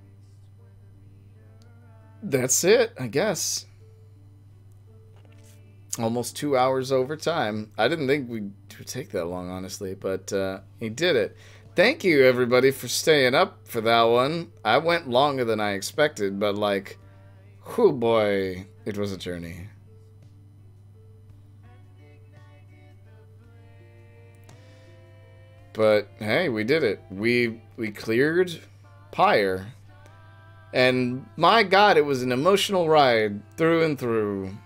Speaker 1: that's it, I guess. Almost 2 hours over time. I didn't think we'd take that long, honestly, but he did it. Thank you, everybody, for staying up for that one. I went longer than I expected, but, like, whew, boy, it was a journey. But, hey, we did it. We cleared Pyre. And, my God, it was an emotional ride through and through.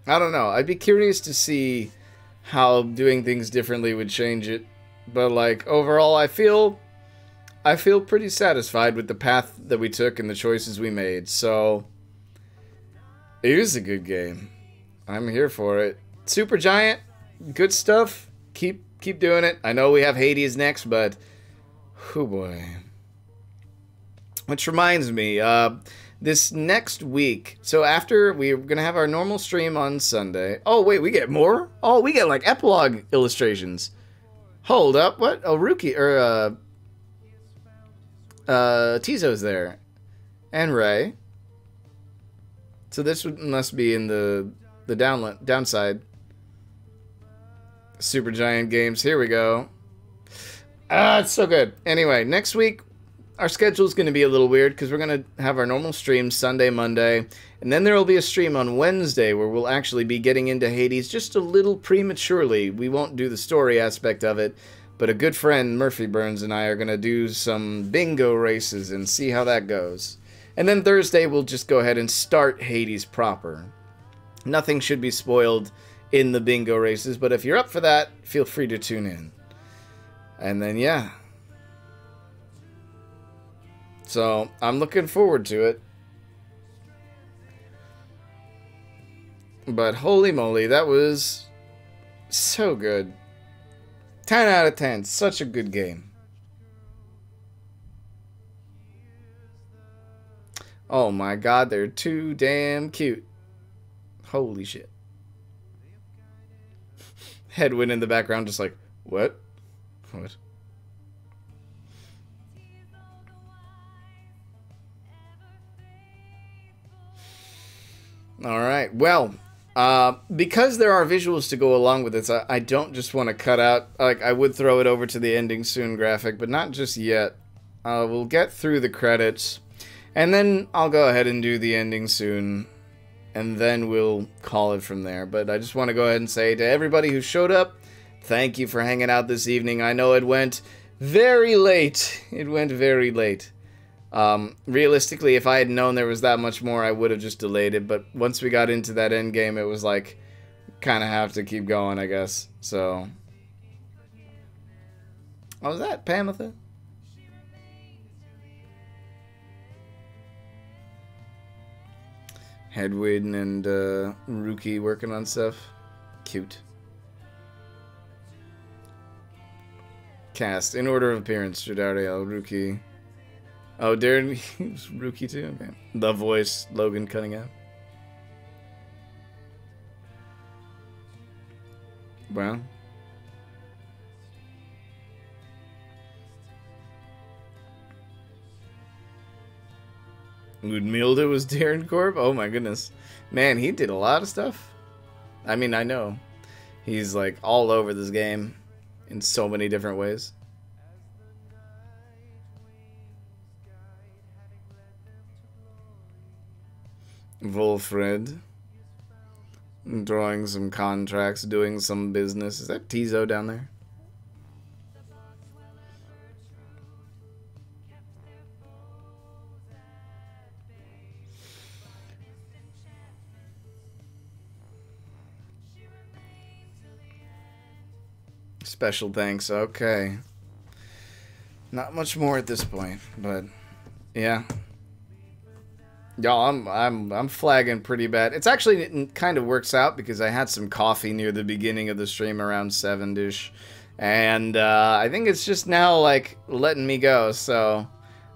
Speaker 1: I don't know. I'd be curious to see how doing things differently would change it. But, like, overall, I feel pretty satisfied with the path that we took and the choices we made. So, it is a good game. I'm here for it. Supergiant, good stuff. Keep doing it. I know we have Hades next, but, oh boy. Which reminds me, this next week, so after we're going to have our normal stream on Sunday. Oh, wait, we get more? Oh, we get, like, epilogue illustrations. Hold up, what? Oh, Rookie, or, Tizo's there. And Ray. So this must be in the downside. Supergiant games, here we go. It's so good. Anyway, next week, our schedule is going to be a little weird because we're going to have our normal stream Sunday, Monday, and then there will be a stream on Wednesday where we'll actually be getting into Hades just a little prematurely. We won't do the story aspect of it, but a good friend, Murphy Burns, and I are going to do some bingo races and see how that goes. And then Thursday, we'll just go ahead and start Hades proper. Nothing should be spoiled in the bingo races, but if you're up for that, feel free to tune in. And then, yeah. So, I'm looking forward to it. But holy moly, that was so good. 10 out of 10. Such a good game. Oh my god, they're too damn cute. Holy shit. Headwind in the background just like, what? What? Alright, well, because there are visuals to go along with this, I don't just want to cut out, like, I would throw it over to the ending soon graphic, but not just yet. We'll get through the credits, and then I'll go ahead and do the ending soon, and then we'll call it from there. But I just want to go ahead and say to everybody who showed up, thank you for hanging out this evening. I know it went very late. It went very late. Realistically, if I had known there was that much more, I would have just delayed it. But once we got into that end game, it was like, kind of have to keep going, I guess. So, what was that, Pamitha? Hedwig and Rookie working on stuff. Cute. Cast in order of appearance: Jadariel, Rookie. Oh, Darren, he was Rookie too. Okay. The voice: Logan Cunningham. Well. Ludmilda was Darren Corp? Oh my goodness. Man, he did a lot of stuff. I mean, I know. He's like all over this game in so many different ways. Wolfred. Drawing some contracts, doing some business. Is that Tizo down there? Special thanks. Okay. Not much more at this point, but yeah. Y'all, I'm flagging pretty bad. It's actually, it kind of works out because I had some coffee near the beginning of the stream around 7-ish, and I think it's just now like letting me go. So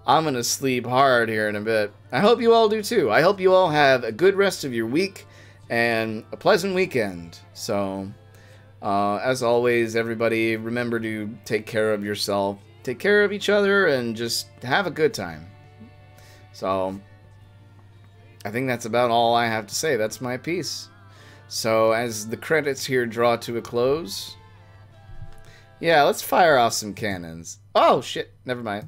Speaker 1: I'm gonna sleep hard here in a bit. I hope you all do too. I hope you all have a good rest of your week and a pleasant weekend. So. As always, everybody, remember to take care of yourself, take care of each other, and just have a good time. So, I think that's about all I have to say. That's my piece. So, as the credits here draw to a close, yeah, let's fire off some cannons. Oh, shit, never mind.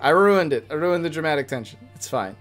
Speaker 1: I ruined it. I ruined the dramatic tension. It's fine.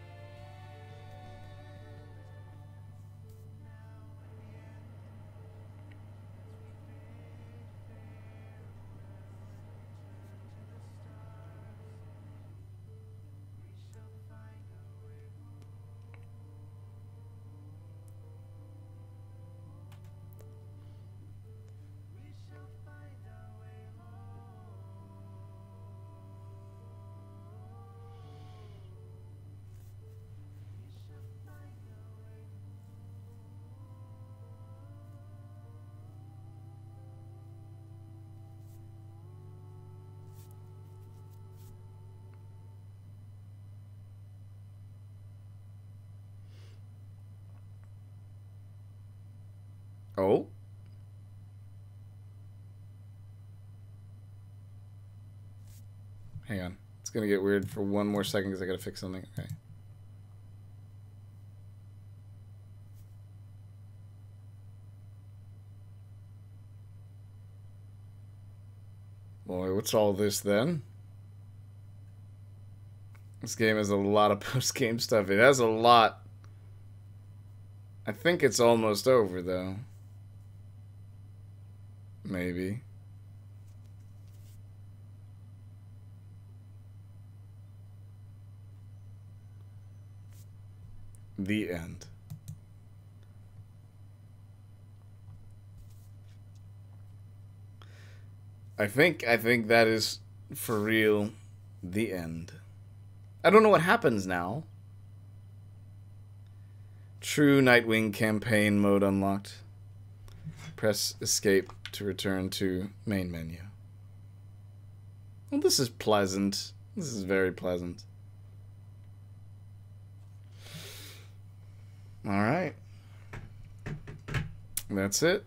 Speaker 1: Oh. Hang on. It's going to get weird for one more second because I got to fix something. Okay. Boy, what's all this then? This game has a lot of post-game stuff. It has a lot. I think it's almost over, though. Maybe. The end. I think that is for real the end. I don't know what happens now. True Nightwing campaign mode unlocked. Press escape to return to main menu. Well, this is pleasant. This is very pleasant. Alright. That's it.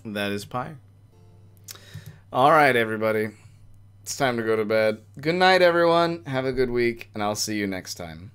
Speaker 1: That is Pyre. Alright, everybody. It's time to go to bed. Good night, everyone. Have a good week, and I'll see you next time.